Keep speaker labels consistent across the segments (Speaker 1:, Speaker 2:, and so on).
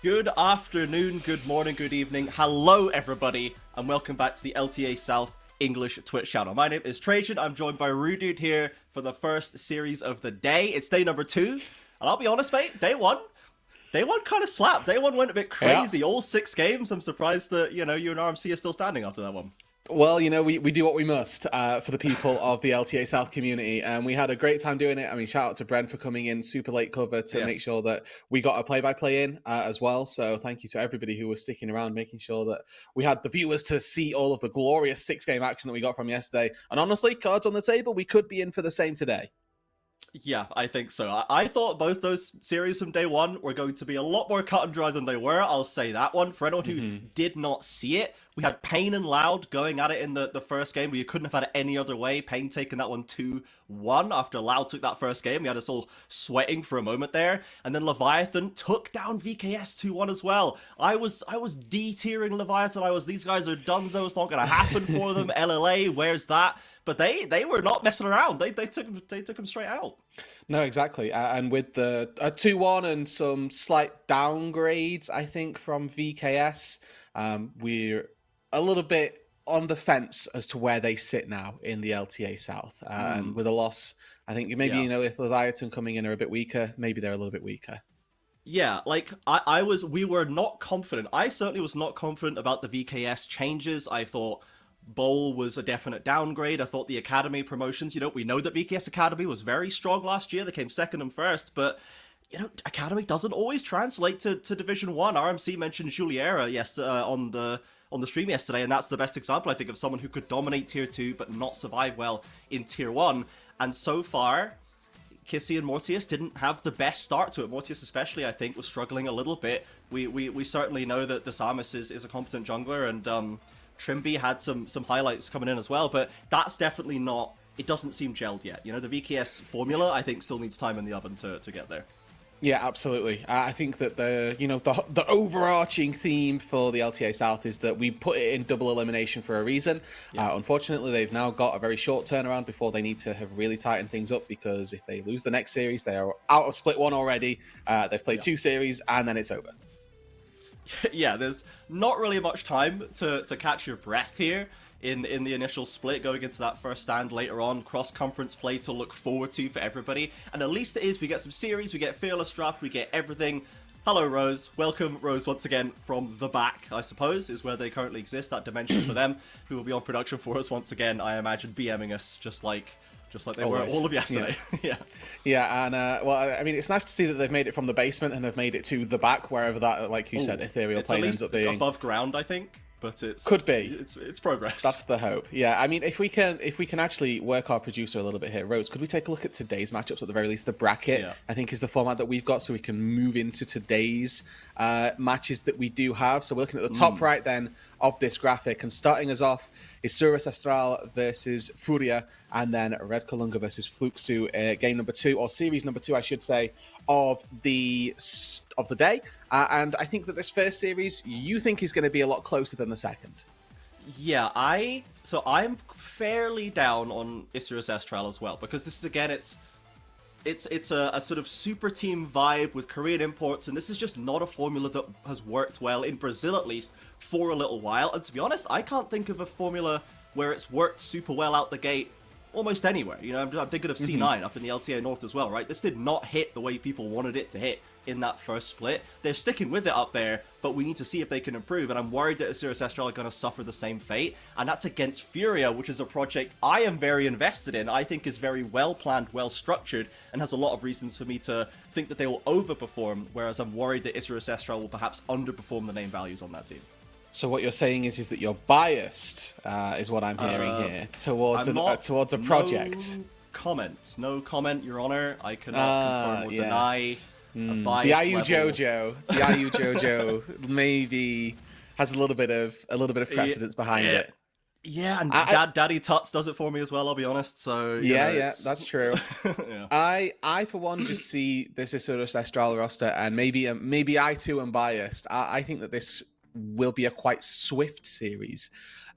Speaker 1: Good afternoon, good morning, good evening. Hello, everybody, and welcome back to the LTA South English Twitch channel. My name is Trajan. I'm joined by Roodood here for the first series of the day. It's day number 2, and I'll be honest, mate, day one kind of slapped. Day one went a bit crazy.
Speaker 2: Yeah.
Speaker 1: All 6 games. I'm surprised that, you and RMC are still standing after that one.
Speaker 2: Well, we do what we must for the people of the LTA South community, and we had a great time doing it. I mean, shout out to Bren for coming in super late cover to make sure that we got a play-by-play in as well. So thank you to everybody who was sticking around, making sure that we had the viewers to see all of the glorious 6-game action that we got from yesterday. And honestly, cards on the table, we could be in for the same today.
Speaker 1: Yeah, I think so. I thought both those series from day one were going to be a lot more cut and dry than they were. I'll say that one. For anyone who did not see it, we had Payne and Loud going at it in the first game, where you couldn't have had it any other way. Payne taking that one 2-1 after Loud took that first game. We had us all sweating for a moment there. And then Leviathan took down VKS 2-1 as well. I was D-tiering Leviathan. These guys are donezo. It's not going to happen for them. LLA, where's that? But they were not messing around. They took them straight out.
Speaker 2: No, exactly. And with the 2-1 and some slight downgrades, I think, from VKS, we're a little bit on the fence as to where they sit now in the LTA South. And with a loss, I think maybe, if Leviathan coming in are a bit weaker, maybe they're a little bit weaker.
Speaker 1: Yeah, like, we were not confident. I certainly was not confident about the VKS changes. I thought Bowl was a definite downgrade. I thought the Academy promotions, we know that VKS Academy was very strong last year. They came second and first, but, Academy doesn't always translate to Division 1. RMC mentioned Juliera on the stream yesterday, and that's the best example, I think, of someone who could dominate Tier 2 but not survive well in Tier 1. And so far, Kissy and Mortius didn't have the best start to it. Mortius especially, I think, was struggling a little bit. We certainly know that Desamus is a competent jungler, and Trimby had some highlights coming in as well, but that's definitely not, it doesn't seem gelled yet. The VKS formula, I think, still needs time in the oven to get there.
Speaker 2: Yeah, absolutely. I think that the overarching theme for the LTA South is that we put it in double elimination for a reason. Yeah. Unfortunately, they've now got a very short turnaround before they need to have really tightened things up, because if they lose the next series, they are out of Split 1 already. They've played 2 series, and then it's over.
Speaker 1: Yeah, there's not really much time to catch your breath here in the initial split, going into that first stand later on. Cross-conference play to look forward to for everybody, and at least it is. We get some series, we get Fearless Draft, we get everything. Hello, Rose. Welcome, Rose, once again from the back, I suppose, is where they currently exist, that dimension for them, who will be on production for us once again, I imagine, BMing us just like they
Speaker 2: Always.
Speaker 1: were all of yesterday.
Speaker 2: Yeah, and well, I mean, it's nice to see that they've made it from the basement and have made it to the back, wherever that, like you said, ethereal plane ends up being.
Speaker 1: Above ground, I think. But
Speaker 2: could be.
Speaker 1: It's progress.
Speaker 2: That's the hope. Yeah, I mean, if we can actually work our producer a little bit here, Rose, could we take a look at today's matchups, at the very least? The bracket, I think, is the format that we've got, so we can move into today's matches that we do have. So we're looking at the top right then of this graphic, and starting us off is Surus Astral versus Furia, and then Red Kalunga versus Fluxu, game number 2, or series number 2, I should say, of the day. And I think that this first series, you think, is going to be a lot closer than the second.
Speaker 1: Yeah, I'm fairly down on Isurus Astral as well, because this is, again, it's a sort of super team vibe with Korean imports, and this is just not a formula that has worked well, in Brazil at least, for a little while. And to be honest, I can't think of a formula where it's worked super well out the gate almost anywhere. I'm thinking of C9 up in the LTA North as well, right? This did not hit the way people wanted it to hit in that first split. They're sticking with it up there, but we need to see if they can improve, and I'm worried that Isurus Astral are going to suffer the same fate, and that's against Furia, which is a project I am very invested in. I think is very well planned, well structured, and has a lot of reasons for me to think that they will overperform, whereas I'm worried that Isurus Astral will perhaps underperform the name values on that team.
Speaker 2: So what you're saying is that you're biased, is what I'm hearing here, towards a project.
Speaker 1: No comment, Your Honor. I cannot confirm or deny.
Speaker 2: The IU Jojo, Jojo maybe has a little bit of precedence behind it.
Speaker 1: Yeah, and Daddy Tuts does it for me as well, I'll be honest. So
Speaker 2: yeah, that's true.
Speaker 1: Yeah.
Speaker 2: I for one just see this Isurus Astral roster, and maybe I too am biased. I think that this will be a quite swift series.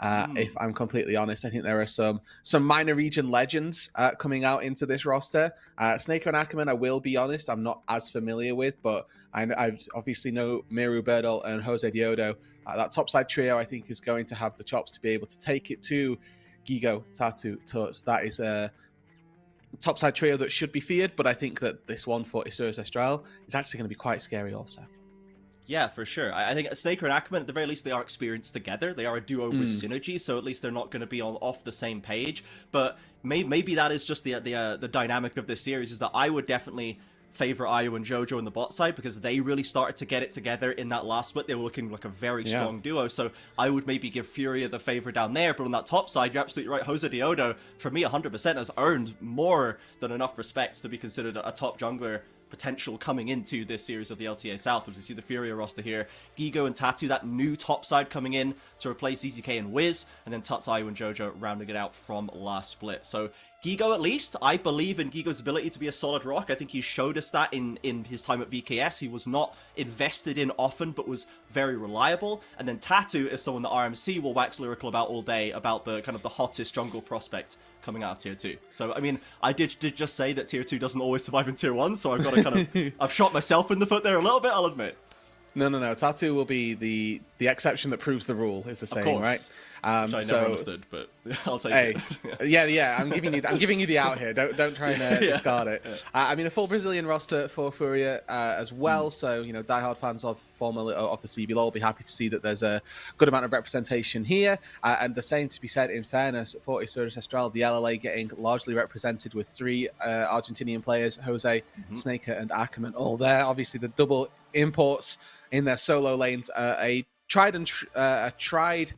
Speaker 2: If I'm completely honest, I think there are some minor region legends coming out into this roster. Snaker and Ackerman, I will be honest, I'm not as familiar with, but I obviously know Miru Birdle and Jose Diodo. That topside trio, I think, is going to have the chops to be able to take it to Gigo, Tatu, Tuts. That is a topside trio that should be feared, but I think that this one for Isurus Estral is actually going to be quite scary also.
Speaker 1: Yeah, for sure. I think Snaker and Ackerman, at the very least, they are experienced together. They are a duo with synergy, so at least they're not going to be off the same page. But maybe that is just the dynamic of this series, is that I would definitely favor Ayu and Jojo in the bot side, because they really started to get it together in that last split. They were looking like a very strong duo, so I would maybe give Furia the favor down there. But on that top side, you're absolutely right. Jose Diodo, for me, 100% has earned more than enough respect to be considered a top jungler potential coming into this series of the LTA South, which is see the Furia roster here. Gigo and Tatu, that new top side coming in to replace ZZK and Wiz, and then Tuts, Ayu, and Jojo rounding it out from last split. So Gigo, at least, I believe in Gigo's ability to be a solid rock. I think he showed us that in his time at VKS. He was not invested in often, but was very reliable. And then Tatu is someone that RMC will wax lyrical about all day, about the kind of the hottest jungle prospect coming out of Tier 2. So, I mean, I did just say that Tier 2 doesn't always survive in Tier 1, so I've got to kind of... I've shot myself in the foot there a little bit, I'll admit.
Speaker 2: No. Tatu will be the exception that proves the rule, is the saying, right?
Speaker 1: Which I never understood, but I'll take it.
Speaker 2: Yeah. I'm giving you the out here. Don't try and discard it. I mean, a full Brazilian roster for Furia as well. So diehard fans of the CBLOL will be happy to see that there's a good amount of representation here. And the same to be said, in fairness, for Isurus Estral, the LLA getting largely represented with 3 Argentinian players, Jose, Snaker, and Ackerman, all there. Obviously, the double imports in their solo lanes. A tried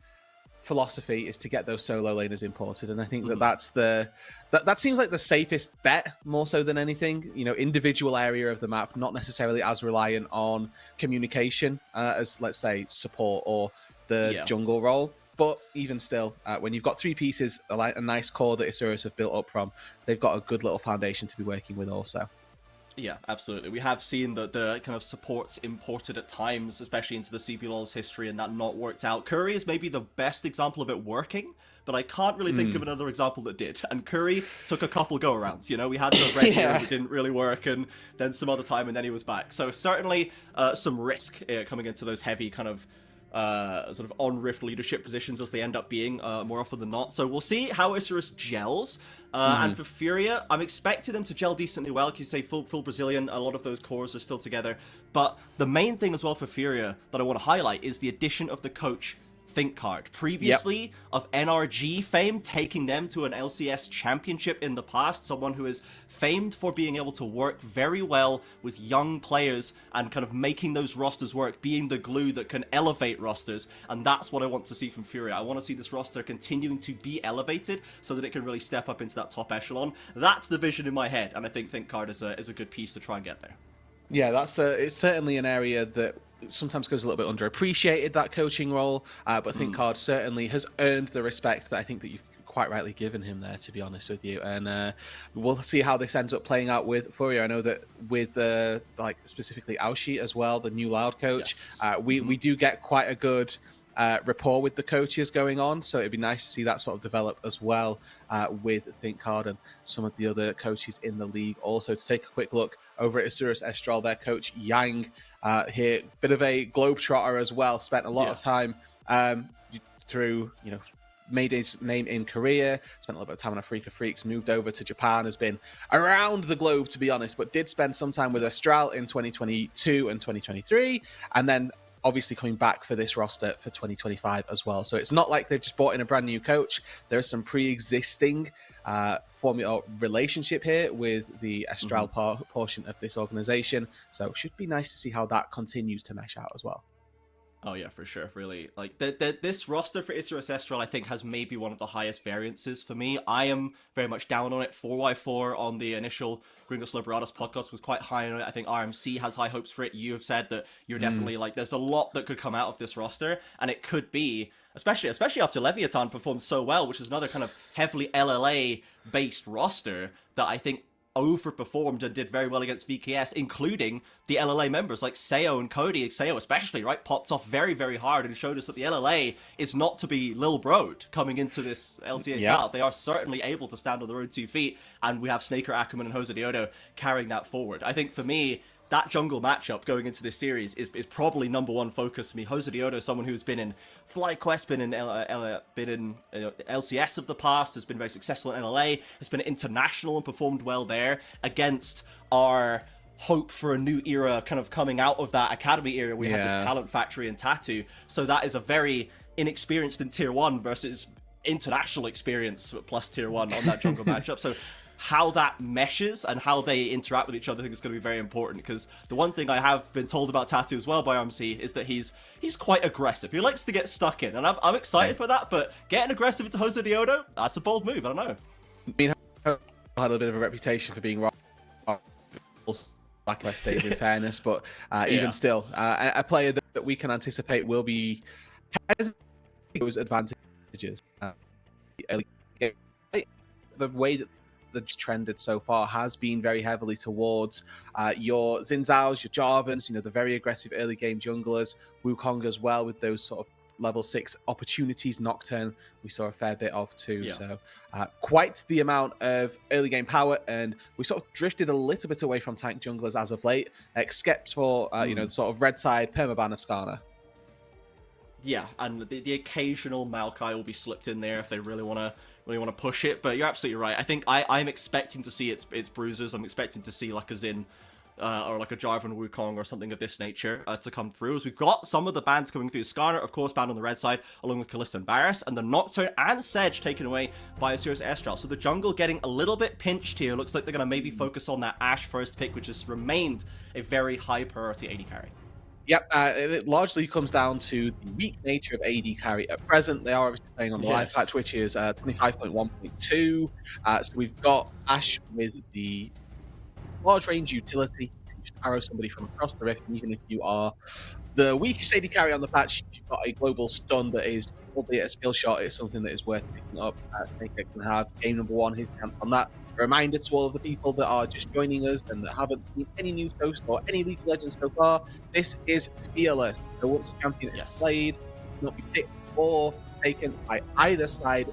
Speaker 2: philosophy is to get those solo laners imported, and I think that seems like the safest bet, more so than anything. Individual area of the map, not necessarily as reliant on communication as, let's say, support or the jungle role. But even still, when you've got 3 pieces, a nice core that Isurus have built up from, they've got a good little foundation to be working with also.
Speaker 1: Yeah, absolutely. We have seen the kind of supports imported at times, especially into the CBLOL's history, and that not worked out. Curry is maybe the best example of it working, but I can't really think of another example that did. And Curry took a couple go-arounds. We had the red year that didn't really work, and then some other time, and then he was back. So certainly some risk coming into those heavy kind of sort of on-rift leadership positions, as they end up being more often than not. So we'll see how Isurus gels. And for Furia, I'm expecting them to gel decently well. Like you say, full Brazilian, a lot of those cores are still together. But the main thing as well for Furia that I want to highlight is the addition of the coach Think Card, previously of NRG fame, taking them to an LCS championship in the past, someone who is famed for being able to work very well with young players and kind of making those rosters work, being the glue that can elevate rosters. And that's what I want to see from Furia. I want to see this roster continuing to be elevated so that it can really step up into that top echelon. That's the vision in my head, and I think Think Card is a good piece to try and get there.
Speaker 2: Yeah, it's certainly an area that sometimes goes a little bit underappreciated, that coaching role, but Think Card certainly has earned the respect that I think that you've quite rightly given him there, to be honest with you. And we'll see how this ends up playing out with Furia. I know that with like specifically Aushi as well, the new Loud coach, we do get quite a good rapport with the coaches going on, so it'd be nice to see that sort of develop as well with Think Hard and some of the other coaches in the league. Also, to take a quick look over at Isurus Estral, their coach Yang here, bit of a globetrotter as well, spent a lot of time through, made his name in Korea, spent a little bit of time on Africa Freaks, moved over to Japan, has been around the globe, to be honest, but did spend some time with Estral in 2022 and 2023, and then obviously coming back for this roster for 2025 as well. So it's not like they've just brought in a brand new coach. There's some pre-existing formula relationship here with the Estral portion of this organization. So it should be nice to see how that continues to mesh out as well.
Speaker 1: Oh yeah, for sure. Really, like this roster for Isurus Estral, I think, has maybe one of the highest variances for me. I am very much down on it. 4x4 on the initial Gringos Liberados podcast was quite high on it. I think RMC has high hopes for it. You have said that you're definitely like, there's a lot that could come out of this roster, and it could be, especially after Leviathan performed so well, which is another kind of heavily LLA based roster, that I think overperformed and did very well against VKS, including the LLA members like Seo and Cody. Seo especially, right, popped off very, very hard and showed us that the LLA is not to be Lil Broed coming into this LTA South. They are certainly able to stand on their own 2 feet, and we have Snaker, Ackerman, and Jose Diodo carrying that forward. I think for me, that jungle matchup going into this series is probably #1 focus for me. Jose Diodo, someone who's been in FlyQuest, been in LCS of the past, has been very successful in LLA, has been international and performed well there against our hope for a new era kind of coming out of that academy era. We had this talent factory and Tattoo. So that is a very inexperienced in tier 1 versus international experience plus tier 1 on that jungle matchup. So how that meshes and how they interact with each other, I think is going to be very important, because the one thing I have been told about Tattoo as well by RMC is that he's quite aggressive. He likes to get stuck in, and I'm excited for that, but getting aggressive into Jose Diodo, that's a bold move. I don't know.
Speaker 2: Had a little bit of a reputation for being wrong. Blacklist days, in fairness, but even still, a player that we can anticipate will be has those advantages. The way that that's trended so far has been very heavily towards your Xinzaos, your Jarvans, the very aggressive early game junglers, Wukong as well, with those sort of level 6 opportunities. Nocturne we saw a fair bit of too. So quite the amount of early game power, and we sort of drifted a little bit away from tank junglers as of late, except for the sort of red side permaban of Skarner. Yeah,
Speaker 1: and the occasional Maokai will be slipped in there if they really want to push it, but you're absolutely right. I think I'm expecting to see its bruisers. I'm expecting to see like a Xin or like a Jarvan Wukong or something of this nature to come through, as we've got some of the bans coming through. Skarner, of course, banned on the red side, along with Kalista and Varus, and the Nocturne and Sedge taken away by Asura's Estral. So the jungle getting a little bit pinched here. Looks like they're going to maybe focus on that Ashe first pick, which has remained a very high priority AD carry.
Speaker 2: Yep, it largely comes down to the weak nature of AD carry. At present, they are obviously playing on the live patch, which is 25.1.2. So we've got Ashe with the large range utility. You just arrow somebody from across the rift, and even if you are the weakest AD carry on the patch, you've got a global stun that is, albeit a skill shot, it's something that is worth picking up. Snaker can have game #1, his chance on that. A reminder to all of the people that are just joining us and that haven't seen any news post or any League of Legends so far, this is Fearless. So once a champion is played, it will not be picked or taken by either side.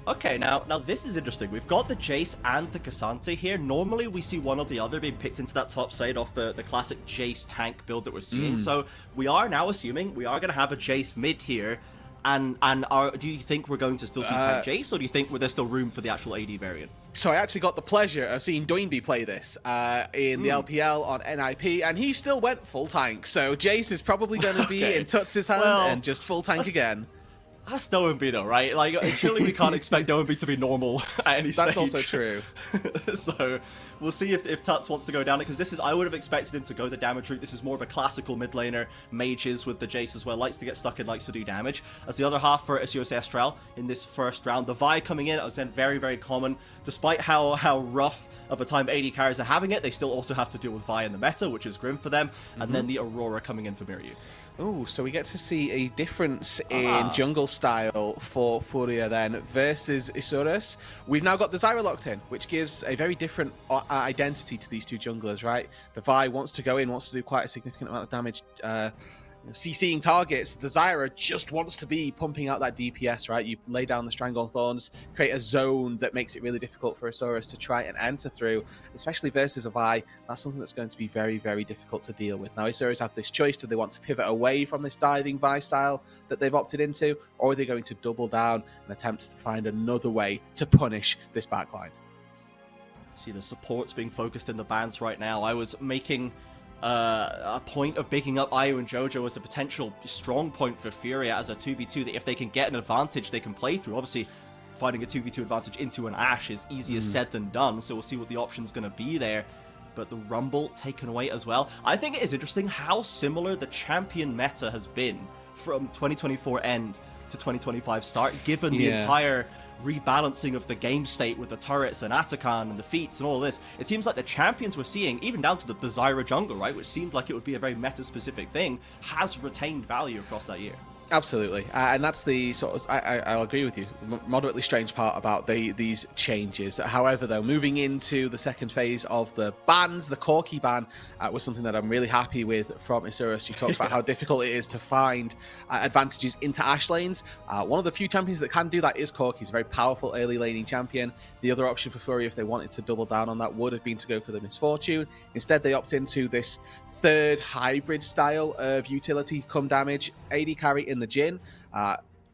Speaker 1: Okay, now this is interesting. We've got the Jace and the Cassante here. Normally we see one or the other being picked into that top side off the classic Jace tank build that we're seeing. So we are now assuming we are going to have a Jace mid here. And do you think we're going to still see tank Jace, or do you think there's still room for the actual AD variant?
Speaker 2: So I actually got the pleasure of seeing Doinby play this in the LPL on NIP, and he still went full tank. So Jace is probably going to be in Tuts' hand and just full tank again.
Speaker 1: That's Doinby though, right? Like, surely we can't expect Doinby to be normal at any stage.
Speaker 2: That's also true.
Speaker 1: So we'll see if Tuts wants to go down it, because I would have expected him to go the damage route. This is more of a classical mid laner, mages with the Jace as well, likes to get stuck in, likes to do damage. As the other half for Asura's Estral in this first round, the Vi coming in, as then very, very common. Despite how rough of a time AD carries are having it, they still also have to deal with Vi in the meta, which is grim for them. And then the Aurora coming in for Mirror.
Speaker 2: Oh, so we get to see a difference in jungle style for Furia then versus Isurus. We've now got the Zyra locked in, which gives a very different identity to these two junglers, right? The Vi wants to go in, wants to do quite a significant amount of damage, CCing targets. The Zyra just wants to be pumping out that DPS, right? You lay down the Stranglethorns, create a zone that makes it really difficult for Asurus to try and enter through, especially versus a Vi. That's something that's going to be very, very difficult to deal with. Now, Asurus have this choice. Do they want to pivot away from this diving Vi style that they've opted into, or are they going to double down and attempt to find another way to punish this backline?
Speaker 1: See the supports being focused in the bans right now. I was making a point of picking up Ayu and Jojo as a potential strong point for Furia as a 2v2, that if they can get an advantage they can play through. Obviously finding a 2v2 advantage into an Ashe is easier said than done, so we'll see what the option's going to be there. But the Rumble taken away as well. I think it is interesting how similar the champion meta has been from 2024 end to 2025 start, given the entire rebalancing of the game state with the turrets and Atakan and the feats and all this. It seems like the champions we're seeing, even down to the Zyra jungle, right, which seemed like it would be a very meta-specific thing, has retained value across that year.
Speaker 2: Absolutely, and that's the sort of I'll agree with you. Moderately strange part about these changes. However, though, moving into the second phase of the bans, the Corki ban was something that I'm really happy with from Isurus. You talked about how difficult it is to find advantages into Ashe lanes. One of the few champions that can do that is Corki. He's a very powerful early laning champion. The other option for Fury, if they wanted to double down on that, would have been to go for the Misfortune. Instead, they opt into this third hybrid style of utility come damage AD carry in the Jhin.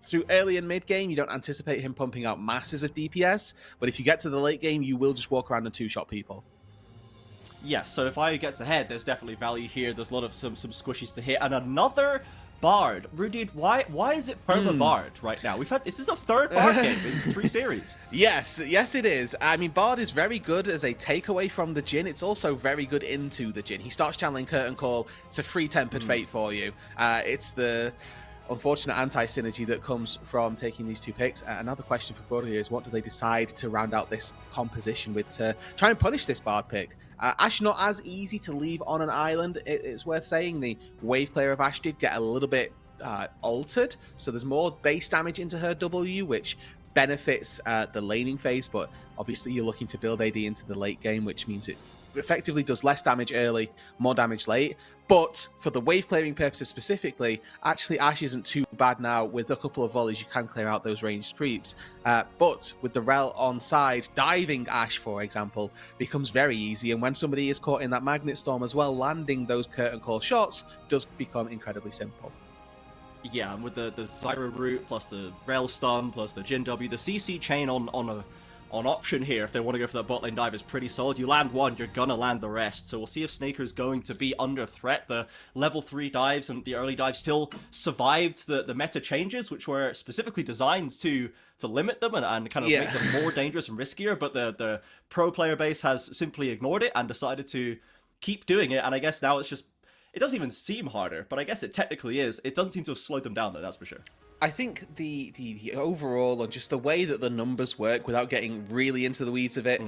Speaker 2: Through early and mid game, you don't anticipate him pumping out masses of DPS, but if you get to the late game, you will just walk around and two-shot people.
Speaker 1: Yeah, so if Io gets ahead, there's definitely value here. There's a lot of some squishies to hit, and another Bard. Roodood, why is it perma Bard right now? This is a third Bard game in 3 series.
Speaker 2: Yes, it is. I mean, Bard is very good as a takeaway from the Jhin. It's also very good into the Jhin. He starts channeling Curtain Call. It's a free tempered fate for you. It's the unfortunate anti-synergy that comes from taking these 2 picks. Another question for Furia is, what do they decide to round out this composition with to try and punish this Bard pick? Ashe not as easy to leave on an island. It's worth saying the wave player of Ashe did get a little bit altered, so there's more base damage into her W, which benefits the laning phase, but obviously you're looking to build AD into the late game, which means it effectively does less damage early, more damage late. But for the wave clearing purposes specifically, actually Ashe isn't too bad now. With a couple of volleys, you can clear out those ranged creeps. But with the Rel on side, diving Ashe, for example, becomes very easy. And when somebody is caught in that Magnet Storm as well, landing those Curtain Call shots does become incredibly simple.
Speaker 1: Yeah, and with the Zyra root, plus the Rel stun, plus the Jhin W, the CC chain on option here, if they want to go for that bot lane dive, is pretty solid. You land one, you're gonna land the rest. So we'll see if Snaker's going to be under threat. The level 3 dives and the early dives still survived the meta changes, which were specifically designed to limit them and kind of make them more dangerous and riskier, but the pro player base has simply ignored it and decided to keep doing it. And I guess now it's just, it doesn't even seem harder, but I guess it technically is. It doesn't seem to have slowed them down though, that's for sure.
Speaker 2: I think the overall and just the way that the numbers work without getting really into the weeds of it,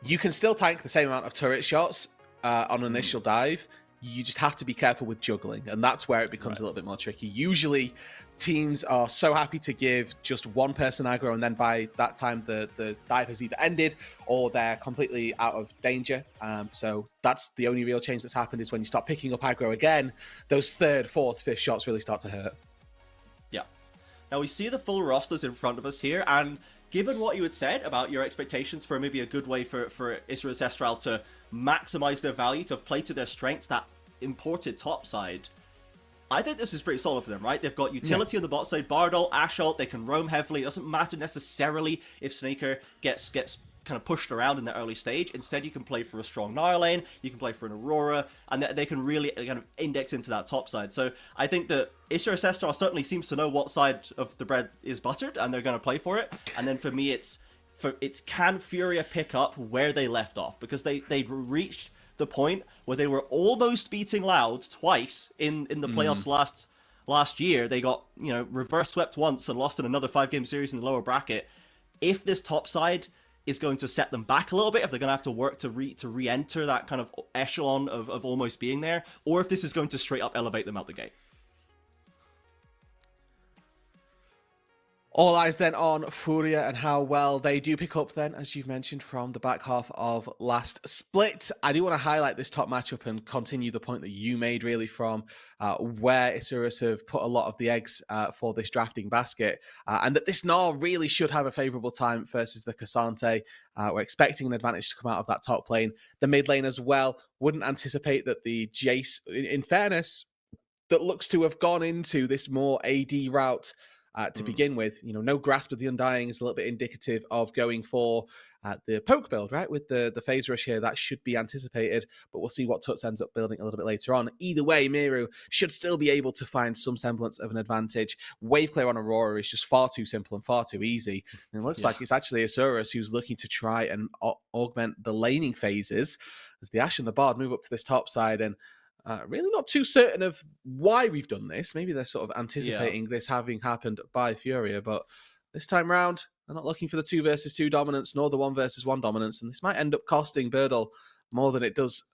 Speaker 2: you can still tank the same amount of turret shots on an initial dive. You just have to be careful with juggling, and that's where it becomes a little bit more tricky. Usually teams are so happy to give just one person aggro, and then by that time the dive has either ended or they're completely out of danger. So that's the only real change that's happened, is when you start picking up aggro again, those 3rd, 4th, 5th shots really start to hurt.
Speaker 1: Now we see the full rosters in front of us here, and given what you had said about your expectations for maybe a good way for Isurus Estral to maximize their value, to play to their strengths, that imported top side, I think this is pretty solid for them, right? They've got utility on the bot side, Bard ult, Ashe ult, they can roam heavily. It doesn't matter necessarily if Snaker gets kind of pushed around in the early stage. Instead, you can play for a strong Nara lane, you can play for an Aurora, and they can really kind of index into that top side. So I think that Isurus Estral certainly seems to know what side of the bread is buttered, and they're going to play for it. And then for me, it's can Furia pick up where they left off? Because they reached the point where they were almost beating Loud twice in the playoffs last year. They got, reverse swept once and lost in another 5-game series in the lower bracket. If this top side is going to set them back a little bit, if they're going to have to work to re-enter that kind of echelon of almost being there, or if this is going to straight up elevate them out the gate.
Speaker 2: All eyes then on Furia and how well they do pick up then, as you've mentioned, from the back half of last split. I do want to highlight this top matchup and continue the point that you made, really, from where Isurus have put a lot of the eggs for this drafting basket, and that this Gnar really should have a favourable time versus the Cassante. We're expecting an advantage to come out of that top lane. The mid lane as well, wouldn't anticipate that the Jace, in fairness, that looks to have gone into this more AD route to begin with. No Grasp of the Undying is a little bit indicative of going for the poke build, right? With the phase rush here, that should be anticipated, but we'll see what Tuts ends up building a little bit later on. Either way, Miru should still be able to find some semblance of an advantage. Wave clear on Aurora is just far too simple and far too easy. And it looks like it's actually Isurus who's looking to try and augment the laning phases as the Ashe and the Bard move up to this top side, and really not too certain of why we've done this. Maybe they're sort of anticipating this having happened by Furia, but this time round, they're not looking for the 2 versus 2 dominance, nor the 1 versus 1 dominance, and this might end up costing Birdle more than it does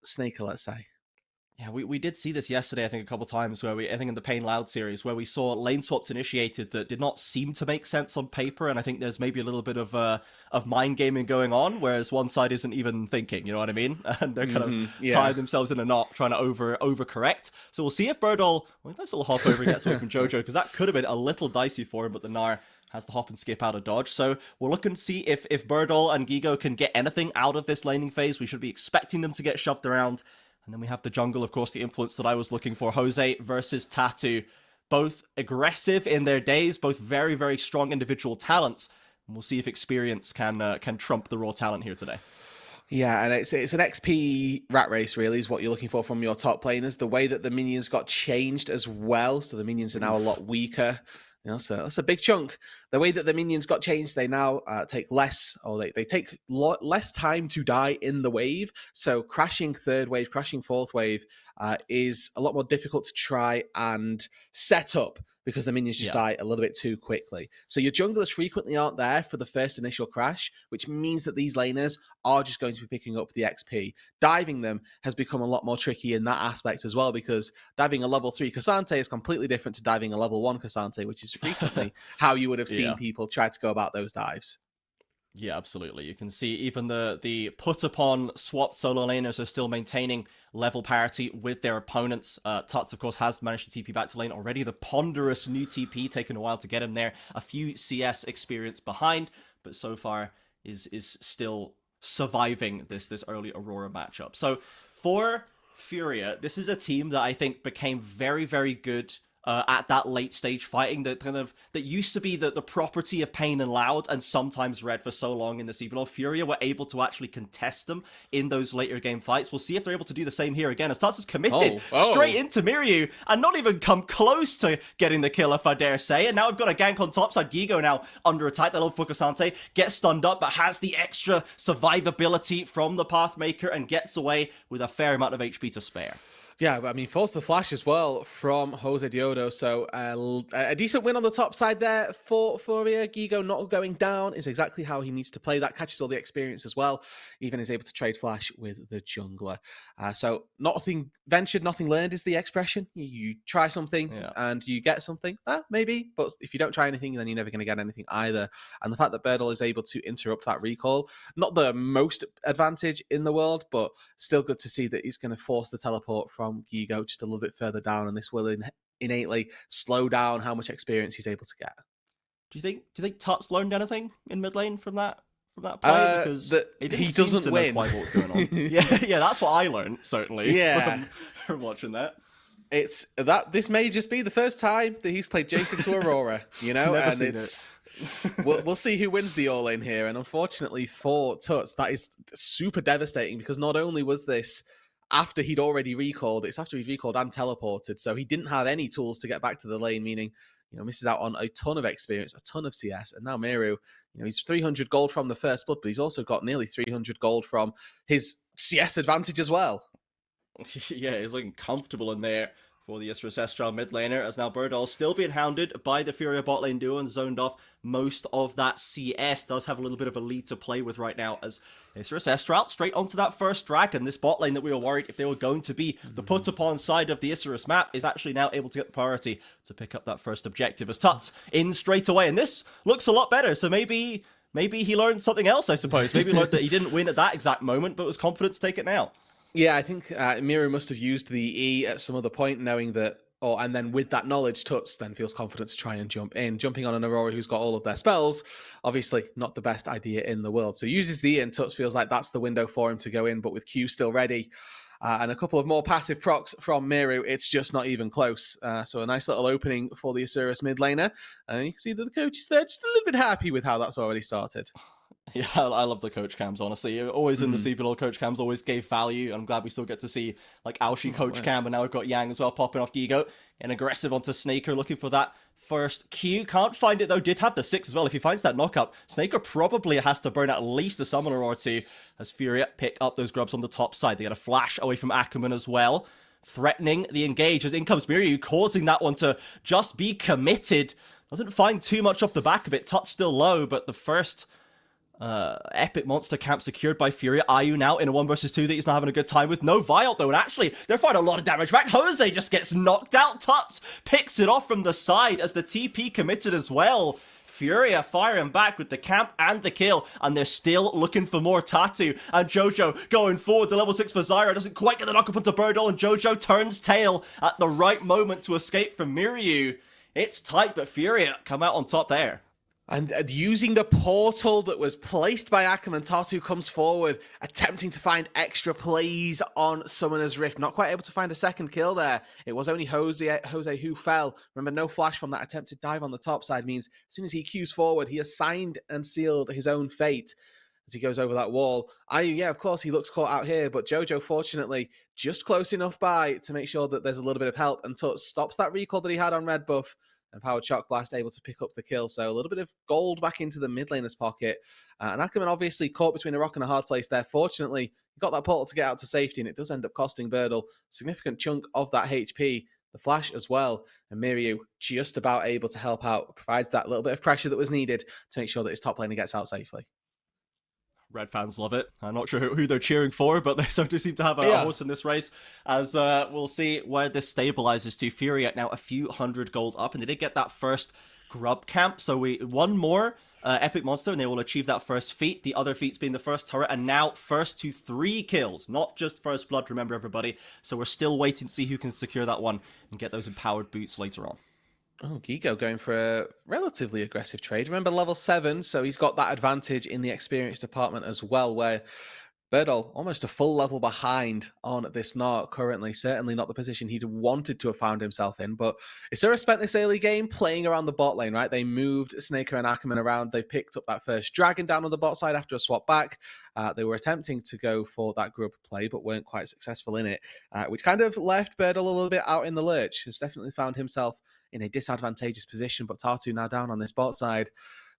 Speaker 2: Snaker, let's say.
Speaker 1: Yeah, we did see this yesterday, I think, a couple times where I think in the Pain Loud series, where we saw lane swaps initiated that did not seem to make sense on paper, and I think there's maybe a little bit of mind gaming going on, whereas one side isn't even thinking, you know what I mean? And they're kind of tying themselves in a knot, trying to overcorrect. So we'll see if Birdall, well, nice little hop over and gets away from Jojo, because that could have been a little dicey for him, but the Gnar has the hop and skip out of dodge. So we're looking to see if Birdall and Gigo can get anything out of this laning phase. We should be expecting them to get shoved around. And then we have the jungle, of course, the influence that I was looking for. Jose versus Tattoo. Both aggressive in their days, both very, very strong individual talents. And we'll see if experience can trump the raw talent here today.
Speaker 2: Yeah, and it's an XP rat race, really, is what you're looking for from your top laners. The way that the minions got changed as well, so the minions are now a lot weaker. You know, so that's a big chunk. The way that the minions got changed, they now take less, or they take less time to die in the wave. So crashing third wave, crashing fourth wave is a lot more difficult to try and set up because the minions just die a little bit too quickly. So your junglers frequently aren't there for the first initial crash, which means that these laners are just going to be picking up the XP. Diving them has become a lot more tricky in that aspect as well, because diving a level 3 Cassante is completely different to diving a level 1 Cassante, which is frequently how you would have seen people try to go about those dives.
Speaker 1: Yeah, absolutely. You can see even the put-upon swapped solo laners are still maintaining level parity with their opponents. Tuts, of course, has managed to TP back to lane already. The ponderous new TP, taken a while to get him there. A few CS experience behind, but so far is still surviving this early Aurora matchup. So for Furia, this is a team that I think became very, very good at that late stage fighting that used to be the property of Pain and Loud and sometimes Red for so long in the CBLOL. Furia were able to actually contest them in those later game fights. We'll see if they're able to do the same here again, as Tuts is committed straight into Miryu and not even come close to getting the kill, if I dare say. And now we've got a gank on top side. Gigo now under attack. That little Fukasante gets stunned up, but has the extra survivability from the Pathmaker and gets away with a fair amount of HP to spare.
Speaker 2: Yeah, I mean, force the flash as well from Jose Diodo. So a decent win on the top side there for Furia. Gigo not going down is exactly how he needs to play. That catches all the experience as well. Even is able to trade flash with the jungler. So nothing ventured, nothing learned is the expression. You try something and you get something. Maybe, but if you don't try anything, then you're never going to get anything either. And the fact that Birdall is able to interrupt that recall, not the most advantage in the world, but still good to see that he's going to force the teleport from Gigo just a little bit further down, and this will innately slow down how much experience he's able to get.
Speaker 1: Do you think Tuts learned anything in mid lane from that play? Because
Speaker 2: he doesn't win.
Speaker 1: Know quite what's going on. yeah, that's what I learned certainly. From watching that.
Speaker 2: It's that this may just be the first time that he's played Jason to Aurora, you know,
Speaker 1: Never
Speaker 2: and
Speaker 1: seen
Speaker 2: it's. We'll see who wins the all in here, and unfortunately for Tuts, that is super devastating because not only was this after he'd already recalled, it's after he'd recalled and teleported, so he didn't have any tools to get back to the lane, meaning, you know, misses out on a ton of experience, a ton of CS, and now Miryu, you know, he's 300 gold from the first blood, but he's also got nearly 300 gold from his CS advantage as well.
Speaker 1: Yeah, he's looking comfortable in there for the Isra Sestral mid laner, as now Birdall still being hounded by the Furia bot lane duo and zoned off most of that CS. Does have a little bit of a lead to play with right now, as Isra Sestral straight onto that first dragon. This bot lane that we were worried if they were going to be the put upon side of the Isra map is actually now able to get the priority to pick up that first objective, as Tuts in straight away, and this looks a lot better. So maybe he learned something else, I suppose. Maybe he learned that he didn't win at that exact moment, but was confident to take it now.
Speaker 2: Yeah, I think Miryu must have used the E at some other point, knowing that, and then with that knowledge, Tuts then feels confident to try and jump in. Jumping on an Aurora who's got all of their spells, obviously not the best idea in the world. So uses the E, and Tuts feels like that's the window for him to go in, but with Q still ready, and a couple of more passive procs from Miryu, it's just not even close. So a nice little opening for the Asuras mid laner, and you can see that the coach is there just a little bit happy with how that's already started.
Speaker 1: Yeah, I love the coach cams, honestly. Always in the CBLOL, coach cams always gave value. I'm glad we still get to see, like, Aoshi coach cam, and now we've got Yang as well popping off Gigo. And aggressive onto Snaker, looking for that first Q. Can't find it, though. Did have the 6 as well. If he finds that knockup, Snaker probably has to burn at least a summoner or two, as Furia pick up those grubs on the top side. They get a flash away from Ackerman as well, threatening the engage, as in comes Miryu, causing that one to just be committed. Doesn't find too much off the back of it. Tut's still low, but the first Epic Monster camp secured by Furia. Ayu now in a 1 versus 2 that he's not having a good time with. No Vialt though, and actually, they're fighting a lot of damage back. Jose just gets knocked out. Tuts picks it off from the side as the TP committed as well. Furia firing back with the camp and the kill, and they're still looking for more Tattoo. And Jojo going forward, the level 6 for Zyra doesn't quite get the knock up onto Birdol, and Jojo turns tail at the right moment to escape from Miryu. It's tight, but Furia come out on top there.
Speaker 2: And using the portal that was placed by Ackerman, Tattoo comes forward, attempting to find extra plays on Summoner's Rift. Not quite able to find a second kill there. It was only Jose who fell. Remember, no flash from that attempted dive on the top side means as soon as he cues forward, he has signed and sealed his own fate as he goes over that wall. Yeah, of course, he looks caught out here, but Jojo, fortunately, just close enough by to make sure that there's a little bit of help, and Tut stops that recall that he had on Red Buff, and Powered Shock Blast able to pick up the kill. So a little bit of gold back into the mid laner's pocket. And Ackerman obviously caught between a rock and a hard place there. Fortunately, he got that portal to get out to safety, and it does end up costing Birdle a significant chunk of that HP. The flash as well. And Miryu just about able to help out, provides that little bit of pressure that was needed to make sure that his top laner gets out safely.
Speaker 1: Red fans love it. I'm not sure who they're cheering for, but they certainly seem to have a horse in this race. As we'll see where this stabilizes to. Fury at now a few hundred gold up, and they did get that first grub camp. So one more Epic Monster, and they will achieve that first feat. The other feats being the first turret, and now first to 3 kills, not just first blood. Remember, everybody. So we're still waiting to see who can secure that one and get those empowered boots later on.
Speaker 2: Oh, Gigo going for a relatively aggressive trade. Remember, level 7, so he's got that advantage in the experience department as well, where Birdol almost a full level behind on this Gnar currently. Certainly not the position he'd wanted to have found himself in, but Isura spent this early game playing around the bot lane, right? They moved Snaker and Ackerman around. They picked up that first Dragon down on the bot side after a swap back. They were attempting to go for that grub play, but weren't quite successful in it, which kind of left Birdol a little bit out in the lurch. Has definitely found himself in a disadvantageous position, but Tattoo now down on this bot side.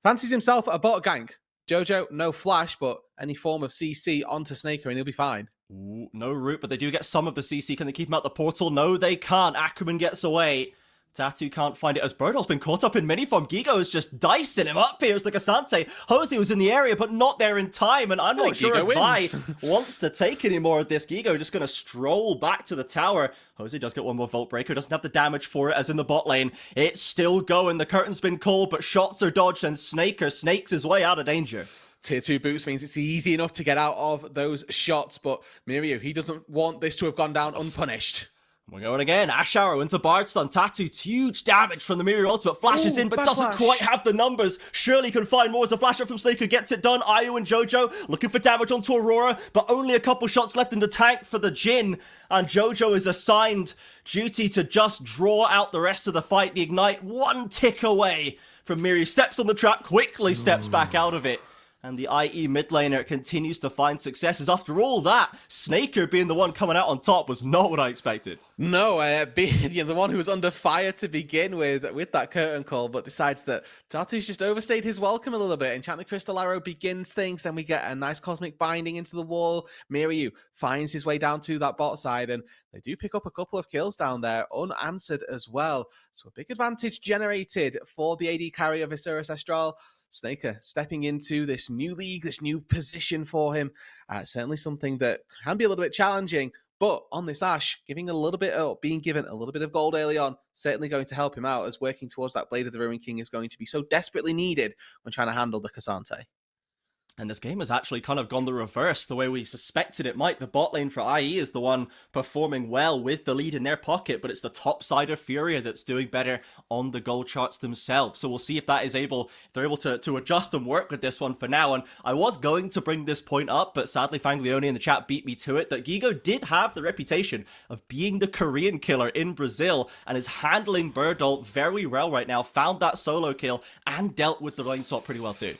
Speaker 2: Fancies himself a bot gank. Jojo, no flash, but any form of CC onto Snaker and he'll be fine.
Speaker 1: Ooh, no root, but they do get some of the CC. Can they keep him out the portal? No, they can't. Ackerman gets away. Tattoo can't find it as Birdol's been caught up in mini-form. Gigo is just dicing him up here as the Cassante. Jose was in the area, but not there in time, and I'm not sure if Vi wants to take any more of this. Gigo just going to stroll back to the tower. Jose does get one more Vault Breaker, doesn't have the damage for it as in the bot lane. It's still going, the curtain's been called, but shots are dodged, and Snaker snakes his way out of danger.
Speaker 2: Tier 2 boots means it's easy enough to get out of those shots, but Miryu, he doesn't want this to have gone down unpunished.
Speaker 1: We're going again. Ash Arrow into Bard Stun. Tattoo, huge damage from the Mirror Ultimate. Flashes in, but doesn't quite have the numbers. Surely can find more as a flash up from Snaker gets it done. Ayu and Jojo looking for damage onto Aurora, but only a couple shots left in the tank for the Jhin. And Jojo is assigned duty to just draw out the rest of the fight. The Ignite one tick away from Mirror. Steps on the trap, quickly steps back out of it. And the IE mid laner continues to find successes. After all that, Snaker being the one coming out on top was not what I expected.
Speaker 2: No, being the one who was under fire to begin with that curtain call, but decides that Tattoo's just overstayed his welcome a little bit. Enchantment Crystal Arrow begins things, then we get a nice Cosmic Binding into the wall. Miryu finds his way down to that bot side, and they do pick up a couple of kills down there, unanswered as well. So a big advantage generated for the AD carry of Isura Astral. Snaker stepping into this new league, this new position for him. Certainly something that can be a little bit challenging, but on this Ashe, being given a little bit of gold early on, certainly going to help him out, as working towards that Blade of the Ruin King is going to be so desperately needed when trying to handle the Cassante.
Speaker 1: And this game has actually kind of gone the reverse, the way we suspected it might. The bot lane for IE is the one performing well with the lead in their pocket, but it's the top side of Furia that's doing better on the gold charts themselves. So we'll see if that is if they're able to adjust and work with this one for now. And I was going to bring this point up, but sadly Fanglione in the chat beat me to it, that Gigo did have the reputation of being the Korean killer in Brazil and is handling Birdol very well right now. Found that solo kill and dealt with the lane swap pretty well too.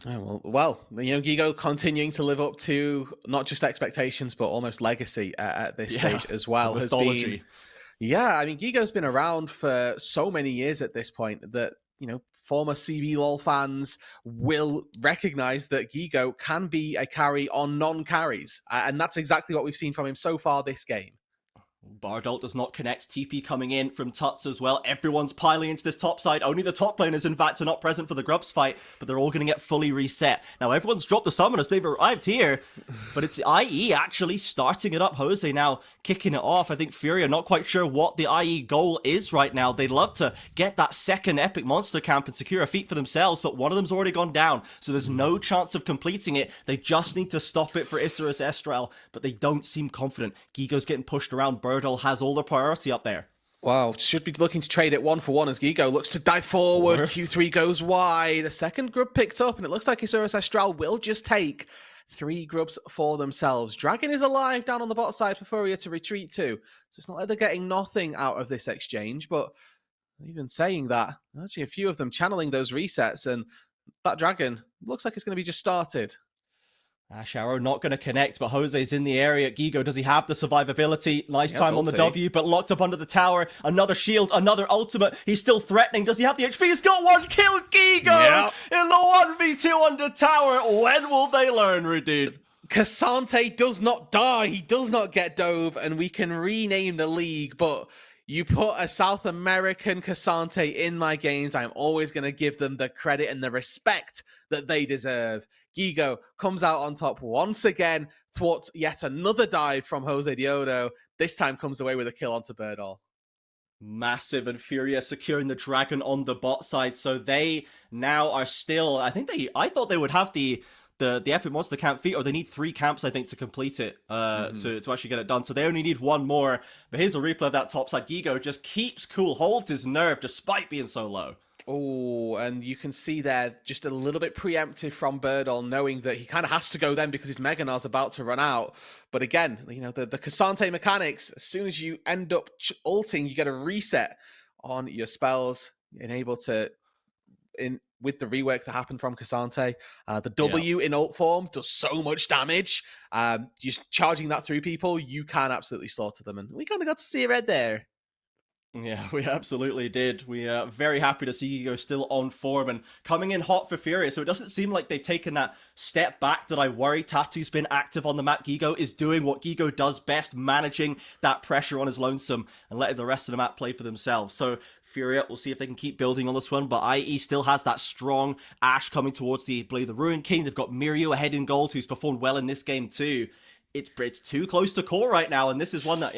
Speaker 2: Oh, well, Gigo continuing to live up to not just expectations, but almost legacy at this stage as well. Gigo's been around for so many years at this point that, former CBLOL fans will recognize that Gigo can be a carry on non-carries. And that's exactly what we've seen from him so far this game.
Speaker 1: Bardol does not connect. TP coming in from Tuts as well. Everyone's piling into this top side. Only the top laners, in fact, are not present for the Grubs fight, but they're all going to get fully reset. Now, everyone's dropped the summoners. They've arrived here, but it's IE actually starting it up. Jose now kicking it off. I think Furia not quite sure what the IE goal is right now. They'd love to get that second epic monster camp and secure a feat for themselves, but one of them's already gone down, so there's no chance of completing it. They just need to stop it for Isurus Estral, but they don't seem confident. Gigo's getting pushed around. Birdle has all the priority up there.
Speaker 2: Wow, should be looking to trade it 1-for-1 as Gigo looks to dive forward. Q3 goes wide. A second grub picked up, and it looks like Isurus Estral will just take 3 grubs for themselves. Dragon is alive down on the bot side for Furia to retreat to. So it's not like they're getting nothing out of this exchange, but even saying that, actually a few of them channeling those resets, and that Dragon looks like it's going to be just started.
Speaker 1: Ash Arrow not going to connect, but Jose's in the area. Gigo, does he have the survivability? Nice time on the W, but locked up under the tower. Another shield, another ultimate. He's still threatening. Does he have the HP? He's got one kill. Gigo in the 1v2 under tower. When will they learn, Roodood?
Speaker 2: Cassante does not die. He does not get dove, and we can rename the league, but you put a South American Cassante in my games, I'm always going to give them the credit and the respect that they deserve. Gigo comes out on top once again, thwarts yet another dive from Jose Diodo. This time comes away with a kill onto Birdall.
Speaker 1: Massive, and Furia securing the Dragon on the bot side, so they now are still, I thought they would have the epic monster camp feat, or they need 3 camps, I think, to complete it, to actually get it done. So they only need 1 more. But here's a replay of that top side. Gigo just keeps cool, holds his nerve despite being so low.
Speaker 2: Oh, and you can see there just a little bit preemptive from Birdall, knowing that he kind of has to go then because his Meganar's about to run out. But again, you know, the Cassante mechanics, as soon as you end up ulting, you get a reset on your spells, enable to... with the rework that happened from Cassante. The W in ult form does so much damage. Just charging that through people, you can absolutely slaughter them. And we kind of got to see it right there.
Speaker 1: Yeah, we absolutely did. We are very happy to see Gigo still on form and coming in hot for Furia. So it doesn't seem like they've taken that step back that I worry. Tattoo's been active on the map. Gigo is doing what Gigo does best, managing that pressure on his lonesome and letting the rest of the map play for themselves. So Furia, we'll see if they can keep building on this one, but IE still has that strong Ashe coming towards the Ruined King. They've got Mirio ahead in gold, who's performed well in this game too. It's too close to core right now, and this is one that,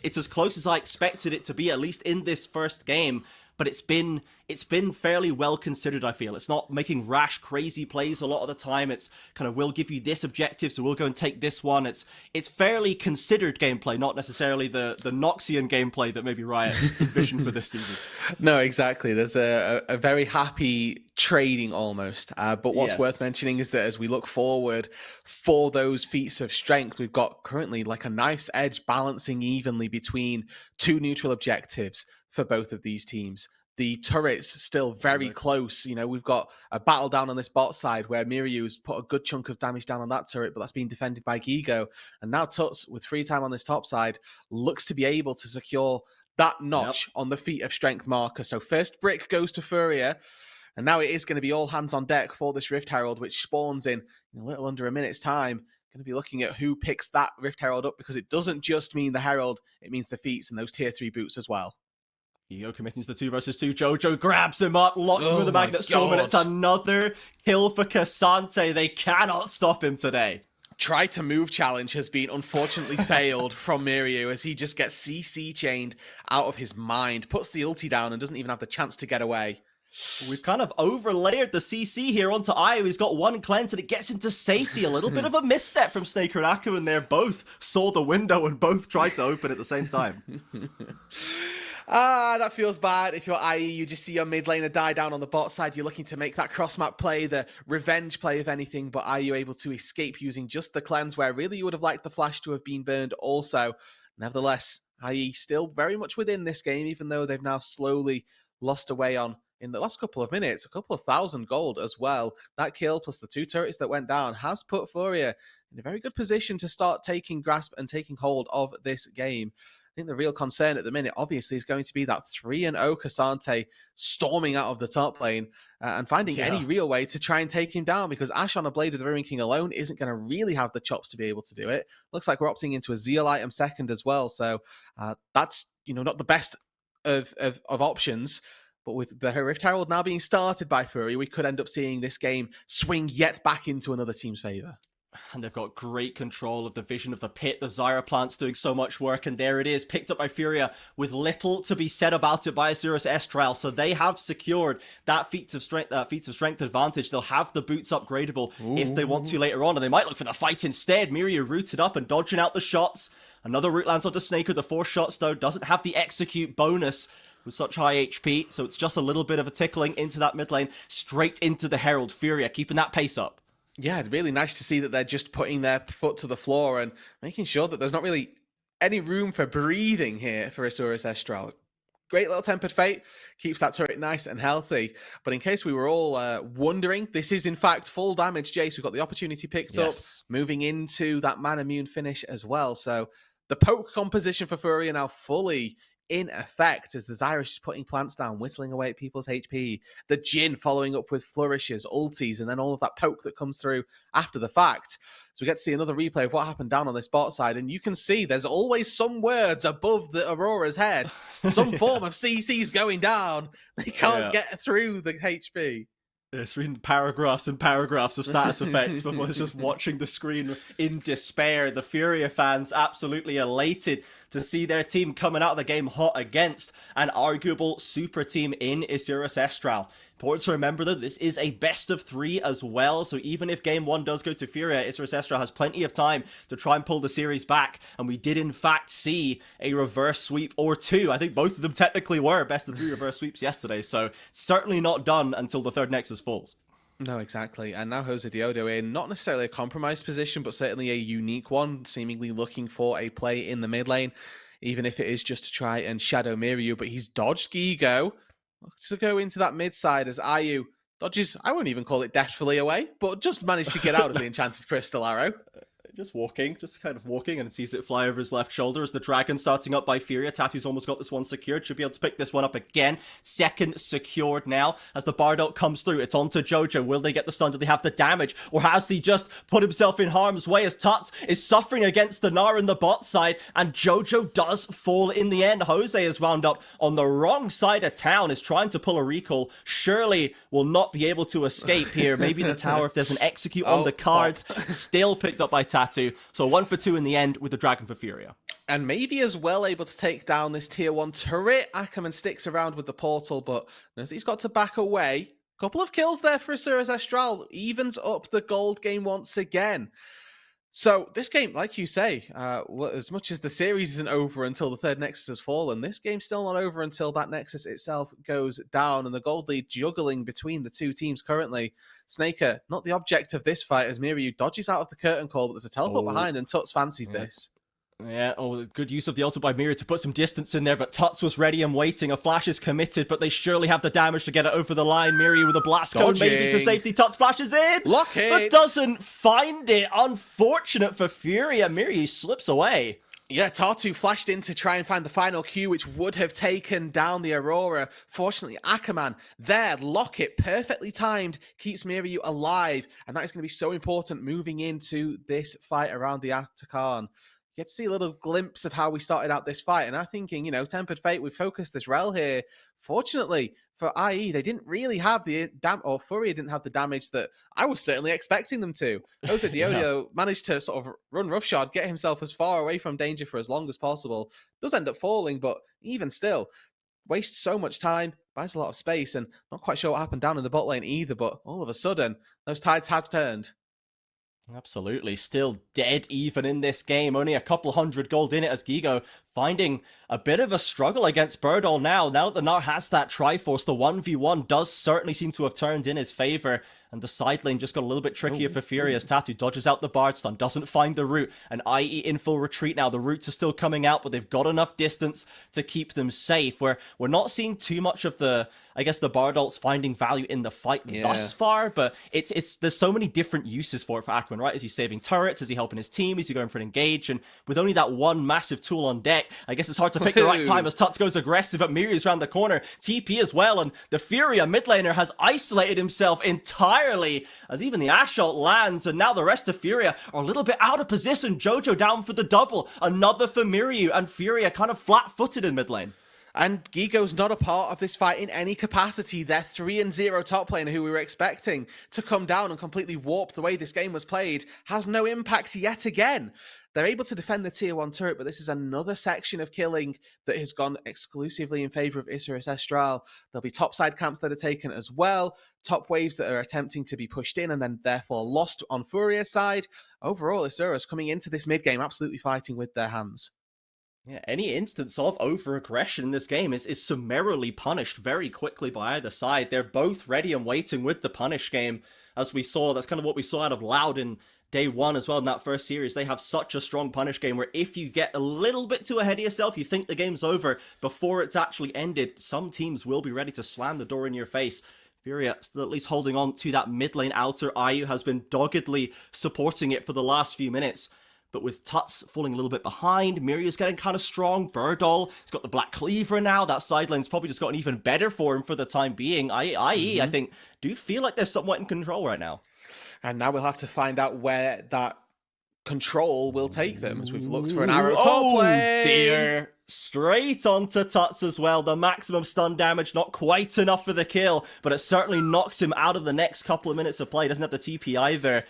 Speaker 1: it's as close as I expected it to be, at least in this first game. But it's been fairly well considered, I feel. It's not making rash, crazy plays a lot of the time. It's kind of, we'll give you this objective, so we'll go and take this one. It's fairly considered gameplay, not necessarily the Noxian gameplay that maybe Riot envisioned for this season.
Speaker 2: No, exactly. There's a very happy trading almost. But what's worth mentioning is that as we look forward for those feats of strength, we've got currently like a nice edge balancing evenly between 2 neutral objectives for both of these teams. The turret's still very close. You know, we've got a battle down on this bot side where Miryu's put a good chunk of damage down on that turret, but that's being defended by Gigo. And now Tuts, with free time on this top side, looks to be able to secure that notch on the feat of strength marker. So first brick goes to Furia, and now it is going to be all hands on deck for this Rift Herald, which spawns in a little under a minute's time. Going to be looking at who picks that Rift Herald up, because it doesn't just mean the Herald, it means the feats and those tier 3 boots as well.
Speaker 1: Gigo committing to the 2 versus 2. Jojo grabs him up, locks him with the Magnet Storm, and it's another kill for Cassante. They cannot stop him today.
Speaker 2: Try to move challenge has been unfortunately failed from Miryu, as he just gets CC chained out of his mind, puts the ulti down and doesn't even have the chance to get away.
Speaker 1: We've kind of overlayered the CC here onto Io. He's got 1 cleanse and it gets into safety. A little bit of a misstep from Snaker and Aku, and they both saw the window and both tried to open at the same time.
Speaker 2: That feels bad. If you're IE, you just see your mid laner die down on the bot side. You're looking to make that cross-map play, the revenge play, if anything, but are you able to escape using just the cleanse, where really you would have liked the flash to have been burned also? Nevertheless, IE still very much within this game, even though they've now slowly lost away on, in the last couple of minutes, a couple of 1,000 gold as well. That kill plus the 2 turrets that went down has put Furia in a very good position to start taking grasp and taking hold of this game. think the real concern at the minute, obviously, is going to be that 3-0 Cassante storming out of the top lane and finding any real way to try and take him down, because Ashe on a Blade of the Ruined King alone isn't going to really have the chops to be able to do it. Looks like we're opting into a Zeal item second as well, so that's not the best of options. But with the Rift Herald now being started by Fury, we could end up seeing this game swing yet back into another team's favor.
Speaker 1: And they've got great control of the vision of the pit. The Zyra plant's doing so much work, and there it is, picked up by Furia with little to be said about it by Azurus Estral. So they have secured that feats of strength advantage. They'll have the boots upgradable if they want to later on, and they might look for the fight instead. Mirio rooted up and dodging out the shots. Another root lands onto Snaker. The 4 shots, though, doesn't have the execute bonus with such high HP, so it's just a little bit of a tickling into that mid lane, straight into the Herald. Furia keeping that pace up.
Speaker 2: Yeah, it's really nice to see that they're just putting their foot to the floor and making sure that there's not really any room for breathing here for Azurus Estral. Great little Tempered Fate, keeps that turret nice and healthy. But in case we were all wondering, this is in fact full damage, Jace. We've got the opportunity picked up, moving into that man immune finish as well. So the poke composition for Fury are now fully in effect as the Zyra is putting plants down, whistling away at people's HP. The Jhin following up with flourishes, ultis, and then all of that poke that comes through after the fact. So we get to see another replay of what happened down on this bot side, and you can see there's always some words above the Aurora's head. Some form of CC's going down. They can't get through the HP.
Speaker 1: It's reading paragraphs and paragraphs of status effects before it's just watching the screen in despair. The Furia fans absolutely elated to see their team coming out of the game hot against an arguable super team in Azurus Estral. Important to remember, though, this is a best of 3 as well, so even if game 1 does go to Furia, Azurus Estral has plenty of time to try and pull the series back, and we did in fact see a reverse sweep or 2. I think both of them technically were best of 3 reverse sweeps yesterday, so certainly not done until the 3rd Nexus falls.
Speaker 2: No, exactly. And now Jose Diodo in not necessarily a compromised position, but certainly a unique one, seemingly looking for a play in the mid lane, even if it is just to try and shadow Mirio. But he's dodged Gigo to go into that mid side as Ayu dodges, I won't even call it deftly away, but just managed to get out of the enchanted crystal arrow.
Speaker 1: Just kind of walking, and sees it fly over his left shoulder as the Dragon starting up by Furia. Tatu's almost got this one secured. Should be able to pick this one up again. Second secured now as the Bard ult comes through. It's on to Jojo. Will they get the stun? Do they have the damage? Or has he just put himself in harm's way as Tuts is suffering against the Gnar in the bot side, and Jojo does fall in the end. Jose is wound up on the wrong side of town, is trying to pull a recall. Surely will not be able to escape here. Maybe the tower, if there's an execute on the cards. Still picked up by Tatu. So 1 for 2 in the end with the Dragon for Furia.
Speaker 2: And maybe as well able to take down this tier 1 turret. Ackerman sticks around with the portal, but he's got to back away. Couple of kills there for Azurus Estral. Evens up the gold game once again. So this game, like you say, as much as the series isn't over until the 3rd Nexus has fallen, this game's still not over until that Nexus itself goes down, and the gold lead juggling between the two teams currently. Snaker, not the object of this fight, as Mirio dodges out of the curtain call, but there's a teleport behind, and Tuts fancies this.
Speaker 1: Yeah, good use of the ultimate by Mirio to put some distance in there, but Tuts was ready and waiting. A flash is committed, but they surely have the damage to get it over the line. Mirio with a blast code, maybe to safety. Tuts flashes in,
Speaker 2: lock it,
Speaker 1: but doesn't find it. Unfortunate for Furia. Mirio slips away.
Speaker 2: Yeah, Tartu flashed in to try and find the final Q, which would have taken down the Aurora. Fortunately, Ackerman there, lock it, perfectly timed, keeps Mirio alive, and that is going to be so important moving into this fight around the Atakan. You get to see a little glimpse of how we started out this fight, and I'm thinking, Tempered Fate, we focused this rel here. Fortunately for IE, they didn't really have the Furia didn't have the damage that I was certainly expecting them to. Jose Diodio managed to sort of run roughshod, get himself as far away from danger for as long as possible. Does end up falling, but even still, wastes so much time, buys a lot of space, and not quite sure what happened down in the bot lane either, but all of a sudden, those tides have turned.
Speaker 1: Absolutely. Still dead even in this game. Only a couple hundred gold in it as Gigo finding a bit of a struggle against Birdall now. Now that the Gnar has that Triforce, the 1v1 does certainly seem to have turned in his favor. And the side lane just got a little bit trickier for Fury as Tatu dodges out the Bard stun, doesn't find the root, and IE in full retreat now. The roots are still coming out, but they've got enough distance to keep them safe. We're not seeing too much of the, I guess, the Bard ults finding value in the fight thus far, but there's so many different uses for it for Ackerman, right? Is he saving turrets? Is he helping his team? Is he going for an engage? And with only that one massive tool on deck, right. I guess it's hard to pick the right time as Tuts goes aggressive, but Miryu's around the corner. TP as well, and the Furia mid laner has isolated himself entirely as even the Assault lands, and now the rest of Furia are a little bit out of position. Jojo down for the double, another for Miryu, and Furia kind of flat-footed in mid lane.
Speaker 2: And Gigo's not a part of this fight in any capacity. Their 3-0 top laner, who we were expecting to come down and completely warp the way this game was played, has no impact yet again. They're able to defend the tier 1 turret, but this is another section of killing that has gone exclusively in favor of Isurus Estral. There'll be topside camps that are taken as well, top waves that are attempting to be pushed in and then therefore lost on Furia's side. Overall, Isurus coming into this mid game absolutely fighting with their hands.
Speaker 1: Yeah, any instance of over-aggression in this game is summarily punished very quickly by either side. They're both ready and waiting with the punish game, as we saw. That's kind of what we saw out of Loud in day 1 as well in that first series. They have such a strong punish game where if you get a little bit too ahead of yourself, you think the game's over before it's actually ended, some teams will be ready to slam the door in your face. Furia still at least holding on to that mid lane outer. IU has been doggedly supporting it for the last few minutes. But with Tuts falling a little bit behind, Miryu's getting kind of strong. Birdall, he's got the Black Cleaver now. That side lane's probably just gotten even better for him for the time being. I think, do feel like they're somewhat in control right now.
Speaker 2: And now we'll have to find out where that control will take them as we've looked for an arrow top lane.
Speaker 1: Dear. Straight onto Tuts as well. The maximum stun damage, not quite enough for the kill, but it certainly knocks him out of the next couple of minutes of play. Doesn't have the TP either.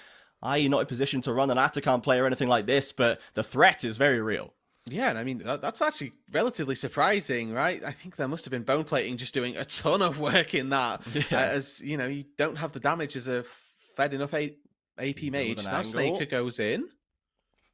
Speaker 1: IE not in position to run an Atakan play or anything like this, but the threat is very real.
Speaker 2: Yeah, and I mean, that's actually relatively surprising, right? I think there must have been Bone Plating just doing a ton of work in that. Yeah. As, you know, you don't have the damage as a fed enough AP mage. Now Snaker goes in.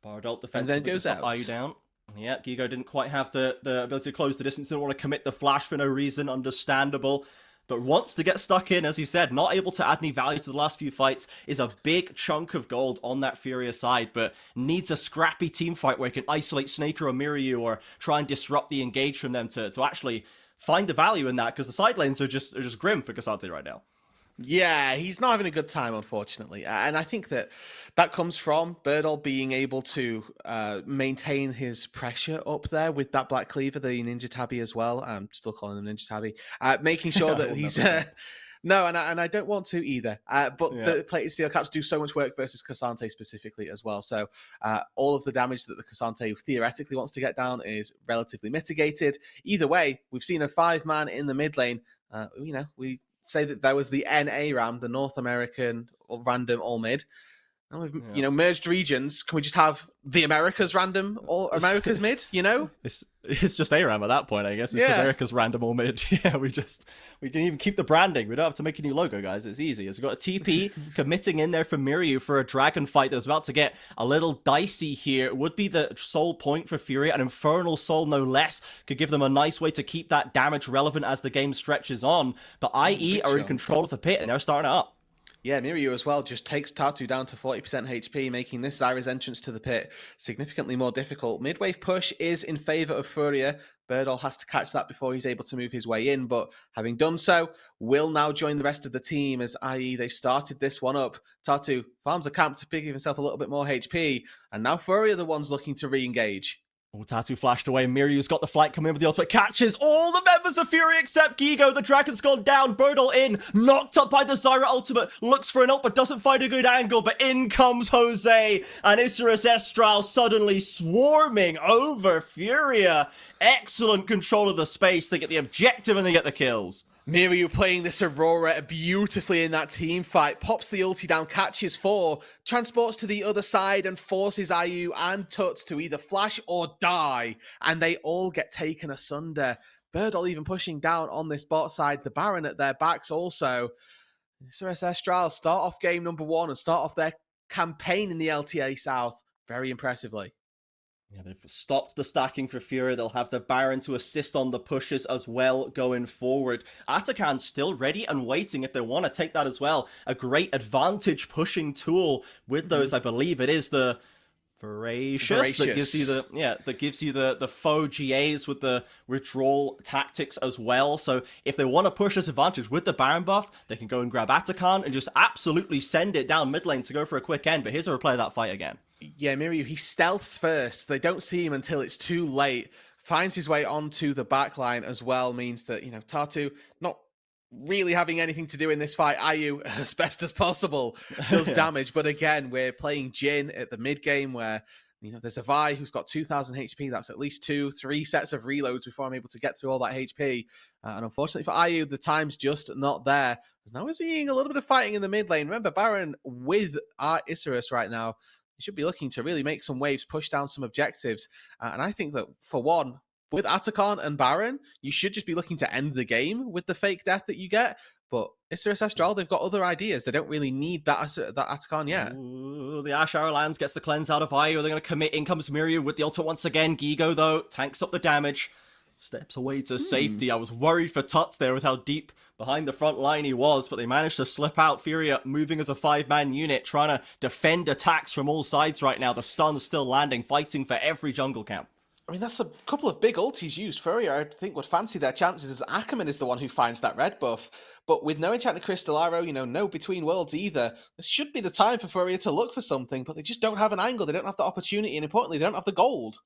Speaker 1: Bardalt defensive
Speaker 2: and then goes out.
Speaker 1: IU down. Yeah, Gigo didn't quite have the ability to close the distance, didn't want to commit the flash for no reason, understandable. But wants to get stuck in, as you said, not able to add any value to the last few fights, is a big chunk of gold on that Furia side, but needs a scrappy team fight where he can isolate Snaker or Miryu or try and disrupt the engage from them to actually find the value in that, because the side lanes are just grim for Cassante right now.
Speaker 2: Yeah, he's not having a good time, unfortunately. And I think that comes from Birdall being able to maintain his pressure up there with that Black Cleaver, the Ninja Tabby as well. I'm still calling him Ninja Tabby. Making sure that he's... No, and I don't want to either. But the plated steel caps do so much work versus Cassante specifically as well. So all of the damage that the Cassante theoretically wants to get down is relatively mitigated. Either way, we've seen a 5-man in the mid lane. We say that there was the NA RAM, the North American or random all mid. Now we've merged regions. Can we just have the Americas random or America's mid?
Speaker 1: It's just ARAM at that point, I guess. It's America's random all mid. Yeah, we can even keep the branding. We don't have to make a new logo, guys. It's easy. As we've got a TP committing in there for Miryu for a dragon fight that's about to get a little dicey here. It would be the soul point for Furia. An Infernal Soul, no less, could give them a nice way to keep that damage relevant as the game stretches on. But IE are in control of the pit, and they're starting it up.
Speaker 2: Yeah, Miryu as well just takes Tatu down to 40% HP, making this Zyra's entrance to the pit significantly more difficult. Midwave push is in favor of Furia. Birdall has to catch that before he's able to move his way in, but having done so, will now join the rest of the team as IE they've started this one up. Tatu farms a camp to give himself a little bit more HP, and now Furia are the ones looking to re-engage.
Speaker 1: Tatu flashed away. Miryu's got the flight coming in with the ultimate, catches all the members of Fury except Gigo. The dragon's gone down. Birdall in, knocked up by the Zyra ultimate. Looks for an ult, but doesn't find a good angle. But in comes Jose, and Isurus Estral suddenly swarming over Furia. Excellent control of the space. They get the objective and they get the kills.
Speaker 2: Miryu playing this Aurora beautifully in that team fight, pops the ulti down, catches 4, transports to the other side and forces IU and Tuts to either flash or die, and they all get taken asunder. Birdall even pushing down on this bot side, the Baron at their backs also. Isurus Estral start off game number 1 and start off their campaign in the LTA South very impressively.
Speaker 1: Yeah, they've stopped the stacking for Furia. They'll have the Baron to assist on the pushes as well going forward. Atakan still ready and waiting if they want to take that as well. A great advantage pushing tool with those. I believe it is the Voracious. That gives you the faux GAs with the withdrawal tactics as well. So if they want to push this advantage with the Baron buff, they can go and grab Atakan and just absolutely send it down mid lane to go for a quick end. But here's a replay of that fight again.
Speaker 2: Yeah, Miryu, he stealths first. They don't see him until it's too late. finds his way onto the back line as well, means that, you know, Tatu not really having anything to do in this fight. Ayu, as best as possible, does damage. But again, we're playing Jin at the mid game where, you know, there's a Vi who's got 2,000 HP. That's at least 2-3 sets of reloads before I'm able to get through all that HP. And unfortunately for Ayu, the time's just not there. Now we're seeing a little bit of fighting in the mid lane. Remember, Baron with our Isurus right now, he should be looking to really make some waves, push down some objectives. And I think that, for one, with Atacon and Baron, you should just be looking to end the game with the fake death that you get. But Isurus Astral, they've got other ideas. They don't really need that Atacon yet.
Speaker 1: Ooh, the Ash Arrow lands, gets the cleanse out of Ayu. They're going to commit. In comes Miryu with the ultimate once again. Gigo, though, tanks up the damage. Steps away to safety. I was worried for Tuts there with how deep behind the front line he was, but they managed to slip out. Furia moving as a 5-man unit, trying to defend attacks from all sides right now. The stun's still landing, fighting for every jungle camp.
Speaker 2: I mean, that's a couple of big ultis used. Furia, I think, would fancy their chances as Ackerman is the one who finds that red buff. But with no Enchanted Crystal Arrow, you know, no Between Worlds either, this should be the time for Furia to look for something, but they just don't have an angle. They don't have the opportunity, and importantly, they don't have the gold.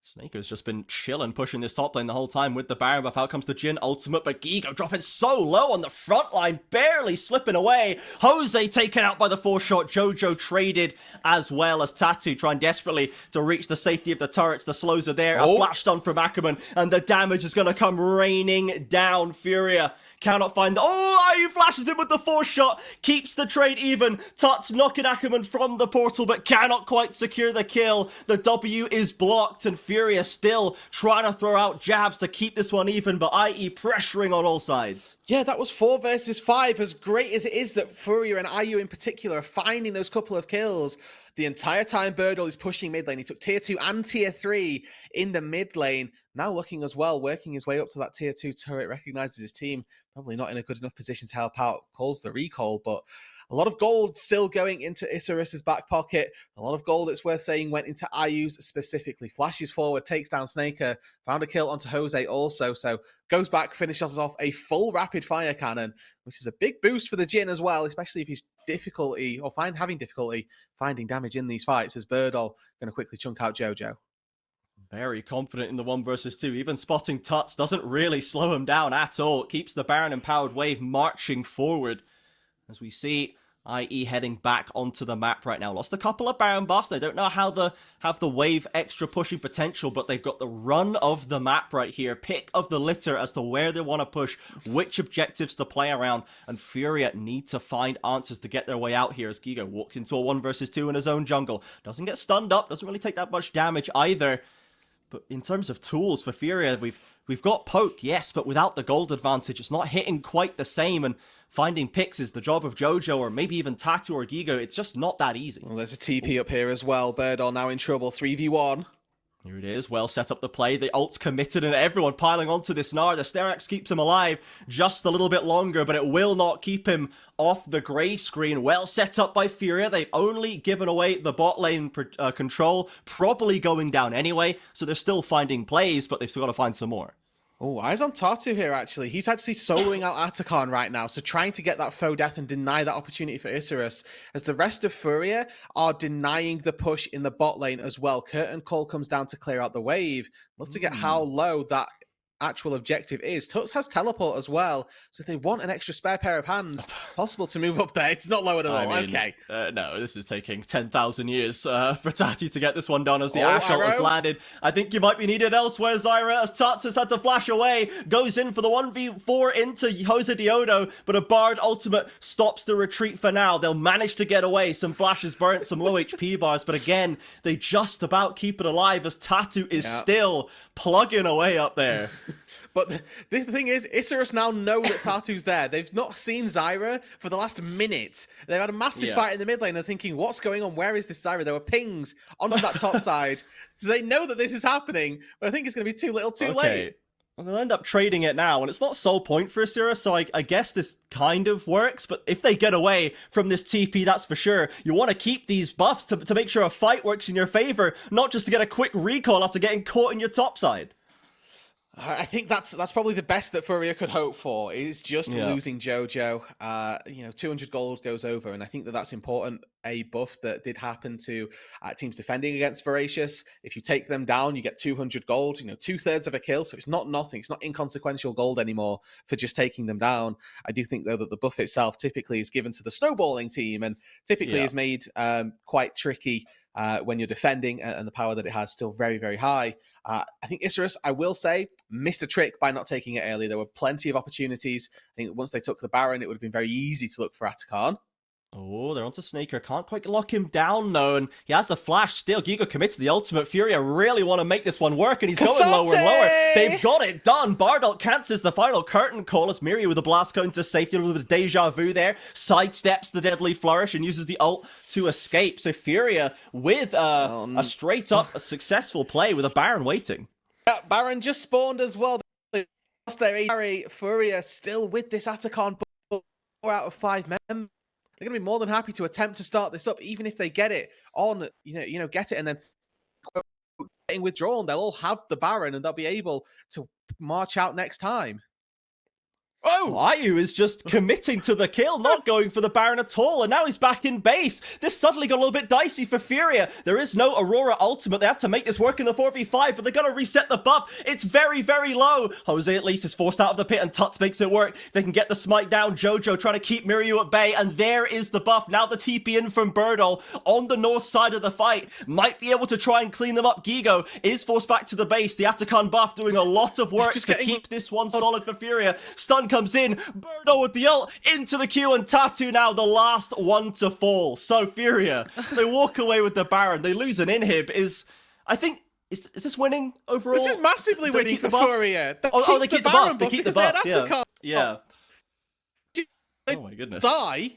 Speaker 1: Snaker's just been chilling, pushing this top lane the whole time with the Baron buff. Out comes the Jin ultimate, but Gigo dropping so low on the front line, barely slipping away. Jose taken out by the 4-shot. Jojo traded as well as Tatu trying desperately to reach the safety of the turrets. The slows are there. A flash stun from Ackerman, and the damage is going to come raining down. Furia cannot find the... Oh, he flashes in with the 4-shot. Keeps the trade even. Tuts knocking Ackerman from the portal, but cannot quite secure the kill. The W is blocked, and Furia still trying to throw out jabs to keep this one even, but IE pressuring on all sides.
Speaker 2: Yeah, that was 4 versus 5. As great as it is that Furia and IU in particular are finding those couple of kills, the entire time Birdle is pushing mid lane. He took tier 2 and tier 3 in the mid lane. Now looking as well, working his way up to that tier 2 turret, recognizes his team. Probably not in a good enough position to help out. Calls the recall, but a lot of gold still going into Isurus's back pocket. A lot of gold, it's worth saying, went into Ayu's specifically. Flashes forward, takes down Snaker. Found a kill onto Jose also. So goes back, finishes off a full rapid fire cannon, which is a big boost for the Jin as well, especially if he's having difficulty finding damage in these fights, as Birdle going to quickly chunk out Jojo.
Speaker 1: Very confident in the 1 versus 2. Even spotting Tuts doesn't really slow him down at all. It keeps the Baron empowered wave marching forward. As we see IE heading back onto the map right now. Lost a couple of Baron buffs. They don't know how to have the wave extra pushing potential, but they've got the run of the map right here. Pick of the litter as to where they want to push, which objectives to play around, and Furia need to find answers to get their way out here as Gigo walks into a 1 versus 2 in his own jungle. Doesn't get stunned up, doesn't really take that much damage either. But in terms of tools for Furia, we've got poke, yes, but without the gold advantage, it's not hitting quite the same, and finding picks is the job of Jojo or maybe even Tatu or Gigo. It's just not that easy.
Speaker 2: Well, there's a TP up here as well. Birdle now in trouble. 3v1.
Speaker 1: Here it is. Well set up the play. The ult's committed and everyone piling onto this Gnar. The Sterax keeps him alive just a little bit longer, but it will not keep him off the grey screen. Well set up by Furia. They've only given away the bot lane control, probably going down anyway, so they're still finding plays, but they've still got to find some more.
Speaker 2: Oh, eyes on Tatu here, actually. He's actually soloing out Atacon right now, so trying to get that faux death and deny that opportunity for Isurus, as the rest of Furia are denying the push in the bot lane as well. Curtain Call comes down to clear out the wave. Love to get how low that actual objective is. Tuts has teleport as well, so if they want an extra spare pair of hands, possible to move up there. It's not lowered at all. Okay.
Speaker 1: No, this is taking 10,000 years for Tatu to get this one done as the Ash ult has landed. I think you might be needed elsewhere, Zyra, as Tuts has had to flash away. Goes in for the 1v4 into Jose Diodo, but a Bard ultimate stops the retreat for now. They'll manage to get away. Some flashes burnt, some low HP bars, but again, they just about keep it alive as Tatu is still plugging away up there.
Speaker 2: But the thing is, Isurus now know that Tatu's there. They've not seen Zyra for the last minute. They've had a massive fight in the mid lane. They're thinking, what's going on? Where is this Zyra? There were pings onto that top side. So they know that this is happening, but I think it's going to be too little too late.
Speaker 1: Well, they'll end up trading it now, and it's not sole point for Isurus, so I guess this kind of works, but if they get away from this TP, that's for sure. You want to keep these buffs to make sure a fight works in your favor, not just to get a quick recall after getting caught in your top side.
Speaker 2: I think that's probably the best that Furia could hope for, is just losing Jojo. 200 gold goes over, and I think that's important a buff that did happen to teams defending against Voracious. If you take them down, you get 200 gold, 2/3 of a kill. So it's not nothing. It's not inconsequential gold anymore for just taking them down. I do think, though, that the buff itself typically is given to the snowballing team and typically is made quite tricky when you're defending, and the power that it has still very, very high. I think Isurus, I will say, missed a trick by not taking it early. There were plenty of opportunities. I think once they took the Baron, it would have been very easy to look for Atakan.
Speaker 1: Oh, they're onto Snaker. Can't quite lock him down, though. And he has the flash still. Gigo commits to the ultimate. Furia really want to make this one work, and he's going lower and lower. They've got it done. Bardalt cancels the final curtain call as Mirio with a blast cone to safety. A little bit of deja vu there. Sidesteps the deadly flourish and uses the ult to escape. So Furia with a straight up successful play with a Baron waiting.
Speaker 2: Baron just spawned as well. They lost their AD. Furia still with this Atakan, 4 out of 5 members. They're going to be more than happy to attempt to start this up, even if they get it on, get it and then getting withdrawn. They'll all have the Baron and they'll be able to march out next time.
Speaker 1: Oh! IU is just committing to the kill, not going for the Baron at all, and now he's back in base. This suddenly got a little bit dicey for Furia. There is no Aurora ultimate. They have to make this work in the 4v5, but they're going to reset the buff. It's very, very low. Jose at least is forced out of the pit, and Tuts makes it work. They can get the smite down. Jojo trying to keep Mirio at bay, and there is the buff. Now the TP in from Birdall on the north side of the fight. Might be able to try and clean them up. Gigo is forced back to the base. The Atakan buff doing a lot of work to keep this one solid for Furia. Stun comes in. Birdo with the ult into the queue, and Tattoo now the last one to fall. So Furia, they walk away with the Baron. They lose an inhib. Is this winning overall?
Speaker 2: This is massively winning for Furia.
Speaker 1: They keep the buff. They keep the buff. Yeah. Oh my goodness.
Speaker 2: Die.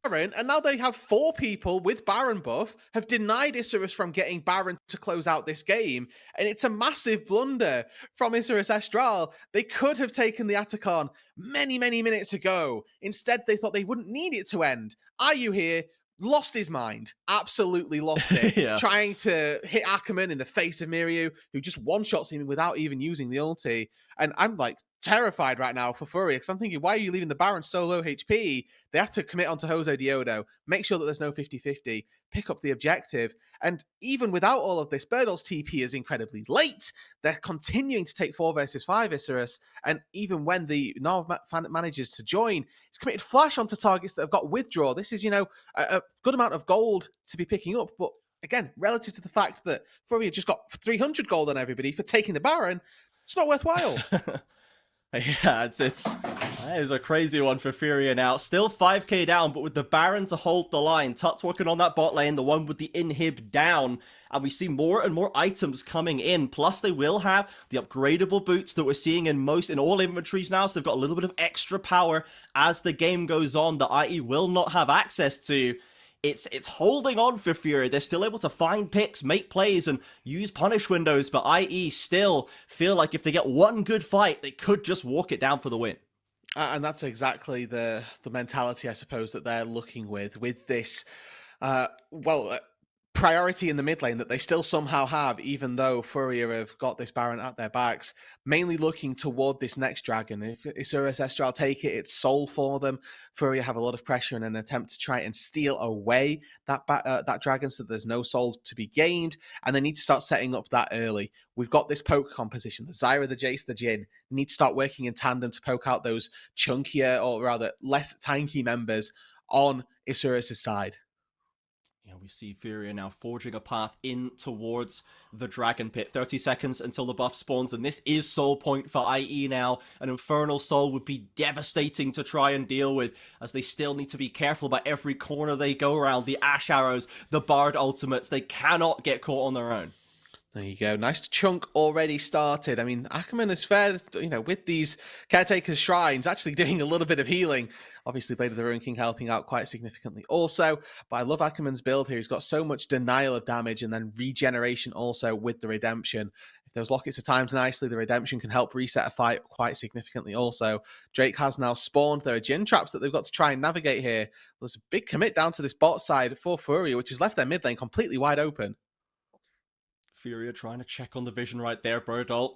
Speaker 2: Baron, and now they have 4 people with Baron buff have denied Isurus from getting Baron to close out this game, and it's a massive blunder from Isurus Estral. They could have taken the Atakan many, many minutes ago. Instead, they thought they wouldn't need it to end. IU here lost his mind, absolutely lost it, trying to hit Ackerman in the face of Mirio, who just one-shots him without even using the ulti. And I'm like terrified right now for Furia, because I'm thinking, why are you leaving the Baron so low HP? They have to commit onto Jose Diodo, make sure that there's no 50-50, pick up the objective. And even without all of this, Birdall's TP is incredibly late. They're continuing to take 4 versus 5 Isurus. And even when the Nov manages to join, it's committed flash onto targets that have got withdraw. This is, a good amount of gold to be picking up. But again, relative to the fact that Furia just got 300 gold on everybody for taking the Baron, it's not worthwhile.
Speaker 1: Yeah, that is a crazy one for Furia now. Still 5k down, but with the Baron to hold the line. Tut's working on that bot lane, the one with the inhib down. And we see more and more items coming in. Plus, they will have the upgradable boots that we're seeing in all inventories now. So they've got a little bit of extra power as the game goes on that IE will not have access to. It's holding on for Furia. They're still able to find picks, make plays, and use punish windows, but IE still feel like if they get one good fight, they could just walk it down for the win.
Speaker 2: And that's exactly the mentality, I suppose, that they're looking with this, priority in the mid lane that they still somehow have, even though Furia have got this Baron at their backs, mainly looking toward this next dragon. If Isurus Estral take it, it's soul for them. Furia have a lot of pressure in an attempt to try and steal away that dragon so that there's no soul to be gained, and they need to start setting up that early. We've got this poke composition. The Zyra, the Jace, the Jhin need to start working in tandem to poke out those chunkier, or rather less tanky members on Isurus' side.
Speaker 1: We see Furia now forging a path in towards the Dragon Pit. 30 seconds until the buff spawns, and this is soul point for IE now. An Infernal Soul would be devastating to try and deal with, as they still need to be careful about every corner they go around. The Ash Arrows, the Bard ultimates, they cannot get caught on their own.
Speaker 2: There you go. Nice chunk already started. I mean, Ackerman has fared, with these Caretaker's Shrines, actually doing a little bit of healing. Obviously, Blade of the Ruin King helping out quite significantly also. But I love Ackerman's build here. He's got so much denial of damage and then regeneration also with the Redemption. If those lockets are timed nicely, the Redemption can help reset a fight quite significantly also. Drake has now spawned. There are Jhin traps that they've got to try and navigate here. There's a big commit down to this bot side for Furia, which has left their mid lane completely wide open.
Speaker 1: Furia trying to check on the vision right there. Birdalt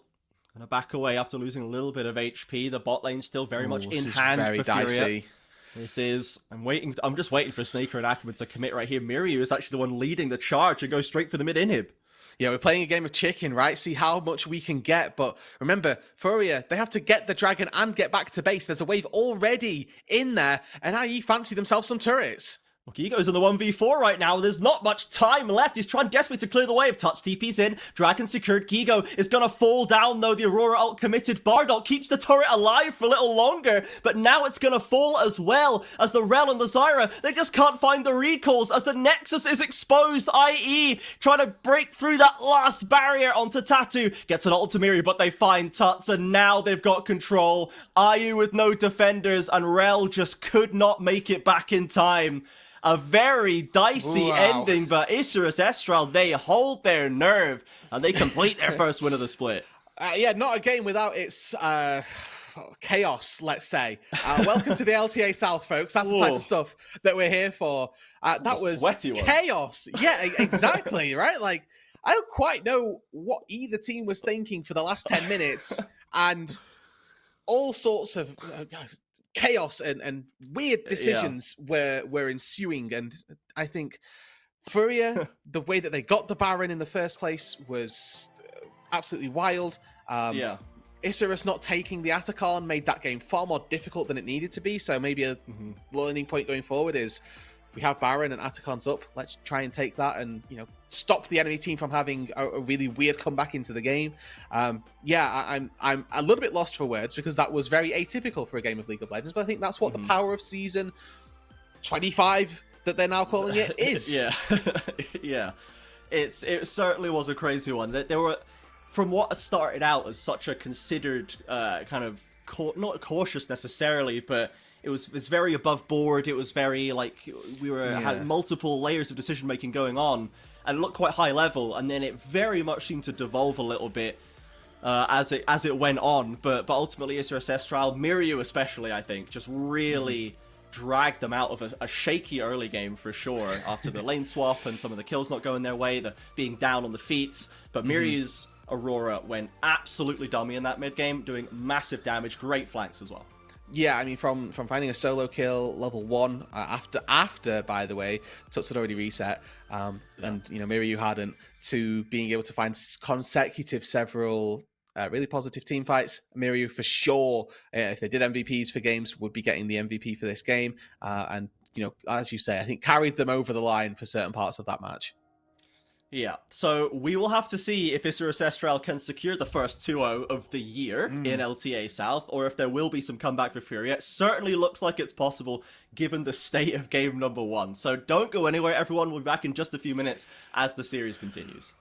Speaker 1: gonna back away after losing a little bit of HP. The bot lane still very much in hand
Speaker 2: very
Speaker 1: for
Speaker 2: dicey.
Speaker 1: Furia. I'm just waiting for Snaker and Ackerman to commit right here. Miryu is actually the one leading the charge and goes straight for the mid inhib.
Speaker 2: Yeah, we're playing a game of chicken, right? See how much we can get. But remember, Furia, they have to get the dragon and get back to base. There's a wave already in there, and IE fancy themselves some turrets.
Speaker 1: Well, Gigo's in the 1v4 right now. There's not much time left. He's trying desperately to clear the wave. Tuts TP's in. Dragon secured. Gigo is going to fall down, though. The Aurora ult committed. Bardock keeps the turret alive for a little longer, but now it's going to fall as well as the Rel and the Zyra. They just can't find the recalls as the Nexus is exposed. IE trying to break through that last barrier onto Tattoo. Gets an ult to Miri, but they find Tuts, and now they've got control. IU with no defenders, and Rel just could not make it back in time. A very dicey ending, but Isurus Estral, they hold their nerve, and they complete their first win of the split.
Speaker 2: Yeah, not a game without its chaos, let's say. Welcome to the LTA South, folks. That's the type of stuff that we're here for. That was chaos. Yeah, exactly, right? Like, I don't quite know what either team was thinking for the last 10 minutes, and all sorts of... chaos and weird decisions were ensuing, and I think Furia, the way that they got the Baron in the first place was absolutely wild. Isurus not taking the Atacon made that game far more difficult than it needed to be, so maybe a learning point going forward is if we have Baron and Atacon's up, let's try and take that and, you know, stop the enemy team from having a really weird comeback into the game. I'm a little bit lost for words because that was very atypical for a game of League of Legends, but I think that's what the power of season 25 that they're now calling it is.
Speaker 1: It certainly was a crazy one. There were, from what started out as such a considered kind of not cautious necessarily, but it was very above board. It was very like we had multiple layers of decision making going on, and it looked quite high level. And then it very much seemed to devolve a little bit as it went on. But ultimately, Isurus Estral, Miryu especially, I think, just really dragged them out of a shaky early game for sure. After the lane swap and some of the kills not going their way, the being down on the feet. But Miryu's Aurora went absolutely dummy in that mid game, doing massive damage, great flanks as well.
Speaker 2: Yeah, I mean, from finding a solo kill level 1 after by the way, Tuts had already reset, and you know Miryu hadn't, to being able to find consecutive several really positive team fights. Miryu for sure, if they did MVPs for games, would be getting the MVP for this game, and you know, as you say, I think carried them over the line for certain parts of that match.
Speaker 1: Yeah, so we will have to see if Isurus Estral can secure the first 2-0 of the year in LTA South, or if there will be some comeback for Furia. It certainly looks like it's possible, given the state of game number 1. So don't go anywhere, everyone. We'll be back in just a few minutes as the series continues.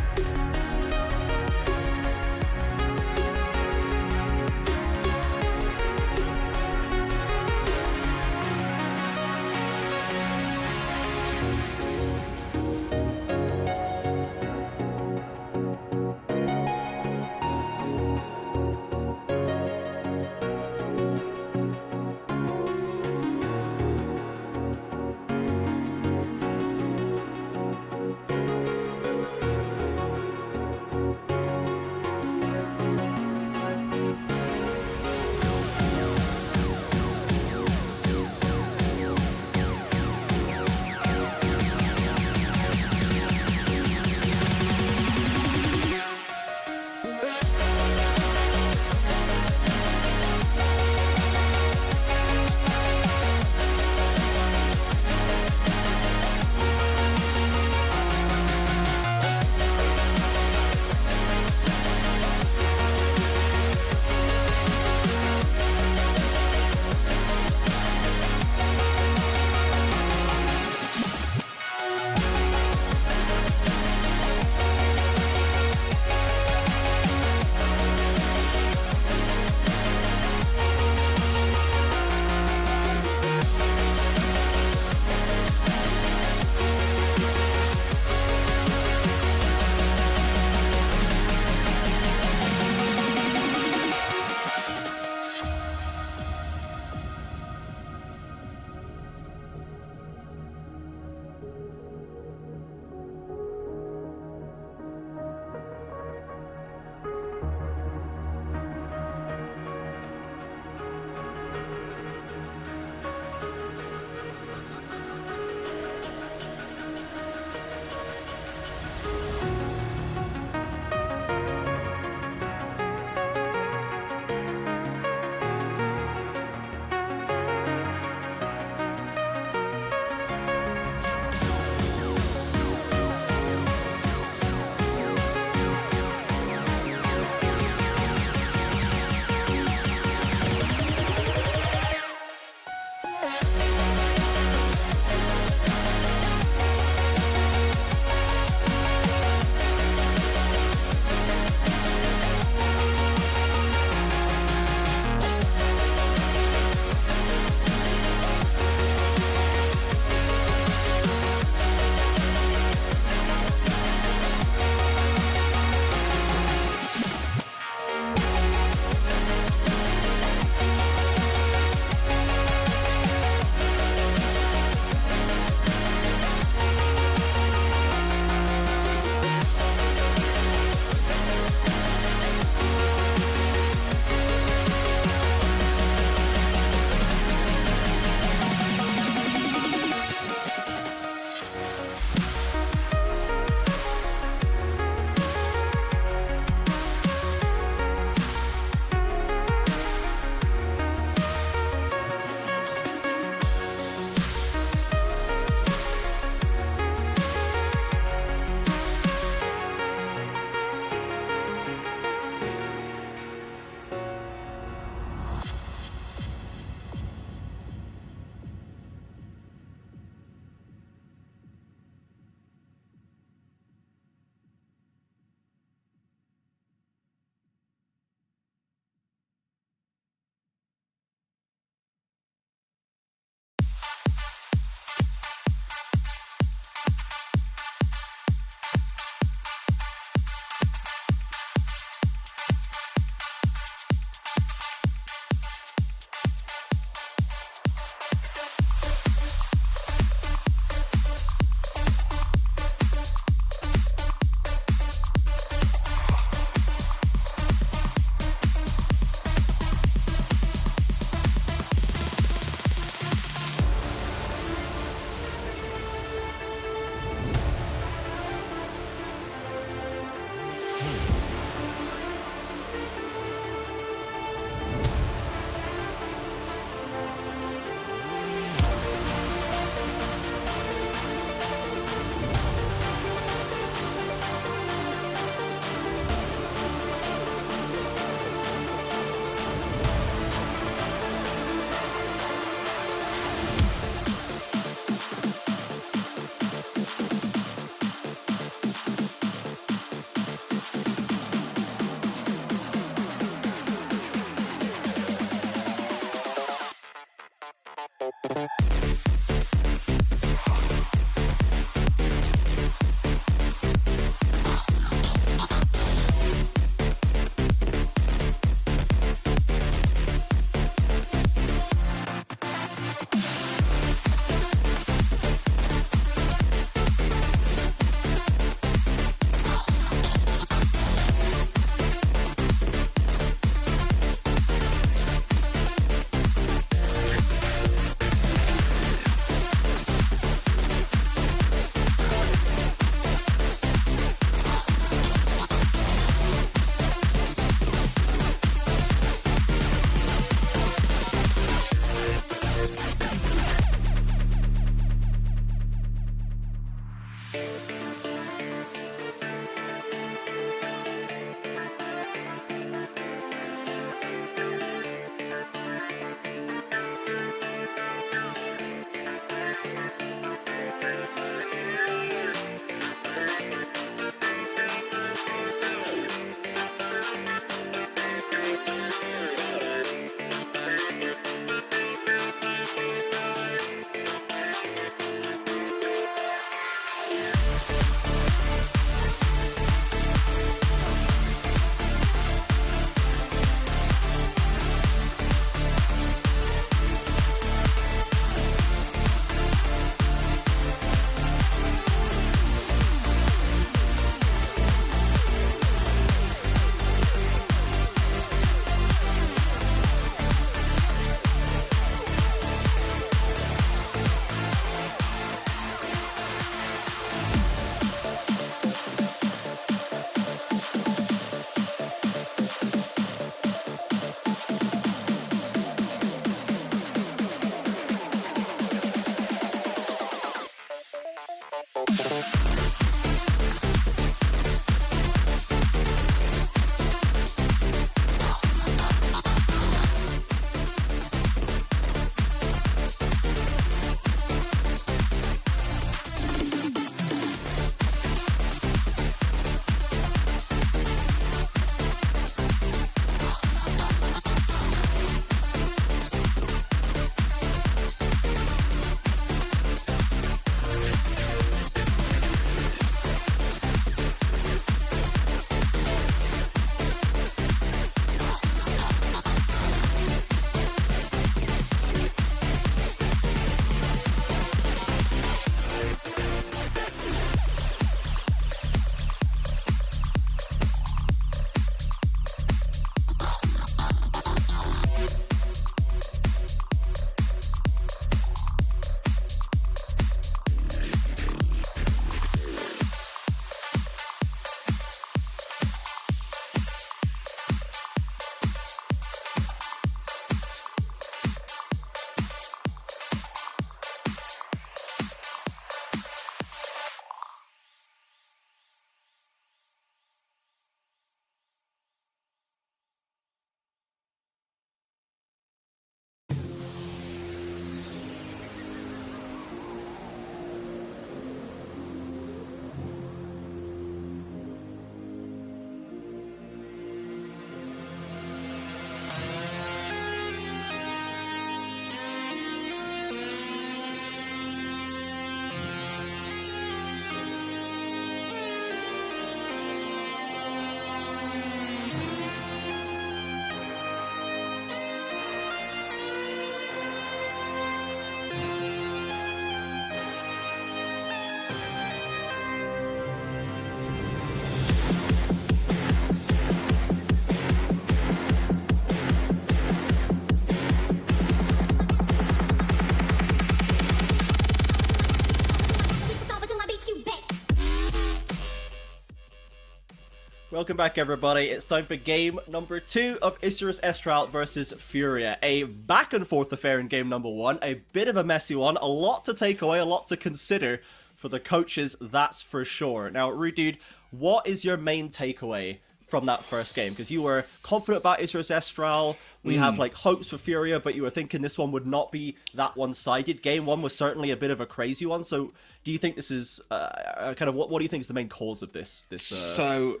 Speaker 1: Welcome back, everybody. It's time for game number 2 of Isurus Estral versus Furia. A back and forth affair in game number 1. A bit of a messy one. A lot to take away, a lot to consider for the coaches, that's for sure. Now, Roodood, what is your main takeaway from that first game? Because you were confident about Isurus Estral. We have like hopes for Furia, but you were thinking this one would not be that one-sided. Game 1 was certainly a bit of a crazy one. So do you think this is kind of what do you think is the main cause of this?
Speaker 2: So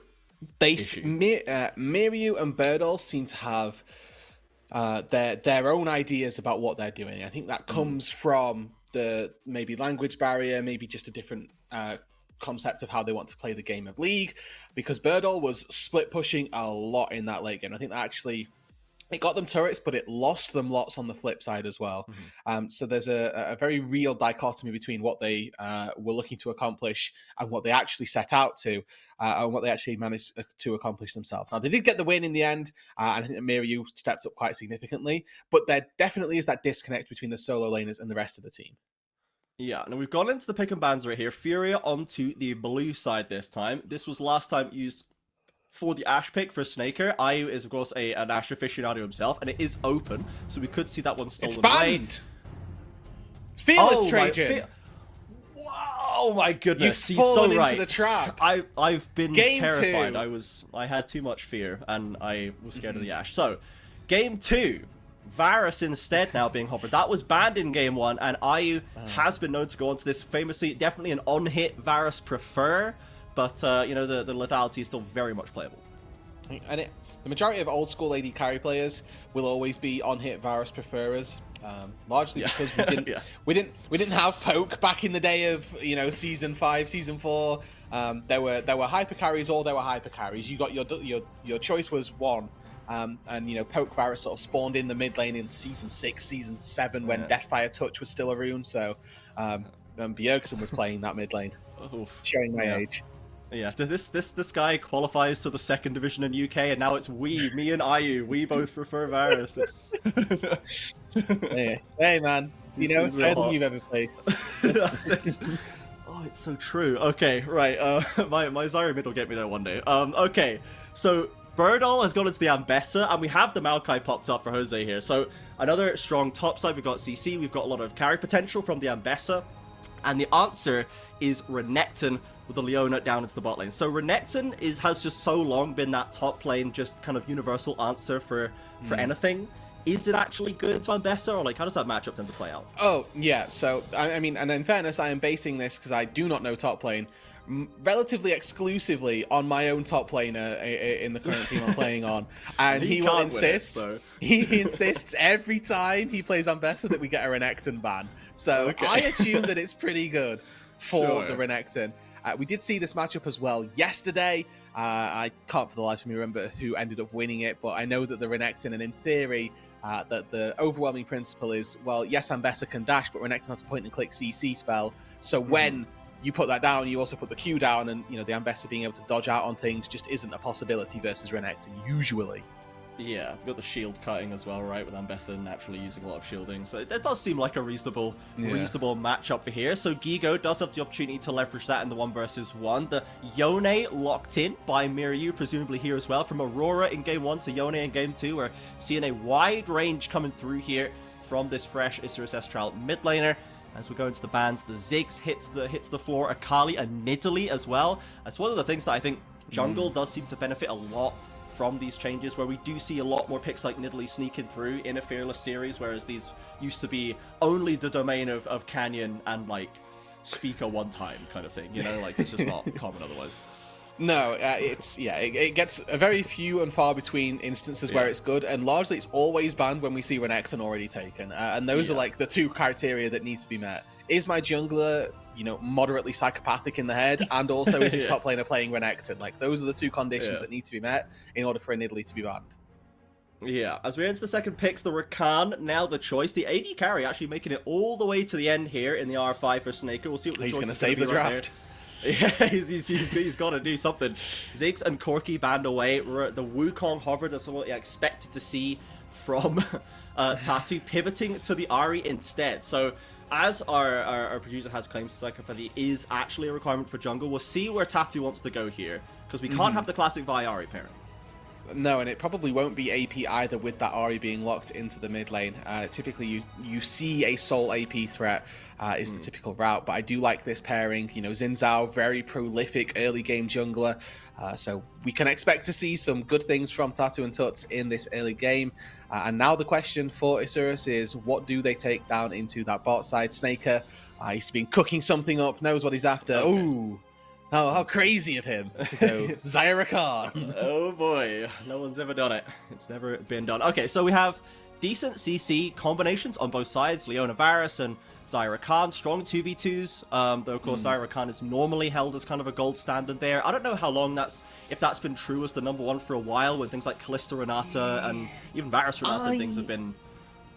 Speaker 2: they Miryu and Birdall seem to have their own ideas about what they're doing. I think that comes from the maybe language barrier, maybe just a different concept of how they want to play the game of League, because Birdall was split pushing a lot in that late game. I think that actually it got them turrets, but it lost them lots on the flip side as well. So there's a very real dichotomy between what they were looking to accomplish and what they actually set out to, and what they actually managed to accomplish themselves. Now, they did get the win in the end, and I think that Mirror stepped up quite significantly, but there definitely is that disconnect between the solo laners and the rest of the team.
Speaker 1: Yeah, now we've gone into the pick and bans right here. Furia onto the blue side this time. This was last time used for the Ashe pick for Snaker. Ayu is, of course, an Ashe aficionado himself, and it is open, so we could see that one stolen away.
Speaker 2: It's Fearless, Trajan.
Speaker 1: Oh my goodness,
Speaker 2: You've
Speaker 1: he's so
Speaker 2: fallen
Speaker 1: right.
Speaker 2: into the trap.
Speaker 1: I've been
Speaker 2: Game
Speaker 1: terrified.
Speaker 2: 2.
Speaker 1: I had too much fear, and I was scared of the Ashe. So, game 2. Varus instead now being hovered. That was banned in game 1, and Ayu has been known to go onto this famously, definitely an on-hit Varus prefer, but you know, the lethality is still very much playable.
Speaker 2: And the majority of old school AD carry players will always be on-hit Varus preferers, largely because we didn't have poke back in the day of, you know, season 5, season 4. There were hyper carries, or there were hyper carries. You got your choice was one. And you know, poke Varus sort of spawned in the mid lane in season 6, season 7 when Deathfire Touch was still a rune. So Bjergsen was playing that mid lane, showing my age.
Speaker 1: Yeah, this guy qualifies to the 2nd division in UK, and now it's me and Ayu. We both prefer Varus.
Speaker 2: Hey man, you know, it's better than you've ever played.
Speaker 1: Oh, it's so true. Okay, right. My Zyra mid will get me there one day. Okay, so Birdall has gone into the Ambessa, and we have the Maokai popped up for Jose here. So another strong top side. We've got CC. We've got a lot of carry potential from the Ambessa, and the answer is Renekton with the Leona down into the bot lane. So Renekton has just so long been that top lane, just kind of universal answer for anything. Is it actually good to Ambessa, or like how does that matchup tend to play out?
Speaker 2: Oh yeah, so I mean, and in fairness, I am basing this because I do not know top lane relatively exclusively on my own top laner in the current team I'm playing on, and he will insist. He insists every time he plays Ambessa that we get a Renekton ban. So I assume that it's pretty good for the Renekton. We did see this matchup as well yesterday. I can't for the life of me remember who ended up winning it, but I know that the Renekton, and in theory, that the overwhelming principle is, well, yes, Ambessa can dash, but Renekton has a point-and-click CC spell. So when you put that down, you also put the Q down, and you know the Ambessa being able to dodge out on things just isn't a possibility versus Renekton usually.
Speaker 1: Yeah, we've got the shield cutting as well, right, with Ambessa naturally using a lot of shielding. So it does seem like a reasonable matchup for here. So Gigo does have the opportunity to leverage that in the 1 versus 1. The Yone locked in by Mirror, presumably here as well. From Aurora in game 1 to Yone in game 2. We're seeing a wide range coming through here from this fresh Isurus Estral mid laner. As we go into the bans, the Ziggs hits the floor, Akali and Nidalee as well. That's one of the things that I think jungle does seem to benefit a lot from these changes, where we do see a lot more picks like Nidalee sneaking through in a Fearless series, whereas these used to be only the domain of Canyon and like Speaker one time kind of thing, you know, like it's just not common otherwise.
Speaker 2: No, it gets a very few and far between instances where it's good, and largely it's always banned when we see Renekton already taken, and those are like the 2 criteria that needs to be met. Is my jungler, you know, moderately psychopathic in the head, and also is his top laner playing Renekton? Like those are the 2 conditions that need to be met in order for a Nidalee to be banned.
Speaker 1: Yeah, as we enter the second picks, the Rakan now the choice. The AD carry actually making it all the way to the end here in the R5 for Snaker. We'll see what the
Speaker 2: he's
Speaker 1: choice
Speaker 2: going to
Speaker 1: is
Speaker 2: save the draft.
Speaker 1: Yeah, he's got to do something. Ziggs and Corki banned away. The Wukong hover, that's what you expected to see from Tatu, pivoting to the Ahri instead. So as our producer has claimed, psychopathy is actually a requirement for jungle. We'll see where Tatu wants to go here, because we can't have the classic Vi Ahri pairing.
Speaker 2: No, and it probably won't be AP either with that Ahri being locked into the mid lane. Typically, you see a sole AP threat is the typical route, but I do like this pairing. You know, Xin Zhao, very prolific early game jungler, so we can expect to see some good things from Tatu and Tuts in this early game. And now the question for Isurus is, what do they take down into that bot side? Snaker, he's been cooking something up, knows what he's after.
Speaker 1: Okay.
Speaker 2: Ooh. How crazy of him to go Zyra Khan.
Speaker 1: Oh boy, no one's ever done it. It's never been done. Okay, so we have decent CC combinations on both sides. Leona Varus and Zyra Khan, strong 2v2s, though of course Zyra Khan is normally held as kind of a gold standard there. I don't know how long if that's been true as the #1 for a while, when things like Kalista Renata and even Varus Renata and things have been...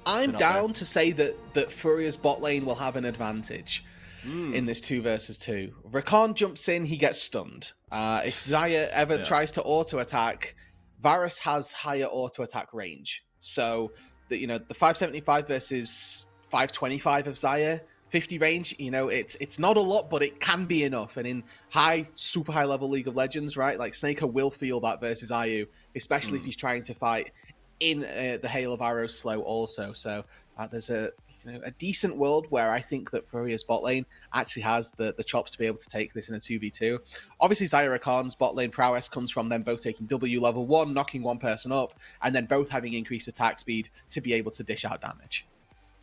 Speaker 2: I'm down to say that Furia's bot lane will have an advantage in this 2 versus 2. Rakan jumps in, he gets stunned. If Xayah ever tries to auto-attack, Varus has higher auto-attack range. So, the 575 versus 525 of Xayah, 50 range, it's not a lot, but it can be enough. And in super high level League of Legends, right, like Snaker will feel that versus IU, especially if he's trying to fight in the Hail of Arrows slow also. So there's a decent world where I think that Furia's bot lane actually has the chops to be able to take this in a 2v2. Obviously, Zyra Khan's bot lane prowess comes from them both taking W level 1, knocking one person up, and then both having increased attack speed to be able to dish out damage.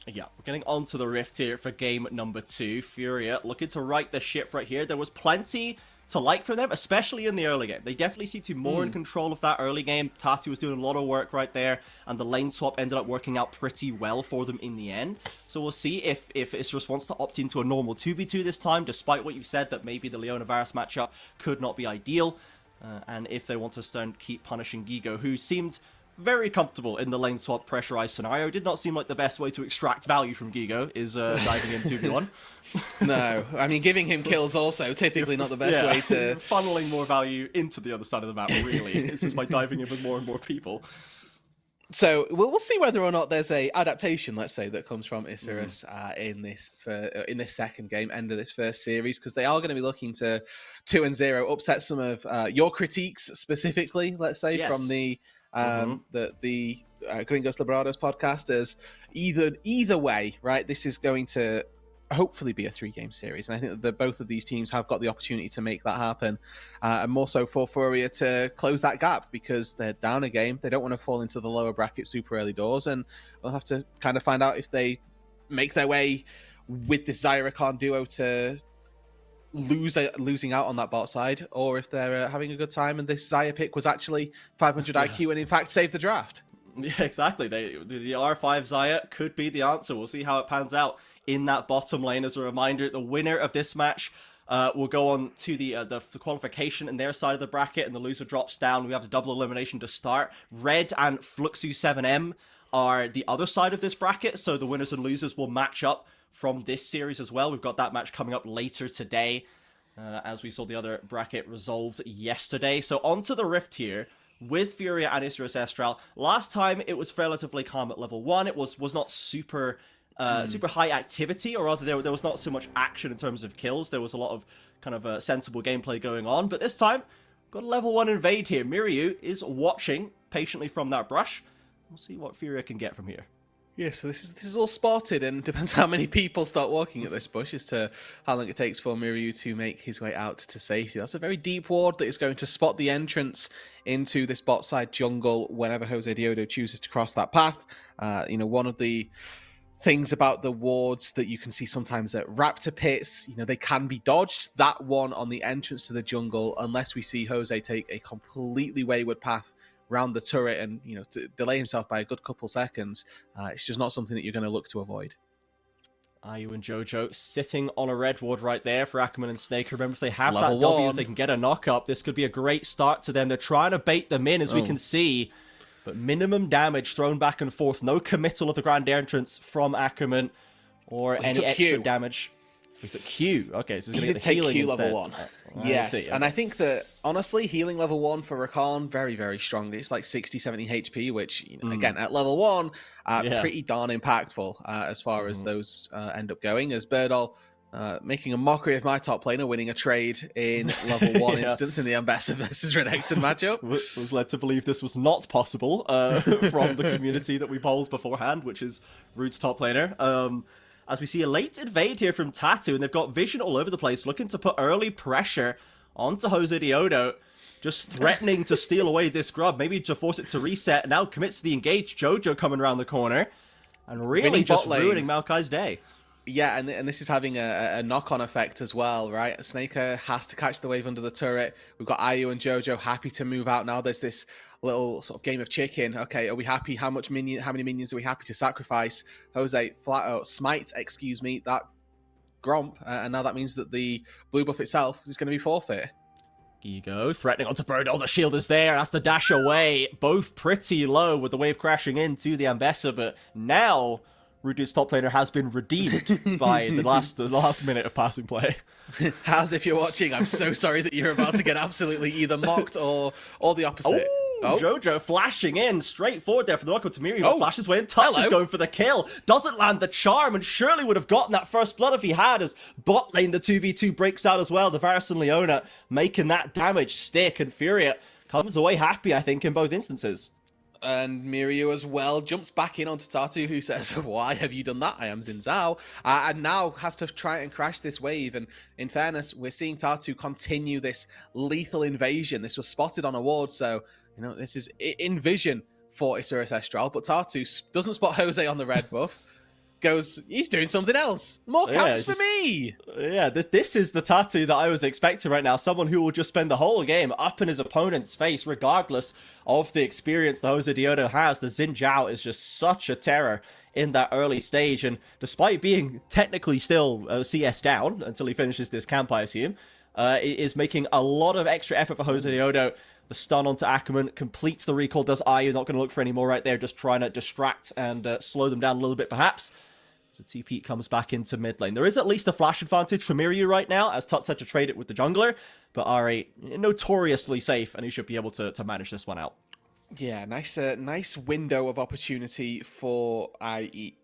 Speaker 1: Yeah, we're getting onto the Rift here for game number 2. Furia looking to right the ship right here. There was plenty to like from them, especially in the early game. They definitely seem to be more in control of that early game. Tatu was doing a lot of work right there, and the lane swap ended up working out pretty well for them in the end. So we'll see if Isrus wants to opt into a normal 2v2 this time, despite what you've said that maybe the Leona Varus matchup could not be ideal. And if they want to keep punishing Gigo, who seemed very comfortable in the lane swap pressurized scenario. Did not seem like the best way to extract value from Gigo, is diving in 2v1.
Speaker 2: No, I mean, giving him kills also typically not the best way to...
Speaker 1: Funneling more value into the other side of the map, really. It's just by diving in with more and more people.
Speaker 2: So we'll see whether or not there's a adaptation, let's say, that comes from Isrus in this second game, end of this first series, because they are going to be looking to 2-0, upset some of your critiques specifically, let's say, from the Gringos Liberados podcast. As either way, right, this is going to hopefully be a 3-game series, and I think that both of these teams have got the opportunity to make that happen, and more so for Furia to close that gap, because they're down a game. They don't want to fall into the lower bracket super early doors, and we'll have to kind of find out if they make their way with this Zyra Khan duo to losing out on that bot side, or if they're having a good time and this Xayah pick was actually 500 IQ and in fact saved the draft.
Speaker 1: Yeah, exactly. The R5 Xayah could be the answer. We'll see how it pans out in that bottom lane. As a reminder, the winner of this match will go on to the qualification in their side of the bracket, and the loser drops down. We have a double elimination to start. Red and Fluxu7M are the other side of this bracket, so the winners and losers will match up from this series as well. We've got that match coming up later today, as we saw the other bracket resolved yesterday. So on to the Rift here with Furia and Isrus Estral. Last time it was relatively calm at level 1. It was not super high activity, or rather there was not so much action in terms of kills. There was a lot of kind of sensible gameplay going on, but this time got a level 1 invade here. Miryu is watching patiently from that brush. We'll see what Furia can get from here.
Speaker 2: Yeah, so this is all spotted, and depends how many people start walking at this bush as to how long it takes for Miryu to make his way out to safety. That's a very deep ward that is going to spot the entrance into this bot side jungle whenever Jose Diodo chooses to cross that path. One of the things about the wards that you can see sometimes at Raptor pits, they can be dodged. That one on the entrance to the jungle, unless we see Jose take a completely wayward path round the turret and to delay himself by a good couple seconds, it's just not something that you're going to look to avoid.
Speaker 1: IU and Jojo sitting on a red ward right there for Ackerman and Snake. Remember, if they have
Speaker 2: Level
Speaker 1: that W,
Speaker 2: 1.
Speaker 1: if they can get a knock up, this could be a great start to them. They're trying to bait them in, as we can see, but minimum damage thrown back and forth. No committal of the grand entrance from Ackerman, or any extra damage. He took Q. Okay, so he's going to get the healing
Speaker 2: Q
Speaker 1: instead.
Speaker 2: level 1. Yes, and I think that, honestly, healing level 1 for Rakan, very, very strong. It's like 60, 70 HP, which, again, at level 1, pretty darn impactful as far as those end up going. As Birdall making a mockery of my top laner, winning a trade in level 1 instance in the Ambassador versus Renekton matchup.
Speaker 1: Was led to believe this was not possible from the community that we polled beforehand, which is Root's top laner. As we see a late invade here from Tatu, and they've got vision all over the place, looking to put early pressure onto Jose Diodo, just threatening to steal away this grub, maybe to force it to reset. Now commits to the engage. Jojo coming around the corner, and really just ruining Maokai's day.
Speaker 2: Yeah, and this is having a knock-on effect as well, right? Snaker has to catch the wave under the turret. We've got Ayu and Jojo happy to move out now. There's this little sort of game of chicken. Okay, are we happy? How many minions are we happy to sacrifice? Jose flat out smites, excuse me, that Gromp, and now that means that the blue buff itself is going to be forfeit.
Speaker 1: Gigo threatening onto Bird. Oh, the shield is there. Has to dash away. Both pretty low with the wave crashing into the Ambessa, but now Roodood's top laner has been redeemed by the last minute of passing play.
Speaker 2: Haz, if you're watching, I'm so sorry that you're about to get absolutely either mocked or the opposite.
Speaker 1: Oh, Jojo flashing in straight forward there for the knock-up to Miri. Flashes away and Tuts is going for the kill. Doesn't land the charm and surely would have gotten that first blood if he had, as bot lane the 2v2 breaks out as well. The Varus and Leona making that damage stick, and Furia comes away happy, I think, in both instances.
Speaker 2: And Miryu as well jumps back in onto Tatu, who says, why have you done that? I am Xin Zhao. And now has to try and crash this wave. And in fairness, we're seeing Tatu continue this lethal invasion. This was spotted on a ward, so, you know, this is in vision for Isuris Estral. But Tatu doesn't spot Jose on the red buff. Goes, he's doing something else. More camps for me.
Speaker 1: Yeah, this is the Tatu that I was expecting right now. Someone who will just spend the whole game up in his opponent's face, regardless of the experience that Jose Diodo has. The Xin Zhao is just such a terror in that early stage. And despite being technically still CS down until he finishes this camp, I assume, it is making a lot of extra effort for Jose Diodo. The stun onto Ackerman completes the recall. Does Ayu, not going to look for any more right there. Just trying to distract and slow them down a little bit, perhaps. So TP comes back into mid lane. There is at least a flash advantage for Miryu right now, as Tuts had to trade it with the jungler. But Ari, notoriously safe, and he should be able to manage this one out.
Speaker 2: Yeah, nice window of opportunity for IE.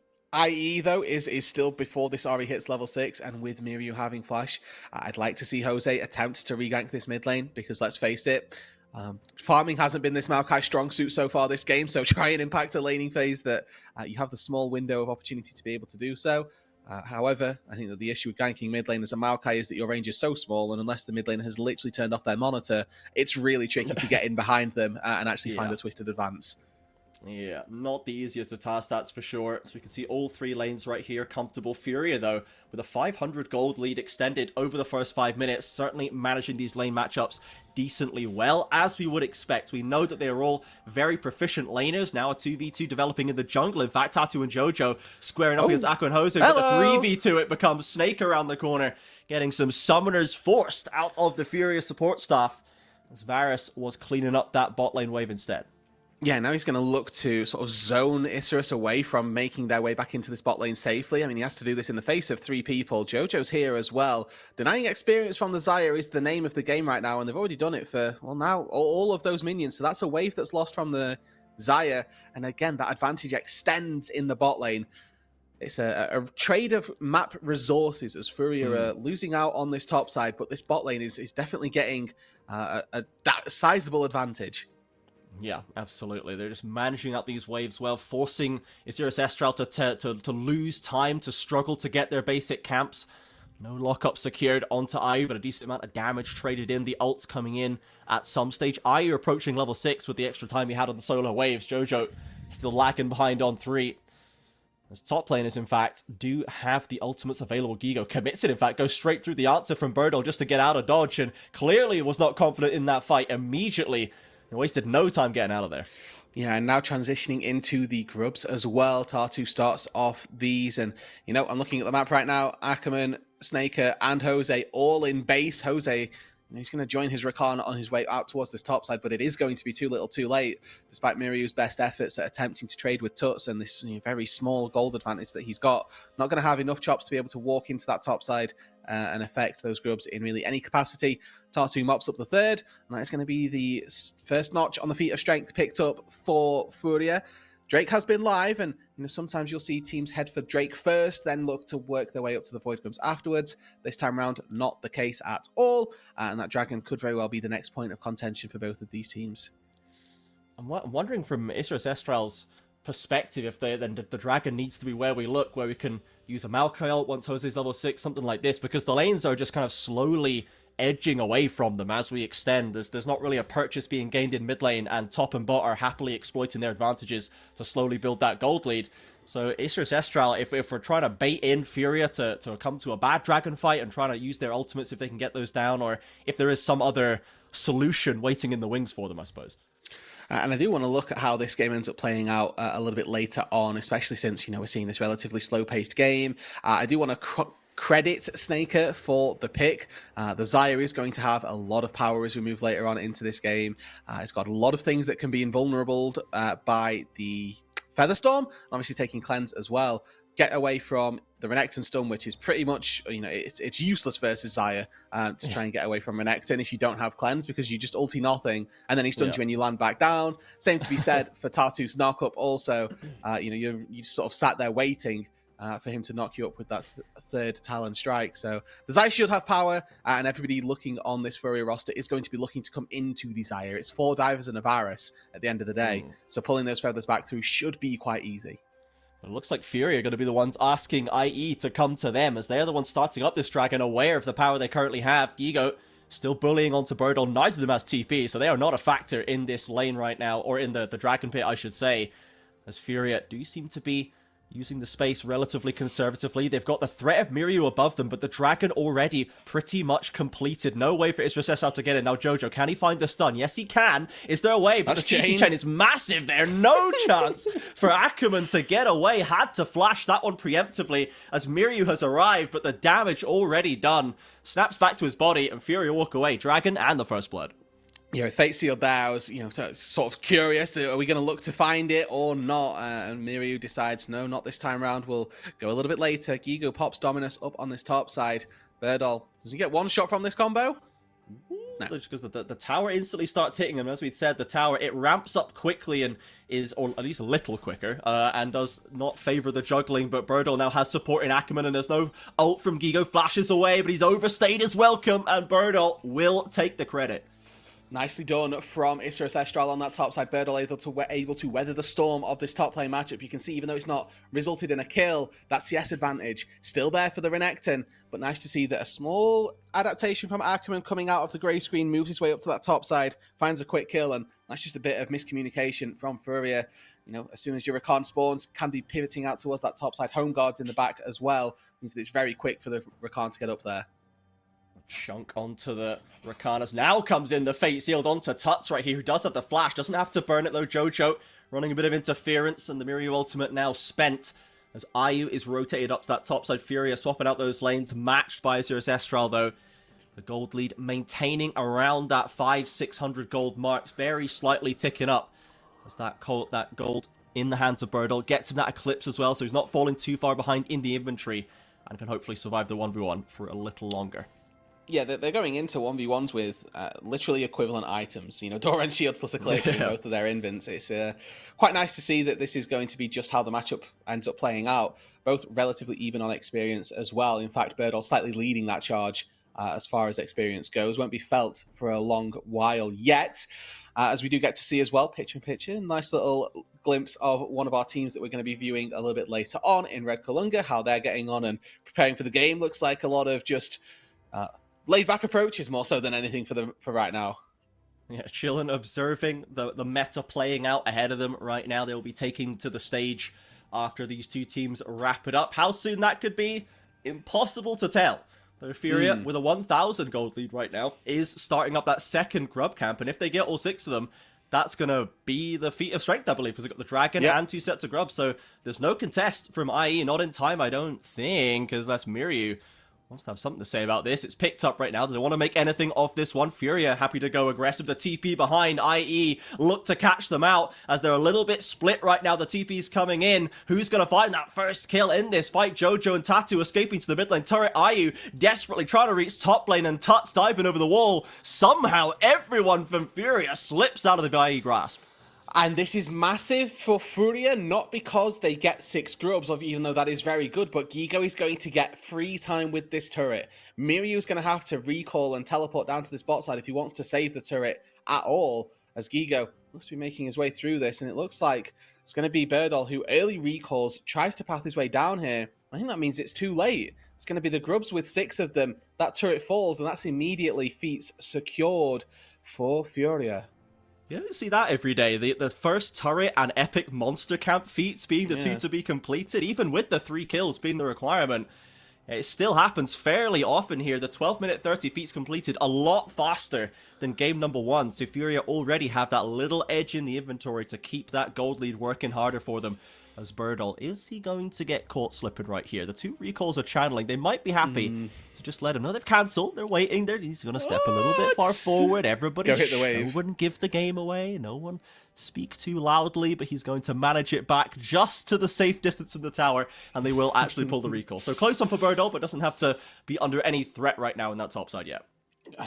Speaker 2: IE, though, is still before this Ari hits level 6, and with Miryu having flash, I'd like to see Jose attempt to regank this mid lane, because let's face it, farming hasn't been this Maokai strong suit so far this game, so try and impact a laning phase that you have the small window of opportunity to be able to do so. However, I think that the issue with ganking mid lane as a Maokai is that your range is so small, and unless the mid lane has literally turned off their monitor, it's really tricky to get in behind them and actually find a twisted advance.
Speaker 1: Yeah, not the easiest of tasks, that's for sure. So we can see all three lanes right here comfortable. Furia, though, with a 500 gold lead extended over the first 5 minutes, certainly managing these lane matchups decently well, as we would expect. We know that they're all very proficient laners. Now a 2v2 developing in the jungle. In fact, Tatu and Jojo squaring up against Akko and Jose, but the 3v2, it becomes Snake around the corner, getting some summoners forced out of the Furia support staff, as Varus was cleaning up that bot lane wave instead.
Speaker 2: Yeah, now he's going to look to sort of zone Isuris away from making their way back into this bot lane safely. I mean, he has to do this in the face of 3 people. Jojo's here as well. Denying experience from the Xayah is the name of the game right now, and they've already done it for, well, now all of those minions. So that's a wave that's lost from the Xayah, and again, that advantage extends in the bot lane. It's a trade of map resources as Furia are losing out on this top side, but this bot lane is definitely getting that sizable advantage.
Speaker 1: Yeah, absolutely. They're just managing out these waves well, forcing Isuris Estral to lose time, to struggle to get their basic camps. No lockup secured onto Ayu, but a decent amount of damage traded in. The ults coming in at some stage. Ayu approaching level 6 with the extra time he had on the solo waves. Jojo still lagging behind on 3. As top laners, in fact, do have the ultimates available. Gigo commits it, in fact, goes straight through the answer from Birdle just to get out of dodge, and clearly was not confident in that fight immediately. He wasted no time getting out of there.
Speaker 2: Yeah, and now transitioning into the grubs as well. Tatu starts off these, and, you know, I'm looking at the map right now. Ackerman, Snaker, and Jose all in base. Jose, he's going to join his Rakan on his way out towards this top side, but it is going to be too little too late, despite Miryu's best efforts at attempting to trade with Tuts and this very small gold advantage that he's got. Not going to have enough chops to be able to walk into that top side and affect those grubs in really any capacity. Tatu mops up the third, and that's going to be the first notch on the feat of strength picked up for Furia. Drake has been live, and sometimes you'll see teams head for Drake first, then look to work their way up to the Void Grubs afterwards. This time around, not the case at all, and that Dragon could very well be the next point of contention for both of these teams.
Speaker 1: I'm wondering from Isuris Estral's perspective if the Dragon needs to be where we look, where we can use a Maokai ult once Jose's level 6, something like this, because the lanes are just kind of slowly edging away from them as we extend. There's not really a purchase being gained in mid lane, and top and bot are happily exploiting their advantages to slowly build that gold lead. So Acer's Estral, if we're trying to bait in Furia to come to a bad dragon fight and trying to use their ultimates if they can get those down, or if there is some other solution waiting in the wings for them, I suppose.
Speaker 2: And I do want to look at how this game ends up playing out a little bit later on, especially since, we're seeing this relatively slow-paced game. I do want to credit Snaker for the pick. The Xayah is going to have a lot of power as we move later on into this game. It's got a lot of things that can be invulnerable by the Featherstorm, obviously taking Cleanse as well. Get away from the Renekton stun, which is pretty much, it's useless versus Xayah to try and get away from Renekton if you don't have Cleanse, because you just ulti nothing, and then he stuns you and you land back down. Same to be said for Tartu's knockup also. You just sort of sat there waiting for him to knock you up with that third Talon strike. So the Xayah should have power, and everybody looking on this Furia roster is going to be looking to come into the Xayah. It's 4 divers and a Varus at the end of the day, so pulling those feathers back through should be quite easy.
Speaker 1: It looks like Fury are going to be the ones asking IE to come to them, as they're the ones starting up this dragon, aware of the power they currently have. Gigo still bullying onto Birdle. Neither of them has TP, so they are not a factor in this lane right now, or in the dragon pit, I should say. As Furia do seem to be using the space relatively conservatively. They've got the threat of Miryu above them, but the dragon already pretty much completed. No way for Israel South to get in. Now, Jojo, can he find the stun? Yes, he can. Is there a way? But the CC chain is massive there. No chance for Ackerman to get away. Had to flash that one preemptively as Miryu has arrived, but the damage already done. Snaps back to his body, and Fury walk away. Dragon and the first blood.
Speaker 2: Fate sealed there. I was, sort of curious. Are we going to look to find it or not? And Miryu decides, no, not this time around. We'll go a little bit later. Gigo pops Dominus up on this top side. Birdall, does he get one shot from this combo? No.
Speaker 1: Because the tower instantly starts hitting him. As we'd said, the tower, it ramps up quickly and is, or at least a little quicker, and does not favor the juggling. But Birdall now has support in Ackerman, and there's no ult from Gigo. Flashes away, but he's overstayed his welcome, and Birdall will take the credit.
Speaker 2: Nicely done from Isra Estral on that top side. Birdall able to weather the storm of this top lane matchup. You can see, even though it's not resulted in a kill, that CS advantage still there for the Renekton. But nice to see that a small adaptation from Ackerman coming out of the grey screen moves his way up to that top side, finds a quick kill, and that's just a bit of miscommunication from Furia. As soon as your Rakan spawns, can be pivoting out towards that top side. Home guards in the back as well. Means that it's very quick for the Rakan to get up there.
Speaker 1: Chunk onto the Rakanas. Now comes in the Fate Sealed onto Tuts right here, who does have the flash. Doesn't have to burn it though. Jojo running a bit of interference, and the Miryu ultimate now spent as Ayu is rotated up to that top side. Furia swapping out those lanes, matched by Azurus Estral though. The gold lead maintaining around that 500-600 gold mark, very slightly ticking up as that gold in the hands of Birdall gets him that Eclipse as well, so he's not falling too far behind in the inventory and can hopefully survive the 1v1 for a little longer.
Speaker 2: Yeah, they're going into 1v1s with literally equivalent items. Dora and Shield plus Eclipse in both of their invents. It's quite nice to see that this is going to be just how the matchup ends up playing out. Both relatively even on experience as well. In fact, Birdall slightly leading that charge as far as experience goes. Won't be felt for a long while yet. As we do get to see as well, picture-in-picture, nice little glimpse of one of our teams that we're going to be viewing a little bit later on in Red Kalunga, how they're getting on and preparing for the game. Looks like a lot of just laid-back approaches more so than anything for right now.
Speaker 1: Yeah, chilling, observing the meta playing out ahead of them right now. They will be taking to the stage after these two teams wrap it up. How soon that could be, impossible to tell. Though Furia, with a 1,000 gold lead right now, is starting up that second grub camp, and if they get all 6 of them, that's going to be the feat of strength, I believe, because they've got the dragon and 2 sets of grubs, so there's no contest from IE, not in time, I don't think, because that's Miryu. Wants to have something to say about this. It's picked up right now. Do they want to make anything of this one? Furia happy to go aggressive. The TP behind, IE look to catch them out as they're a little bit split right now. The TP's coming in. Who's going to find that first kill in this fight? Jojo and Tatu escaping to the mid lane turret. IU desperately trying to reach top lane, and Tuts diving over the wall. Somehow everyone from Furia slips out of the IE grasp.
Speaker 2: And this is massive for Furia, not because they get 6 grubs, even though that is very good, but Gigo is going to get free time with this turret. Miryu is going to have to recall and teleport down to this bot side if he wants to save the turret at all, as Gigo must be making his way through this, and it looks like it's going to be Birdall who early recalls, tries to path his way down here. I think that means it's too late. It's going to be the grubs with 6 of them. That turret falls, and that's immediately feats secured for Furia.
Speaker 1: You don't see that every day. The first turret and epic monster camp feats being the two to be completed, even with the 3 kills being the requirement. It still happens fairly often here. The 12-minute 30 feats completed a lot faster than game number 1. So Furia already have that little edge in the inventory to keep that gold lead working harder for them. As Birdal, is he going to get caught slipping right here? The 2 recalls are channeling. They might be happy to just let him know. They've cancelled. They're waiting. He's going to step a little bit far forward. Everybody
Speaker 2: go hit the wave.
Speaker 1: No one give the game away. No one speak too loudly, but he's going to manage it back just to the safe distance of the tower, and they will actually pull the recall. So close on for Birdal, but doesn't have to be under any threat right now in that top side yet.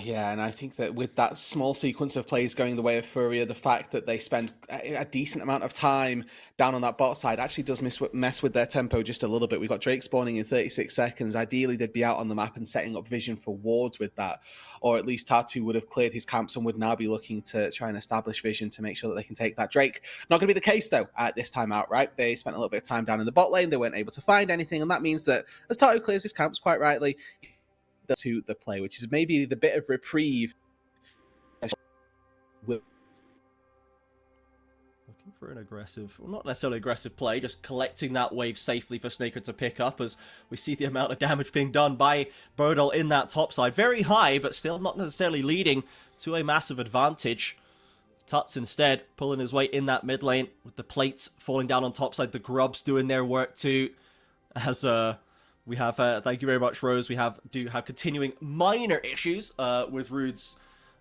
Speaker 2: Yeah, and I think that with that small sequence of plays going the way of Furia, the fact that they spend a decent amount of time down on that bot side actually does mess with their tempo just a little bit. We've got Drake spawning in 36 seconds. Ideally, they'd be out on the map and setting up vision for wards with that. Or at least Tatu would have cleared his camps and would now be looking to try and establish vision to make sure that they can take that Drake. Not going to be the case, though, at this time out, right? They spent a little bit of time down in the bot lane. They weren't able to find anything, and that means that as Tatu clears his camps, quite rightly, to the play, which is maybe the bit of reprieve.
Speaker 1: Looking for an aggressive, well, not necessarily aggressive play, just collecting that wave safely for Snaker to pick up, as we see the amount of damage being done by Birdal in that top side. Very high, but still not necessarily leading to a massive advantage. Tuts instead pulling his weight in that mid lane with the plates falling down on top side. The grubs doing their work too, as we have, thank you very much, Rose. We do have continuing minor issues with Rood's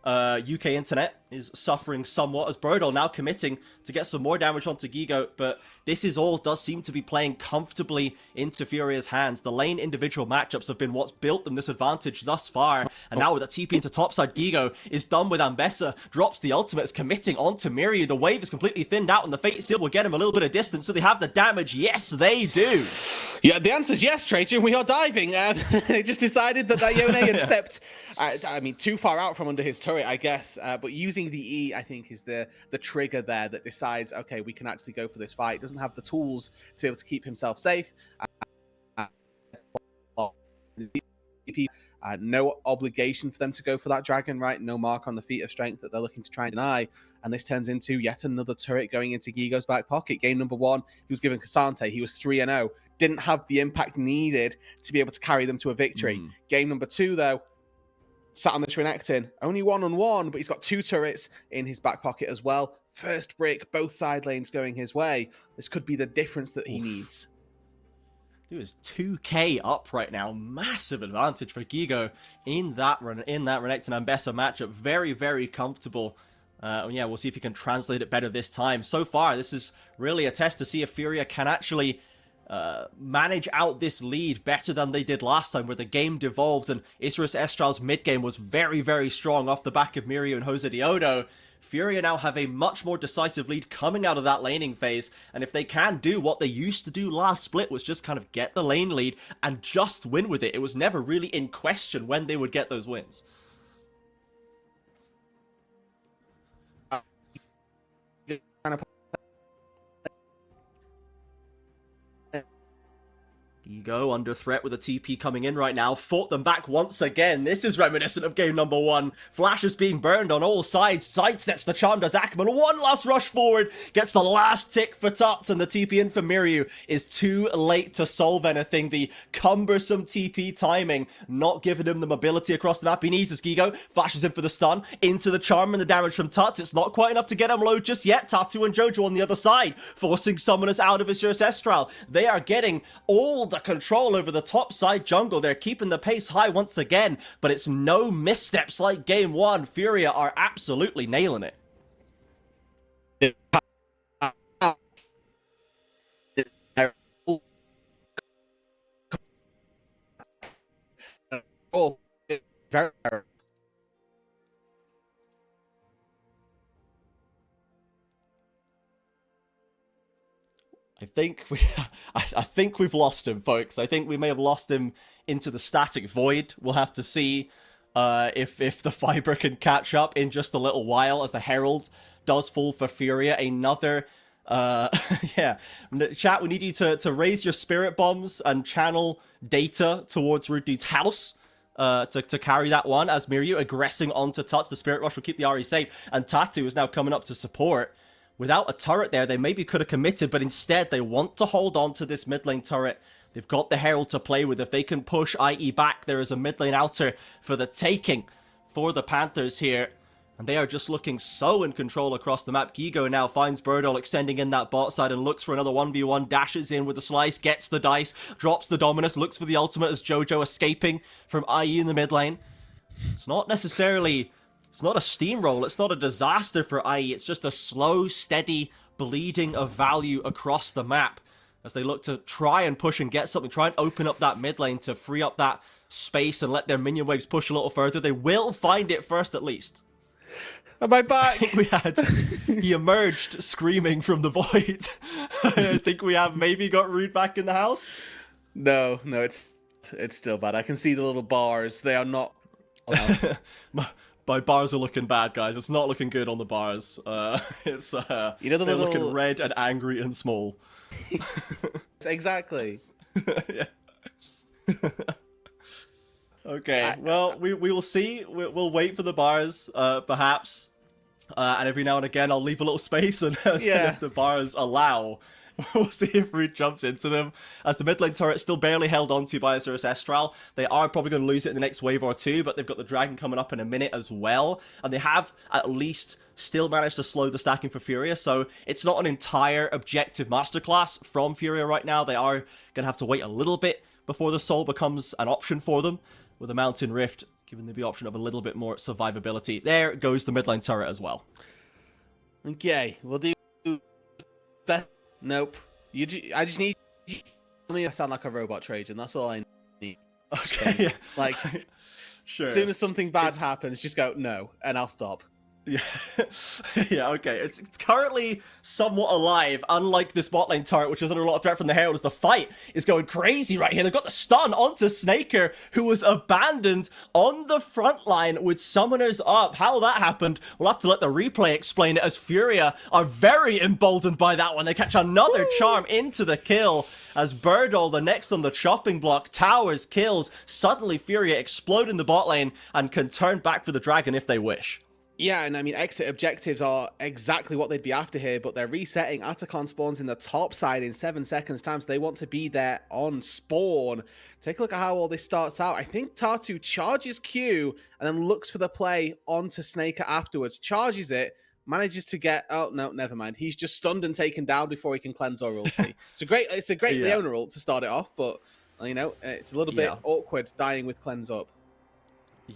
Speaker 1: UK internet is suffering somewhat, as Birdal now committing to get some more damage onto Gigo, but this does seem to be playing comfortably into Furia's hands. The lane individual matchups have been what's built them this advantage thus far, and now with a TP into topside, Gigo is done with Ambessa, drops the ultimate, is committing onto Miryu. The wave is completely thinned out, and the Fate Seal will get him a little bit of distance. So they have the damage. Yes, they do.
Speaker 2: Yeah, the answer is yes, Trajan. We are diving. They just decided that Yone had stepped, too far out from under his turret, I guess. But using the E, I think, is the trigger there that decides, okay, we can actually go for this fight. Doesn't have the tools to be able to keep himself safe. No obligation for them to go for that dragon, right? No mark on the feat of strength that they're looking to try and deny. And this turns into yet another turret going into Gigo's back pocket. Game number 1, he was given Cassante. He was 3-0. Didn't have the impact needed to be able to carry them to a victory. Game number 2, though, sat on this Renekton. Only 1-on-1, but he's got 2 turrets in his back pocket as well. First brick, both side lanes going his way. This could be the difference that he needs.
Speaker 1: He was 2k up right now. Massive advantage for Gigo in that Renekton Ambessa matchup. Very, very comfortable. Yeah, we'll see if he can translate it better this time. So far, this is really a test to see if Furia can actually manage out this lead better than they did last time, where the game devolved and Isrus Estral's mid game was very, very strong off the back of Miryu and Jose Diodo. Furia now have a much more decisive lead coming out of that laning phase, and if they can do what they used to do last split, was just kind of get the lane lead and just win with it. It was never really in question when they would get those wins. Gigo under threat with a TP coming in right now. Fought them back once again. This is reminiscent of game number 1. Flash is being burned on all sides. Sidesteps the charm, does Ackerman. One last rush forward. Gets the last tick for Tuts, and the TP in for Miryu is too late to solve anything. The cumbersome TP timing not giving him the mobility across the map he needs as Gigo flashes in for the stun. Into the charm and the damage from Tuts. It's not quite enough to get him low just yet. Tatu and Jojo on the other side, forcing Summoners out of Isrus Estral. They are getting all the control over the top side jungle. They're keeping the pace high once again, but it's no missteps like game 1. Furia are absolutely nailing it.
Speaker 2: Oh, very.
Speaker 1: I think we've lost him, folks. I think we may have lost him into the static void. We'll have to see if the fiber can catch up in just a little while, as the Herald does fall for Furia. Another yeah. Chat, we need you to raise your spirit bombs and channel data towards Roodood's house. to carry that one, as Miryu aggressing onto Tuts. The Spirit Rush will keep the RE safe, and Tatu is now coming up to support. Without a turret there, they maybe could have committed, but instead they want to hold on to this mid lane turret. They've got the Herald to play with. If they can push IE back, there is a mid lane outer for the taking for the Panthers here. And they are just looking so in control across the map. Gigo now finds Birdall extending in that bot side and looks for another 1v1, dashes in with the slice, gets the dice, drops the Dominus, looks for the ultimate as Jojo escaping from IE in the mid lane. It's not necessarily... It's not a steamroll, it's not a disaster for IE, it's just a slow, steady bleeding of value across the map as they look to try and push and get something, try and open up that mid lane to free up that space and let their minion waves push a little further. They will find it first at least.
Speaker 2: Am I back?
Speaker 1: I think he emerged screaming from the void. I think we have maybe got Root back in the house.
Speaker 2: No, it's still bad. I can see the little bars. They are not allowed.
Speaker 1: My bars are looking bad, guys. It's not looking good on the bars. It's
Speaker 2: you know,
Speaker 1: they're looking red and angry and small.
Speaker 2: Exactly.
Speaker 1: Yeah. Okay. Well, we will see. We'll wait for the bars, perhaps. And every now and again, I'll leave a little space, and if the bars allow, we'll see if Root jumps into them. As the mid lane turret still barely held onto by Azurus Estral, they are probably going to lose it in the next wave or two, but they've got the Dragon coming up in a minute as well, and they have at least still managed to slow the stacking for Furia, so it's not an entire objective masterclass from Furia right now. They are going to have to wait a little bit before the Soul becomes an option for them, with a Mountain Rift giving them the option of a little bit more survivability. There goes the mid lane turret as well.
Speaker 2: Okay, we'll do that. Nope. I just need me to sound like a robot Trajan. That's all I need.
Speaker 1: Okay. Yeah.
Speaker 2: Like,
Speaker 1: sure.
Speaker 2: As soon as something bad happens, just go no, and I'll stop.
Speaker 1: Yeah, yeah, okay. It's currently somewhat alive, unlike this bot lane turret, which is under a lot of threat from the Herald, as the fight is going crazy right here. They've got the stun onto Snaker, who was abandoned on the front line with summoners up. How that happened, we'll have to let the replay explain it, as Furia are very emboldened by that one. They catch another charm into the kill, as Birdall, the next on the chopping block, towers, kills. Suddenly Furia explode in the bot lane and can turn back for the Dragon if they wish.
Speaker 2: Yeah, and I mean, exit objectives are exactly what they'd be after here, but they're resetting. Atacon spawns in the top side in 7 seconds time, so they want to be there on spawn. Take a look at how all this starts out. I think Tatu charges Q and then looks for the play onto Snaker afterwards, charges it, manages to get... Oh, no, never mind. He's just stunned and taken down before he can cleanse our ulti. It's a great Leona ult to start it off, but, you know, it's a little bit awkward dying with cleanse up.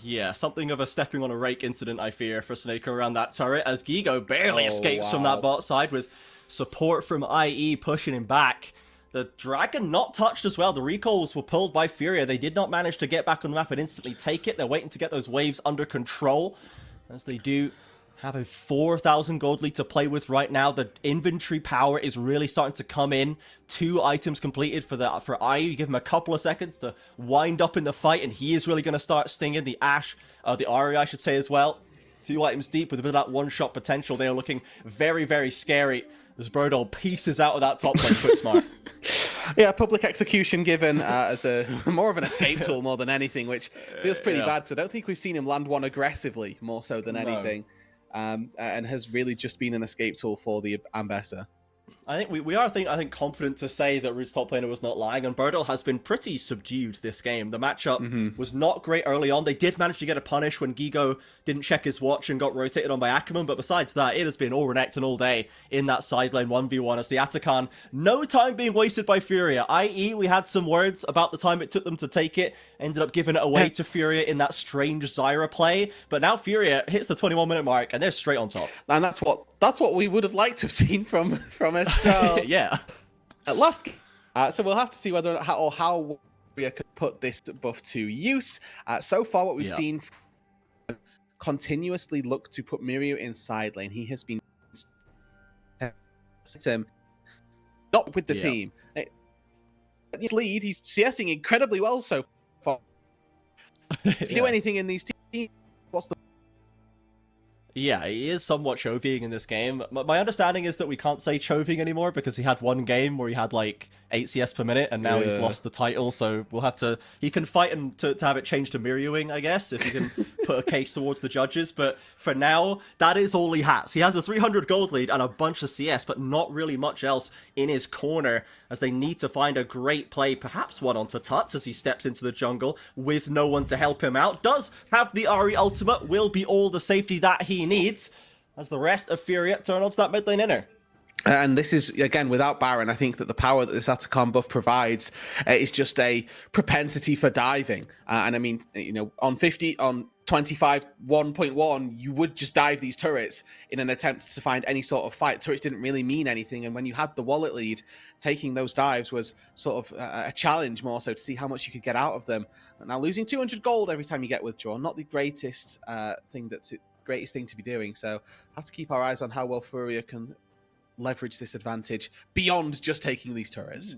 Speaker 1: Yeah, something of a stepping on a rake incident, I fear, for Snaker around that turret, as Gigo barely escapes from that bot side with support from IE pushing him back. The Dragon not touched as well. The recalls were pulled by Furia. They did not manage to get back on the map and instantly take it. They're waiting to get those waves under control, as they do have a 4,000 gold lead to play with right now. The inventory power is really starting to come in. 2 items completed for IU. You give him a couple of seconds to wind up in the fight, and he is really going to start stinging. The Ari, I should say, as well. 2 items deep with a bit of that one-shot potential. They are looking very, very scary as Birdall pieces out of that top lane quick smart.
Speaker 2: Yeah, public execution given as a more of an escape tool more than anything, which feels pretty bad, because I don't think we've seen him land one aggressively more so than anything. And has really just been an escape tool for the Ambessa.
Speaker 1: I think we are, I think, confident to say that Root's top laner was not lying, and Birdall has been pretty subdued this game. The matchup was not great early on. They did manage to get a punish when Gigo didn't check his watch and got rotated on by Ackerman, but besides that, it has been all Renekton all day in that side lane 1v1 as the Atacon, no time being wasted by Furia. I.e., we had some words about the time it took them to take it, ended up giving it away to Furia in that strange Zyra play, but now Furia hits the 21-minute mark, and they're straight on top.
Speaker 2: And that's what we would have liked to have seen from Estral.
Speaker 1: Yeah.
Speaker 2: At last, so we'll have to see whether or how we could put this buff to use. So far, what we've seen continuously look to put Miryu in side lane. He has been not with the team. His lead, he's CSing incredibly well so far. If you do anything in these teams, what's the
Speaker 1: Yeah, he is somewhat Chovying in this game. My understanding is that we can't say Chovying anymore because he had one game where he had like 8 CS per minute, and now he's lost the title, so we'll have to... He can fight him to have it changed to Miryuing, I guess, if he can put a case towards the judges, but for now, that is all he has. He has a 300 gold lead and a bunch of CS, but not really much else in his corner, as they need to find a great play, perhaps one onto Tuts as he steps into the jungle with no one to help him out. Does have the Ari ultimate, will be all the safety that he needs, as the rest of Furia turn onto that mid lane inner.
Speaker 2: And this is, again, without Baron, I think that the power that this Atacon buff provides is just a propensity for diving. And I mean, you know, on 25 1.1, you would just dive these turrets in an attempt to find any sort of fight. Turrets didn't really mean anything. And when you had the wallet lead, taking those dives was sort of a challenge more so to see how much you could get out of them. Now, losing 200 gold every time you get withdrawn, not the greatest thing to be doing. So have to keep our eyes on how well Furia can leverage this advantage beyond just taking these turrets.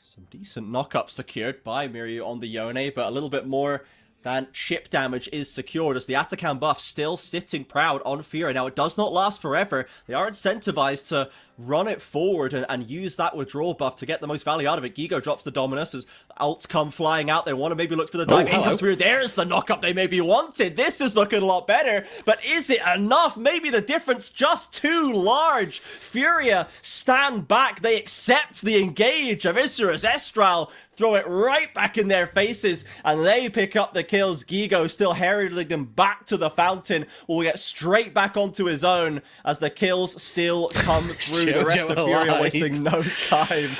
Speaker 1: Some decent knockup secured by Miryu on the Yone, but a little bit more than chip damage is secured as the Atacam buff still sitting proud on Furia. Now, it does not last forever. They are incentivized to run it forward and use that withdrawal buff to get the most value out of it. Gigo drops the Dominus as ults come flying out. They want to maybe look for the dive. In comes Furia. There's the knockup they maybe wanted. This is looking a lot better, but is it enough? Maybe the difference just too large. Furia stand back. They accept the engage of Isurus Estral, throw it right back in their faces, and they pick up the kills. Gigo still heralding them back to the fountain. Will get straight back onto his own as the kills still come through. The rest of Furia wasting no time.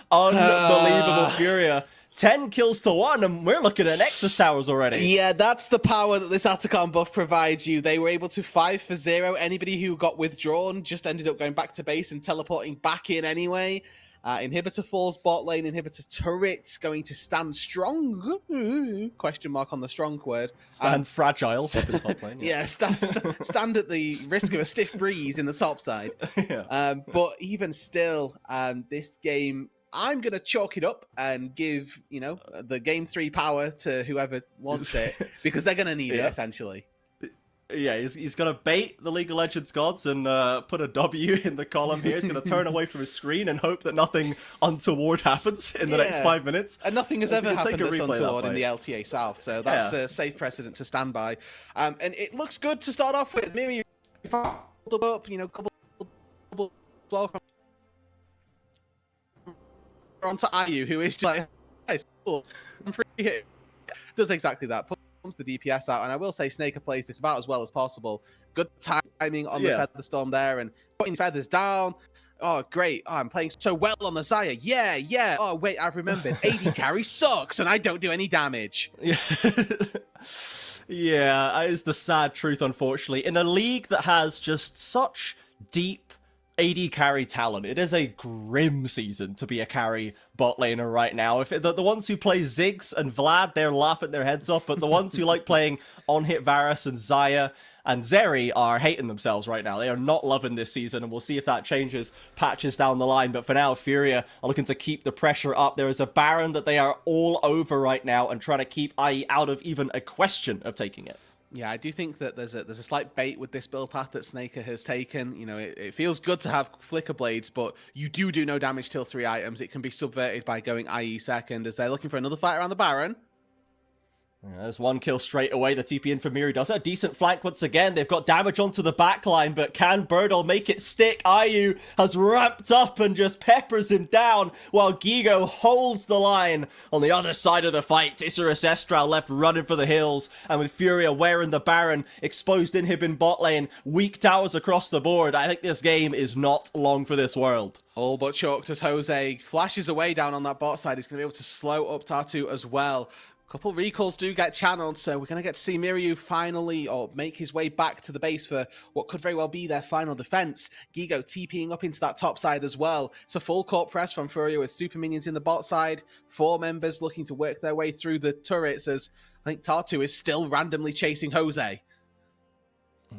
Speaker 1: Unbelievable Furia. 10 kills to 1, and we're looking at Nexus Towers already.
Speaker 2: Yeah, that's the power that this Atacon buff provides you. They were able to 5 for 0. Anybody who got withdrawn just ended up going back to base and teleporting back in anyway. Inhibitor falls bot lane. Inhibitor turrets going to stand strong. Question mark on the strong word.
Speaker 1: Stand fragile up in top lane.
Speaker 2: Yeah, stand at the risk of a stiff breeze in the top side. Yeah. But even still, this game, I'm going to chalk it up and give, you know, the game 3 power to whoever wants it, because they're going to need it, essentially.
Speaker 1: Yeah, he's going to bait the League of Legends gods and put a W in the column here. He's going to turn away from his screen and hope that nothing untoward happens in the next 5 minutes.
Speaker 2: And nothing has ever happened that's untoward in the LTA South, so that's a safe precedent to stand by. And it looks good to start off with. Miryu up, you know, couple blow from onto IU, who is just like, hey, cool. I'm free here. Does exactly that. Pumps the DPS out, and I will say Snaker plays this about as well as possible. Good timing on the Featherstorm there, and putting feathers down. Oh, great. Oh, I'm playing so well on the Xayah. Yeah. Oh, wait, I've remembered. AD carry sucks, and I don't do any damage.
Speaker 1: Yeah, that is the sad truth, unfortunately. In a league that has just such deep AD carry talent, it is a grim season to be a carry bot laner right now. If the ones who play Ziggs and Vlad, they're laughing their heads off, but the ones who like playing on-hit Varus and Xayah and Zeri are hating themselves right now. They are not loving this season, and we'll see if that changes patches down the line. But for now, Furia are looking to keep the pressure up. There is a Baron that they are all over right now and trying to keep IE out of even a question of taking it.
Speaker 2: Yeah, I do think that there's a slight bait with this build path that Snaker has taken. You know, it feels good to have Flicker Blades, but you do no damage till 3 items. It can be subverted by going IE second, as they're looking for another fight around the Baron.
Speaker 1: Yeah, there's one kill straight away. The TP in for Miryu does it. A decent flank once again. They've got damage onto the backline, but can Birdle make it stick? IU has ramped up and just peppers him down, while Gigo holds the line on the other side of the fight. Isurus Estral left running for the hills, and with Furia wearing the Baron, exposed inhib in bot lane, weak towers across the board. I think this game is not long for this world.
Speaker 2: All but chalked as Jose flashes away down on that bot side. He's going to be able to slow up Tatu as well. Couple recalls do get channeled, so we're going to get to see Miryu finally, or make his way back to the base for what could very well be their final defense. Gigo TPing up into that top side as well. It's a full court press from Furia with super minions in the bot side. 4 members looking to work their way through the turrets, as I think Tatu is still randomly chasing Jose.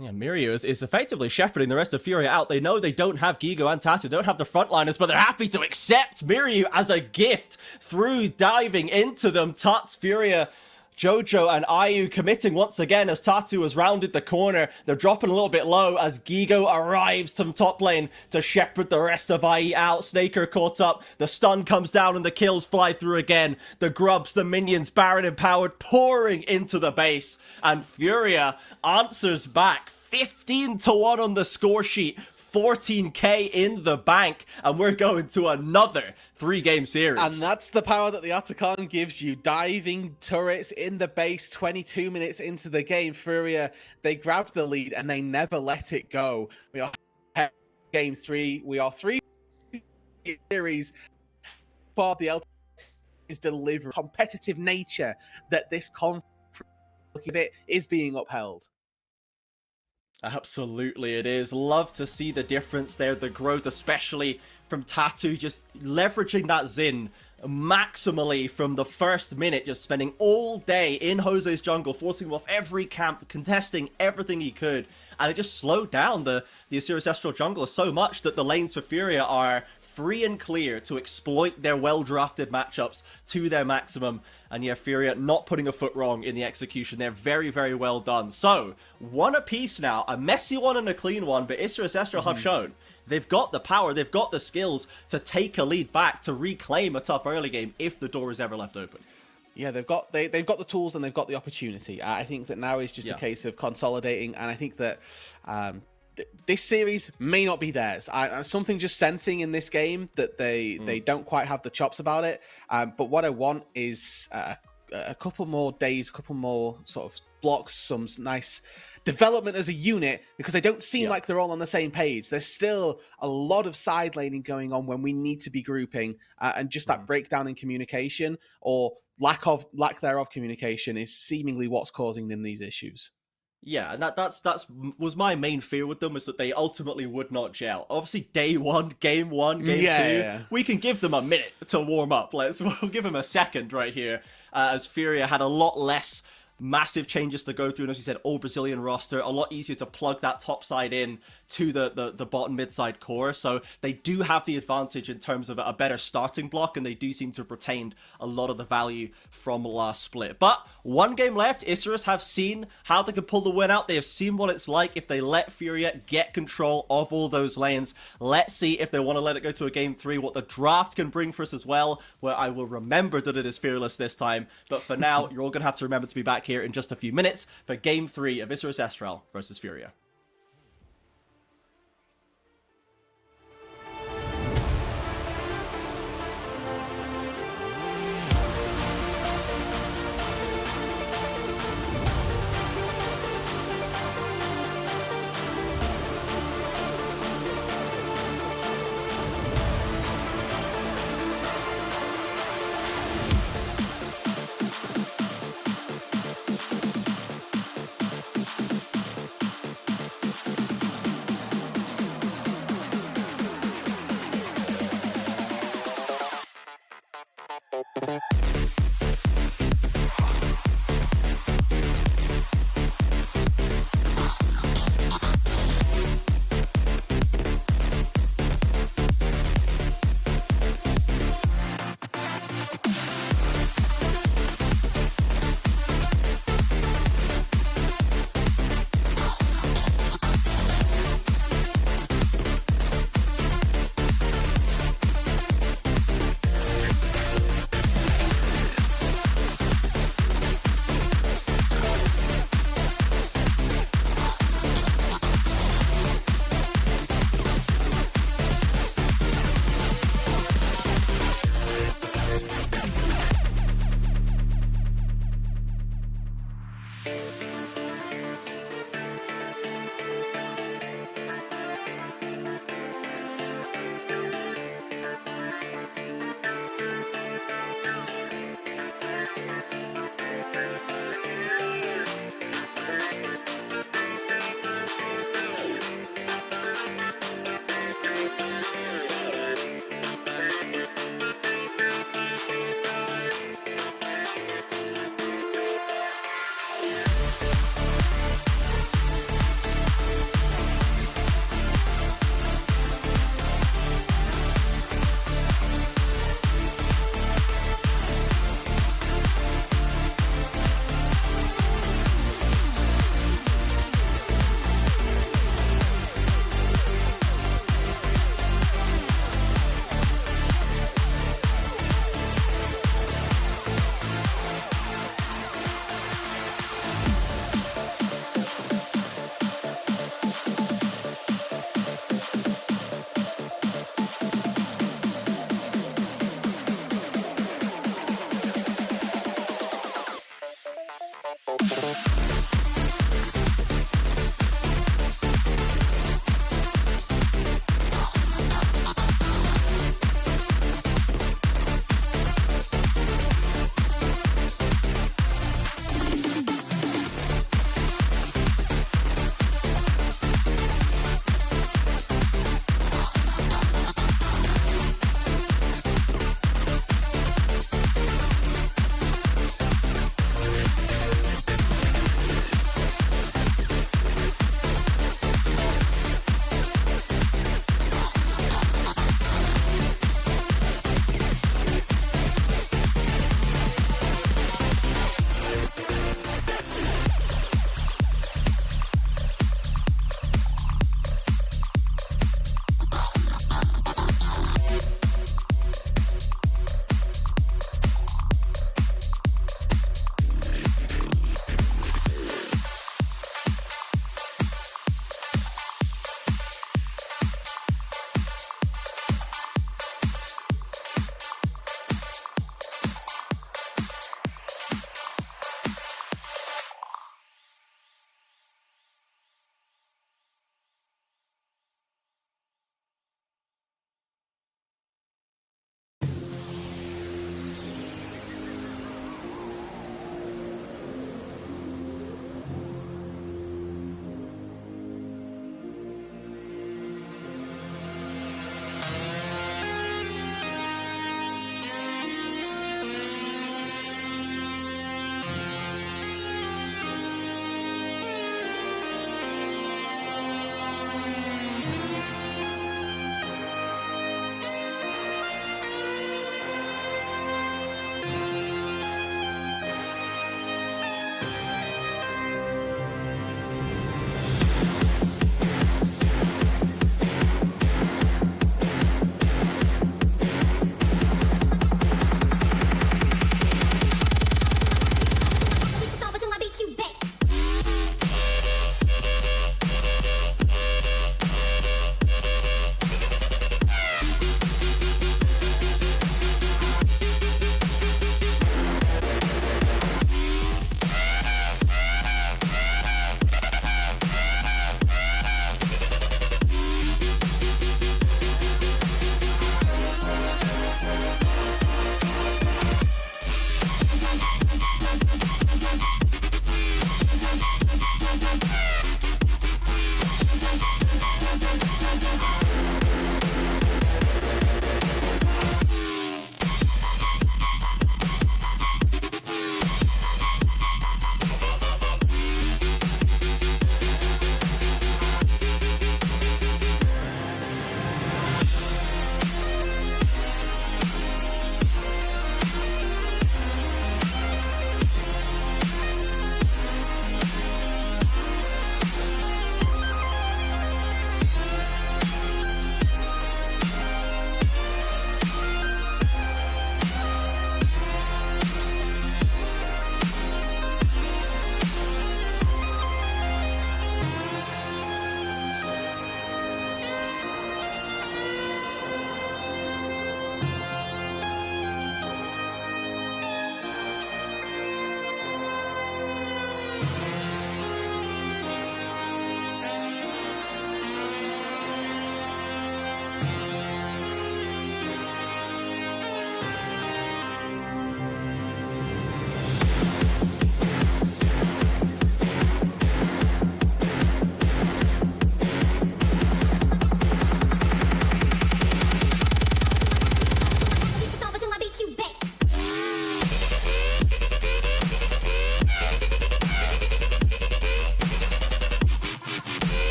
Speaker 1: Yeah, Miryu is effectively shepherding the rest of Furia out. They know they don't have Gigo and Tatu, they don't have the frontliners, but they're happy to accept Miryu as a gift through diving into them. Tuts, Furia Jojo and Ayu committing once again as Tatu has rounded the corner. They're dropping a little bit low as Gigo arrives from top lane to shepherd the rest of IE out. Snaker caught up. The stun comes down and the kills fly through again. The grubs, the minions, Baron empowered, pouring into the base. And Furia answers back. 15-1 on the score sheet. 14k in the bank, and we're going to another 3-game series.
Speaker 2: And that's the power that the Otacon gives you. Diving turrets in the base, 22 minutes into the game. Furia, they grabbed the lead and they never let it go. We are game 3. We are 3 series for the LTA is delivering competitive nature that this conference is being upheld.
Speaker 1: Absolutely it is. Love to see the difference there, the growth, especially from Tatu, just leveraging that Xin maximally from the first minute, just spending all day in Jose's jungle, forcing him off every camp, contesting everything he could, and it just slowed down the Osiris Estral jungler so much that the lanes for Furia are free and clear to exploit their well-drafted matchups to their maximum. And yeah, Furia not putting a foot wrong in the execution. They're very, very well done. So, one apiece now, a messy one and a clean one, but Osiris Estral have shown they've got the power, they've got the skills to take a lead back, to reclaim a tough early game if the door is ever left open.
Speaker 2: Yeah, they've got the tools and they've got the opportunity. I think that now is just a case of consolidating, and I think that this series may not be theirs. Something just sensing in this game that they don't quite have the chops about it. But what I want is a couple more days, a couple more sort of blocks, some nice development as a unit, because they don't seem like they're all on the same page. There's still a lot of side laning going on when we need to be grouping, and just that breakdown in communication or lack thereof communication is seemingly what's causing them these issues.
Speaker 1: Yeah, and that's was my main fear with them, was that they ultimately would not gel. Obviously, day 1, game 1, game 2, we can give them a minute to warm up. We'll give them a second right here, as Furia had a lot less massive changes to go through, and as you said, all Brazilian roster, a lot easier to plug that top side in to the bottom mid side core. So they do have the advantage in terms of a better starting block, and they do seem to have retained a lot of the value from last split. But one game left. Osiris have seen how they can pull the win out. They have seen what it's like if they let Furia get control of all those lanes. Let's see if they want to let it go to a game 3, what the draft can bring for us as well, where I will remember that it is Fearless this time. But for now, you're all going to have to remember to be back here in just a few minutes for game 3 of Osiris Estral versus Furia.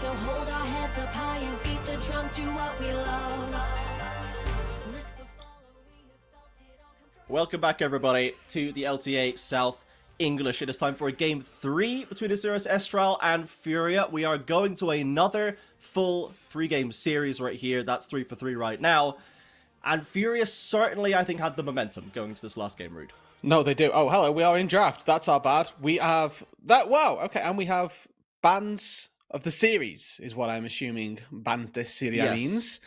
Speaker 3: So hold our heads up high and beat the drums to what we love. Risk the fall, we have felt it all come true.
Speaker 1: Welcome back, everybody, to the LTA South English. It is time for a game 3 between Azurus Estral and Furia. We are going to another full 3-game series right here. That's 3 for 3 right now. And Furia certainly, I think, had the momentum going into this last game, Rude.
Speaker 2: No, they do. Oh, hello. We are in draft. That's our bad. We have that. Wow. Okay. And we have bans of the series, is what I'm assuming bans this series means.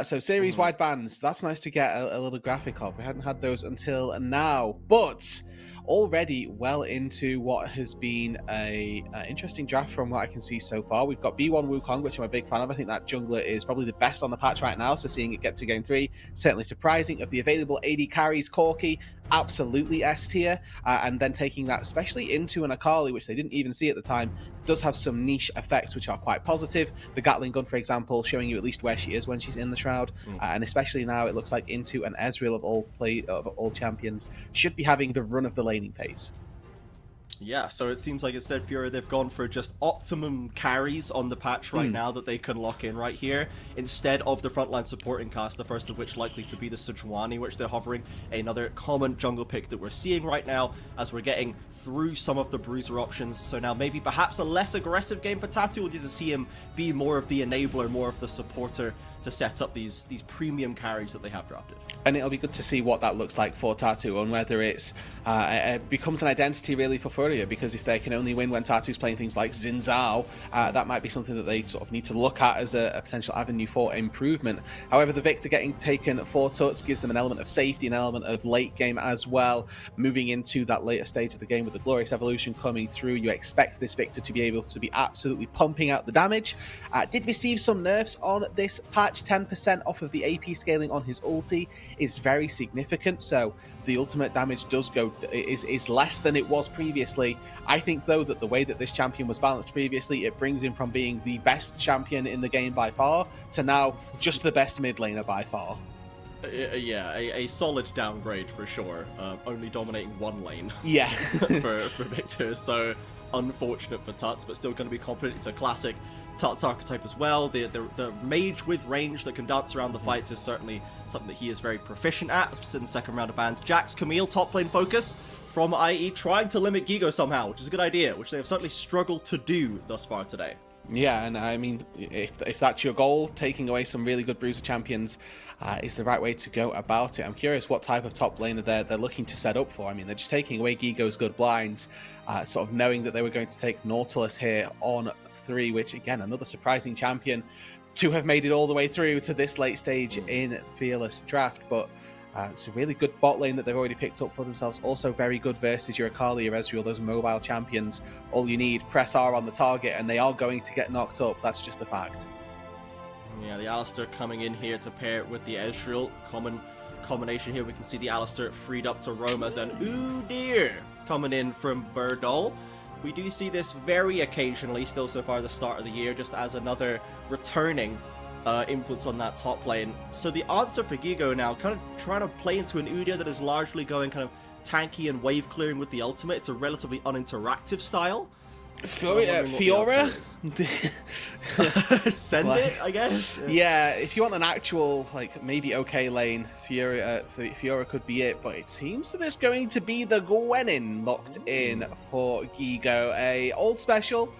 Speaker 2: So series-wide bans. That's nice to get a little graphic of. We hadn't had those until now. But already well into what has been a interesting draft from what I can see so far. We've got B1 Wukong, which I'm a big fan of. I think that jungler is probably the best on the patch right now, so seeing it get to game 3, certainly surprising. Of the available AD carries, Corki, absolutely S tier, and then taking that especially into an Akali, which they didn't even see at the time, does have some niche effects which are quite positive. The Gatling gun, for example, showing you at least where she is when she's in the Shroud, and especially now it looks like into an Ezreal of all champions should be having the run of the laning phase.
Speaker 1: Yeah, so it seems like instead Furia, they've gone for just optimum carries on the patch right now that they can lock in right here, instead of the frontline supporting cast, the first of which likely to be the Sejuani, which they're hovering, another common jungle pick that we're seeing right now as we're getting through some of the bruiser options. So now maybe perhaps a less aggressive game for Tatu. We'll need to see him be more of the enabler, more of the supporter to set up these premium carries that they have drafted.
Speaker 2: And it'll be good to see what that looks like for Tatu, and whether it becomes an identity really for Furia, because if they can only win when Tatu's playing things like Xin Zhao, that might be something that they sort of need to look at as a potential avenue for improvement. However, the Victor getting taken for Tuts gives them an element of safety, an element of late game as well. Moving into that later stage of the game with the Glorious Evolution coming through, you expect this Victor to be able to be absolutely pumping out the damage. Did receive some nerfs on this patch. 10% off of the AP scaling on his ulti is very significant, so the ultimate damage does go is less than it was previously. I think though that the way that this champion was balanced previously, it brings him from being the best champion in the game by far to now just the best mid laner by far.
Speaker 1: Yeah, a solid downgrade for sure. Only dominating one lane.
Speaker 2: Yeah.
Speaker 1: for Victor, so unfortunate for Tuts, but still going to be confident. It's a classic Tuts archetype as well. The mage with range that can dance around the fights is certainly something that he is very proficient at. In the second round of bans, Jax, Camille, top lane focus from IE, trying to limit Gigo somehow, which is a good idea, which they have certainly struggled to do thus far today.
Speaker 2: Yeah, and I mean, if that's your goal, taking away some really good bruiser champions is the right way to go about it. I'm curious what type of top laner they're looking to set up for. I mean, they're just taking away Gigo's good blinds, sort of knowing that they were going to take Nautilus here on 3, which again, another surprising champion to have made it all the way through to this late stage in Fearless Draft. But it's a really good bot lane that they've already picked up for themselves. Also very good versus your Akali, your Ezreal, those mobile champions. All you need, press R on the target, and they are going to get knocked up. That's just a fact.
Speaker 1: Yeah, the Alistar coming in here to pair with the Ezreal. Common combination here. We can see the Alistar freed up to roam as an ooh dear coming in from Burdol. We do see this very occasionally, still so far at the start of the year, just as another returning influence on that top lane. So the answer for Gigo now, kind of trying to play into an Udyr that is largely going kind of tanky and wave clearing with the ultimate. It's a relatively uninteractive style.
Speaker 2: Fiora?
Speaker 1: Send it, I guess.
Speaker 2: Yeah, if you want an actual, like, maybe okay lane, Fiora could be it, but it seems that it's going to be the Gwenin locked in for Gigo. A old special,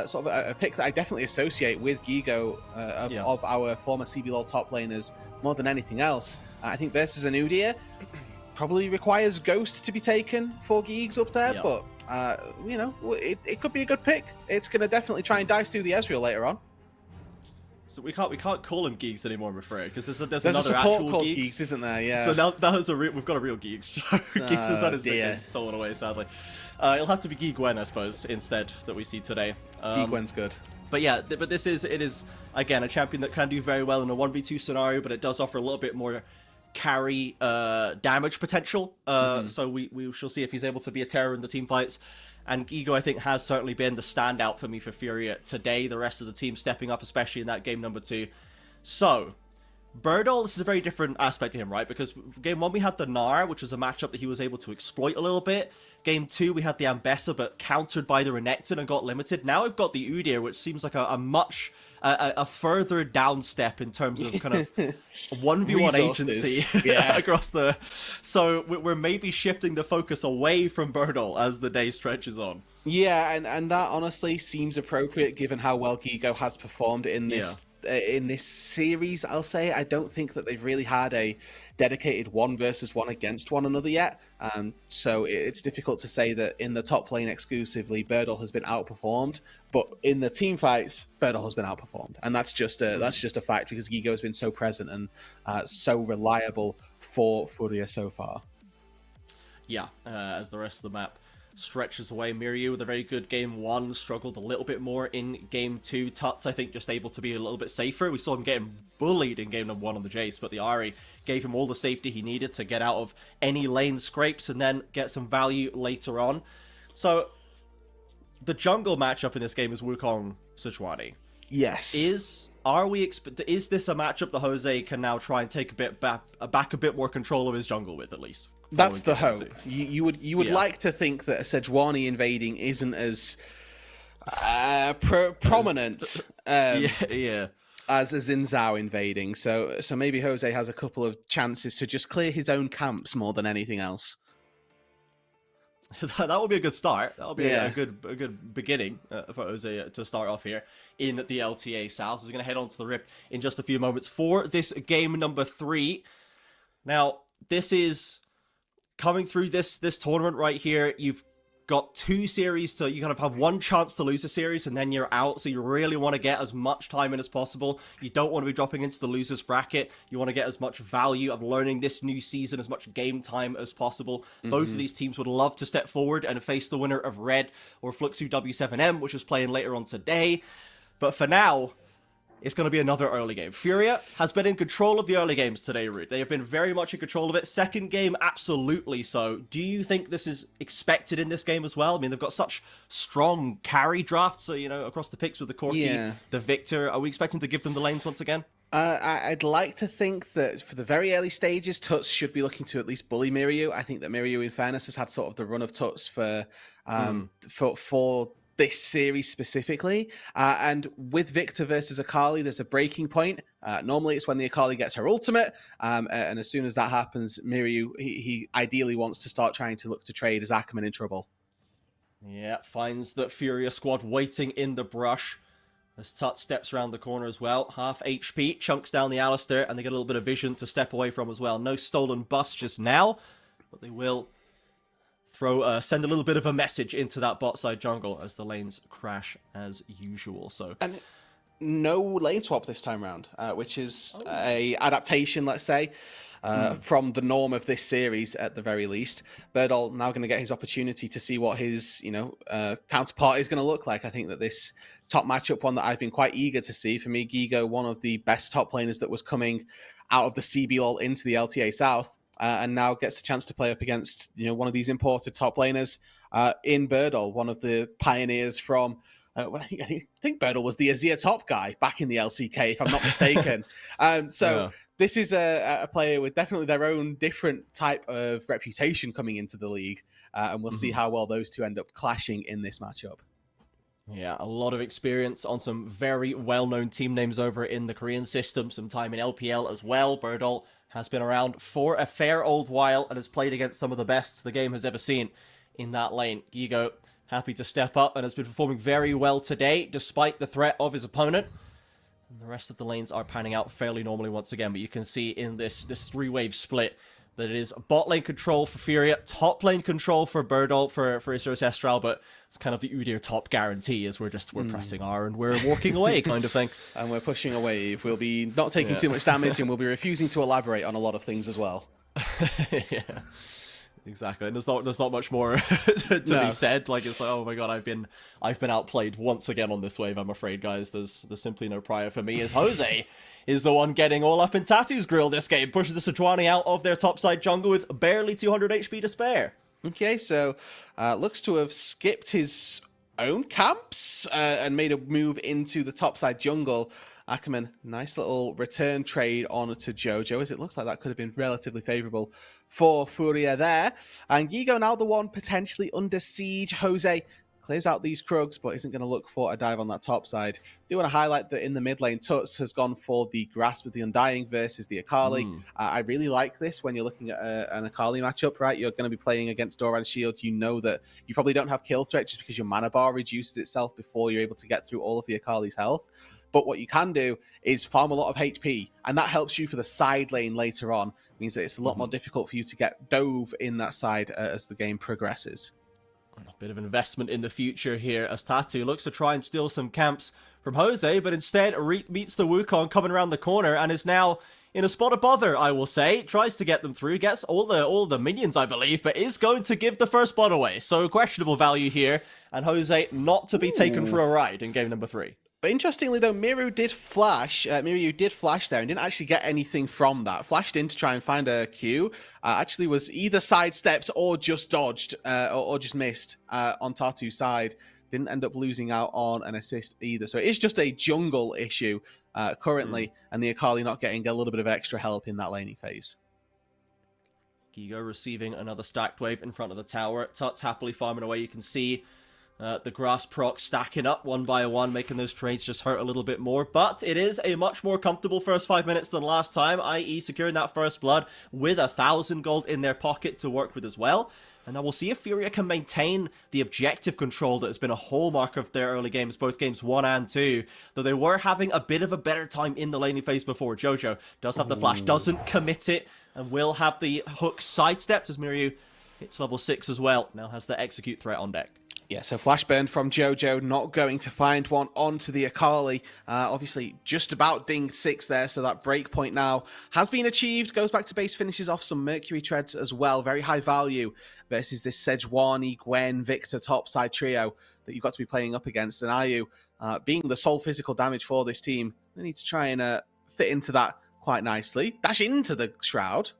Speaker 2: sort of a pick that I definitely associate with Gigo of our former CBLOL top laners more than anything else. I think versus an Udyr probably requires Ghost to be taken for Geeks up there, but you know, it could be a good pick. It's going to definitely try and dice through the Ezreal later on.
Speaker 1: So we can't call him Geeks anymore, I'm afraid, because there's
Speaker 2: a
Speaker 1: another
Speaker 2: support
Speaker 1: actual
Speaker 2: called
Speaker 1: Geeks.
Speaker 2: Geeks, isn't there? Yeah.
Speaker 1: So now we've got a real Geeks. So Geeks has had his nickname stolen away, sadly. It'll have to be Gi Gwen, I suppose, instead, that we see today.
Speaker 2: Gi Gwen's good.
Speaker 1: But yeah, but it is again a champion that can do very well in a 1v2 scenario, but it does offer a little bit more carry damage potential. So we shall see if he's able to be a terror in the team fights. And Gigo, I think, has certainly been the standout for me for Furia today. The rest of the team stepping up, especially in that game number 2. So, Birdall, this is a very different aspect to him, right? Because game 1 we had the Gnar, which was a matchup that he was able to exploit a little bit. Game 2 we had the Ambessa, but countered by the Renekton and got limited. Now we've got the Udyr, which seems like a much further down step in terms of kind of 1v1 agency across the... So we're maybe shifting the focus away from Birdall as the day stretches on.
Speaker 2: Yeah, and that honestly seems appropriate given how well Gigo has performed in this series, I'll say. I don't think that they've really had a dedicated 1 versus 1 against one another yet. So it's difficult to say that in the top lane exclusively, Birdall has been outperformed, but in the team fights, Birdall has been outperformed. And that's just a fact because Gigo has been so present and so reliable for Furia so far.
Speaker 1: Yeah, as the rest of the map stretches away. Miryu with a very good game 1, struggled a little bit more in game 2. Tuts, I think, just able to be a little bit safer. We saw him getting bullied in game number 1 on the Jace, but the Ahri gave him all the safety he needed to get out of any lane scrapes and then get some value later on. So, the jungle matchup in this game is Wukong Sejuani.
Speaker 2: Yes.
Speaker 1: Is this a matchup that Jose can now try and take back a bit more control of his jungle with, at least?
Speaker 2: That's the hope. You would like to think that a Sejuani invading isn't as prominent as a Xin Zhao invading. So maybe Jose has a couple of chances to just clear his own camps more than anything else.
Speaker 1: That would be a good start. That would be a good beginning for Jose to start off here in the LTA South. We're going to head on to the Rift in just a few moments for this game number 3. Now, this is... Coming through this tournament right here, you've got 2 series, so you kind of have 1 chance to lose a series, and then you're out, so you really want to get as much time in as possible. You don't want to be dropping into the loser's bracket. You want to get as much value of learning this new season, as much game time as possible. Both of these teams would love to step forward and face the winner of Red or Fluxu W7M, which is playing later on today. But for now... it's going to be another early game. Furia has been in control of the early games today, Root. They have been very much in control of it. Second game, absolutely so. Do you think this is expected in this game as well? I mean, they've got such strong carry drafts, so, across the picks with the Corki, the Victor. Are we expecting to give them the lanes once again?
Speaker 2: I'd like to think that for the very early stages, Tuts should be looking to at least bully Miryu. I think that Miryu, in fairness, has had sort of the run of Tuts for this series specifically, and with Victor versus Akali, there's a breaking point. Normally it's when the Akali gets her ultimate, and as soon as that happens, Miryu, he ideally wants to start trying to look to trade as Ackerman in trouble.
Speaker 1: Yeah, finds that Furia squad waiting in the brush as Tut steps around the corner as well. Half HP, chunks down the Alistar, and they get a little bit of vision to step away from as well. No stolen buffs just now, but they will send a little bit of a message into that bot side jungle as the lanes crash as usual. So, and
Speaker 2: no lane swap this time around, which is a adaptation, let's say, from the norm of this series at the very least. Birdall now going to get his opportunity to see what his counterpart is going to look like. I think that this top matchup, one that I've been quite eager to see. For me, Gigo, one of the best top laners that was coming out of the CBLOL into the LTA South. And now gets a chance to play up against, one of these imported top laners in Birdall, one of the pioneers from, I think Birdall was the Azir top guy back in the LCK, if I'm not mistaken. This is a player with definitely their own different type of reputation coming into the league, and we'll see how well those two end up clashing in this matchup.
Speaker 1: Yeah, a lot of experience on some very well-known team names over in the Korean system, some time in LPL as well. Birdall has been around for a fair old while and has played against some of the best the game has ever seen in that lane. Gigo happy to step up and has been performing very well today, despite the threat of his opponent. And the rest of the lanes are panning out fairly normally once again, but you can see in this 3-wave split that it is bot lane control for Furia, top lane control for Birdall, for Isurus Estral, but it's kind of the Udyr top guarantee as we're pressing R and we're walking away kind of thing.
Speaker 2: And we're pushing away. We'll be not taking too much damage and we'll be refusing to elaborate on a lot of things as well.
Speaker 1: Yeah. Exactly, and there's not much more to be said. Like, it's like, oh my god, I've been outplayed once again on this wave. I'm afraid, guys. There's simply no prior for me. As Jose is the one getting all up in Tattoo's grill this game, pushes the Sejuani out of their topside jungle with barely 200 HP to spare.
Speaker 2: Okay, so looks to have skipped his own camps and made a move into the topside jungle. Ackerman, nice little return trade on to Jojo, as it looks like that could have been relatively favorable for Furia there. And Gigo now the one potentially under siege. Jose clears out these Krugs, but isn't going to look for a dive on that top side. Do want to highlight that in the mid lane, Tuts has gone for the Grasp of the Undying versus the Akali. I really like this when you're looking at an Akali matchup, right? You're going to be playing against Doran's Shield. You know that you probably don't have kill threat just because your mana bar reduces itself before you're able to get through all of the Akali's health. But what you can do is farm a lot of HP, and that helps you for the side lane later on. It means that it's a lot more difficult for you to get dove in that side as the game progresses.
Speaker 1: A bit of investment in the future here as Tatu looks to try and steal some camps from Jose, but instead meets the Wukong coming around the corner and is now in a spot of bother, I will say. Tries to get them through, gets all the minions, I believe, but is going to give the first spot away. So questionable value here, and Jose not to be taken for a ride in game number 3.
Speaker 2: But interestingly, though, Miru did flash. Miru did flash there and didn't actually get anything from that. Flashed in to try and find a Q. Actually was either sidestepped or just dodged or just missed on Tatu's side. Didn't end up losing out on an assist either. So it is just a jungle issue currently, and the Akali not getting a little bit of extra help in that laning phase.
Speaker 1: Gigo receiving another stacked wave in front of the tower. Tuts happily farming away. You can see the grass proc stacking up one by one, making those trades just hurt a little bit more. But it is a much more comfortable first 5 minutes than last time, i.e. securing that first blood with 1,000 gold in their pocket to work with as well. And now we'll see if Furia can maintain the objective control that has been a hallmark of their early games, both games 1 and 2. Though they were having a bit of a better time in the laning phase before. Jojo does have the flash, doesn't commit it, and will have the hook sidestepped as Miryu hits level 6 as well. Now has the execute threat on deck.
Speaker 2: Yeah, so flash burn from Jojo, not going to find one onto the Akali. Obviously, just about dinged 6 there, so that break point now has been achieved. Goes back to base, finishes off some Mercury treads as well. Very high value versus this Sejuani, Gwen, Victor topside trio that you've got to be playing up against. And Ayu, being the sole physical damage for this team, they need to try and fit into that quite nicely. Dash into the Shroud.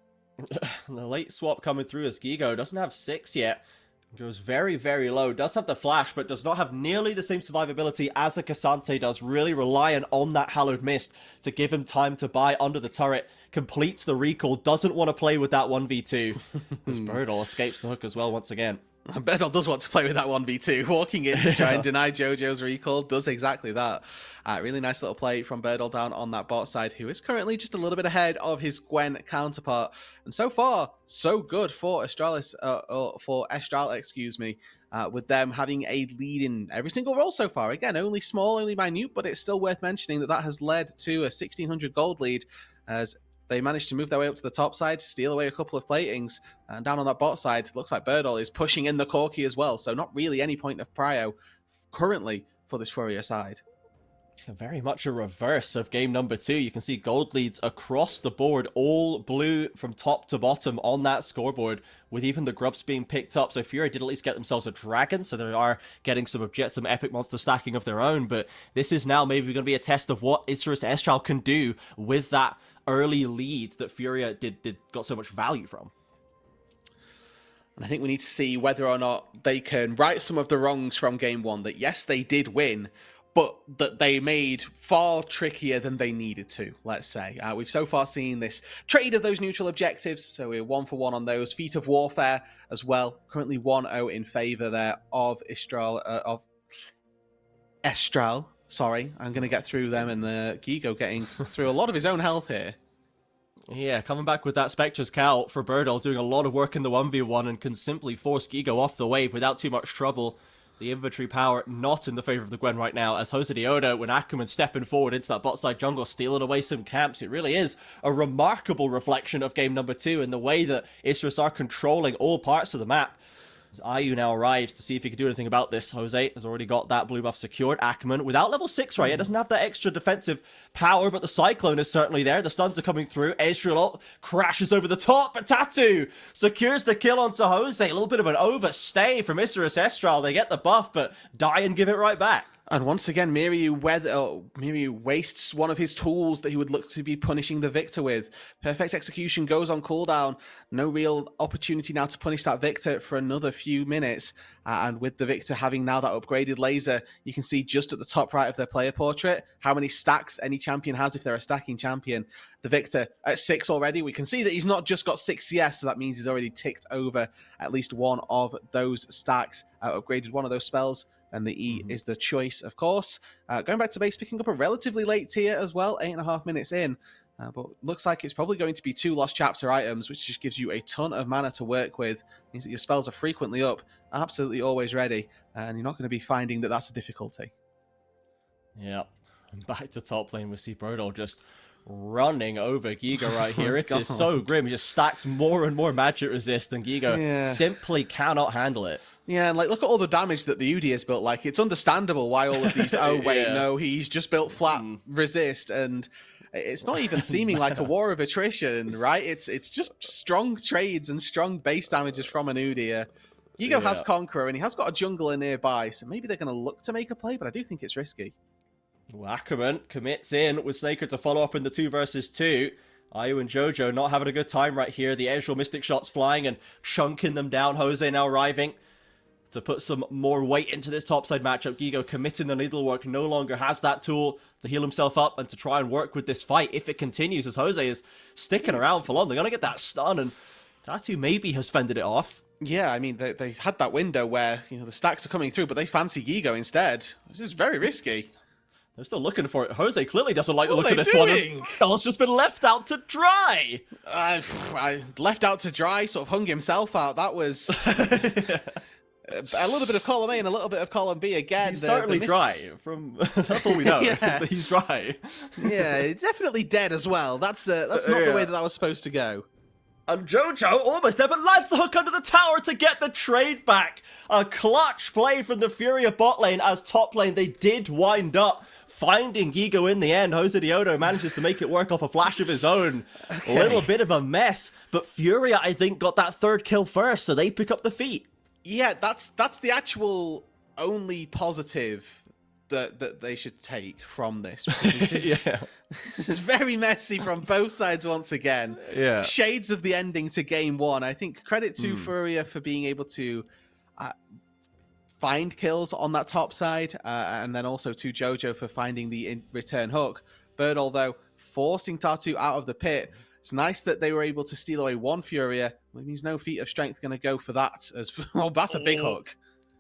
Speaker 1: The late swap coming through as Gigo doesn't have 6 yet. Goes very, very low. Does have the flash, but does not have nearly the same survivability as a Cassante does. Really relying on that Hallowed Mist to give him time to buy under the turret. Completes the recall. Doesn't want to play with that 1v2. This Birdle escapes the hook as well once again.
Speaker 2: Birdle does want to play with that 1v2. Walking in to try and deny Jojo's recall does exactly that. Really nice little play from Birdle down on that bot side, who is currently just a little bit ahead of his Gwen counterpart. And so far, so good for Astralis, for Estral, excuse me, with them having a lead in every single role so far. Again, only small, only minute, but it's still worth mentioning that that has led to a 1,600 gold lead as they managed to move their way up to the top side, steal away a couple of platings, and down on that bot side, looks like Birdle is pushing in the Corki as well, so not really any point of prio currently for this Furia side.
Speaker 1: Very much a reverse of game number 2. You can see gold leads across the board, all blue from top to bottom on that scoreboard, with even the grubs being picked up. So Furia did at least get themselves a dragon, so they are getting some epic monster stacking of their own, but this is now maybe going to be a test of what Isurus Estral can do with that early lead that Furia got so much value from.
Speaker 2: And I think we need to see whether or not they can right some of the wrongs from game 1, that yes, they did win, but that they made far trickier than they needed to, let's say. We've so far seen this trade of those neutral objectives, so we're 1 for 1 on those. Feat of Warfare as well, currently 1-0 in favour there of Estral. Sorry, I'm going to get through them, and the Gigo getting through a lot of his own health here.
Speaker 1: Yeah, coming back with that Spectre's Cowl for Birdle, doing a lot of work in the 1v1 and can simply force Gigo off the wave without too much trouble. The inventory power not in the favour of the Gwen right now, as Jose Dioda, when Ackerman stepping forward into that bot side jungle, stealing away some camps. It really is a remarkable reflection of game number 2 and the way that Isurus are controlling all parts of the map. As Ayu now arrives to see if he can do anything about this. Jose has already got that blue buff secured. Ackerman, without level 6, right? It doesn't have that extra defensive power, but the Cyclone is certainly there. The stuns are coming through. Ezreal crashes over the top, but Tatu secures the kill onto Jose. A little bit of an overstay from Isurus Estral. They get the buff, but die and give it right back.
Speaker 2: And once again, Miryu wastes one of his tools that he would look to be punishing the Victor with. Perfect Execution goes on cooldown. No real opportunity now to punish that Victor for another few minutes. And with the Victor having now that upgraded laser, you can see just at the top right of their player portrait how many stacks any champion has if they're a stacking champion. The Victor at 6 already. We can see that he's not just got 6 CS, so that means he's already ticked over at least one of those stacks, upgraded one of those spells. And the E is the choice, of course. Going back to base, picking up a relatively late tier as well, 8.5 minutes in. But looks like it's probably going to be 2 Lost Chapter items, which just gives you a ton of mana to work with. Means that your spells are frequently up, absolutely always ready, and you're not going to be finding that that's a difficulty.
Speaker 1: Yeah. Back to top lane, we see Brodo just running over Giga right here. It is so grim. He just stacks more and more magic resist, and Giga simply cannot handle it.
Speaker 2: Yeah, and like look at all the damage that the Udi has built. Like it's understandable why all of these. Oh wait, no, he's just built flat resist, and it's not even seeming like a war of attrition, right? It's just strong trades and strong base damages from an Udi. Giga has Conqueror, and he has got a jungler nearby, so maybe they're going to look to make a play, but I do think it's risky.
Speaker 1: Ackerman commits in with Snaker to follow up in the 2 versus 2. Ayu and Jojo not having a good time right here. The Ezreal Mystic shots flying and chunking them down. Jose now arriving to put some more weight into this topside matchup. Gigo committing the needlework, no longer has that tool to heal himself up and to try and work with this fight if it continues, as Jose is sticking around for long. They're going to get that stun, and Tatu maybe has fended it off.
Speaker 2: Yeah, I mean, they had that window where, the stacks are coming through, but they fancy Gigo instead. This is very risky.
Speaker 1: They're still looking for it. Jose clearly doesn't like the look of this one. Bell's just been left out to dry.
Speaker 2: Left out to dry, sort of hung himself out. That was a little bit of column A and a little bit of column B again.
Speaker 1: He's certainly dry. That's all we know. He's dry.
Speaker 2: Yeah, he's definitely dead as well. That's not the way that was supposed to go.
Speaker 1: And Jojo almost there, but lands the hook under the tower to get the trade back. A clutch play from the Furia bot lane, as top lane they did wind up finding Gigo in the end. Jose Diodo manages to make it work off a flash of his own. A little bit of a mess, but Furia, I think, got that 3rd kill first, so they pick up the feat.
Speaker 2: Yeah, that's the actual only positive that they should take from this. This is very messy from both sides once again.
Speaker 1: Yeah.
Speaker 2: Shades of the ending to game 1. I think credit to Furia for being able to find kills on that top side, and then also to Jojo for finding the return hook. Bird, although forcing Tatu out of the pit, it's nice that they were able to steal away one Furia. It means no feat of strength going to go for that. Well, that's a big hook.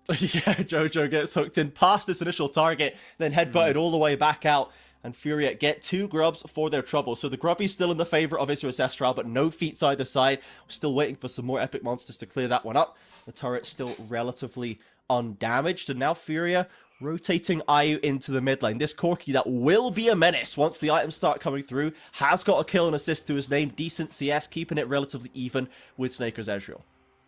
Speaker 1: Yeah, Jojo gets hooked in past this initial target, then headbutted all the way back out, and Furia get 2 grubs for their trouble. So the grubby's still in the favor of Isurus Estral, but no feats either side. We're still waiting for some more epic monsters to clear that one up. The turret's still relatively undamaged, and now Furia rotating Ayu into the mid lane. This Corki that will be a menace once the items start coming through, has got a kill and assist to his name, decent CS, keeping it relatively even with Snaker's Ezreal.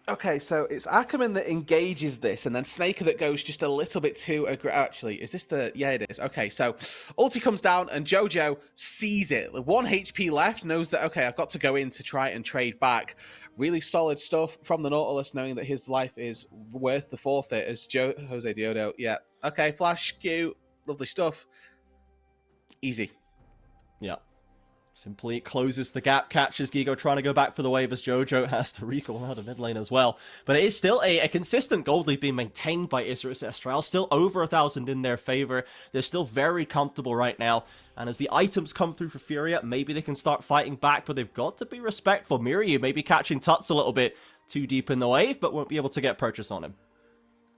Speaker 2: Okay, so it's Ackerman that engages this, and then Snaker that goes just a little bit too aggressive. Actually, is this the... Yeah, it is. Okay, so ulti comes down, and Jojo sees it. 1 HP left, knows that, okay, I've got to go in to try and trade back. Really solid stuff from the Nautilus, knowing that his life is worth the forfeit, as Jose Diodo. Yeah, okay, flash, Q, lovely stuff. Easy.
Speaker 1: Yeah. Simply closes the gap, catches Gigo trying to go back for the wave as Jojo has to recall out of mid lane as well. But it is still a consistent gold lead being maintained by Isurus Estral, still over 1,000 in their favor. They're still very comfortable right now. And as the items come through for Furia, maybe they can start fighting back, but they've got to be respectful. Miryu maybe catching Tuts a little bit too deep in the wave, but won't be able to get purchase on him.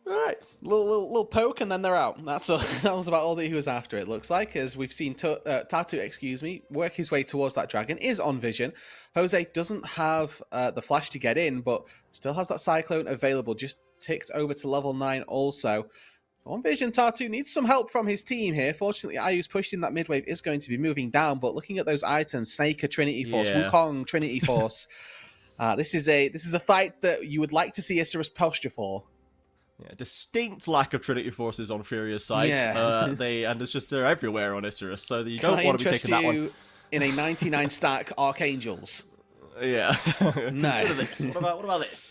Speaker 2: All right, little poke and then they're out. That's all, that was about all that he was after, it looks like, as we've seen Tatu, work his way towards that dragon, is on vision. Jose doesn't have the flash to get in, but still has that Cyclone available, just ticked over to level 9 also. On vision, Tatu needs some help from his team here. Fortunately, Ayu's pushed in that mid wave is going to be moving down, but looking at those items, Snaker, Trinity Force, Wukong, Trinity Force, this is a fight that you would like to see Isurus posture for.
Speaker 1: Yeah, distinct lack of Trinity Forces on Furia's side. Yeah. And it's just they're everywhere on Isurus, so you don't want to be taking that one.
Speaker 2: In a 99 stack Archangels.
Speaker 1: Yeah.
Speaker 2: No.
Speaker 1: Consider this. What about this?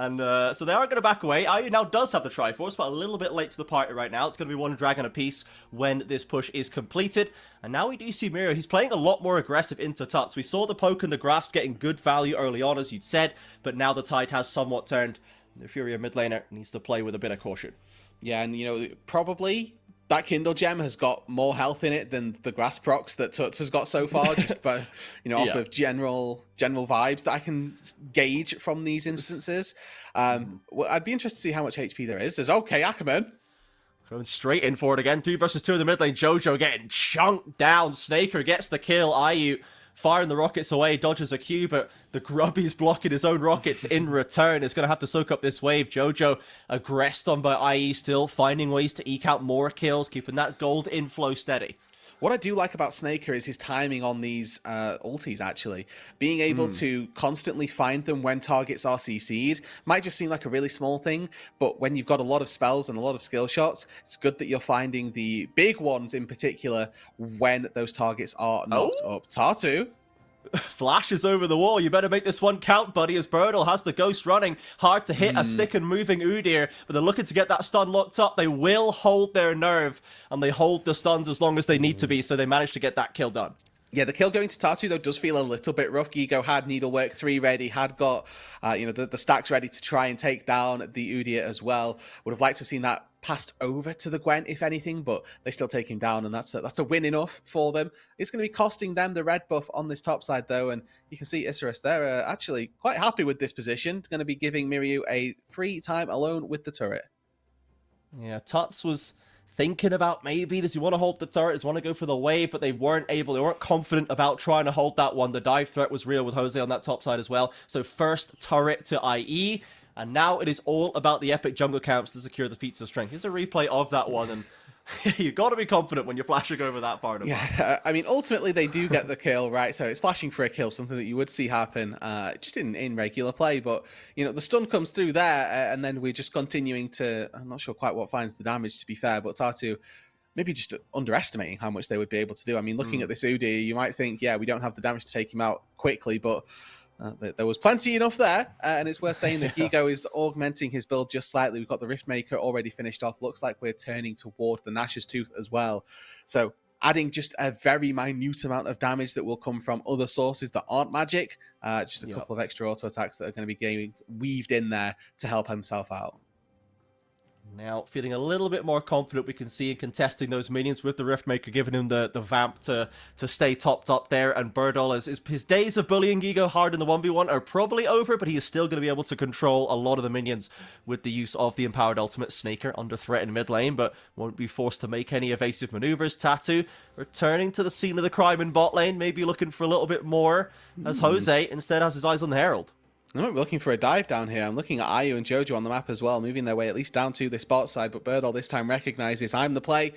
Speaker 1: And so they are going to back away. IU now does have the Triforce, but a little bit late to the party right now. It's going to be one dragon apiece when this push is completed. And now we do see Mirio. He's playing a lot more aggressive into Tuts. We saw the poke and the grasp getting good value early on, as you'd said, but now the tide has somewhat turned. The Furia mid laner needs to play with a bit of caution.
Speaker 2: Yeah, and probably that Kindle gem has got more health in it than the grass procs that Tuts has got so far, just by off of general vibes that I can gauge from these instances. Well, I'd be interested to see how much HP there is. There's Ackerman.
Speaker 1: Going straight in for it again. 3 versus 2 in the mid lane. Jojo getting chunked down. Snaker gets the kill. IU firing the rockets away, dodges a Q, but the Grubby's blocking his own rockets in return. Is going to have to soak up this wave. Jojo aggressed on by IE still, finding ways to eke out more kills, keeping that gold inflow steady.
Speaker 2: What I do like about Snaker is his timing on these ultis, actually. Being able to constantly find them when targets are CC'd might just seem like a really small thing, but when you've got a lot of spells and a lot of skill shots, it's good that you're finding the big ones in particular when those targets are knocked up. Tatu.
Speaker 1: Flashes over the wall. You better make this one count, buddy, as Birdle has the ghost running. Hard to hit a stick and moving Udyr, but they're looking to get that stun locked up. They will hold their nerve, and they hold the stuns as long as they need to be, so they manage to get that kill done.
Speaker 2: Yeah, the kill going to Tatu, though, does feel a little bit rough. Gigo had Needlework 3 ready, had got the stacks ready to try and take down the Udyr as well. Would have liked to have seen that passed over to the Gwen, if anything, but they still take him down, and that's a win enough for them. It's going to be costing them the red buff on this top side, though, and you can see Isurus there actually quite happy with this position. It's going to be giving Mirio a free time alone with the turret.
Speaker 1: Yeah, Tuts was thinking about maybe, does he want to hold the turret, does he want to go for the wave, but they weren't confident about trying to hold that one. The dive threat was real with Jose on that top side as well. So first turret to IE, and now it is all about the epic jungle camps to secure the feats of strength. Here's a replay of that one, and you got to be confident when you're flashing over that far in advance.
Speaker 2: Yeah, I mean, ultimately they do get the kill, right? So it's flashing for a kill, something that you would see happen just in regular play. But, the stun comes through there, and then we're just continuing to, I'm not sure quite what finds the damage, to be fair, but Tatu maybe just underestimating how much they would be able to do. I mean, looking at this Udyr, you might think, yeah, we don't have the damage to take him out quickly, but there was plenty enough there, and it's worth saying that Gigo is augmenting his build just slightly. We've got the Riftmaker already finished off. Looks like we're turning toward the Nash's Tooth as well. So adding just a very minute amount of damage that will come from other sources that aren't magic. Just a couple of extra auto attacks that are going to be weaved in there to help himself out.
Speaker 1: Now, feeling a little bit more confident, we can see in contesting those minions with the Riftmaker, giving him the vamp to stay topped up there. And Birdall, his days of bullying Gigo hard in the 1v1 are probably over, but he is still going to be able to control a lot of the minions with the use of the empowered ultimate. Snaker under threat in mid lane, but won't be forced to make any evasive maneuvers. Tatu returning to the scene of the crime in bot lane, maybe looking for a little bit more, as Jose instead has his eyes on the Herald.
Speaker 2: I'm looking for a dive down here. I'm looking at Ayu and Jojo on the map as well, moving their way at least down to this bot side, but Birdall this time recognizes I'm the play.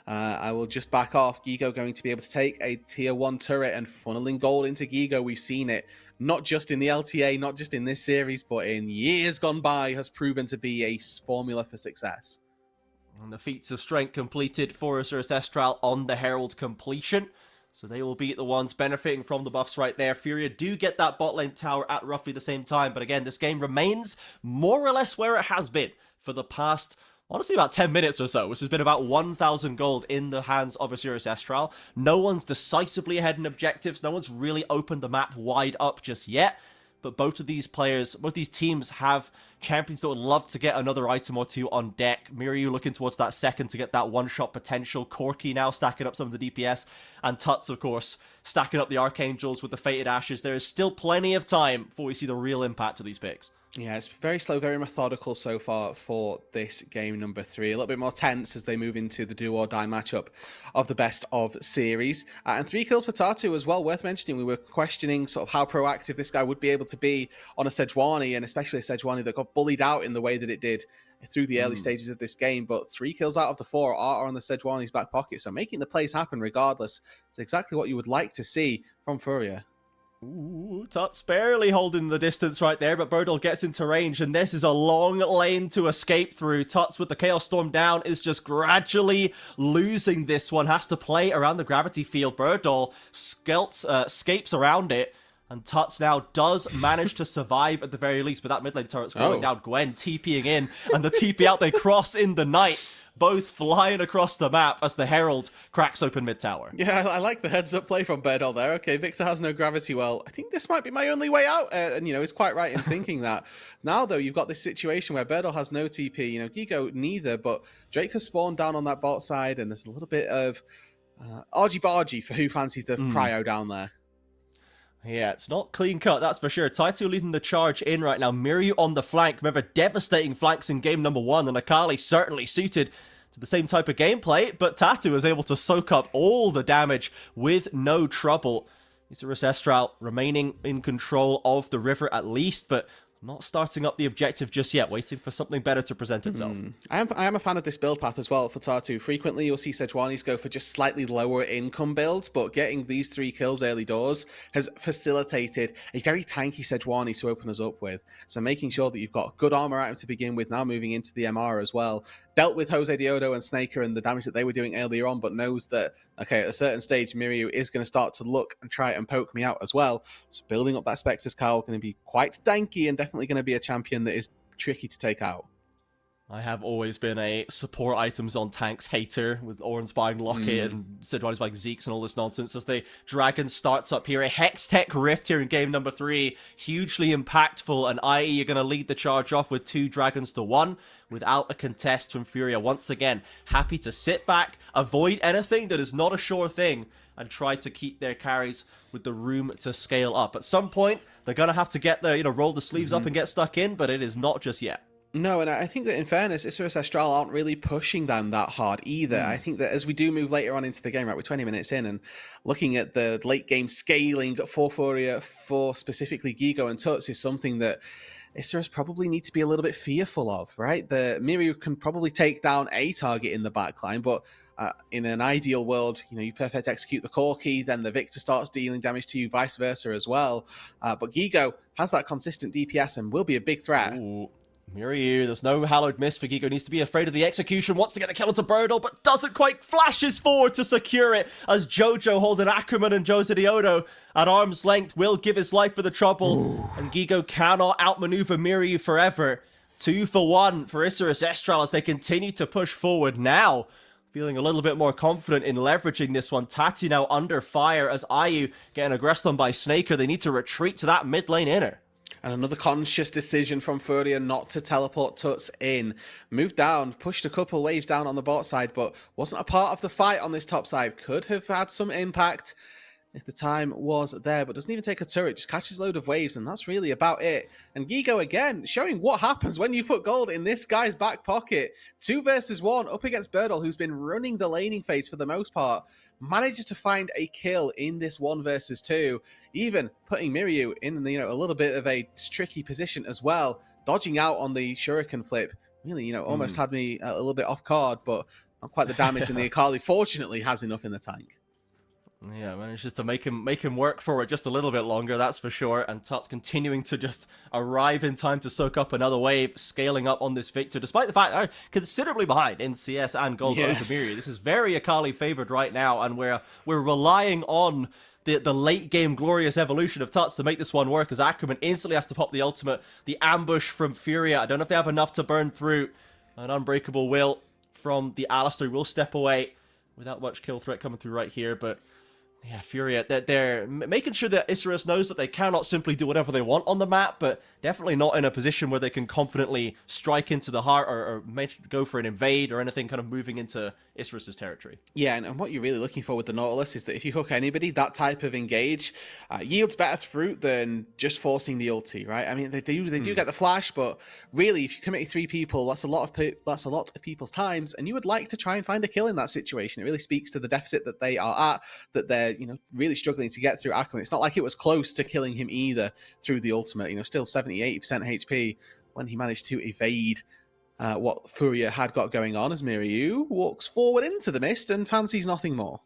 Speaker 2: I will just back off. Gigo going to be able to take a tier 1 turret and funneling gold into Gigo. We've seen it, not just in the LTA, not just in this series, but in years gone by, has proven to be a formula for success.
Speaker 1: And the feats of strength completed for Osiris Estral on the Herald completion. So they will be the ones benefiting from the buffs right there. Furia do get that bot lane tower at roughly the same time. But again, this game remains more or less where it has been for the past, honestly, about 10 minutes or so, which has been about 1,000 gold in the hands of Osiris Estral. No one's decisively ahead in objectives. No one's really opened the map wide up just yet. But both of these players, both these teams have champions that would love to get another item or two on deck. Mirio looking towards that second to get that one-shot potential. Corki now stacking up some of the DPS. And Tuts, of course, stacking up the Archangels with the Fated Ashes. There is still plenty of time before we see the real impact of these picks.
Speaker 2: Yeah, it's very slow, very methodical so far for this game number 3. A little bit more tense as they move into the do-or-die matchup of the best of series. And 3 kills for Tatu as well, worth mentioning. We were questioning sort of how proactive this guy would be able to be on a Sejuani, and especially a Sejuani that got bullied out in the way that it did through the early stages of this game. But 3 kills out of the 4 are on the Sejuani's back pocket, so making the plays happen regardless is exactly what you would like to see from Furia.
Speaker 1: Ooh, Tuts barely holding the distance right there, but Birdall gets into range, and this is a long lane to escape through. Tuts with the Chaos Storm down is just gradually losing this one. Has to play around the gravity field. Birdall scapes around it, And Tuts now does manage to survive at the very least, but that mid lane turret's falling down. Gwen TPing in, and the TP out, they cross in the night, both flying across the map as the Herald cracks open mid tower.
Speaker 2: Yeah, I like the heads-up play from Birdall there. Okay, Victor has no gravity. Well, I think this might be my only way out. And, he's quite right in thinking that. Now, though, you've got this situation where Birdall has no TP. Gigo neither, but Drake has spawned down on that bot side, and there's a little bit of argy-bargy for who fancies the cryo down there.
Speaker 1: Yeah, it's not clean cut, that's for sure. Taito leading the charge in right now. Miryu on the flank. Remember, devastating flanks in game number 1, and Akali certainly suited to the same type of gameplay, but Tatu is able to soak up all the damage with no trouble. Isurus Estral remaining in control of the river at least, but not starting up the objective just yet, waiting for something better to present itself.
Speaker 2: I am a fan of this build path as well for Tatu. Frequently, you'll see Sejuani's go for just slightly lower income builds, but getting these 3 kills early doors has facilitated a very tanky Sejuani to open us up with. So making sure that you've got good armor item to begin with, now moving into the MR as well. Dealt with Jose Diodo and Snaker and the damage that they were doing earlier on, but knows that, okay, at a certain stage, Miryu is going to start to look and try and poke me out as well. So building up that Spectre's Cowl going to be quite danky and definitely going to be a champion that is tricky to take out.
Speaker 1: I have always been a support items on tanks hater, with Oran's buying Locket and Sejuani's buying Zeke's and all this nonsense as the Dragon starts up here. A Hextech Rift here in game number 3, hugely impactful, and IE are going to lead the charge off with 2 Dragons to 1 without a contest from Furia. Once again, happy to sit back, avoid anything that is not a sure thing, and try to keep their carries with the room to scale up. At some point, they're going to have to get the, roll the sleeves up and get stuck in, but it is not just yet.
Speaker 2: No, and I think that in fairness, Isurus Estral aren't really pushing them that hard either. I think that as we do move later on into the game, right, we're 20 minutes in, and looking at the late game scaling for Furia, for specifically Gigo and Tuts, is something that Isurus probably need to be a little bit fearful of, right? The Miryu can probably take down a target in the backline, but in an ideal world, you perfect execute the Corki, then the Victor starts dealing damage to you, vice versa as well. But Gigo has that consistent DPS and will be a big threat.
Speaker 1: Ooh. Miryu, there's no hallowed miss for Gigo, needs to be afraid of the execution, wants to get a kill into Birdall, but doesn't quite, flashes forward to secure it as Jojo holding Ackerman and Jose Diodo at arm's length, will give his life for the trouble, and Gigo cannot outmaneuver Miryu forever. 2 for 1 for Isurus Estral as they continue to push forward now. Feeling a little bit more confident in leveraging this one. Tatu now under fire as IU getting aggressed on by Snaker. They need to retreat to that mid lane inner.
Speaker 2: And another conscious decision from Furia not to teleport Tuts in. Moved down, pushed a couple waves down on the bot side, but wasn't a part of the fight on this top side. Could have had some impact if the time was there, but doesn't even take a turret, just catches a load of waves, and that's really about it. And Gigo, again, showing what happens when you put gold in this guy's back pocket. 2 versus 1 up against Birdall, who's been running the laning phase for the most part, manages to find a kill in this 1 versus 2, even putting Miryu in a little bit of a tricky position as well, dodging out on the Shuriken flip. Really, almost had me a little bit off guard, but not quite the damage, and the Akali fortunately has enough in the tank.
Speaker 1: Yeah, manages to make him work for it just a little bit longer, that's for sure. And Tuts continuing to just arrive in time to soak up another wave, scaling up on this Victor, despite the fact they're considerably behind in CS and gold over Miryu. This is very Akali favored right now, and we're relying on the late game glorious evolution of Tuts to make this one work, as Ackerman instantly has to pop the ultimate. The ambush from Furia, I don't know if they have enough to burn through. An unbreakable will from the Alistar will step away without much kill threat coming through right here, but yeah, Furia, they're making sure that Isurus knows that they cannot simply do whatever they want on the map, but definitely not in a position where they can confidently strike into the heart or go for an invade or anything kind of moving into Isurus' territory.
Speaker 2: Yeah, and what you're really looking for with the Nautilus is that if you hook anybody, that type of engage yields better fruit than just forcing the ulti, right? I mean, they do get the flash, but really, if you commit 3 people, that's a lot of people's times, and you would like to try and find a kill in that situation. It really speaks to the deficit that they are at, that they're really struggling to get through Ackerman. It's not like it was close to killing him either through the ultimate. Still 70-80% HP when he managed to evade what Furia had got going on, as Miryu walks forward into the mist and fancies nothing more.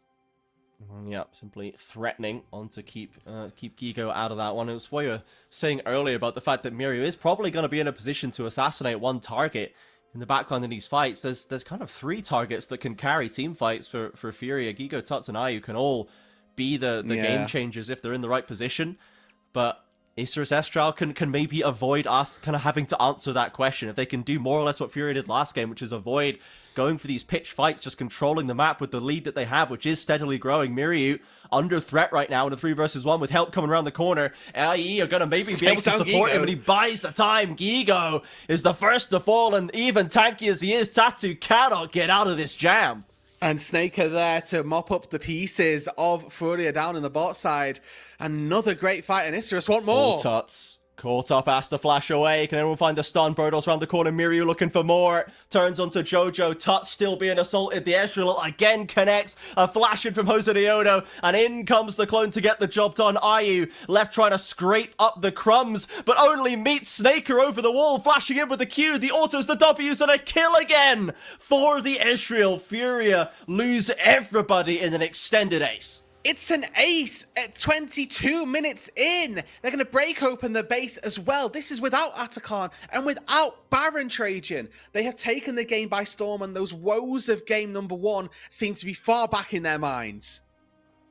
Speaker 1: Yeah, simply threatening on to keep Gigo out of that one. It was what you were saying earlier about the fact that Miryu is probably going to be in a position to assassinate 1 target in the backline in these fights. There's kind of 3 targets that can carry team fights for Furia. Gigo, Tuts, and IU can all be the game changers if they're in the right position. but Isurus Estral can maybe avoid us kind of having to answer that question. If they can do more or less what Furia did last game, which is avoid going for these pitch fights, just controlling the map with the lead that they have, which is steadily growing. Miryu under threat right now in a 3 versus 1 with help coming around the corner. IE are going to maybe be able to support him, and he buys the time. Gigo is the first to fall, and even tanky as he is, Tatu cannot get out of this jam.
Speaker 2: And Snake are there to mop up the pieces of Furia down in the bot side. Another great fight, and Isurus want more.
Speaker 1: All Tuts caught up, has to flash away. Can anyone find the stun? Birdos around the corner. Miryu looking for more. Turns onto Jojo. Tuts still being assaulted. The Ezreal again connects. A flash in from Jose Diodo. And in comes the clone to get the job done. Ayu left trying to scrape up the crumbs, but only meets Snaker over the wall. Flashing in with the Q. The autos, the W's, and a kill again for the Ezreal. Furia lose everybody in an extended ace.
Speaker 2: It's an ace at 22 minutes in. They're going to break open the base as well. This is without Atakan and without Baron Trajan. They have taken the game by storm, and those woes of game number 1 seem to be far back in their minds.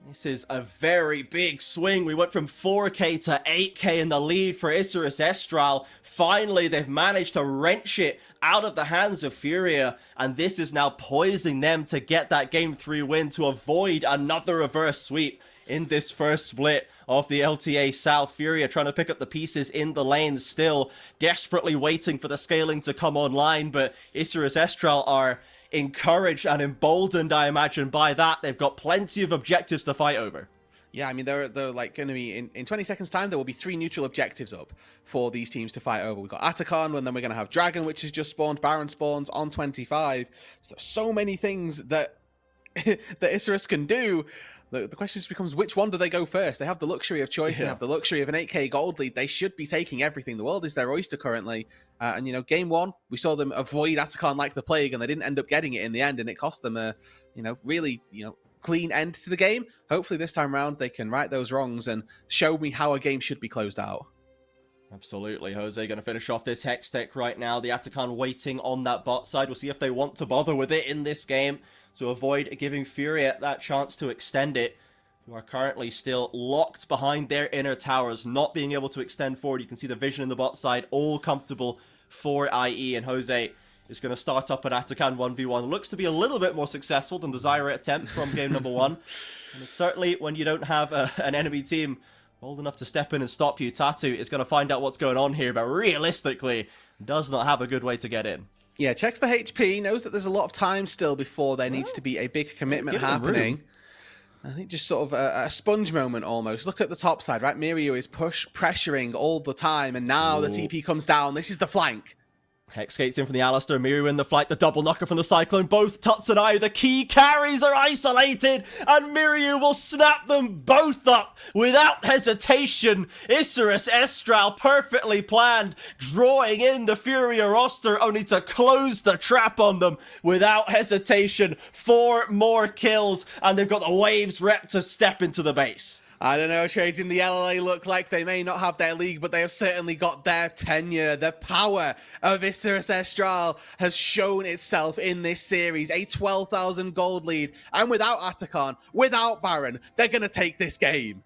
Speaker 1: This is a very big swing. We went from 4k to 8k in the lead for Isurus Estral. Finally, they've managed to wrench it out of the hands of Furia, and this is now poising them to get that Game 3 win to avoid another reverse sweep in this first split of the LTA South. Furia trying to pick up the pieces in the lane still, desperately waiting for the scaling to come online, but Isurus Estral are encouraged and emboldened, I imagine, by that. They've got plenty of objectives to fight over.
Speaker 2: Yeah, I mean, they're like going to be, in 20 seconds time, there will be 3 neutral objectives up for these teams to fight over. We've got Atakan, and then we're going to have Dragon, which has just spawned. Baron spawns on 25. So there's so many things that that Isurus can do. The question just becomes, which one do they go first? They have the luxury of choice. Yeah. They have the luxury of an 8k gold lead. They should be taking everything. The world is their oyster currently. And, you know, game 1, we saw them avoid Atakan like the plague, and they didn't end up getting it in the end, and it cost them a, really, clean end to the game. Hopefully this time around they can right those wrongs and show me how a game should be closed out.
Speaker 1: Absolutely. Jose going to finish off this Hex Tech right now. The Atakan waiting on that bot side. We'll see if they want to bother with it in this game to avoid giving Furia that chance to extend it, who are currently still locked behind their inner towers, not being able to extend forward. You can see the vision in the bot side, all comfortable for IE, and Jose is going to start up at Atakan 1v1. Looks to be a little bit more successful than the Zyra attempt from game number 1. And certainly when you don't have an enemy team old enough to step in and stop you, Tatu is going to find out what's going on here, but realistically does not have a good way to get in.
Speaker 2: Yeah, checks the HP, knows that there's a lot of time still before there needs to be a big commitment happening. I think just sort of a sponge moment almost. Look at the top side, right? Miryu is pressuring all the time, and now the TP comes down. This is the flank.
Speaker 1: Hex skates in from the Alistar, Miryu in the flight, the double knocker from the Cyclone. Both Tuts and I, the key carries are isolated, and Miryu will snap them both up without hesitation. Isurus Estral, perfectly planned, drawing in the Furia roster, only to close the trap on them without hesitation. 4 more kills, and they've got the Waves rep to step into the base.
Speaker 2: I don't know, Trajan, the LLA look like they may not have their league, but they have certainly got their tenure. The power of Isurus Estral has shown itself in this series. A 12,000 gold lead, and without Atakan, without Baron, they're going to take this game.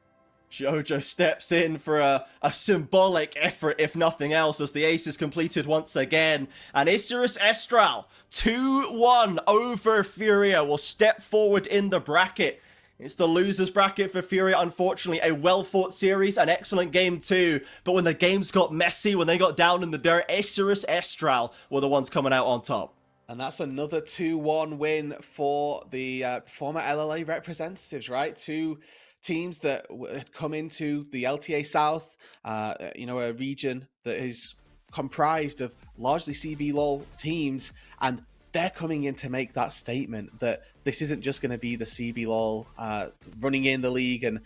Speaker 1: Jojo steps in for a symbolic effort, if nothing else, as the ace is completed once again. And Isurus Estral, 2-1 over Furia, will step forward in the bracket. It's the loser's bracket for Furia, unfortunately. A well-fought series, an excellent game too. But when the games got messy, when they got down in the dirt, Isurus Estral were the ones coming out on top.
Speaker 2: And that's another 2-1 win for the former LLA representatives, right? 2 teams that had come into the LTA South, a region that is comprised of largely CB LoL teams, and they're coming in to make that statement that this isn't just going to be the CB LoL running in the league and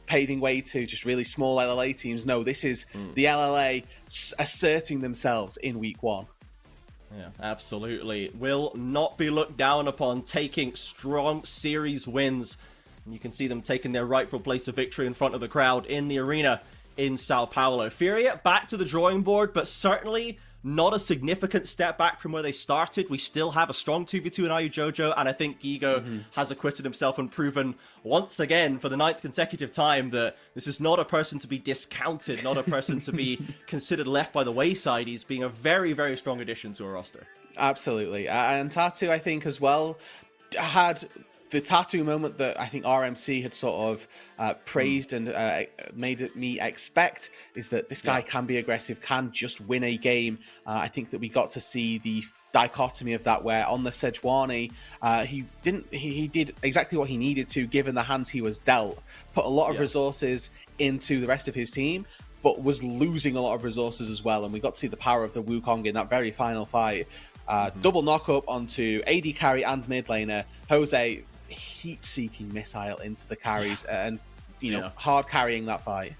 Speaker 2: paving way to just really small LLA teams. No, this is the LLA asserting themselves in week 1.
Speaker 1: Yeah, absolutely. Will not be looked down upon, taking strong series wins. And you can see them taking their rightful place of victory in front of the crowd in the arena in Sao Paulo. Furia back to the drawing board, but certainly not a significant step back from where they started. We still have a strong 2v2 in Ayu Jojo, and I think Gigo has acquitted himself and proven once again for the 9th consecutive time that this is not a person to be discounted, not a person to be considered left by the wayside. He's being a very, very strong addition to our roster.
Speaker 2: Absolutely. And Tatu, I think, as well, had the Tatu moment that I think RMC had sort of praised and made me expect, is that this guy can be aggressive, can just win a game. I think that we got to see the dichotomy of that, where on the Sejuani, he did exactly what he needed to, given the hands he was dealt, put a lot of resources into the rest of his team, but was losing a lot of resources as well. And we got to see the power of the Wukong in that very final fight. Double knock up onto AD carry and mid laner. Jose heat-seeking missile into the carries and, hard carrying that fight.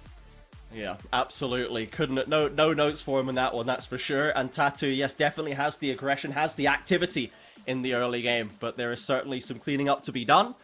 Speaker 1: Yeah, absolutely. No notes for him in that one, that's for sure. And Tatu, yes, definitely has the aggression, has the activity in the early game, but there is certainly some cleaning up to be done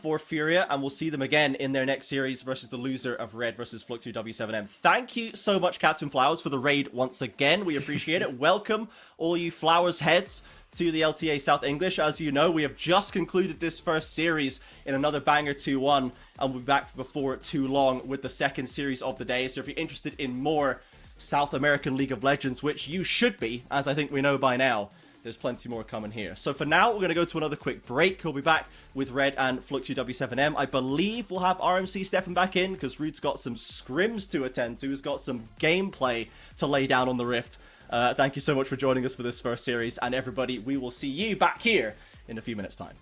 Speaker 1: for Furia, and we'll see them again in their next series versus the loser of Red versus Fluxu W7M. Thank you so much, Captain Flowers, for the raid once again. We appreciate it. Welcome, all you Flowers heads, to the LTA South English. As you know, we have just concluded this first series in another banger 2-1, and we'll be back before too long with the second series of the day. So if you're interested in more South American League of Legends, which you should be, as I think we know by now, there's plenty more coming here. So for now, we're going to go to another quick break. We'll be back with Red and Fluxu W7M. I believe we'll have RMC stepping back in, because Rood's got some scrims to attend to. He's got some gameplay to lay down on the Rift. Thank you so much for joining us for this first series, and everybody, we will see you back here in a few minutes' time.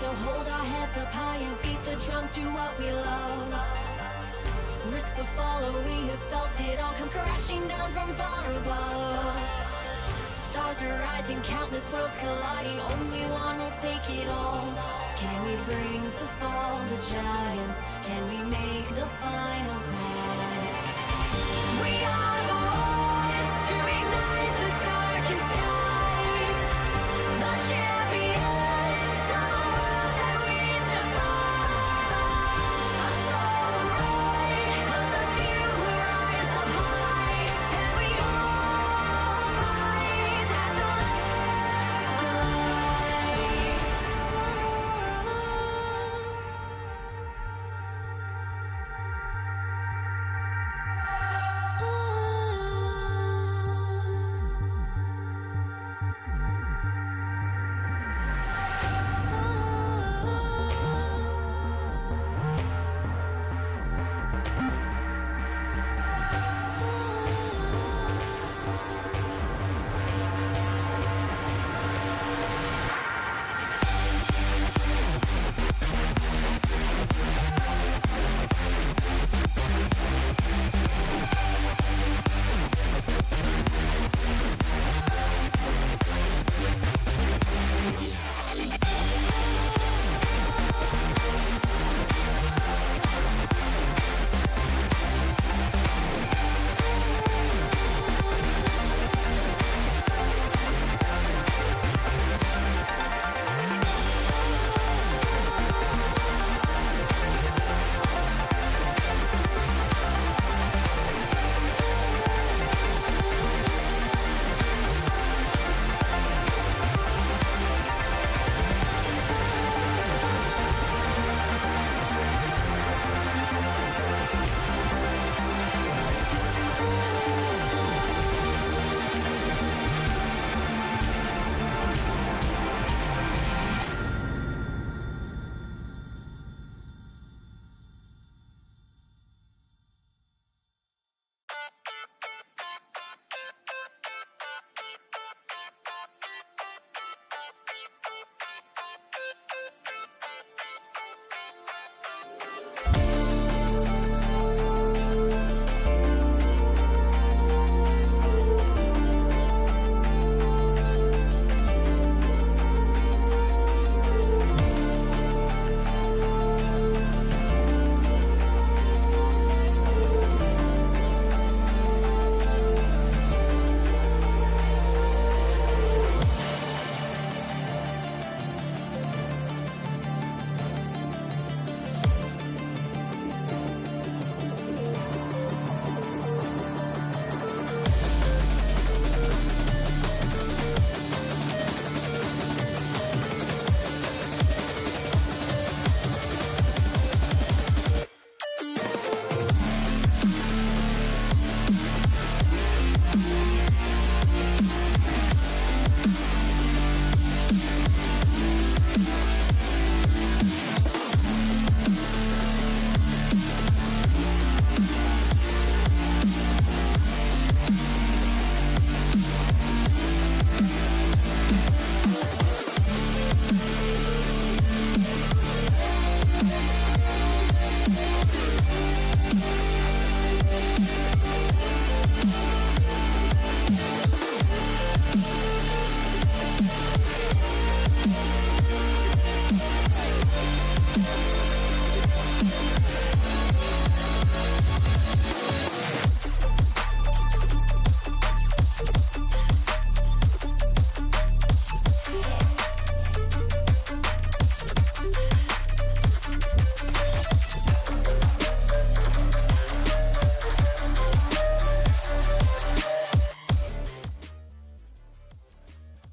Speaker 3: So hold our heads up high and beat the drum to what we love. Risk the fall, or we have felt it all come crashing down from far above. Stars are rising, countless worlds colliding. Only one will take it all. Can we bring to fall the giants? Can we make the final call? We are the ones to ignite the darkened skies. The champions of the world that we defy. Our soul ride of the few who rise up high, and we all fight at the last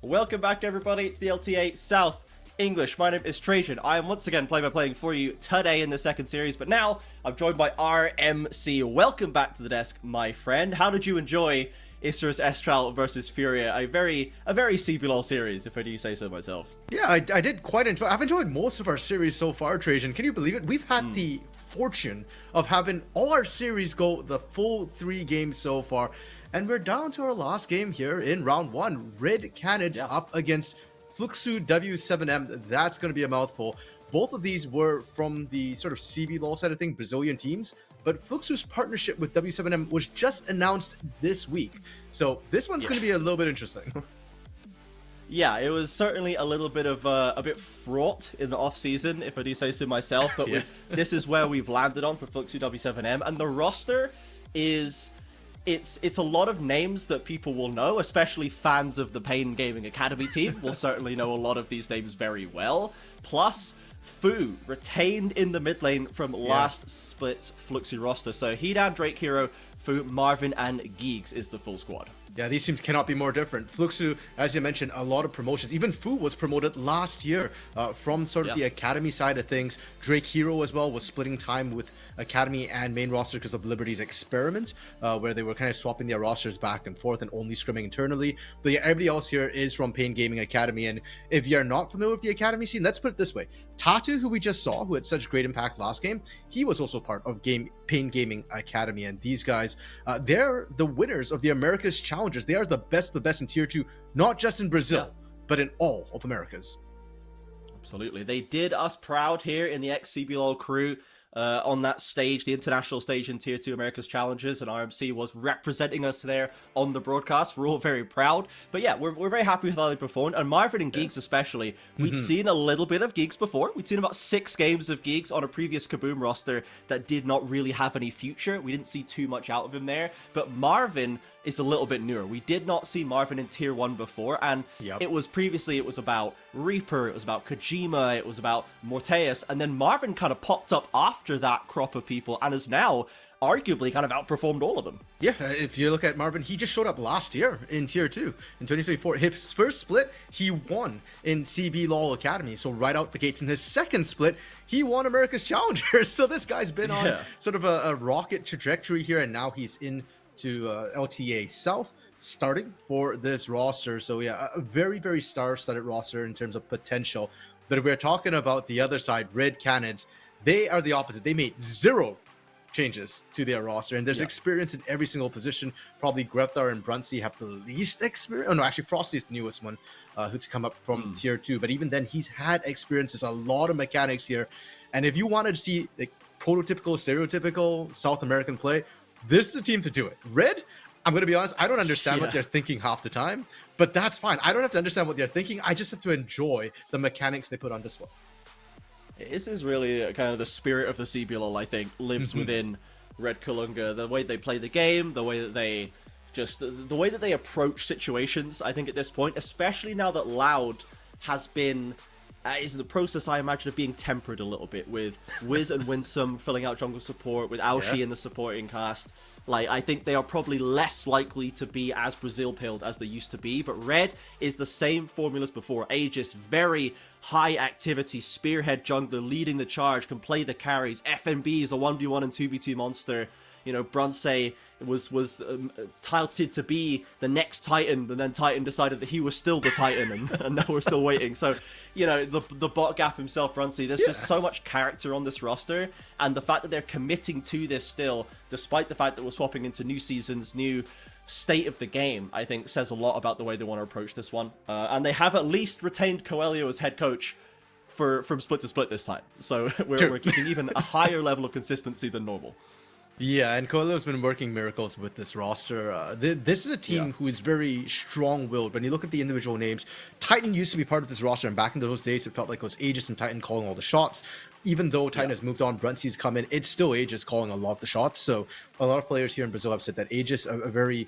Speaker 1: Welcome back, everybody. It's the LTA South English. My name is Trajan. I am once again play-by-playing for you today in the second series, but now I'm joined by RMC. Welcome back to the desk, my friend. How did you enjoy Issa's Estral versus Furia? A very CBLOL series, if I do say so myself.
Speaker 4: Yeah, I did quite enjoy. I've enjoyed most of our series so far, Trajan. Can you believe it? We've had the fortune of having all our series go the full 3 games so far, and we're down to our last game here in round 1. Red Canids up against Fluxu W7M, that's going to be a mouthful. Both of these were from the sort of CBLOL side of things, Brazilian teams, but Fluxu's partnership with W7M was just announced this week. So this one's going to be a little bit interesting.
Speaker 1: Yeah, it was certainly a little bit of a bit fraught in the off season, if I do say so myself. But this is where we've landed on for Fluxu W7M, and the roster is it's a lot of names that people will know, especially fans of the Pain Gaming Academy team will certainly know a lot of these names very well. Plus, Fu retained in the mid lane from last split's Fluxu roster. So Hedan, Drake Hero, Fu, Marvin, and Geeks is the full squad.
Speaker 4: Yeah, these teams cannot be more different. Fluxu, as you mentioned, a lot of promotions. Even Fu was promoted last year from sort of the Academy side of things. Drake Hero as well was splitting time with Academy and main roster because of Liberty's experiment, where they were kind of swapping their rosters back and forth and only scrimming internally. But yeah, everybody else here is from Pain Gaming Academy. And if you're not familiar with the Academy scene, let's put it this way. Tatu, who we just saw, who had such great impact last game, he was also part of Pain Gaming Academy. And these guys, they're the winners of the Americas Challengers. They are the best of the best in Tier 2, not just in Brazil, but in all of Americas.
Speaker 1: Absolutely. They did us proud here in the ex-CBLOL crew. On that stage, the international stage in Tier 2 America's Challenges, and RMC was representing us there on the broadcast. We're all very proud. But yeah, we're very happy with how they performed. And Marvin and Geeks especially, we'd seen a little bit of Geeks before. We'd seen about 6 games of Geeks on a previous Kaboom roster that did not really have any future. We didn't see too much out of him there. But Marvin is a little bit newer. We did not see Marvin in Tier 1 before, and it was about Reaper, it was about Kojima, it was about Morteus, and then Marvin kind of popped up after that crop of people and has now arguably kind of outperformed all of them.
Speaker 4: Yeah, if you look at Marvin, he just showed up last year in Tier 2 in 2024. His first split, he won in CBLOL Academy. So right out the gates in his second split, he won America's Challenger. So this guy's been on sort of a rocket trajectory here, and now he's in to LTA South, starting for this roster. So yeah, a very, very star-studded roster in terms of potential. But if we're talking about the other side, Red Cannons, they are the opposite. They made 0 changes to their roster, and there's experience in every single position. Probably Grethar and Brunsey have the least experience. Oh no, actually Frosty is the newest one who's come up from Tier 2. But even then, he's had experiences, a lot of mechanics here. And if you wanted to see like prototypical, stereotypical South American play, this is the team to do it. Red, I'm going to be honest, I don't understand what they're thinking half the time, but that's fine. I don't have to understand what they're thinking. I just have to enjoy the mechanics they put on display.
Speaker 1: This is really kind of the spirit of the CBLOL, I think, lives within Red Kalunga. The way they play the game, the way that they the way that they approach situations, I think at this point, especially now that Loud has been is in the process, I imagine, of being tempered a little bit with Wiz and Winsome filling out jungle support, with Aoshi in the supporting cast. Like, I think they are probably less likely to be as Brazil-pilled as they used to be, but Red is the same formula as before. Aegis, very high activity, spearhead jungler, leading the charge, can play the carries. FNB is a 1v1 and 2v2 monster. You know, Brunsey was touted to be the next Titan, and then Titan decided that he was still the Titan, and now we're still waiting. So, you know, the bot gap himself, Brunsey, there's just so much character on this roster, and the fact that they're committing to this still, despite the fact that we're swapping into new seasons, new state of the game, I think says a lot about the way they want to approach this one. And they have at least retained Coelho as head coach from split to split this time. So we're keeping even a higher level of consistency than normal.
Speaker 4: Yeah, and Coelho's been working miracles with this roster. This is a team who is very strong-willed. When you look at the individual names, Titan used to be part of this roster, and back in those days, it felt like it was Aegis and Titan calling all the shots. Even though Titan has moved on, Brunsey's come in, it's still Aegis calling a lot of the shots. So a lot of players here in Brazil have said that Aegis, a very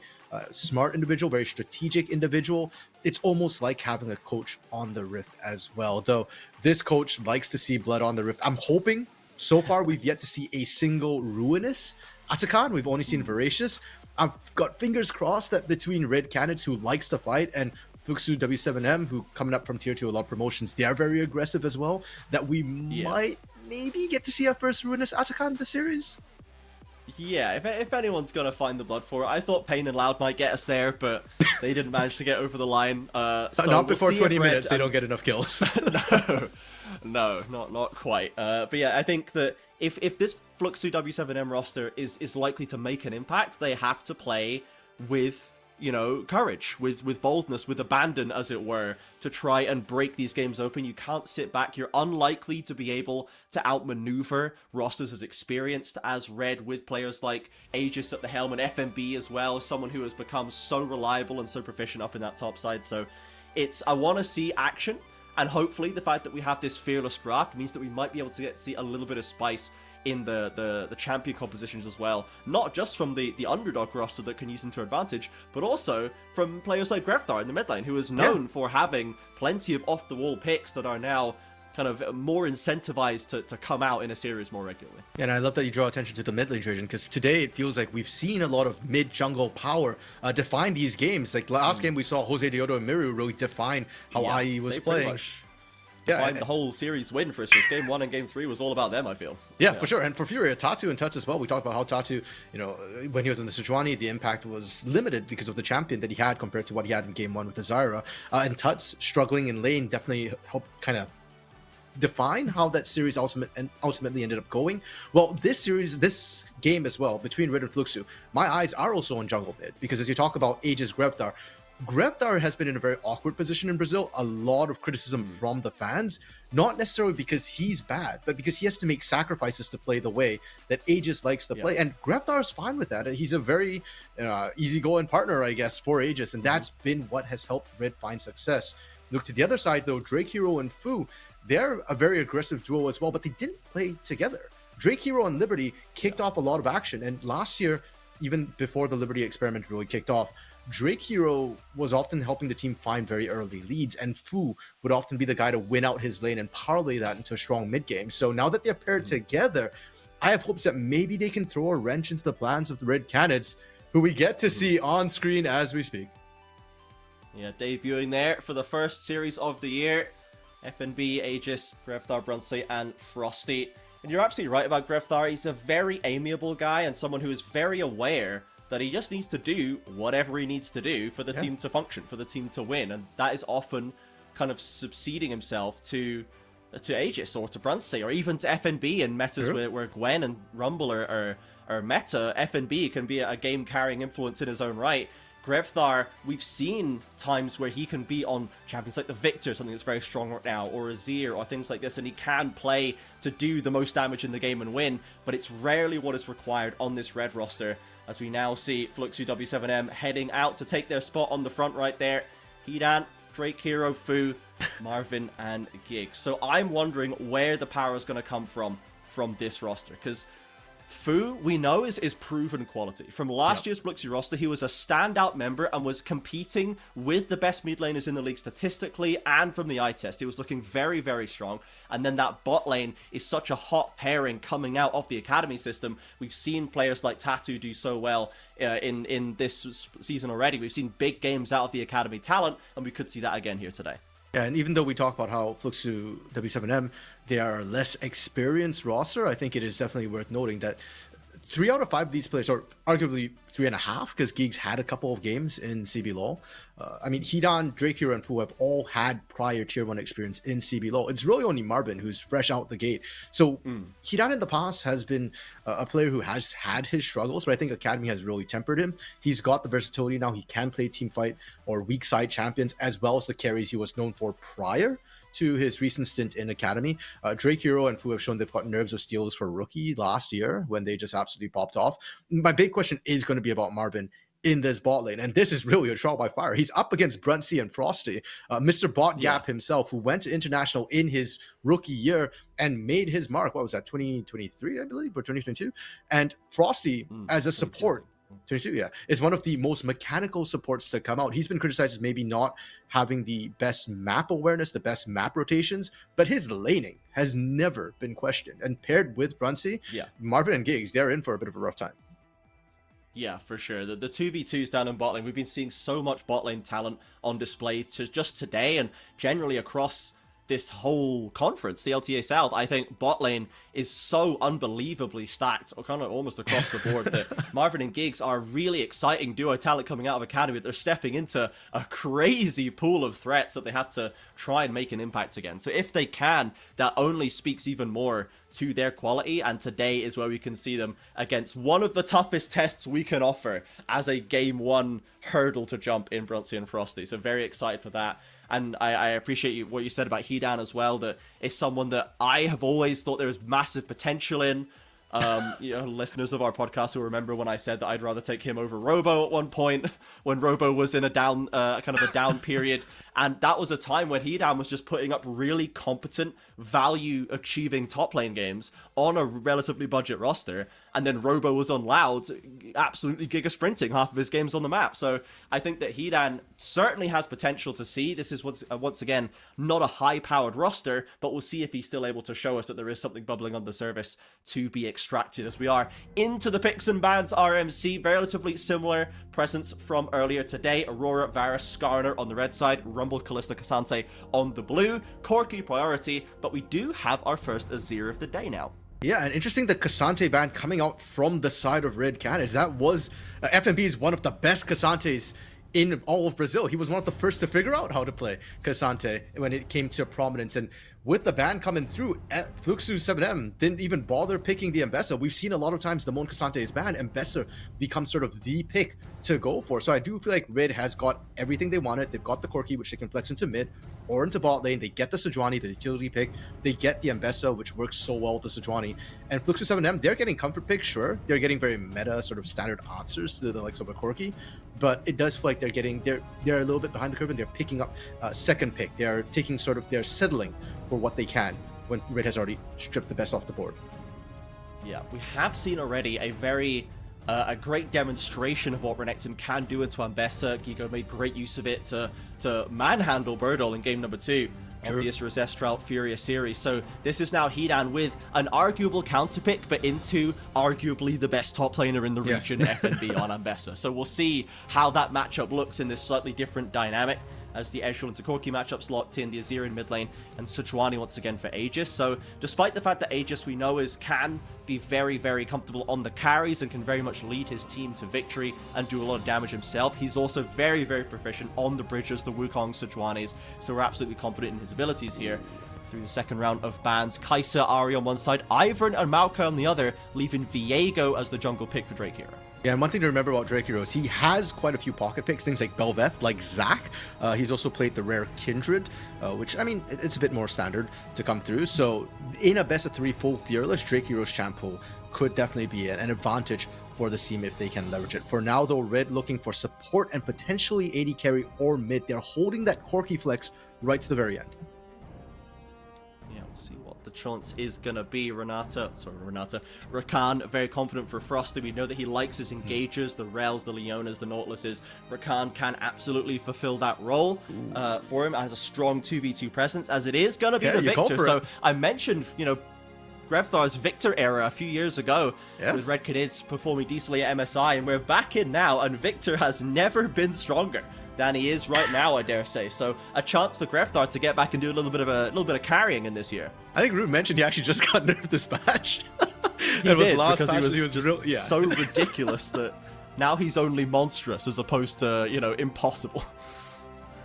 Speaker 4: smart individual, very strategic individual. It's almost like having a coach on the Rift as well. Though this coach likes to see blood on the Rift. I'm hoping. So far, we've yet to see a single Ruinous Atakan. We've only seen Voracious. I've got fingers crossed that between Red Cannons, who likes to fight, and Fluxu W7M, who coming up from Tier 2, a lot of promotions, they are very aggressive as well, that we might maybe get to see our first Ruinous Atakan in the series.
Speaker 1: Yeah, if anyone's going to find the blood for it, I thought Pain and Loud might get us there, but they didn't manage to get over the line. So
Speaker 4: not before 20 minutes, they don't get enough kills.
Speaker 1: No, not quite. But yeah, I think that if this Fluxu W7M roster is likely to make an impact, they have to play with you know, courage, with boldness, with abandon, as it were, to try and break these games open. You can't sit back. You're unlikely to be able to outmaneuver rosters as experienced as Red, with players like Aegis at the helm and FMB as well, someone who has become so reliable and so proficient up in that top side. So I want to see action, and hopefully the fact that we have this fearless draft means that we might be able to see a little bit of spice in the champion compositions as well, not just from the underdog roster that can use them to advantage, but also from players like Grefthar in the mid lane, who is known for having plenty of off-the-wall picks that are now kind of more incentivized to come out in a series more regularly.
Speaker 4: Yeah, and I love that you draw attention to the mid lane, Trajan, because today it feels like we've seen a lot of mid-jungle power define these games. Like last game we saw Jose Deodo and Miru really define how IE was playing.
Speaker 1: Yeah, the whole series win for us. Just game 1 and game 3 was all about them, I feel.
Speaker 4: Yeah, for sure. And for Fury, Tatu and Tuts as well. We talked about how Tatu, you know, when he was in the Sejuani, the impact was limited because of the champion that he had compared to what he had in game 1 with the Zyra. And Tuts struggling in lane definitely helped kind of define how that series ultimately ended up going. Well, this game as well, between Red and Fluxu, my eyes are also on jungle mid, because as you talk about Aegis Grefthar has been in a very awkward position in Brazil. A lot of criticism from the fans, not necessarily because he's bad, but because he has to make sacrifices to play the way that Aegis likes to play. And Greftar's fine with that. He's a very easygoing partner, I guess, for Aegis, and that's been what has helped Red find success. Look to the other side, though, Drake Hero and Fu, they're a very aggressive duo as well, but they didn't play together. Drake Hero and Liberty kicked off a lot of action, and last year, even before the Liberty experiment really kicked off, Drake Hero was often helping the team find very early leads, and Fu would often be the guy to win out his lane and parlay that into a strong mid game. So now that they're paired together, I have hopes that maybe they can throw a wrench into the plans of the Red Canids, who we get to see on screen as we speak.
Speaker 1: Yeah, debuting there for the first series of the year. FNB, Aegis, Grefthar, Brunsey, and Frosty. And you're absolutely right about Grefthar. He's a very amiable guy and someone who is very aware that he just needs to do whatever he needs to do for the team to function, for the team to win. And that is often kind of succeeding himself to Aegis or to Brunsey or even to FNB in metas where Gwen and Rumble are meta. FNB can be a game-carrying influence in his own right. Grefthar, we've seen times where he can be on champions like the Victor, something that's very strong right now, or Azir, or things like this, and he can play to do the most damage in the game and win, but it's rarely what is required on this Red roster, as we now see Fluxu W7M heading out to take their spot on the front right there. Hidan, Drake Hero, Fu, Marvin, and Giggs. So I'm wondering where the power is going to come from this roster, because Fu, we know, is proven quality. From last year's Fluxy roster, he was a standout member and was competing with the best mid laners in the league statistically and from the eye test. He was looking very, very strong. And then that bot lane is such a hot pairing coming out of the academy system. We've seen players like Tatu do so well in this season already. We've seen big games out of the academy talent, and we could see that again here today.
Speaker 4: Yeah, and even though we talk about how Fluxu W7M, they are a less experienced roster, I think it is definitely worth noting that 3 out of 5 of these players, or arguably 3.5, because Giggs had a couple of games in CB LoL. I mean, Hidan, Drake Hero, and Fu have all had prior Tier 1 experience in CB LoL. It's really only Marvin who's fresh out the gate. So Hidan in the past has been a player who has had his struggles, but I think Academy has really tempered him. He's got the versatility now. He can play team fight or weak side champions, as well as the carries he was known for prior to his recent stint in Academy. Drake Hero and Fu have shown they've got nerves of steals for rookie last year when they just absolutely popped off. My big question is going to be about Marvin in this bot lane, and this is really a trial by fire. He's up against Brunsey and Frosty, Mr. Bot Gap himself, who went to international in his rookie year and made his mark. What was that, 2023, I believe, or 2022? And Frosty, as a support, 22, yeah, is one of the most mechanical supports to come out. He's been criticized as maybe not having the best map awareness, the best map rotations, but his laning has never been questioned. And paired with Brunsey, Marvin and Giggs, they're in for a bit of a rough time.
Speaker 1: Yeah, for sure. The 2v2s down in bot lane, we've been seeing so much bot lane talent on display just today and generally across this whole conference, the LTA South. I think bot lane is so unbelievably stacked, or kind of almost across the board, that Marvin and Giggs are really exciting duo talent coming out of Academy. They're stepping into a crazy pool of threats that they have to try and make an impact against. So if they can, that only speaks even more to their quality, and today is where we can see them against one of the toughest tests we can offer as a game one hurdle to jump in Brunsey and Frosty. So very excited for that. And I appreciate what you said about Hedan as well, that is someone that I have always thought there was massive potential in. Listeners of our podcast will remember when I said that I'd rather take him over Robo at one point, when Robo was in a down, kind of a down period. And that was a time when Hedan was just putting up really competent, value-achieving top lane games on a relatively budget roster. And then Robo was on Loud, absolutely giga-sprinting half of his games on the map. So I think that Hedan certainly has potential to see. This is, once again, not a high-powered roster, but we'll see if he's still able to show us that there is something bubbling on the surface to be extracted, as we are into the picks and bans RMC. Relatively similar presence from earlier today. Aurora, Varus, Skarner on the red side, Rumble, Kalista, Cassante on the blue. Corki priority, but we do have our first Azir of the day now.
Speaker 4: Yeah, and interesting, the Cassante ban coming out from the side of Red Canids. That was FNB is one of the best Cassantes in all of Brazil. He was one of the first to figure out how to play Cassante when it came to prominence. And with the ban coming through, Fluxu 7M didn't even bother picking the Mbessa. We've seen a lot of times the moment Cassante is banned, Mbessa becomes sort of the pick to go for. So I do feel like Red has got everything they wanted. They've got the Corki, which they can flex into mid or into bot lane. They get the Sejuani, the utility pick. They get the Mbessa, which works so well with the Sejuani. And Fluxu 7M, they're getting comfort picks, sure. They're getting very meta, sort of standard answers to the likes of a Corki. But it does feel like they're a little bit behind the curve, and they're picking up second pick. They're settling for what they can when Red has already stripped the best off the board.
Speaker 1: Yeah, we have seen already a great demonstration of what Renekton can do into Ambessa. Gigo made great use of it to manhandle Birdol in game number 2 of the Isra Zestral Furia series. So this is now Hedan with an arguable counterpick, but into arguably the best top laner in the region, FNB on Ambessa. So we'll see how that matchup looks in this slightly different dynamic, as the Ezreal and Corki matchups locked in, the Azir in mid lane, and Sejuani once again for Aegis. So despite the fact that Aegis we know can be very, very comfortable on the carries and can very much lead his team to victory and do a lot of damage himself, he's also very, very proficient on the bridges, the Wukong, Sejuanis. So we're absolutely confident in his abilities here. Through the second round of bans, Kai'Sa, Ahri on one side, Ivern and Maokai on the other, leaving Viego as the jungle pick for Drake Hero.
Speaker 4: Yeah, and one thing to remember about Drake Heroes, he has quite a few pocket picks, things like Belveth, like Zac. He's also played the rare Kindred, which, I mean, it's a bit more standard to come through. So in a best of 3 full fearless, Drake Heroes champ pool could definitely be an advantage for the team if they can leverage it. For now, though, Red looking for support and potentially AD carry or mid. They're holding that Corki flex right to the very end.
Speaker 1: Yeah, we'll see what the chance is gonna be. Rakan, very confident for Frosty. We know that he likes his engagers, the Rels, the Leonas, the Nautiluses. Rakan can absolutely fulfill that role for him, and has a strong 2v2 presence, as it is gonna be the Victor. So I mentioned, Grevthar's Victor era a few years ago with Red Canids performing decently at MSI, and we're back in now, and Victor has never been stronger than he is right now, I dare say. So a chance for Grevthar to get back and do a little bit of carrying in this year.
Speaker 4: I think Root mentioned he actually just got nerfed this patch.
Speaker 1: He did, because he was just so ridiculous that now he's only monstrous as opposed to, impossible.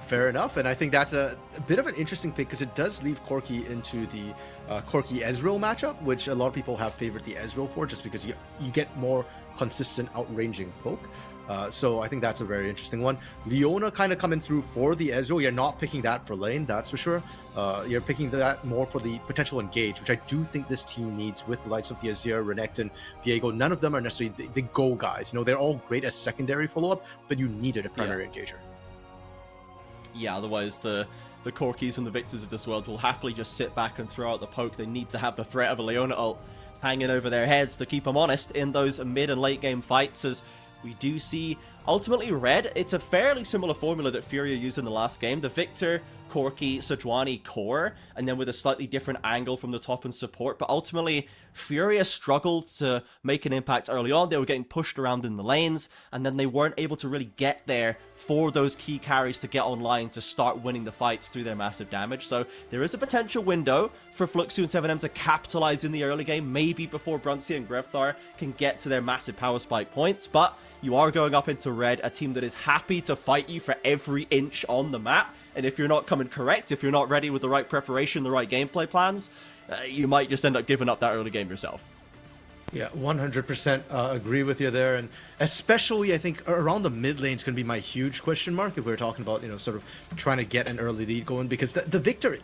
Speaker 4: Fair enough, and I think that's a bit of an interesting pick, because it does leave Corki into the Corki Ezreal matchup, which a lot of people have favored the Ezreal for, just because you get more consistent outranging poke. So I think that's a very interesting one. Leona kind of coming through for the Ezreal. You're not picking that for lane, that's for sure. You're picking that more for the potential engage, which I do think this team needs with the likes of the Azir, Renekton, Viego. None of them are necessarily the go guys. They're all great as secondary follow-up, but you needed a primary engager.
Speaker 1: Yeah, otherwise the Corkis and the Victors of this world will happily just sit back and throw out the poke. They need to have the threat of a Leona ult hanging over their heads to keep them honest in those mid and late game fights, as we do see ultimately Red. It's a fairly similar formula that Furia used in the last game. The Victor Corki, Sejuani core, and then with a slightly different angle from the top and support. But ultimately, Furia struggled to make an impact early on. They were getting pushed around in the lanes, and then they weren't able to really get there for those key carries to get online to start winning the fights through their massive damage. So there is a potential window for Fluxu and 7M to capitalize in the early game, maybe before Brunsey and Grefthar can get to their massive power spike points. But you are going up into Red, a team that is happy to fight you for every inch on the map. And if you're not coming correct, if you're not ready with the right preparation, the right gameplay plans, you might just end up giving up that early game yourself.
Speaker 4: Yeah, 100% agree with you there. And especially, I think, around the mid lane is going to be my huge question mark if we're talking about, sort of trying to get an early lead going, because the Victor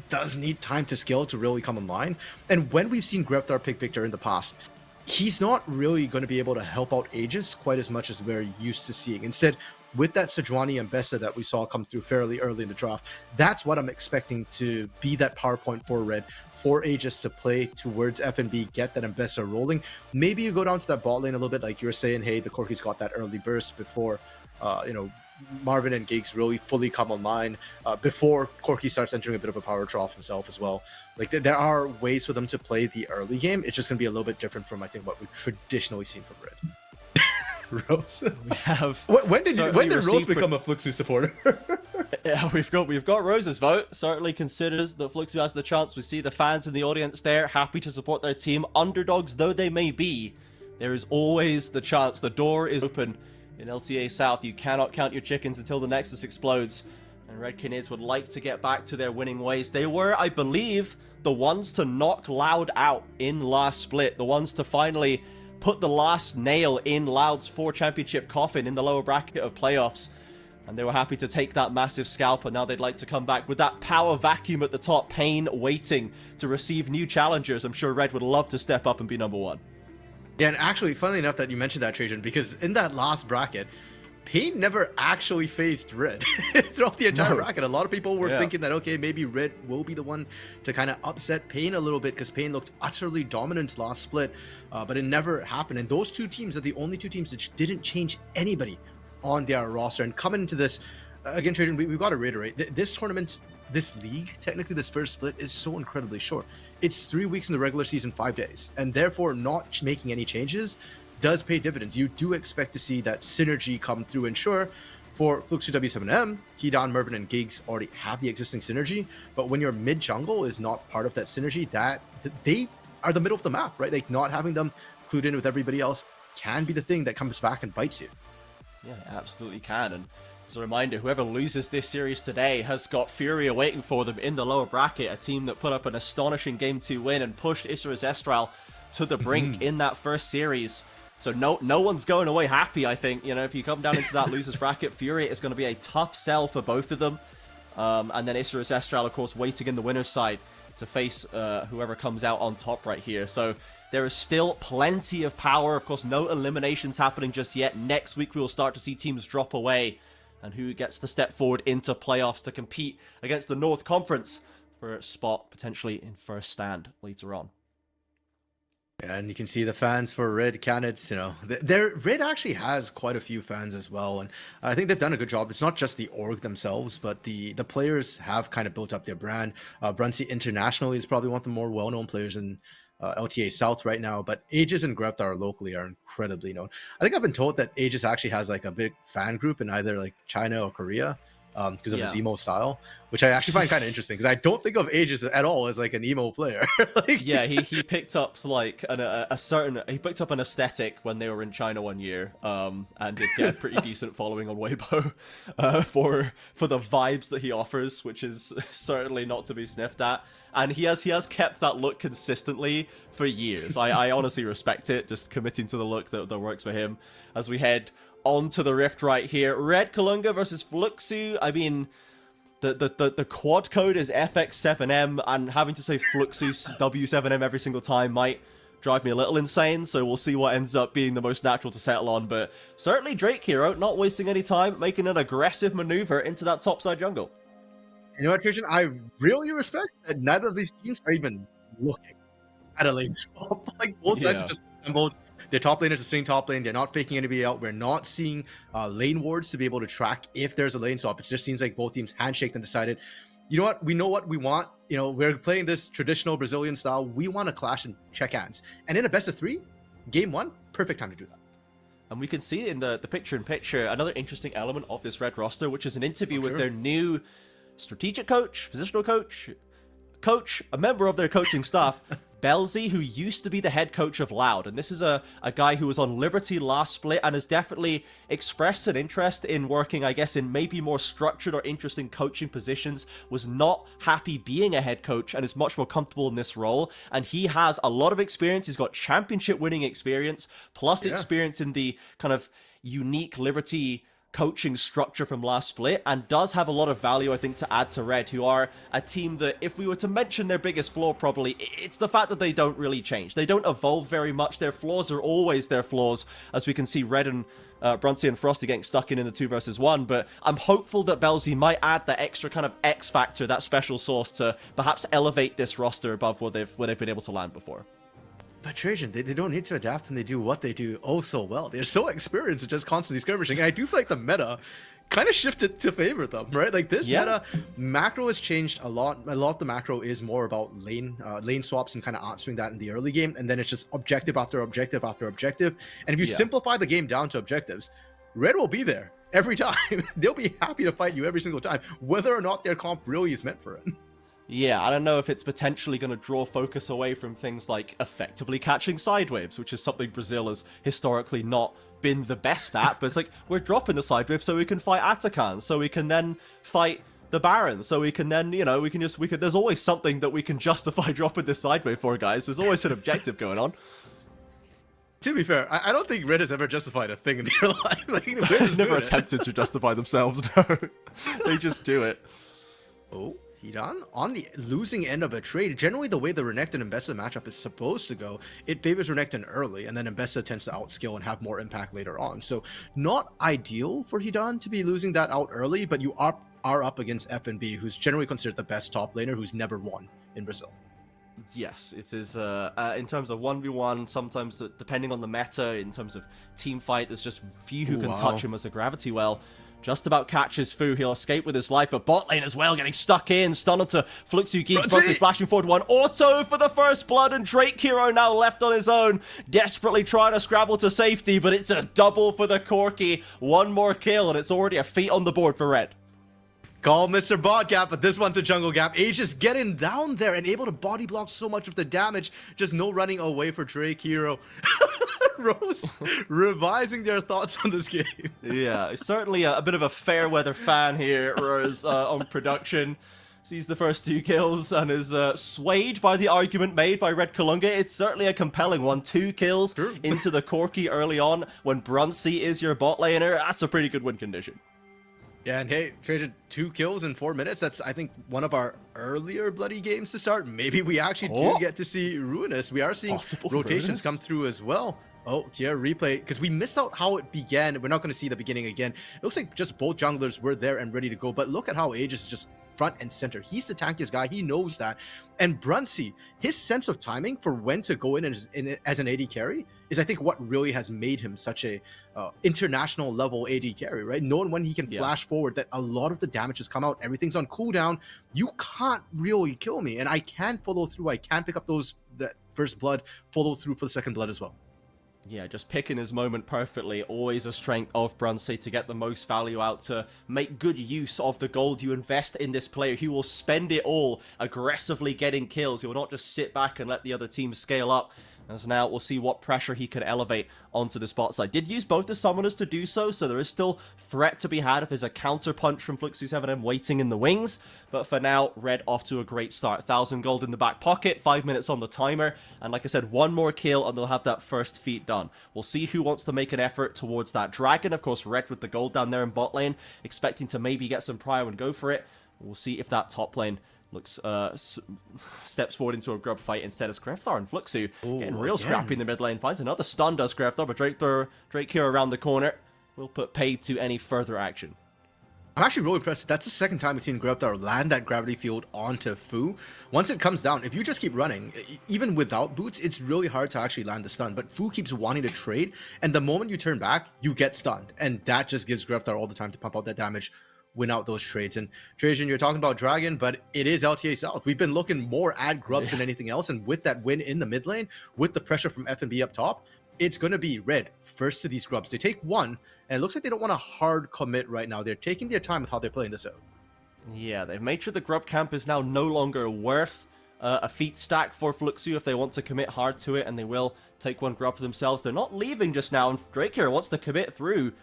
Speaker 4: does need time to scale to really come online. And when we've seen Grefthar pick Victor in the past, he's not really going to be able to help out Aegis quite as much as we're used to seeing. Instead, with that Sejuani and Bessa that we saw come through fairly early in the draft, that's what I'm expecting to be that power point for Red, for Aegis to play towards FNB, get that Mbessa rolling. Maybe you go down to that bot lane a little bit, like you were saying, hey, the Corki's got that early burst before, Marvin and Giggs really fully come online, before Corki starts entering a bit of a power trough himself as well. Like, there are ways for them to play the early game. It's just going to be a little bit different from, I think, what we've traditionally seen from Red. Rose.
Speaker 1: We have.
Speaker 4: When did Rose become a Fluxu supporter?
Speaker 1: Yeah, we've got Rose's vote. Certainly considers that Fluxu has the chance. We see the fans in the audience there, happy to support their team. Underdogs though they may be, there is always the chance. The door is open in LTA South. You cannot count your chickens until the Nexus explodes. And Red Canids would like to get back to their winning ways. They were, I believe, the ones to knock Loud out in last split. The ones to finally put the last nail in Loud's 4 championship coffin in the lower bracket of playoffs. And they were happy to take that massive scalp, and now they'd like to come back with that power vacuum at the top. Pain waiting to receive new challengers. I'm sure Red would love to step up and be number 1.
Speaker 4: Yeah, and actually, funnily enough that you mentioned that, Trajan, because in that last bracket, Pain never actually faced Red throughout the entire bracket. A lot of people were thinking that, okay, maybe Red will be the one to kind of upset Pain a little bit, because Pain looked utterly dominant last split, but it never happened. And those two teams are the only two teams that didn't change anybody on their roster. And coming into this, again, Trajan, we've got to reiterate, this tournament, this league, technically this first split, is so incredibly short. It's 3 weeks in the regular season, 5 days, and therefore not making any changes does pay dividends. You do expect to see that synergy come through. And sure, for Fluxu W7M, Hidan, Mervin, and Giggs already have the existing synergy, but when your mid jungle is not part of that synergy, that they are the middle of the map, right? Like, not having them clued in with everybody else can be the thing that comes back and bites you.
Speaker 1: Yeah, it absolutely can. And as a reminder, whoever loses this series today has got Furia waiting for them in the lower bracket, a team that put up an astonishing Game 2 win and pushed Issa's Estral to the brink in that first series. So no one's going away happy, I think. If you come down into that losers bracket, Furia is going to be a tough sell for both of them. And then Issa's Estral, of course, waiting in the winner's side to face whoever comes out on top right here. So there is still plenty of power. Of course, no eliminations happening just yet. Next week, we will start to see teams drop away, and who gets to step forward into playoffs to compete against the North Conference for a spot potentially in first stand later on.
Speaker 4: And you can see the fans for Red candidates, Red actually has quite a few fans as well. And I think they've done a good job. It's not just the org themselves, but the players have kind of built up their brand. Brunsey internationally is probably one of the more well-known players in LTA South right now, but Aegis and Grefthar locally are incredibly known. I think I've been told that Aegis actually has like a big fan group in either like China or Korea, because of his emo style, which I actually find kind of interesting, because I don't think of Aegis at all as like an emo player.
Speaker 1: Yeah, he picked up like he picked up an aesthetic when they were in China one year, and did get a pretty decent following on Weibo for the vibes that he offers, which is certainly not to be sniffed at. And he has kept that look consistently for years. I honestly respect it, just committing to the look that works for him. As we head onto the Rift right here, Red Kalunga versus Fluxu. I mean, the quad code is FX7M, and having to say Fluxu W7M every single time might drive me a little insane, so we'll see what ends up being the most natural to settle on. But certainly Drake Hero, not wasting any time, making an aggressive maneuver into that topside jungle.
Speaker 4: You know what, Trajan? I really respect that neither of these teams are even looking at a lane swap. Like, both sides are just assembled. Their top lane is sitting top lane. They're not faking anybody out. We're not seeing lane wards to be able to track if there's a lane swap. It just seems like both teams handshaked and decided, you know what we want. You know, we're playing this traditional Brazilian style. We want to clash and check hands. And in a best of 3, game 1, perfect time to do that.
Speaker 1: And we can see in the picture-in-picture another interesting element of this Red roster, which is an interview with their new strategic coach, positional coach, a member of their coaching staff, Belzy, who used to be the head coach of Loud. And this is a guy who was on Liberty last split and has definitely expressed an interest in working, I guess, in maybe more structured or interesting coaching positions, was not happy being a head coach and is much more comfortable in this role. And he has a lot of experience. He's got championship winning experience, plus experience in the kind of unique Liberty coaching structure from last split, and does have a lot of value, I think, to add to Red, who are a team that, if we were to mention their biggest flaw, probably it's the fact that they don't really change. They don't evolve very much. Their flaws are always their flaws, as we can see Red and Brunsey and Frosty getting stuck in the 2 versus 1, but I'm hopeful that Belzy might add that extra kind of X factor, that special sauce, to perhaps elevate this roster above where they've been able to land before.
Speaker 4: But Trajan, they don't need to adapt, and they do what they do oh so well. They're so experienced at just constantly skirmishing, and I do feel like the meta kind of shifted to favor them, right? Like this meta, macro has changed a lot. A lot of the macro is more about lane swaps and kind of answering that in the early game, and then it's just objective after objective after objective. And if you simplify the game down to objectives, Red will be there every time. They'll be happy to fight you every single time, whether or not their comp really is meant for it.
Speaker 1: Yeah, I don't know if it's potentially going to draw focus away from things like effectively catching side waves, which is something Brazil has historically not been the best at, but it's like, we're dropping the side wave so we can fight Atakan, so we can then fight the Baron, so we can then, you know, there's always something that we can justify dropping this side wave for, guys. There's always an objective going on.
Speaker 4: To be fair, I don't think Red has ever justified a thing in their life. Like,
Speaker 1: They've never attempted to justify themselves, no. They just do it.
Speaker 4: Oh. Hidan on the losing end of a trade. Generally, the way the Renekton and Mbessa matchup is supposed to go, it favors Renekton early, and then Mbessa tends to outskill and have more impact later on. So not ideal for Hidan to be losing that out early, but you are up against FNB, who's generally considered the best top laner, who's never won in Brazil.
Speaker 1: Yes, it is, in terms of 1v1, sometimes depending on the meta, in terms of team fight, there's just few who can touch him as a gravity well. Just about catches Fu. He'll escape with his life, but bot lane as well, getting stuck in. Stun onto Fluxu Geeks. Brunsey flashing forward. One auto for the first blood, and Drake Hero now left on his own, desperately trying to scrabble to safety, but it's a double for the Corki. One more kill, and it's already a feat on the board for Red.
Speaker 4: Call Mr. Bot Gap, but this one's a jungle gap. Aegis getting down there and able to body block so much of the damage. Just no running away for Drake Hero. Rose revising their thoughts on this game.
Speaker 1: Yeah, certainly a bit of a fair weather fan here, Rose, on production. Sees the first 2 kills and is swayed by the argument made by Red Kalunga. It's certainly a compelling one. 2 kills into the Corki early on when Brunsey is your bot laner. That's a pretty good win condition.
Speaker 4: Yeah, and hey, traded 2 kills in 4 minutes. That's, I think, one of our earlier bloody games to start. Maybe we actually do get to see Ruinous. We are seeing rotations come through as well. Oh, here, replay, because we missed out how it began. We're not going to see the beginning again. It looks like just both junglers were there and ready to go, but look at how Aegis is just front and center. He's the tankiest guy. He knows that. And Brunsey, his sense of timing for when to go in as an AD carry is, I think, what really has made him such a international level AD carry, right? Knowing when he can flash forward, that a lot of the damage has come out. Everything's on cooldown. You can't really kill me, and I can follow through. I can pick up that first blood, follow through for the second blood as well.
Speaker 1: Yeah, just picking his moment perfectly. Always a strength of Brunsey to get the most value out, to make good use of the gold you invest in this player. He will spend it all aggressively getting kills. He will not just sit back and let the other team scale up. As now we'll see what pressure he can elevate onto the spot side. Did use both the summoners to do so there is still threat to be had if there's a counter punch from Fluxu7M waiting in the wings. But for now, Red off to a great start. 1,000 gold in the back pocket, 5 minutes on the timer, and like I said, 1 more kill and they'll have that first feat done. We'll see who wants to make an effort towards that dragon. Of course, Red with the gold down there in bot lane, expecting to maybe get some prio and go for it. We'll see if that top lane looks steps forward into a grub fight instead as Grefthar and Fluxu getting real scrappy in the mid lane. Finds another stun, does Grefthar, but Drake here around the corner will put paid to any further action.
Speaker 4: I'm actually really impressed. That's the second time we've seen Grefthar land that gravity field onto Fu. Once it comes down, if you just keep running, even without boots, it's really hard to actually land the stun. But Fu keeps wanting to trade, and the moment you turn back, you get stunned. And that just gives Grefthar all the time to pump out that damage. win out those trades. And Trajan, you're talking about Dragon, but it is LTA South. We've been looking more at grubs than anything else. And with that win in the mid lane, with the pressure from F&B up top, it's going to be Red first to these grubs. They take one, and it looks like they don't want a hard commit right now. They're taking their time with how they're playing this out.
Speaker 1: Yeah, they've made sure the grub camp is now no longer worth a feat stack for Fluxu if they want to commit hard to it, and they will take one grub for themselves. They're not leaving just now, and Drake here wants to commit through.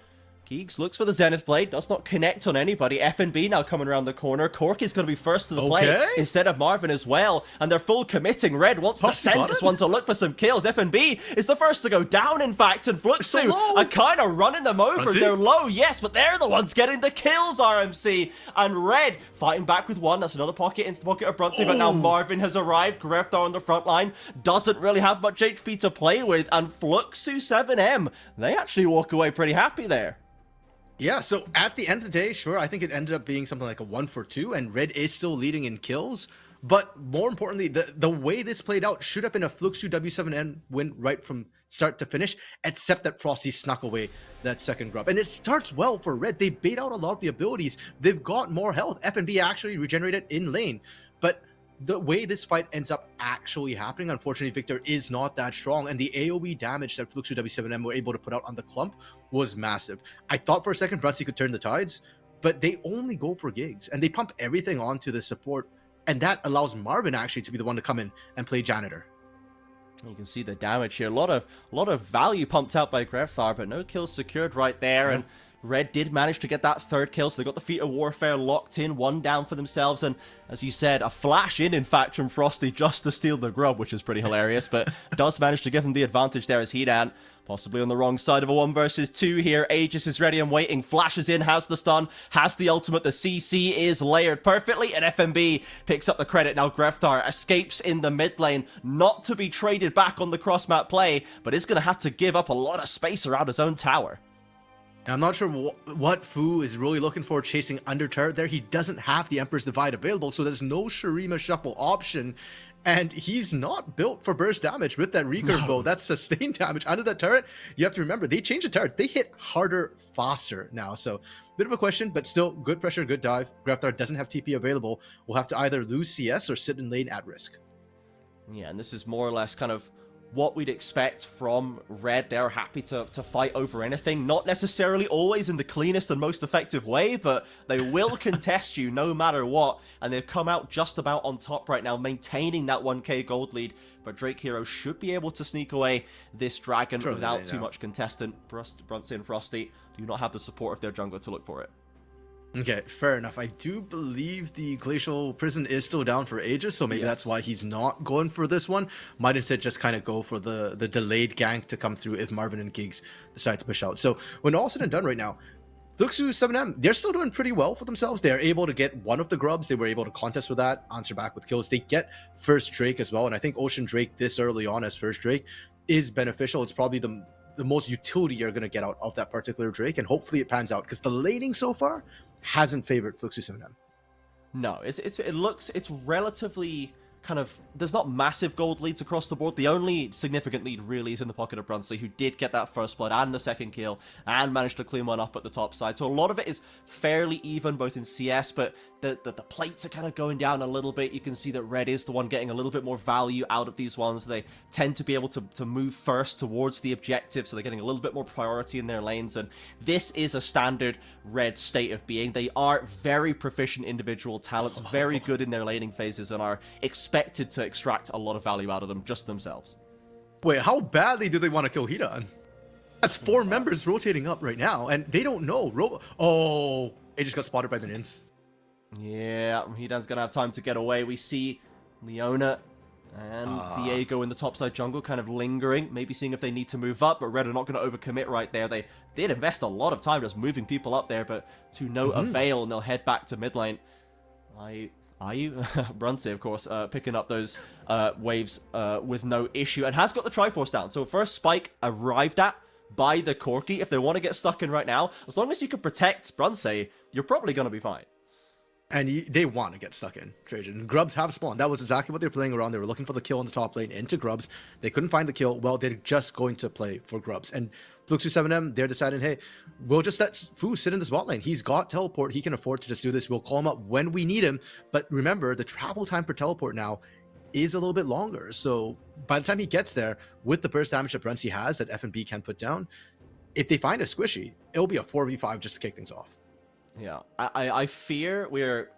Speaker 1: Geeks looks for the Zenith Blade, does not connect on anybody. F&B now coming around the corner. Cork is going to be first to the plate instead of Marvin as well. And they're full committing. Red wants to send this one to look for some kills. F&B is the first to go down, in fact. And Fluxu are kind of running them over. They're low, yes, but they're the ones getting the kills, RMC. And Red fighting back with one. That's another pocket into the pocket of Brunsey. But now Marvin has arrived. Greftar on the front line. Doesn't really have much HP to play with. And Fluxu 7M, they actually walk away pretty happy there.
Speaker 4: Yeah, so at the end of the day, sure, I think it ended up being something like a 1-for-2, and Red is still leading in kills. But more importantly, the way this played out should have been a Fluxu W7N win right from start to finish, except that Frosty snuck away that second grub. And it starts well for Red. They bait out a lot of the abilities. They've got more health. F&B actually regenerated in lane. But the way this fight ends up actually happening, unfortunately, Victor is not that strong, and the AoE damage that Fluxu W7M were able to put out on the clump was massive. I thought for a second Brunsey could turn the tides, but they only go for gigs, and they pump everything onto the support, and that allows Marvin actually to be the one to come in and play janitor.
Speaker 1: You can see the damage here. A lot of value pumped out by Grefthar, but no kills secured right there, and Red did manage to get that third kill, so they got the Feat of Warfare locked in, one down for themselves, and as you said, a flash in fact, from Frosty just to steal the grub, which is pretty hilarious, but does manage to give him the advantage there as Hedan, possibly on the wrong side of a 1 versus 2 here. Aegis is ready and waiting, flashes in, has the stun, has the ultimate, the CC is layered perfectly, and FMB picks up the credit. Now Greftar escapes in the mid lane, not to be traded back on the cross-map play, but is going to have to give up a lot of space around his own tower.
Speaker 4: I'm not sure what Fu is really looking for chasing under turret there. He doesn't have the Emperor's Divide available, so there's no Shurima Shuffle option. And he's not built for burst damage with that recurve bow. That's sustained damage under that turret. You have to remember, they changed the turret. They hit harder, faster now. So, bit of a question, but still good pressure, good dive. Greftar doesn't have TP available. We'll have to either lose CS or sit in lane at risk.
Speaker 1: Yeah, and this is more or less kind of what we'd expect from Red. They're happy to fight over anything. Not necessarily always in the cleanest and most effective way, but they will contest you no matter what. And they've come out just about on top right now, maintaining that 1k gold lead. But Drake Hero should be able to sneak away this dragon without too much contestant. Brunsey and Frosty do not have the support of their jungler to look for it.
Speaker 4: Okay, fair enough. I do believe the Glacial Prison is still down for ages, so maybe that's why he's not going for this one. Might instead just kind of go for the delayed gank to come through if Marvin and Gigs decide to push out. So when all said and done right now, Fluxu 7M, they're still doing pretty well for themselves. They're able to get one of the grubs. They were able to contest with that, answer back with kills. They get first Drake as well, and I think Ocean Drake this early on as first Drake is beneficial. It's probably the most utility you're going to get out of that particular Drake, and hopefully it pans out, because the laning so far hasn't favored Fluxu 7M.
Speaker 1: No, it's relatively kind of, there's not massive gold leads across the board. The only significant lead really is in the pocket of Brunsey, who did get that first blood and the second kill and managed to clean one up at the top side. So a lot of it is fairly even both in CS, but the plates are kind of going down a little bit. You can see that Red is the one getting a little bit more value out of these ones. They tend to be able to move first towards the objective, so they're getting a little bit more priority in their lanes, and this is a standard Red state of being. They are very proficient individual talents, very good in their laning phases, and are expected to extract a lot of value out of them just themselves.
Speaker 4: Wait, how badly do they want to kill Hedan? That's 4 members rotating up right now, and they don't know. They just got spotted by the Nins.
Speaker 1: Yeah, Hedan's gonna have time to get away. We see Leona and Viego in the topside jungle kind of lingering, maybe seeing if they need to move up, but Red are not going to overcommit right there. They did invest a lot of time just moving people up there, but to no avail, and they'll head back to mid lane. Are you? Brunsey, of course, picking up those waves with no issue, and has got the Triforce down. So first spike arrived at by the Corki. If they want to get stuck in right now, as long as you can protect Brunsey, you're probably going to be fine.
Speaker 4: And they want to get stuck in, Trajan. Grubs have spawned. That was exactly what they were playing around. They were looking for the kill on the top lane into Grubs. They couldn't find the kill. Well, they're just going to play for Grubs. And Fluxu7M, they're deciding, hey, we'll just let Fu sit in this bot lane. He's got teleport. He can afford to just do this. We'll call him up when we need him. But remember, the travel time for teleport now is a little bit longer. So by the time he gets there, with the burst damage difference he has that FNB can put down, if they find a squishy, it'll be a 4v5 just to kick things off.
Speaker 1: Yeah, I fear we're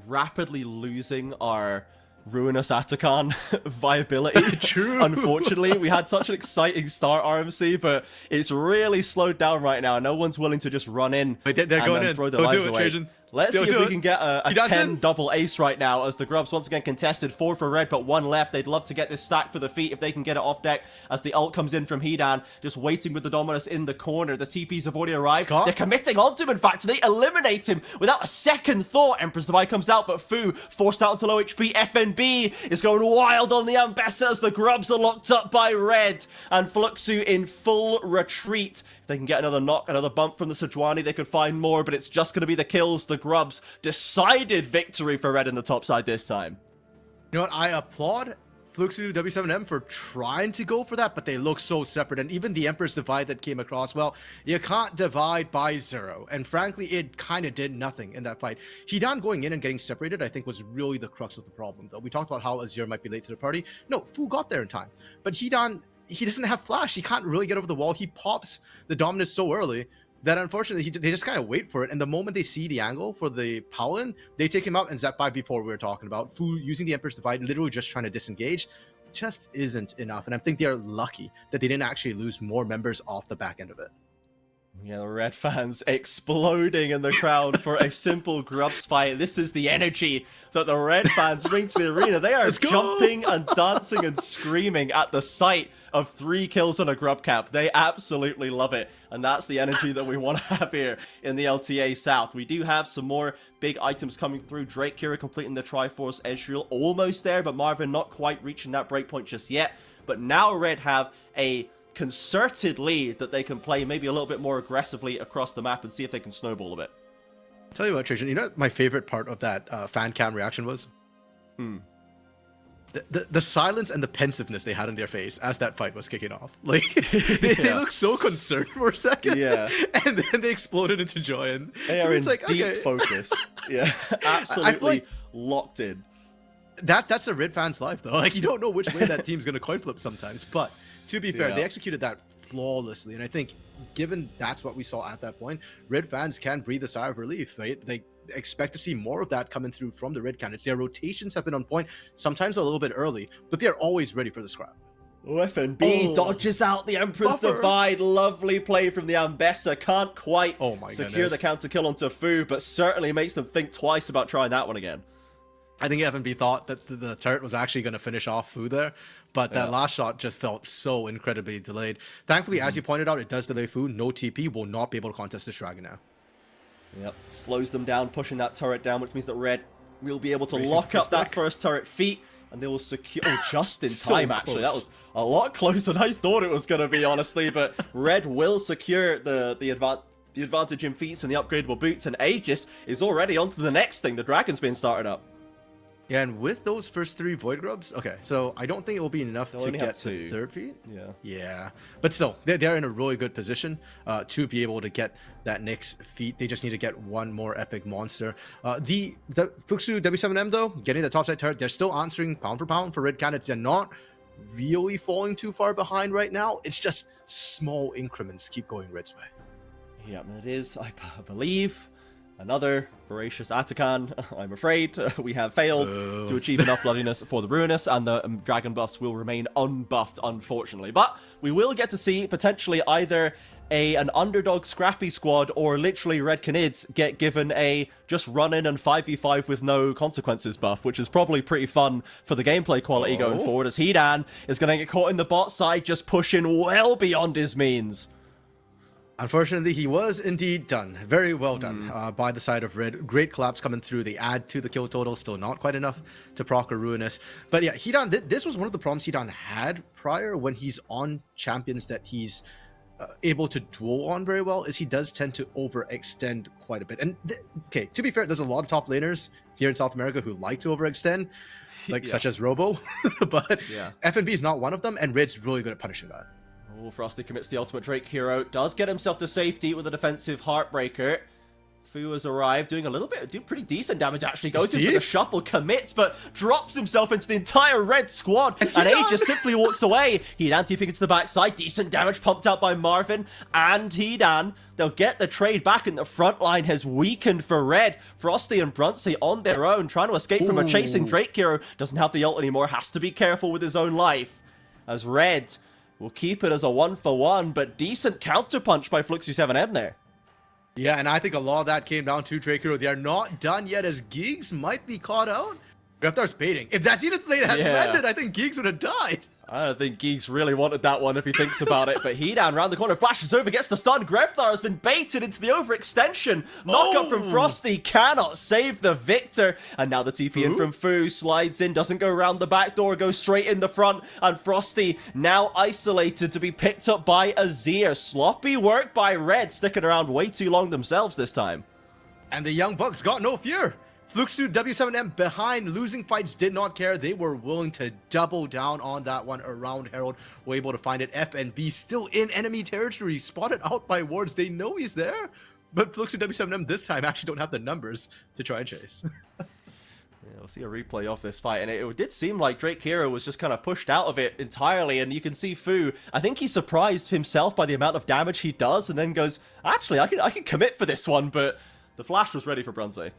Speaker 1: rapidly losing our Ruinous Atakan viability.
Speaker 4: True.
Speaker 1: Unfortunately, we had such an exciting start, RMC, but it's really slowed down right now. No one's willing to just run in
Speaker 4: Wait, they're
Speaker 1: and
Speaker 4: going in.
Speaker 1: throw their
Speaker 4: Don't
Speaker 1: lives
Speaker 4: do it,
Speaker 1: away.
Speaker 4: Trajan.
Speaker 1: Let's
Speaker 4: Don't
Speaker 1: see if
Speaker 4: do
Speaker 1: we
Speaker 4: it.
Speaker 1: can get a
Speaker 4: He doesn't.
Speaker 1: 10 double ace right now as the Grubs once again contested. 4 for red, but 1 left. They'd love to get this stack for the feet if they can get it off deck as the ult comes in from Hedan, just waiting with the Dominus in the corner. The TPs have already arrived.
Speaker 4: Scott?
Speaker 1: They're committing onto him, in fact. They eliminate him without a second thought. Emperor's Divide comes out, but Fu forced out to low HP. FNB is going wild on the Ambessa as the Grubs are locked up by red. And Fluxu in full retreat. If they can get another knock, another bump from the Sejuani, they could find more, but it's just going to be the kills. The Grubs decided victory for red in the top side this time.
Speaker 4: You know what? I applaud Fluxu W7M for trying to go for that, but they look so separate. And even the Emperor's Divide that came across, well, you can't divide by 0. And frankly, it kind of did nothing in that fight. Hidan going in and getting separated, I think, was really the crux of the problem, though. We talked about how Azir might be late to the party. No, Fu got there in time. But Hidan, he doesn't have flash. He can't really get over the wall. He pops the Dominus so early that unfortunately they just kind of wait for it. And the moment they see the angle for the Paladin, they take him out. And that 5v4 we were talking about, Fu using the Emperor's Divide, literally just trying to disengage, just isn't enough. And I think they're lucky that they didn't actually lose more members off the back end of it.
Speaker 1: Yeah, the red fans exploding in the crowd for a simple Grubs fight. This is the energy that the red fans bring to the arena. They are jumping and dancing and screaming at the sight of 3 kills on a Grub camp. They absolutely love it. And that's the energy that we want to have here in the LTA South. We do have some more big items coming through. Drake Kira completing the Triforce Ezreal. Almost there, but Marvin not quite reaching that breakpoint just yet. But now red have a concerted lead that they can play maybe a little bit more aggressively across the map and see if they can snowball a bit.
Speaker 4: Tell you what, Trajan, you know what my favorite part of that fan cam reaction was? The silence and the pensiveness they had in their face as that fight was kicking off. Like, they looked so concerned for a second.
Speaker 1: Yeah.
Speaker 4: And then they exploded into joy. And
Speaker 1: They
Speaker 4: to
Speaker 1: are
Speaker 4: me,
Speaker 1: in
Speaker 4: it's like,
Speaker 1: deep
Speaker 4: okay.
Speaker 1: focus. Yeah, absolutely
Speaker 4: like
Speaker 1: locked in.
Speaker 4: That's a red fan's life, though. Like, you don't know which way that team's going to coin flip sometimes. But to be fair, they executed that flawlessly. And I think, given that's what we saw at that point, red fans can breathe a sigh of relief, right? They expect to see more of that coming through from the red candidates. Their rotations have been on point, sometimes a little bit early, but they're always ready for the scrap.
Speaker 1: FNB dodges out the Emperor's Divide. Lovely play from the Ambessa. Can't quite secure the counter kill onto Fu, but certainly makes them think twice about trying that one again.
Speaker 4: I think FNB thought that the turret was actually going to finish off Fu there, but that last shot just felt so incredibly delayed. Thankfully, as you pointed out, it does delay Fu. No TP, will not be able to contest this dragon now.
Speaker 1: Yep, slows them down, pushing that turret down, which means that red will be able to lock up that first turret feet, and they will secure... Oh, just in time, actually. That was a lot closer than I thought it was going to be, honestly, but red will secure the advantage in feats and the upgradable boots, and Aegis is already on to the next thing. The dragon's been started up.
Speaker 4: Yeah, and with those first 3 Void Grubs, okay, so I don't think it will be enough to get to 3rd feat. Yeah. But still, they're in a really good position to be able to get that next feat. They just need to get one more epic monster. The Fuxu W7M, though, getting the topside turret, they're still answering pound for pound for red candidates. They're not really falling too far behind right now. It's just small increments keep going red's way.
Speaker 1: Yeah, it is, I believe, another voracious Atakan. I'm afraid we have failed to achieve enough bloodiness for the Ruinous, and the dragon buffs will remain unbuffed, unfortunately. But we will get to see potentially either an underdog scrappy squad or literally red Canids get given a just run in and 5v5 with no consequences buff, which is probably pretty fun for the gameplay quality going forward, as Hidan is going to get caught in the bot side, just pushing well beyond his means.
Speaker 4: Unfortunately, he was indeed done. Very well done by the side of red. Great collapse coming through. They add to the kill total. Still not quite enough to proc a Ruinous. But yeah, Hidan, this was one of the problems Hidan had prior when he's on champions that he's able to duel on very well is he does tend to overextend quite a bit. And okay, to be fair, there's a lot of top laners here in South America who like to overextend, like such as Robo, but FNB is not one of them, and Red's really good at punishing that.
Speaker 1: Oh, Frosty commits the ultimate Drake hero, does get himself to safety with a defensive Heartbreaker. Fu has arrived, doing pretty decent damage actually. Goes in for the shuffle, commits, but drops himself into the entire red squad. And A just simply walks away. Hedan TPing into the backside. Decent damage pumped out by Marvin and Hedan. They'll get the trade back, and the front line has weakened for Red. Frosty and Brunsey on their own, trying to escape from a chasing Drake hero. Doesn't have the ult anymore, has to be careful with his own life. As Red will keep it as a 1-for-1, but decent counterpunch by Fluxu7M there.
Speaker 4: Yeah, and I think a lot of that came down to Drake Hero. They are not done yet, as Giggs might be caught out. Greftar's baiting. If that's Edith Blade had landed, I think Giggs would have died.
Speaker 1: I don't think Giggs really wanted that one if he thinks about it, but Hedan round the corner, flashes over, gets the stun. Greftar has been baited into the overextension. Knock up from Frosty, cannot save the victor. And now the TP in from Fu, slides in, doesn't go around the back door, goes straight in the front. And Frosty now isolated to be picked up by Azir. Sloppy work by Red, sticking around way too long themselves this time.
Speaker 4: And the Young Bucks got no fear. Fluxu W7M behind, losing fights, did not care. They were willing to double down on that one around Herald. Were able to find it. FNB still in enemy territory, spotted out by wards. They know he's there, but Fluxu W7M this time actually don't have the numbers to try and chase.
Speaker 1: We'll see a replay of this fight, and it did seem like Drake Hero was just kind of pushed out of it entirely, and you can see Fu, I think he's surprised himself by the amount of damage he does, and then goes, actually, I can commit for this one, but the flash was ready for Brunsey.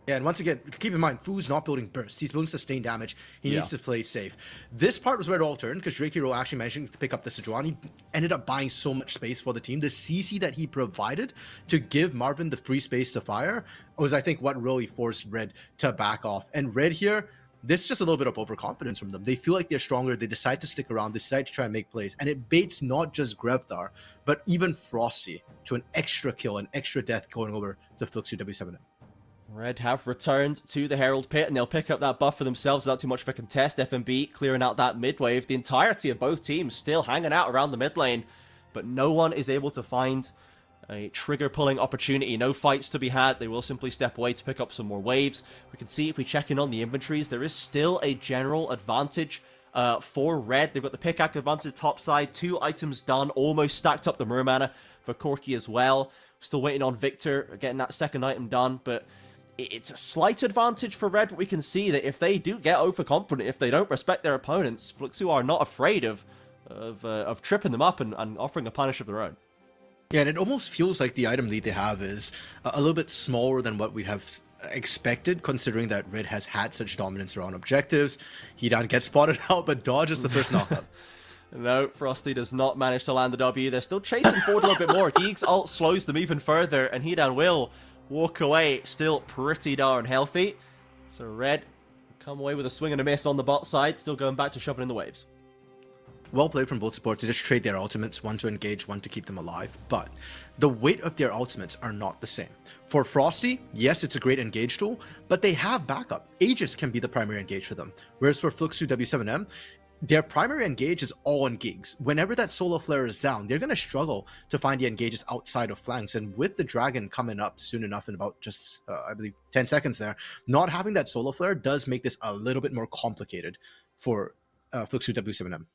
Speaker 4: Yeah, and once again, keep in mind, Fu's not building burst. He's building sustained damage. He needs to play safe. This part was where it all turned, because Drake Hero actually managed to pick up the Sejuani. He ended up buying so much space for the team. The CC that he provided to give Marvin the free space to fire was, I think, what really forced Red to back off. And Red here, this is just a little bit of overconfidence from them. They feel like they're stronger. They decide to stick around. They decide to try and make plays. And it baits not just Grevdar, but even Frosty to an extra kill, an extra death going over to Fluxu W7M.
Speaker 1: Red have returned to the Herald Pit, and they'll pick up that buff for themselves without too much of a contest. FNB clearing out that mid wave. The entirety of both teams still hanging out around the mid lane, but no one is able to find a trigger-pulling opportunity. No fights to be had. They will simply step away to pick up some more waves. We can see if we check in on the inventories, there is still a general advantage for Red. They've got the pickaxe advantage top side, 2 items done, almost stacked up the Mermana for Corki as well. Still waiting on Victor getting that second item done, but it's a slight advantage for Red, but we can see that if they do get overconfident, if they don't respect their opponents, Fluxu are not afraid of tripping them up and offering a punish of their own.
Speaker 4: Yeah, and it almost feels like the item lead they have is a little bit smaller than what we'd have expected, considering that Red has had such dominance around objectives. Hedan gets spotted out, but dodges the first knockup.
Speaker 1: No, Frosty does not manage to land the W. They're still chasing forward a little bit more. Geek's ult slows them even further, and Hedan will walk away still pretty darn healthy. So Red come away with a swing and a miss on the bot side, still going back to shoving in the waves.
Speaker 4: Well played from both supports to just trade their ultimates, one to engage, one to keep them alive, but the weight of their ultimates are not the same. For Frosty, yes, it's a great engage tool, but they have backup. Aegis can be the primary engage for them, whereas for Fluxu W7M, their primary engage is all on gigs. Whenever that solar flare is down, they're going to struggle to find the engages outside of flanks. And with the dragon coming up soon enough in about just, I believe, 10 seconds there, not having that solar flare does make this a little bit more complicated for Fluxu W7M.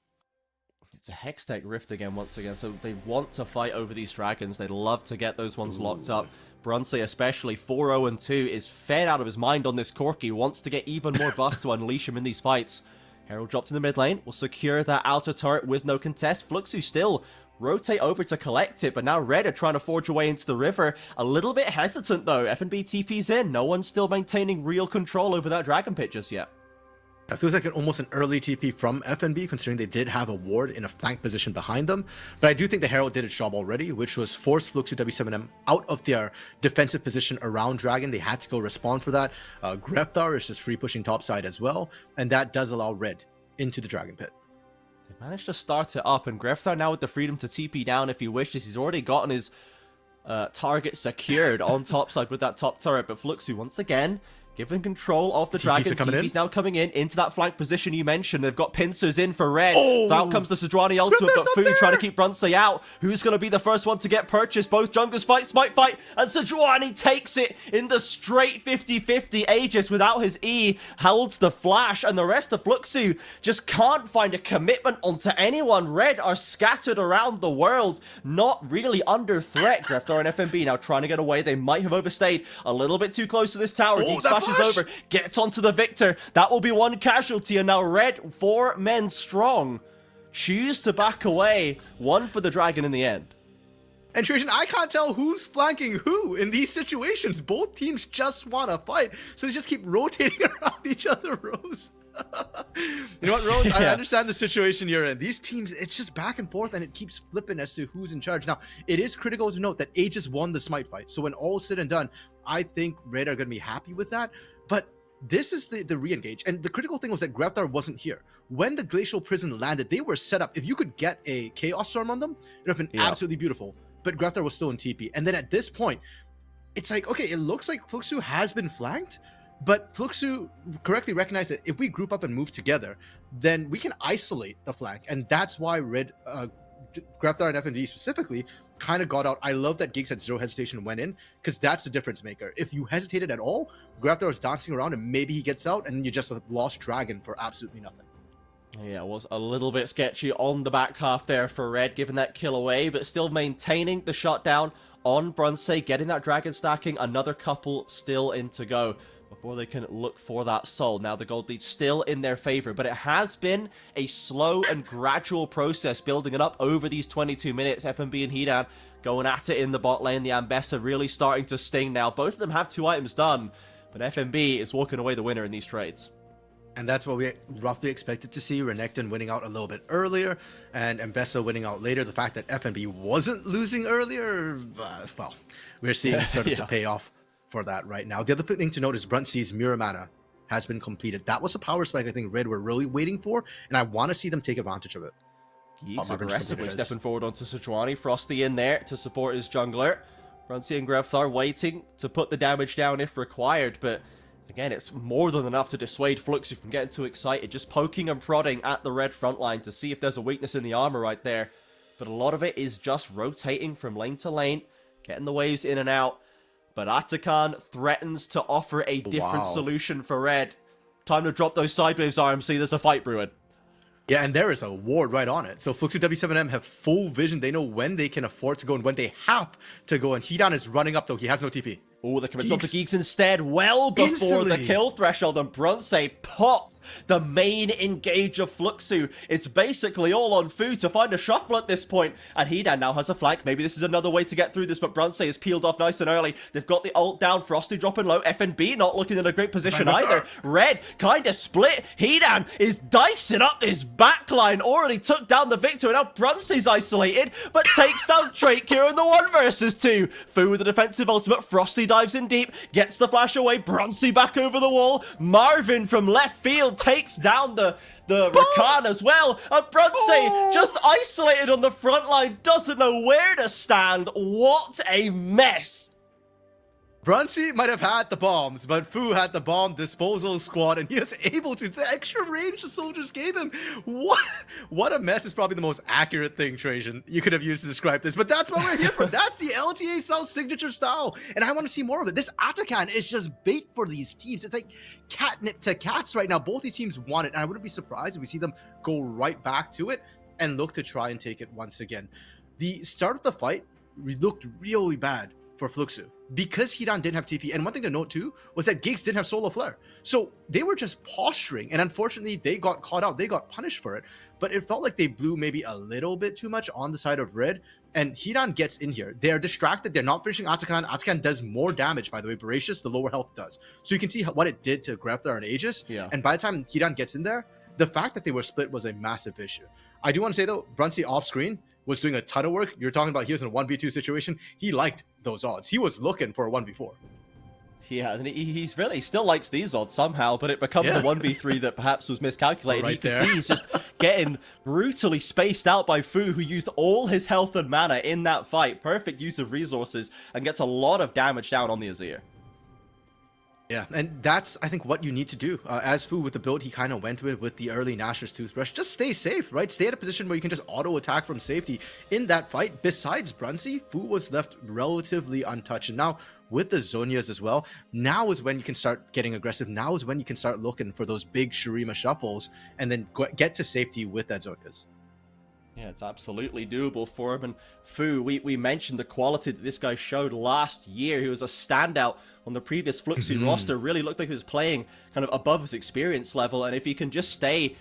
Speaker 1: It's a Hextech Rift again, once again, so they want to fight over these dragons. They'd love to get those ones locked up. Brunsey, especially 4-0-2, is fed out of his mind on this Corki, wants to get even more buffs to unleash him in these fights. Herald dropped in the mid lane, will secure that outer turret with no contest. Fluxu still rotate over to collect it, but now Red are trying to forge away into the river. A little bit hesitant though, FNB TP's in. No one's still maintaining real control over that dragon pit just yet.
Speaker 4: It feels like almost an early TP from FNB, considering they did have a ward in a flank position behind them. But I do think the Herald did its job already, which was force Fluxu W7M out of their defensive position around Dragon. They had to go respond for that. Greftar is just free pushing topside as well, and that does allow Red into the Dragon Pit.
Speaker 1: They managed to start it up, and Greftar now with the freedom to TP down if he wishes. He's already gotten his target secured on topside with that top turret, but Fluxu once again given control of the
Speaker 4: TPs
Speaker 1: Dragon.
Speaker 4: are coming in.
Speaker 1: TP's now coming in into that flank position you mentioned. They've got pincers in for red.
Speaker 4: Oh!
Speaker 1: Out comes the Sejuani ultimate, but Fu trying to keep Brunsei out. Who's going to be the first one to get purchased? Both junglers fight, smite fight, and Sejuani takes it in the straight 50-50. Aegis, without his E, holds the flash, and the rest of Fluxu just can't find a commitment onto anyone. Red are scattered around the world, not really under threat. Greftar and FNB now trying to get away. They might have overstayed a little bit too close to this tower. Geek splashes over, gets onto the Victor. That will be one casualty, and now Red, 4 men strong, choose to back away. One for the Dragon in the end.
Speaker 4: And Trajan, I can't tell who's flanking who in these situations. Both teams just want to fight, so they just keep rotating around each other, Rose. You know what, Rose? I understand the situation you're in. These teams, it's just back and forth, and it keeps flipping as to who's in charge. Now, it is critical to note that Aegis won the smite fight, so when all is said and done, I think Red are going to be happy with that. But this is the re-engage, and the critical thing was that Greftar wasn't here. When the Glacial Prison landed, they were set up. If you could get a Chaos Storm on them, it would have been absolutely beautiful. But Greftar was still in TP. And then at this point, it's like, okay, it looks like Fluxu has been flanked, but Fluxu correctly recognized that if we group up and move together, then we can isolate the flank. And that's why Red, Greftar and FND specifically kind of got out. I love that Giggs had zero hesitation and went in, because that's the difference maker. If you hesitated at all, Greftar was dancing around and maybe he gets out, and then you just lost Dragon for absolutely nothing.
Speaker 1: Yeah, it was a little bit sketchy on the back half there for Red, giving that kill away, but still maintaining the shutdown on Brunsei, getting that Dragon stacking. Another couple still in to go before they can look for that soul. Now the gold lead's still in their favor, but it has been a slow and gradual process building it up over these 22 minutes. FNB and Hidan going at it in the bot lane. The Ambessa really starting to sting now. Both of them have 2 items done, but FNB is walking away the winner in these trades.
Speaker 4: And that's what we roughly expected to see. Renekton winning out a little bit earlier, and Ambessa winning out later. The fact that FNB wasn't losing earlier, well, we're seeing sort of the payoff for that right now. The other thing to note is Brunsei's Mirror Mana has been completed. That was a power spike I think Red were really waiting for, and I want to see them take advantage of it.
Speaker 1: He's aggressively stepping forward onto Sejuani. Frosty in there to support his jungler. Brunsei and Greftar waiting to put the damage down if required, but again, it's more than enough to dissuade Fluxu from getting too excited. Just poking and prodding at the Red front line to see if there's a weakness in the armor right there. But a lot of it is just rotating from lane to lane, getting the waves in and out. But Atakan threatens to offer a different solution for Red. Time to drop those side waves, RMC. There's a fight brewing.
Speaker 4: Yeah, and there is a ward right on it. So Fluxu W7M have full vision. They know when they can afford to go and when they have to go. And Hidan is running up, though. He has no TP.
Speaker 1: Oh, the commits onto Geeks instead, well before the kill threshold, and Brunsei popped the main engage of Fluxu. It's basically all on Fu to find a shuffle at this point, and Hidan now has a flank. Maybe this is another way to get through this, but Brunsei is peeled off nice and early. They've got the ult down, Frosty dropping low, FNB not looking in a great position either. Red kind of split. Hidan is dicing up this backline, already took down the Victor, and now Brunsei's isolated, but takes down Drake here in the 1 versus 2. Fu with the defensive ultimate, Frosty dives in deep, gets the flash away, Brunsei back over the wall, Marvin from left field takes down the Rakan as well, and Brunsei just isolated on the front line, doesn't know where to stand. What a mess.
Speaker 4: Brunsei might have had the bombs, but Fu had the bomb disposal squad, and he was able to. The extra range the soldiers gave him. What a mess is probably the most accurate thing, Trajan, you could have used to describe this. But that's what we're here for. That's the LTA South signature style, and I want to see more of it. This Atakan is just bait for these teams. It's like catnip to cats right now. Both these teams want it, and I wouldn't be surprised if we see them go right back to it and look to try and take it once again. The start of the fight looked really bad for Fluxu because Hidan didn't have TP. And one thing to note too was that Giggs didn't have Solar Flare. So they were just posturing, and unfortunately they got caught out. They got punished for it, but it felt like they blew maybe a little bit too much on the side of Red, and Hidan gets in here. They're distracted. They're not finishing Atakan. Atakan does more damage, by the way. Voracious, the lower health does. So you can see what it did to Greftar and Aegis. Yeah. And by the time Hidan gets in there, the fact that they were split was a massive issue. I do want to say though, Brunsei off screen was doing a ton of work. You're talking about he was in a 1v2 situation. He liked those odds. He was looking for a 1v4.
Speaker 1: Yeah, and he really still likes these odds somehow, but it becomes a 1v3 that perhaps was miscalculated. Right, you can see he's just getting brutally spaced out by Fu, who used all his health and mana in that fight. Perfect use of resources, and gets a lot of damage down on the Azir.
Speaker 4: Yeah, and that's, I think, what you need to do. As Fu, with the build he kind of went with the early Nashor's Toothbrush, just stay safe, right? Stay at a position where you can just auto-attack from safety. In that fight, besides Brunsey, Fu was left relatively untouched. And now, with the Zonias as well, now is when you can start getting aggressive. Now is when you can start looking for those big Shurima shuffles and then get to safety with that Zonias.
Speaker 1: Yeah, it's absolutely doable for him. And Fu, we mentioned the quality that this guy showed last year. He was a standout on the previous Fluxu roster. Really looked like he was playing kind of above his experience level. And if he can just stay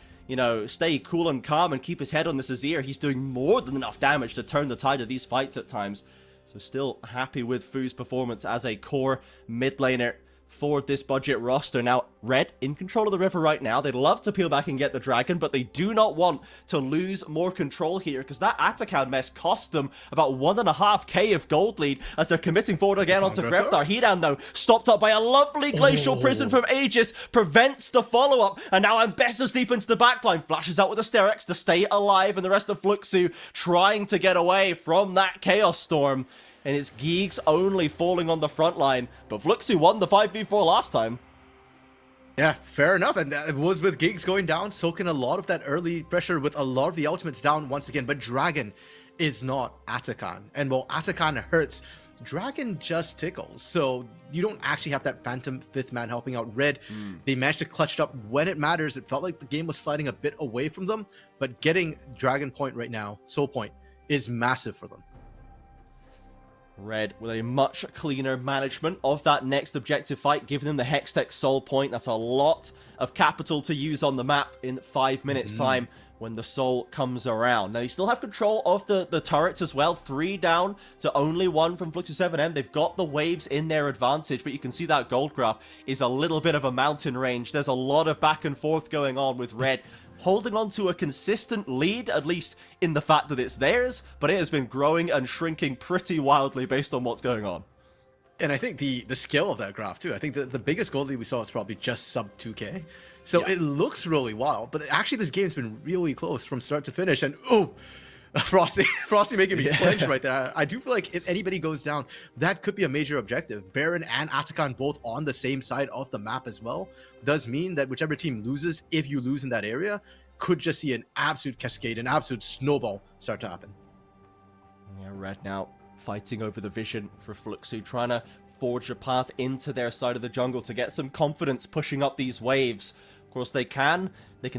Speaker 1: cool and calm and keep his head on this Azir, he's doing more than enough damage to turn the tide of these fights at times. So still happy with Fu's performance as a core mid laner for this budget roster. Now, Red in control of the river right now. They'd love to peel back and get the dragon, but they do not want to lose more control here, because that Atakan mess cost them about 1.5k of gold lead as they're committing forward again onto Greftar. Hidan, though, stopped up by a lovely glacial prison from Aegis, prevents the follow-up, and now Ambessa's deep into the backline, flashes out with the Sterex to stay alive, and the rest of Fluxu trying to get away from that Chaos Storm. And it's Geeks only falling on the front line. But Fluxu won the 5v4 last time.
Speaker 4: Yeah, fair enough. And it was with Gigs going down, soaking a lot of that early pressure with a lot of the ultimates down once again. But Dragon is not Atakan. And while Atakan hurts, Dragon just tickles. So you don't actually have that Phantom 5th man helping out Red. They managed to clutch it up when it matters. It felt like the game was sliding a bit away from them. But getting Dragon Point right now, Soul Point, is massive for them.
Speaker 1: Red with a much cleaner management of that next objective fight, giving them the Hextech Soul Point. That's a lot of capital to use on the map in 5 minutes time when the Soul comes around. Now, you still have control of the turrets as well. 3 down to only 1 from Fluxu 7M. They've got the waves in their advantage, but you can see that gold graph is a little bit of a mountain range. There's a lot of back and forth going on with Red holding on to a consistent lead, at least in the fact that it's theirs, but it has been growing and shrinking pretty wildly based on what's going on.
Speaker 4: And I think the scale of that graph too, I think the biggest gold lead we saw is probably just sub 2k. So it looks really wild, but actually this game's been really close from start to finish. And Frosty making me clench right there. I do feel like if anybody goes down, that could be a major objective. Baron and Atakan both on the same side of the map as well does mean that whichever team loses, if you lose in that area, could just see an absolute cascade, an absolute snowball start to happen.
Speaker 1: Yeah, Red now fighting over the vision for Fluxu, trying to forge a path into their side of the jungle to get some confidence pushing up these waves. Of course, they can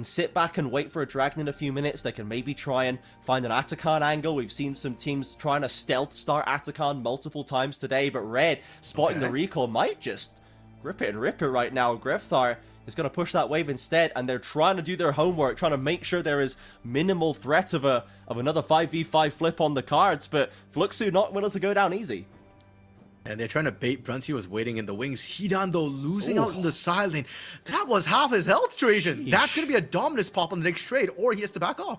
Speaker 1: sit back and wait for a dragon in a few minutes. They can maybe try and find an Atakan angle. We've seen some teams trying to stealth start Atakan multiple times today, but Red, spotting the recall, might just grip it and rip it right now. Greftar is going to push that wave instead, and they're trying to do their homework, trying to make sure there is minimal threat of another 5v5 flip on the cards, but Fluxu not willing to go down easy.
Speaker 4: And they're trying to bait Brunsey, was waiting in the wings. Hidan, though, losing out in the side lane. That was half his health, Trajan. That's going to be a Dominus pop on the next trade, or he has to back off.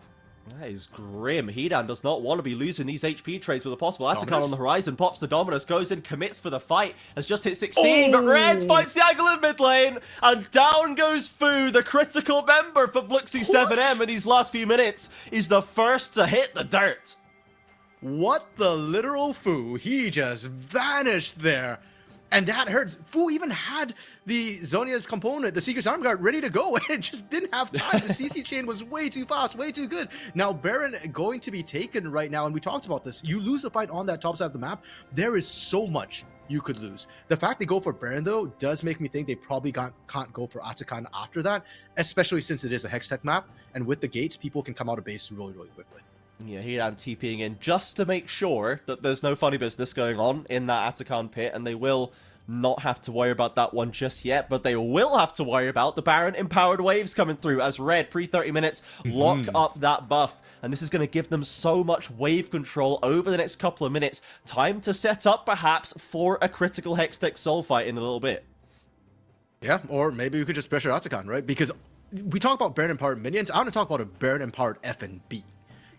Speaker 1: That is grim. Hidan does not want to be losing these HP trades with a possible Atakan on the horizon. Pops the Dominus, goes in, commits for the fight. Has just hit 16, but Red fights the angle in mid lane. And down goes Fu, the critical member for Fluxu 7M in these last few minutes, is the first to hit the dirt.
Speaker 4: What the literal Fu? He just vanished there. And that hurts. Fu even had the Zonia's component, the Seeker's Arm Guard, ready to go, and it just didn't have time. The CC chain was way too fast, way too good. Now, Baron going to be taken right now, and we talked about this. You lose a fight on that top side of the map, there is so much you could lose. The fact they go for Baron, though, does make me think they probably can't go for Atakan after that, especially since it is a Hextech map, and with the gates, people can come out of base really, really quickly.
Speaker 1: Yeah, Hidan TPing in just to make sure that there's no funny business going on in that Atakan pit, and they will not have to worry about that one just yet, but they will have to worry about the Baron empowered waves coming through as Red, pre-30 minutes, lock up that buff, and this is going to give them so much wave control over the next couple of minutes. Time to set up, perhaps, for a critical Hextech Soul fight in a little bit.
Speaker 4: Yeah, or maybe we could just pressure Atakan, right? Because we talk about Baron empowered minions, I want to talk about a Baron empowered FNB.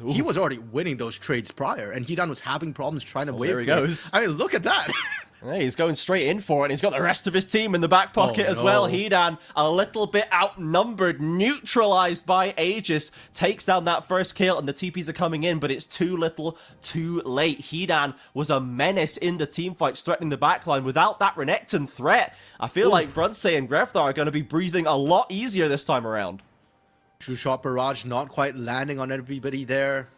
Speaker 4: Ooh. He was already winning those trades prior, and Hidan was having problems trying to wave.
Speaker 1: There he goes.
Speaker 4: I mean, look at that.
Speaker 1: Hey, he's going straight in for it, and he's got the rest of his team in the back pocket as well. Hedan, a little bit outnumbered, neutralized by Aegis, takes down that first kill, and the TPs are coming in, but it's too little, too late. Hedan was a menace in the teamfights, threatening the backline. Without that Renekton threat, I feel like Brunsey and Grefthar are going to be breathing a lot easier this time around.
Speaker 4: True shot barrage not quite landing on everybody there.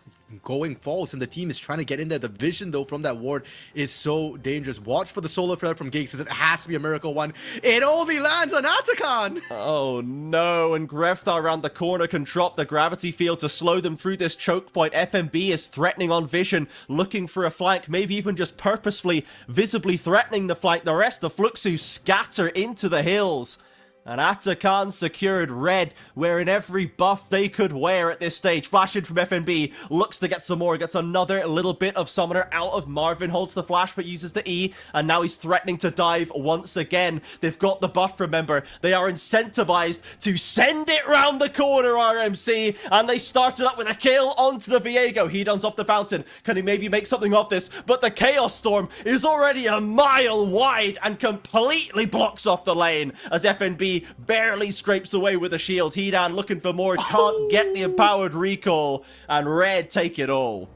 Speaker 4: Going false, and the team is trying to get in there. The vision, though, from that ward is so dangerous. Watch for the solar flare from Giggs, as it has to be a miracle one. It only lands on Atakan!
Speaker 1: Oh no, and Grefthar around the corner can drop the gravity field to slow them through this choke point. FMB is threatening on vision, looking for a flank, maybe even just purposefully, visibly threatening the flank. The rest of Fluxu scatter into the hills. And Atakan secured red, wearing every buff they could wear at this stage. Flash in from FNB, looks to get some more, gets another little bit of summoner out of Marvin, holds the flash but uses the E, and now he's threatening to dive once again. They've got the buff, remember. They are incentivized to send it round the corner, RMC, and they started up with a kill onto the Viego. Hedan's off the fountain. Can he maybe make something of this? But the Chaos Storm is already a mile wide and completely blocks off the lane as FNB barely scrapes away with a shield. Hedan looking for more, can't get the empowered recall, and Red take it all.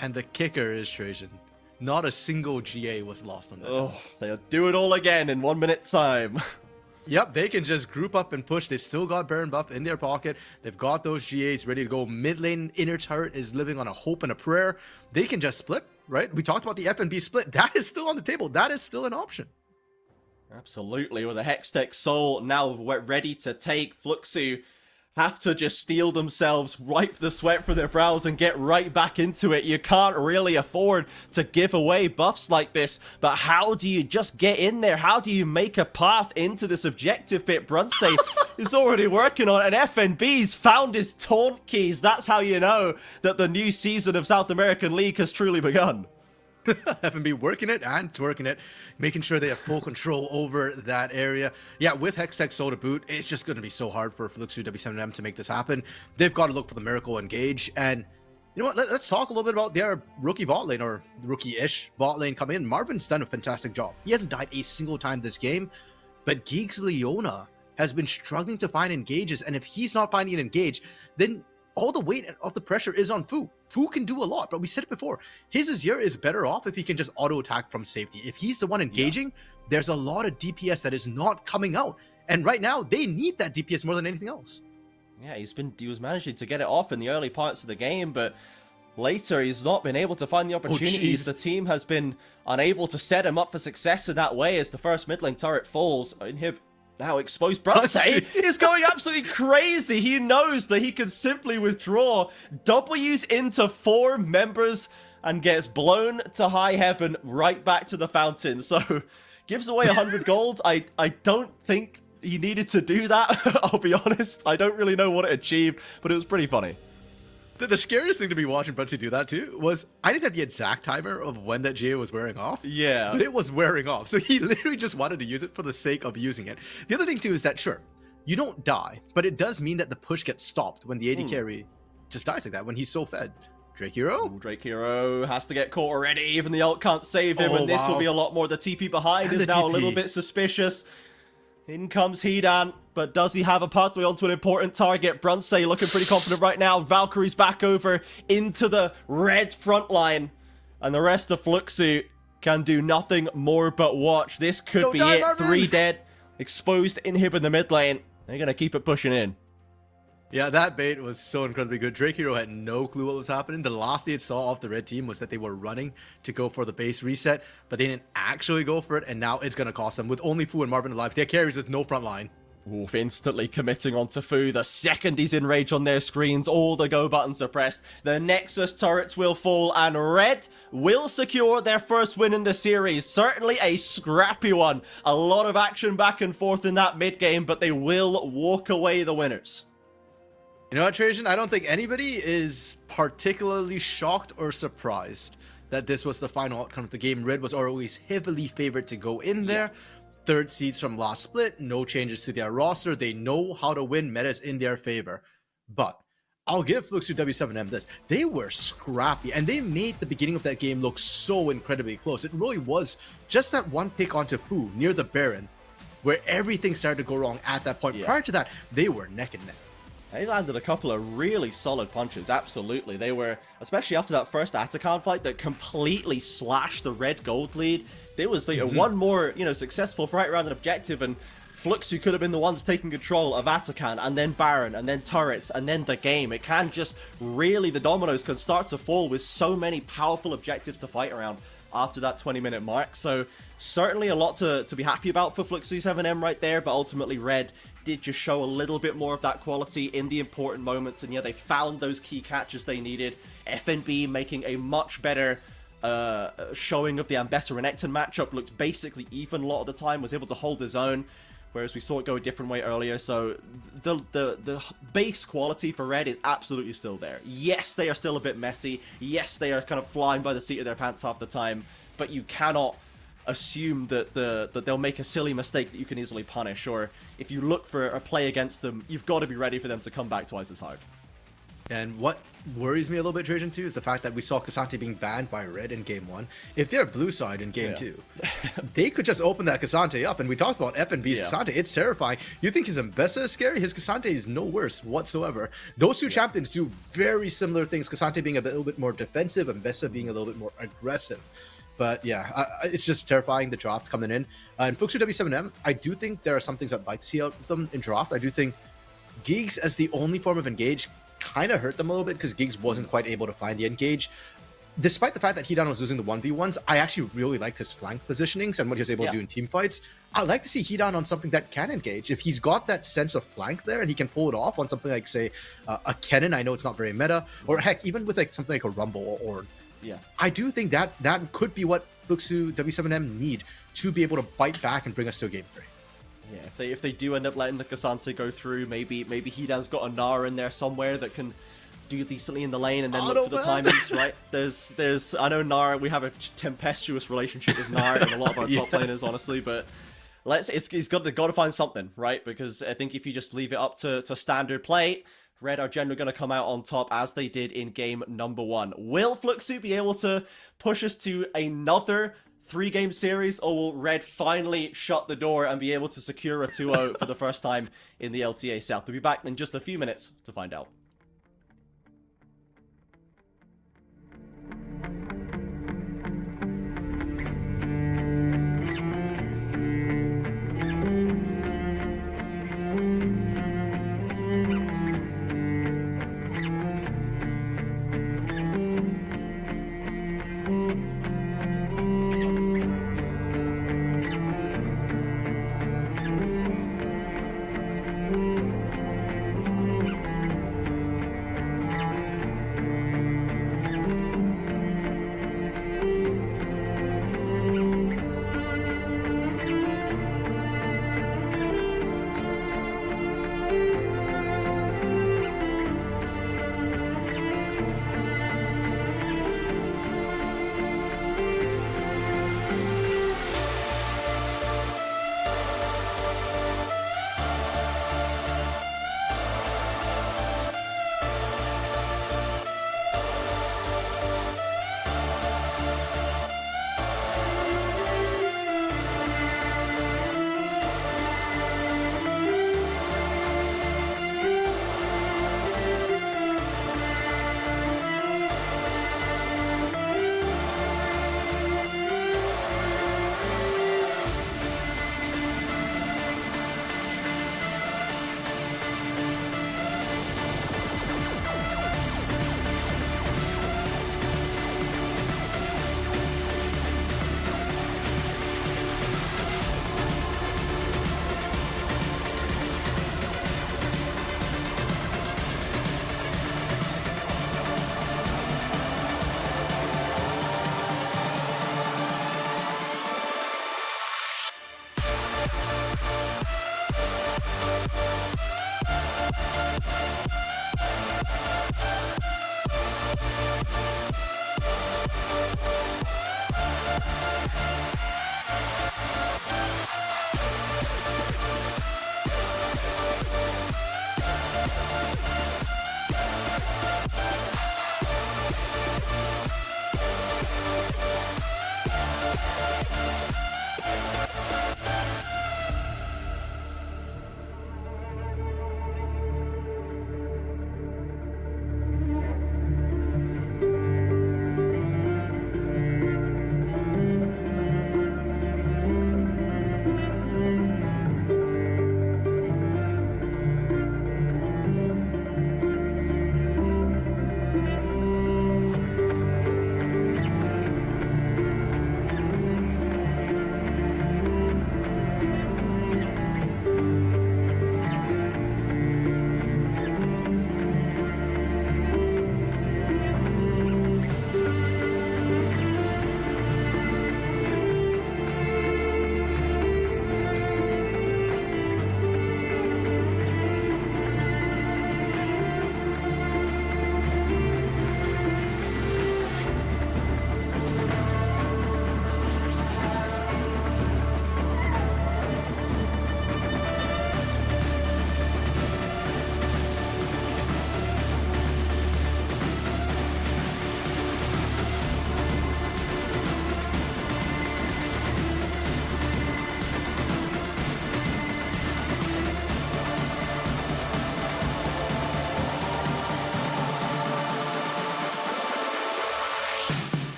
Speaker 4: And the kicker is Trajan. Not a single GA was lost on that.
Speaker 1: Oh, they'll do it all again in 1 minute's time.
Speaker 4: Yep, they can just group up and push. They've still got Baron buff in their pocket. They've got those GAs ready to go. Mid lane, inner turret is living on a hope and a prayer. They can just split, right? We talked about the FNB split. That is still on the table. That is still an option.
Speaker 1: Absolutely, with a Hextech Soul now ready to take, Fluxu have to just steel themselves, wipe the sweat from their brows, and get right back into it. You can't really afford to give away buffs like this, but how do you just get in there? How do you make a path into this objective bit? Brunsey is already working on it, and FNB's found his taunt keys. That's how you know that the new season of South American League has truly begun.
Speaker 4: FNB working it and twerking it, making sure they have full control over that area. Yeah, with Hextech Soul to boot, it's just going to be so hard for Fluxu W7M to make this happen. They've got to look for the miracle engage. And you know what? Let's talk a little bit about their rookie bot lane, or rookie-ish bot lane coming in. Marvin's done a fantastic job. He hasn't died a single time this game, but Geeks Leona has been struggling to find engages. And if he's not finding an engage, then all the weight of the pressure is on Fu. Fu can do a lot, but we said it before. His Azir is better off if he can just auto-attack from safety. If he's the one engaging, there's a lot of DPS that is not coming out. And right now, they need that DPS more than anything else.
Speaker 1: Yeah, he was managing to get it off in the early parts of the game, but later he's not been able to find the opportunities. The team has been unable to set him up for success in that way as the first mid lane turret falls. Inhib now exposed. Brunsey is going absolutely crazy. He knows that he can simply withdraw, W's into 4 members, and gets blown to high heaven right back to the fountain. So gives away 100 gold. I don't think he needed to do that. I'll be honest. I don't really know what it achieved, but it was pretty funny.
Speaker 4: The scariest thing to be watching Brunsey do that too was, I didn't have the exact timer of when that GA was wearing off.
Speaker 1: Yeah.
Speaker 4: But it was wearing off. So he literally just wanted to use it for the sake of using it. The other thing too is that, sure, you don't die, but it does mean that the push gets stopped when the AD carry just dies like that, when he's so fed. Drake Hero?
Speaker 1: Ooh, Drake Hero has to get caught already. Even the ult can't save him, and this will be a lot more. The TP behind is now a little bit suspicious. In comes Hedan, but does he have a pathway onto an important target? Brunsey looking pretty confident right now. Valkyrie's back over into the red front line, and the rest of Fluxu can do nothing more but watch. This could be it. Marvin. 3 dead, exposed Inhib in the mid lane. They're going to keep it pushing in.
Speaker 4: Yeah, that bait was so incredibly good. Drake Hero had no clue what was happening. The last they saw off the red team was that they were running to go for the base reset, but they didn't actually go for it, and now it's going to cost them. With only Fu and Marvin alive, they have carries with no front line.
Speaker 1: Oof, instantly committing onto Fu. The second he's in rage on their screens, all the go buttons are pressed. The Nexus turrets will fall, and Red will secure their first win in the series. Certainly a scrappy one. A lot of action back and forth in that mid game, but they will walk away the winners.
Speaker 4: You know what, Trajan? I don't think anybody is particularly shocked or surprised that this was the final outcome of the game. Red was always heavily favored to go in there. 3rd seeds from last split, no changes to their roster. They know how to win, metas in their favor. But I'll give Fluxu W7M this. They were scrappy, and they made the beginning of that game look so incredibly close. It really was just that one pick onto Fu near the Baron, where everything started to go wrong at that point.
Speaker 1: Yeah.
Speaker 4: Prior to that, they were neck and neck.
Speaker 1: They landed a couple of really solid punches, absolutely. They were, especially after that first Atakan fight that completely slashed the red gold lead. There was like one more, successful fight around an objective, and Fluxu could have been the ones taking control of Atakan, and then Baron, and then turrets, and then the game. It can just really, the dominoes can start to fall with so many powerful objectives to fight around after that 20-minute mark. So certainly a lot to be happy about for Fluxu 7M right there, but ultimately Red did just show a little bit more of that quality in the important moments, and yeah, they found those key catches they needed. FNB making a much better showing of the Ambessa and Renekton matchup, looked basically even a lot of the time, was able to hold his own, whereas we saw it go a different way earlier. So the base quality for Red is absolutely still there. Yes, they are still a bit messy. Yes, they are kind of flying by the seat of their pants half the time, but you cannot assume that they'll make a silly mistake that you can easily punish, or if you look for a play against them, you've got to be ready for them to come back twice as hard.
Speaker 4: And what worries me a little bit, Trajan, too, is the fact that we saw K'Sante being banned by Red in Game 1. If they're blue side in Game 2, they could just open that K'Sante up. And we talked about FNB's K'Sante. It's terrifying. You think his Ambessa is scary? His K'Sante is no worse whatsoever. Those two champions do very similar things. K'Sante being a little bit more defensive, Ambessa being a little bit more aggressive. But yeah, it's just terrifying, the draft coming in. And Fluxu W7M, I do think there are some things I'd like to see out of them in draft. I do think Giggs as the only form of engage kind of hurt them a little bit, because Giggs wasn't quite able to find the engage. Despite the fact that Hidan was losing the 1v1s, I actually really liked his flank positionings and what he was able to do in team fights. I'd like to see Hidan on something that can engage. If he's got that sense of flank there and he can pull it off on something like, say, a Kennen, I know it's not very meta, or heck, even with like something like a Rumble or I do think that could be what Fluxu W7M need to be able to bite back and bring us to a game 3.
Speaker 1: Yeah, if they do end up letting the K'Sante go through, maybe Hidan's got a Nara in there somewhere that can do decently in the lane and then look for the timings, right? There's I know Nara, we have a tempestuous relationship with Nara and a lot of our top laners, honestly, but he's got to find something, right? Because I think if you just leave it up to standard play, Red are generally going to come out on top, as they did in game number 1. Will Fluxu be able to push us to another 3-game series, or will Red finally shut the door and be able to secure a 2-0 for the first time in the LTA South? We'll be back in just a few minutes to find out.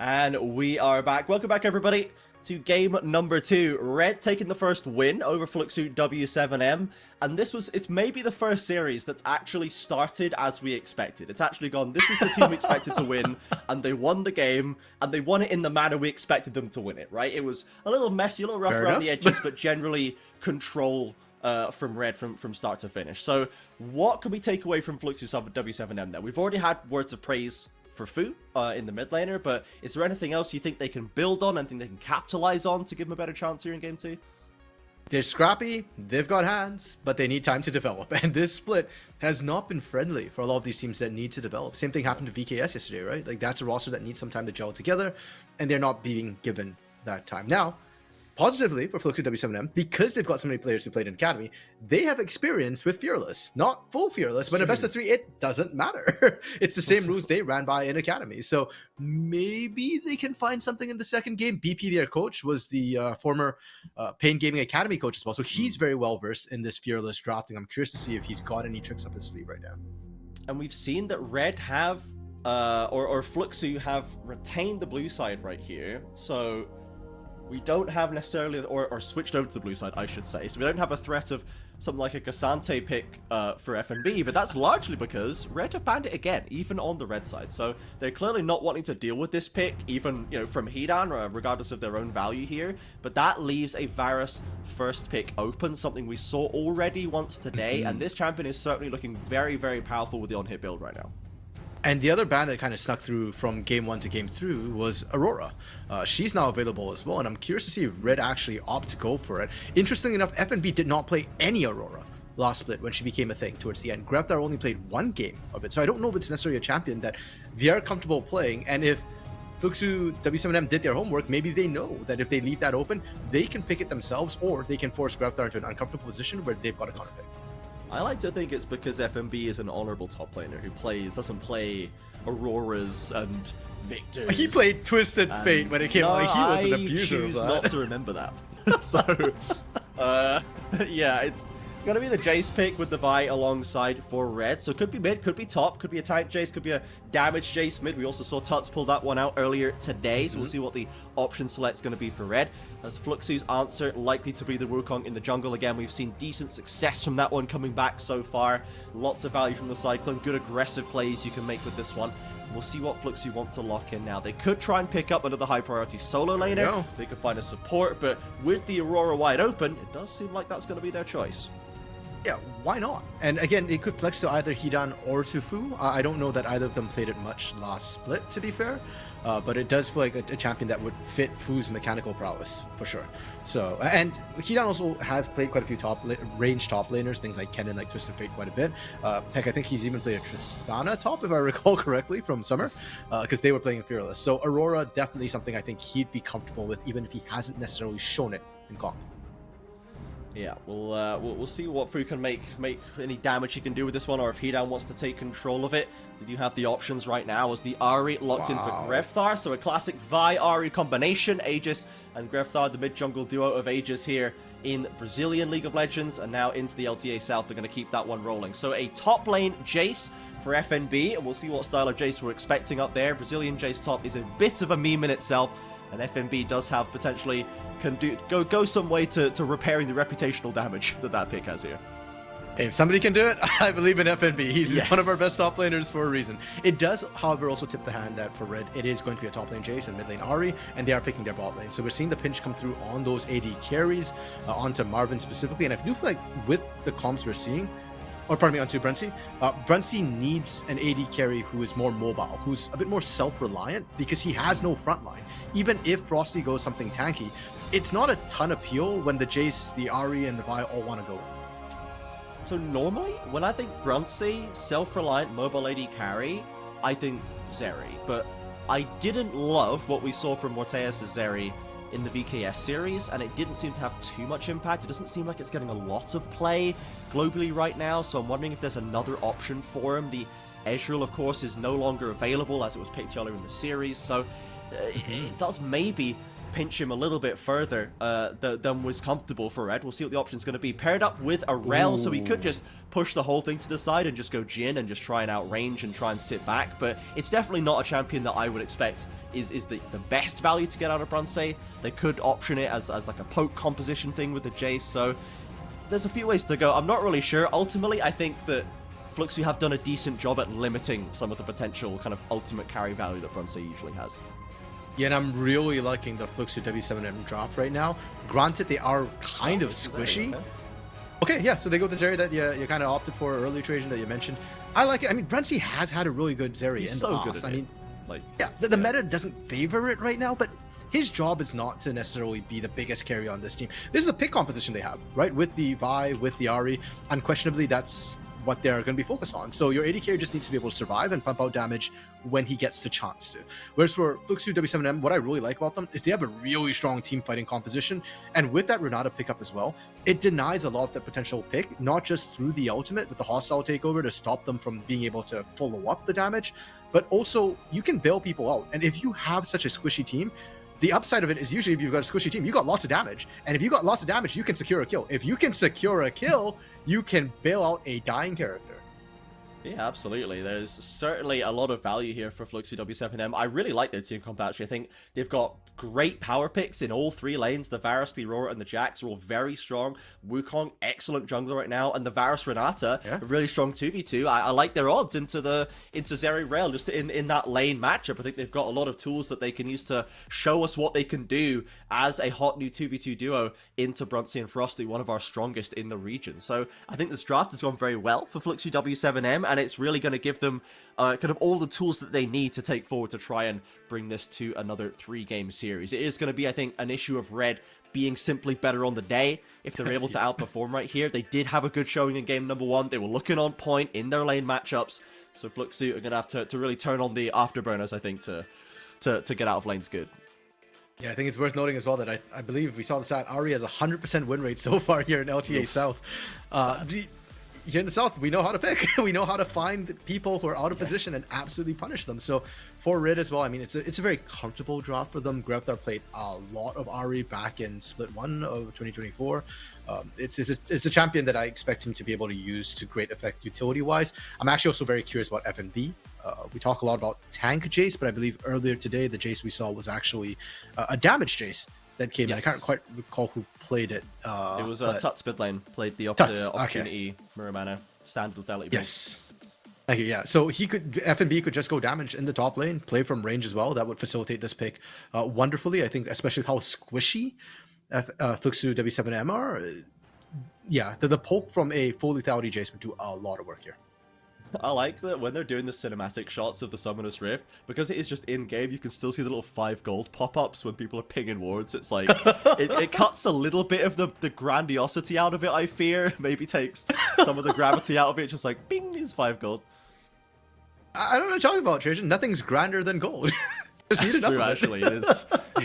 Speaker 1: And we are back. Welcome back, everybody, to game number 2. Red taking the first win over Fluxu W7M. And it's maybe the first series that's actually started as we expected. It's actually gone, this is the team we expected to win, and they won the game, and they won it in the manner we expected them to win it, right? It was a little messy, a little rough around the edges, but generally control from Red from start to finish. So what can we take away from Fluxu W7M then? We've already had words of praise for Fu in the mid laner, but is there anything else you think they can build on, anything they can capitalize on to give them a better chance here in game 2?
Speaker 4: They're scrappy, they've got hands, but they need time to develop. And this split has not been friendly for a lot of these teams that need to develop. Same thing happened to VKS yesterday, right? Like, that's a roster that needs some time to gel together, and they're not being given that time. Now, positively for Fluxu W7M, because they've got so many players who played in Academy, they have experience with Fearless. Not full Fearless, but in best of 3, it doesn't matter. It's the same rules they ran by in Academy. So maybe they can find something in the second game. BP, their coach, was the former Pain Gaming Academy coach as well. So he's very well versed in this Fearless drafting. I'm curious to see if he's got any tricks up his sleeve right now.
Speaker 1: And we've seen that Red have, or Fluxu have retained the blue side right here. So we don't have necessarily, or switched over to the blue side, I should say. So we don't have a threat of something like a Cassante pick for FNB, but that's largely because Red have banned it again, even on the red side. So they're clearly not wanting to deal with this pick, even, you know, from Hidan, regardless of their own value here. But that leaves a Varus first pick open, something we saw already once today, and this champion is certainly looking very, very powerful with the on-hit build right now.
Speaker 4: And the other ban that kind of snuck through from game 1 to game 2 was Aurora. She's now available as well, and I'm curious to see if Red actually opt to go for it. Interestingly enough, FNB did not play any Aurora last split when she became a thing towards the end. Grevdar only played 1 game of it, so I don't know if it's necessarily a champion that they are comfortable playing, and if Fluxu W7M did their homework, maybe they know that if they leave that open, they can pick it themselves, or they can force Grevdar into an uncomfortable position where they've got a counter pick.
Speaker 1: I like to think it's because FMB is an honorable top laner who doesn't play Auroras and Victors.
Speaker 4: He played Twisted Fate when it came out. Like, he was an abuser of that.
Speaker 1: I choose not to remember that. So, yeah, it's gonna be the Jace pick with the Vi alongside for Red. So could be mid, could be top, could be a tank Jace, could be a damage Jace mid. We also saw Tuts pull that one out earlier today, so we'll see what the option select's gonna be for Red. As Fluxu's answer likely to be the Wukong in the jungle. Again, we've seen decent success from that one coming back so far. Lots of value from the Cyclone, good aggressive plays you can make with this one. We'll see what Fluxu want to lock in now. They could try and pick up another high priority solo laner. They could find a support, but with the Aurora wide open, it does seem like that's going to be their choice.
Speaker 4: Yeah, why not? And again, it could flex to either Hidan or to Fu. I don't know that either of them played it much last split, to be fair. But it does feel like a champion that would fit Fu's mechanical prowess, for sure. So, and Hidan also has played quite a few range top laners, things like Kennen, like Twisted Fate quite a bit. Heck, I think he's even played a Tristana top, if I recall correctly, from Summer, because they were playing Fearless. So Aurora, definitely something I think he'd be comfortable with, even if he hasn't necessarily shown it in comp.
Speaker 1: Yeah, we'll see what Fu can make any damage he can do with this one, or if Hidan wants to take control of it. They do have the options right now as the Ahri locked in for Grevthar, so a classic Vi-Ahri combination. Aegis and Grevthar, the mid-jungle duo of ages here in Brazilian League of Legends, and now into the LTA South. They're going to keep that one rolling. So a top lane Jace for FNB, and we'll see what style of Jace we're expecting up there. Brazilian Jace top is a bit of a meme in itself, and FNB does have potentially can go some way to repairing the reputational damage that pick has here.
Speaker 4: Hey, if somebody can do it, I believe in FNB. He's one of our best top laners for a reason. It does, however, also tip the hand that for Red, it is going to be a top lane Jace and mid lane Ahri, and they are picking their bot lane. So we're seeing the pinch come through on those AD carries, onto Marvin specifically, and I do feel like with the comps we're seeing, or pardon me, onto Brunsey. Brunsey needs an AD carry who is more mobile, who's a bit more self-reliant, because he has no front line. Even if Frosty goes something tanky, it's not a ton of appeal when the Jace, the Ahri, and the Vi all want to go.
Speaker 1: So normally, when I think Brunsey, self-reliant, mobile AD carry, I think Zeri. But I didn't love what we saw from Morteus as Zeri in the VKS series, and it didn't seem to have too much impact. It doesn't seem like it's getting a lot of play globally right now, so I'm wondering if there's another option for him. The Ezreal, of course, is no longer available as it was picked earlier in the series, so it does maybe pinch him a little bit further than was comfortable for Red. We'll see what the option's going to be. Paired up with a Rel, so he could just push the whole thing to the side and just go Jhin and just try and outrange and try and sit back. But it's definitely not a champion that I would expect is the best value to get out of Bronze. They could option it as like a poke composition thing with the Jace, so there's a few ways to go. I'm not really sure. Ultimately, I think that Fluxu have done a decent job at limiting some of the potential kind of ultimate carry value that Bronze usually has.
Speaker 4: Yeah, and I'm really liking the Fluxu W7M draft right now. Granted, they are kind of squishy. Okay, yeah, so they go with the Zeri that you kind of opted for early, Trajan, that you mentioned. I like it. I mean, Bronze has had a really good Zeri in the past.
Speaker 1: Good at
Speaker 4: I
Speaker 1: it.
Speaker 4: mean,
Speaker 1: Like,
Speaker 4: yeah, the meta doesn't favor it right now, but his job is not to necessarily be the biggest carry on this team. This is a pick composition they have, right? With the Vi, with the Ahri. Unquestionably, that's what they're going to be focused on. So your AD carry just needs to be able to survive and pump out damage when he gets the chance to. Whereas for Fluxu W7M, what I really like about them is they have a really strong team fighting composition. And with that Renata pickup as well, it denies a lot of the potential pick, not just through the ultimate with the hostile takeover to stop them from being able to follow up the damage, but also you can bail people out. And if you have such a squishy team, the upside of it is usually if you've got a squishy team, you got lots of damage. And if you got lots of damage, you can secure a kill. If you can secure a kill, you can bail out a dying character.
Speaker 1: Yeah, absolutely. There's certainly a lot of value here for Fluxu W7M. I really like their team comp, actually. I think they've got great power picks in all three lanes. The Varus, the Aurora, and the Jax are all very strong. Wukong, excellent jungler right now. And the Varus Renata, a really strong 2v2. I like their odds into Zeri Rail, just in that lane matchup. I think they've got a lot of tools that they can use to show us what they can do as a hot new 2v2 duo into Bronze and Frosty, one of our strongest in the region. So I think this draft has gone very well for Fluxu W7M, and it's really going to give them kind of all the tools that they need to take forward to try and bring this to another 3-game series. It is going to be, I think, an issue of Red being simply better on the day if they're able to outperform right here. They did have a good showing in game number 1. They were looking on point in their lane matchups, so Fluxu are going to have to really turn on the afterburners, I think, to get out of lanes good.
Speaker 4: Yeah, I think it's worth noting as well that I believe we saw the stat. Ahri has a 100% win rate so far here in LTA South. Here in the South, we know how to pick. We know how to find people who are out of position and absolutely punish them. So for Rid as well, I mean, it's a very comfortable draft for them. Grevthar played a lot of Ahri back in Split 1 of 2024. It's a champion that I expect him to be able to use to great effect utility-wise. I'm actually also very curious about FNV. We talk a lot about tank Jace, but I believe earlier today, the Jace we saw was actually a damage Jace that came in. I can't quite recall who played it.
Speaker 1: It was Tuts Midlane, played the opportunity mirror mana, standard with LTA.
Speaker 4: Yes. Thank you, yeah. So FNB could just go damage in the top lane, play from range as well. That would facilitate this pick wonderfully. I think, especially with how squishy Fluxu W7M are. Yeah, the poke from a full lethality Jace would do a lot of work here.
Speaker 1: I like that when they're doing the cinematic shots of the Summoner's Rift, because it is just in-game, you can still see the little 5 gold pop-ups when people are pinging wards. It's like, it cuts a little bit of the grandiosity out of it, I fear. Maybe takes some of the gravity out of it, just like, bing, is 5 gold.
Speaker 4: I don't know what you're talking about, Trajan. Nothing's grander than gold.
Speaker 1: That's true, actually. It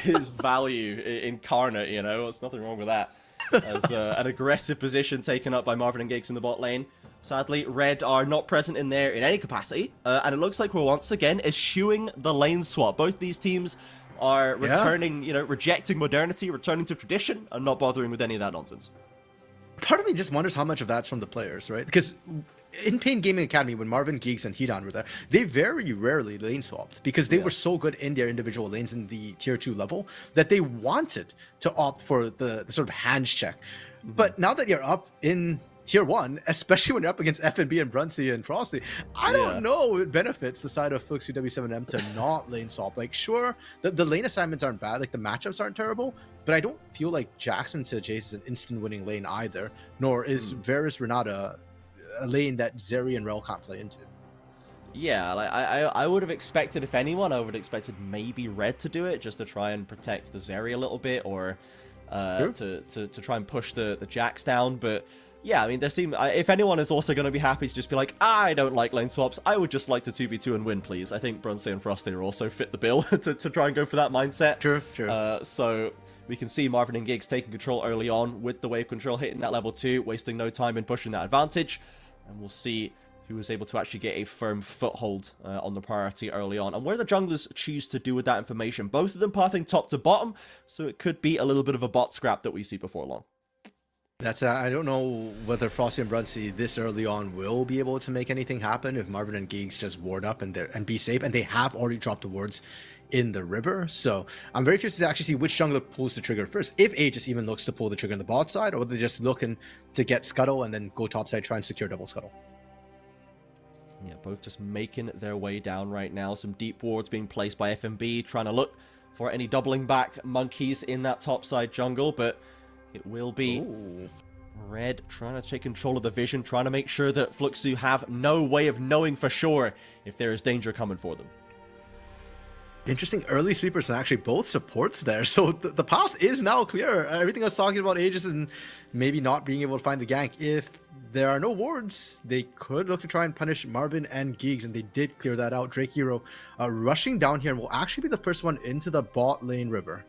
Speaker 1: is value incarnate, you know? There's nothing wrong with that. As an aggressive position taken up by Marvin and Giggs in the bot lane. Sadly, Red are not present in there in any capacity, and it looks like we're once again eschewing the lane swap. Both these teams are returning, rejecting modernity, returning to tradition, and not bothering with any of that nonsense.
Speaker 4: Part of me just wonders how much of that's from the players, right? Because in Pain Gaming Academy, when Marvin, Giggs, and Hidan were there, they very rarely lane swapped because they were so good in their individual lanes in the tier 2 level that they wanted to opt for the sort of hands check. But now that you're up in tier 1, especially when you're up against FNB and Brunsey and Frosty, I don't know it benefits the side of Fluxu W7M to not lane swap. Like, sure, the lane assignments aren't bad, like the matchups aren't terrible, but I don't feel like Jackson to Jace is an instant winning lane either, nor is Varus Renata a lane that Zeri and Rel can't play into.
Speaker 1: Yeah, like I would have expected, if anyone, I would have expected maybe Red to do it, just to try and protect the Zeri a little bit, or to try and push the Jax down, but yeah, I mean, if anyone is also going to be happy to just be like, I don't like lane swaps, I would just like to 2v2 and win, please. I think Brunsey and Frosty are also fit the bill to try and go for that mindset.
Speaker 4: True.
Speaker 1: So we can see Marvin and Giggs taking control early on with the wave control, hitting that level 2, wasting no time in pushing that advantage. And we'll see who was able to actually get a firm foothold on the priority early on. And where the junglers choose to do with that information, both of them pathing top to bottom, so it could be a little bit of a bot scrap that we see before long.
Speaker 4: That's I don't know whether Frosty and Brunsey this early on will be able to make anything happen if Marvin and Giggs just ward up and be safe, and they have already dropped the wards in the river. So I'm very curious to actually see which jungler pulls the trigger first, if Aegis even looks to pull the trigger on the bot side, or whether they're just looking to get Scuttle and then go top side, try and secure double Scuttle.
Speaker 1: Yeah, both just making their way down right now. Some deep wards being placed by FNB, trying to look for any doubling back monkeys in that topside jungle, but it will be Red trying to take control of the vision, trying to make sure that Fluxu have no way of knowing for sure if there is danger coming for them.
Speaker 4: Interesting early sweepers and actually both supports there. So the path is now clear. Everything I was talking about Aegis and maybe not being able to find the gank. If there are no wards, they could look to try and punish Marvin and Giggs, and they did clear that out. Drake Hero rushing down here and will actually be the first one into the bot lane river.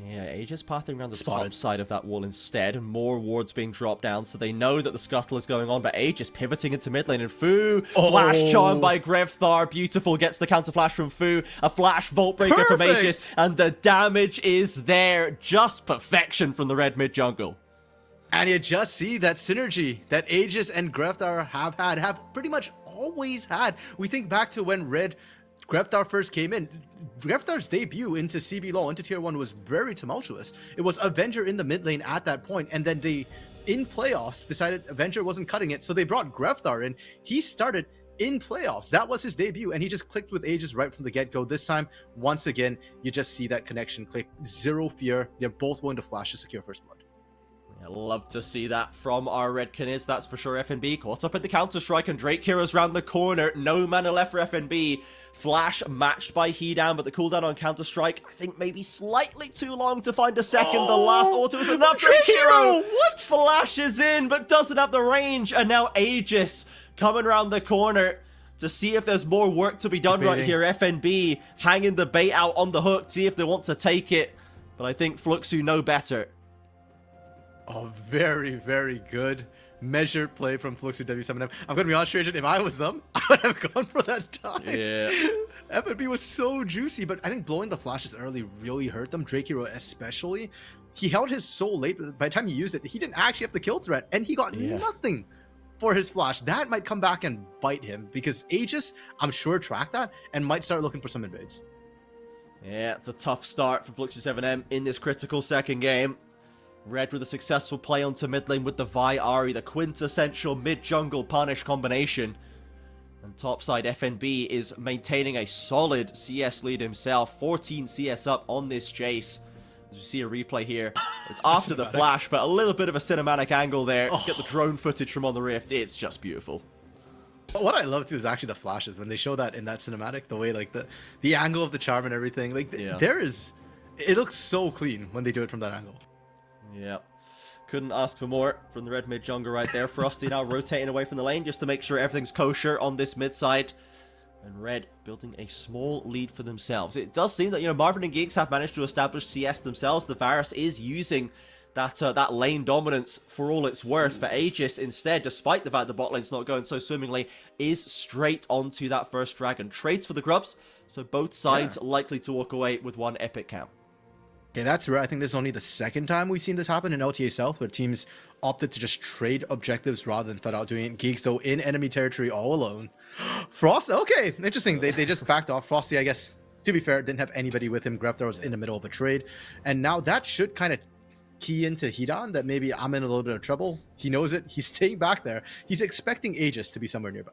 Speaker 1: Yeah, Aegis pathing around the top side of that wall instead, and more wards being dropped down, so they know that the scuttle is going on, but Aegis pivoting into mid lane, and Fu, flash charm by Grevthar, beautiful, gets the counter flash from Fu, a flash vault breaker from Aegis, and the damage is there, just perfection from the red mid jungle.
Speaker 4: And you just see that synergy that Aegis and Grevthar have pretty much always had. We think back to when Grevthar first came in. Grevthar's debut into CB LoL, into Tier 1, was very tumultuous. It was Avenger in the mid lane at that point, and then they, in playoffs, decided Avenger wasn't cutting it, so they brought Grevthar in. He started in playoffs. That was his debut, and he just clicked with Aegis right from the get-go. This time, once again, you just see that connection click. Zero fear. They're both willing to flash to secure first blood.
Speaker 1: I love to see that from our Red Canids, that's for sure. FNB caught up in the counter-strike, and Drake Heroes round the corner. No mana left for FNB. Flash matched by Hedown, but the cooldown on counter-strike, I think maybe slightly too long to find a second. The last auto is enough. Drake Hero! What? Flashes in, but doesn't have the range. And now Aegis coming around the corner to see if there's more work to be done right here. FNB hanging the bait out on the hook, see if they want to take it. But I think Fluxu know better.
Speaker 4: Oh, very, very good measured play from Fluxu W7M. I'm going to be honest, Trajan, if I was them, I would have gone for that time.
Speaker 1: Yeah.
Speaker 4: FNB was so juicy, but I think blowing the flashes early really hurt them. Drake Hero especially. He held his soul late, but by the time he used it, he didn't actually have the kill threat, and he got nothing for his flash. That might come back and bite him, because Aegis, I'm sure, tracked that and might start looking for some invades.
Speaker 1: Yeah, it's a tough start for Fluxu 7M in this critical second game. Red with a successful play onto mid lane with the Vi Ahri, the quintessential mid-jungle punish combination. And topside FNB is maintaining a solid CS lead himself, 14 CS up on this Jace. As you see a replay here, it's after the flash, but a little bit of a cinematic angle there. Get the drone footage from on the Rift, it's just beautiful.
Speaker 4: What I love too is actually the flashes, when they show that in that cinematic, the way like the angle of the charm and everything, like it looks so clean when they do it from that angle.
Speaker 1: Yeah, couldn't ask for more from the red mid jungle right there. Frosty now rotating away from the lane just to make sure everything's kosher on this mid side. And Red building a small lead for themselves. It does seem that, Marvin and Giggs have managed to establish CS themselves. The Varus is using that lane dominance for all it's worth. But Aegis instead, despite the fact the bot lane's not going so swimmingly, is straight onto that first dragon. Trades for the grubs, so both sides likely to walk away with one epic camp.
Speaker 4: Okay, that's rare. I think this is only the second time we've seen this happen in LTA South, where teams opted to just trade objectives rather than flat out doing it. Giggs, though, in enemy territory all alone. Frost, okay, interesting. They just backed off. Frosty, I guess, to be fair, didn't have anybody with him. Grevthar was in the middle of a trade. And now that should kind of key into Hedown that maybe I'm in a little bit of trouble. He knows it. He's staying back there. He's expecting Aegis to be somewhere nearby.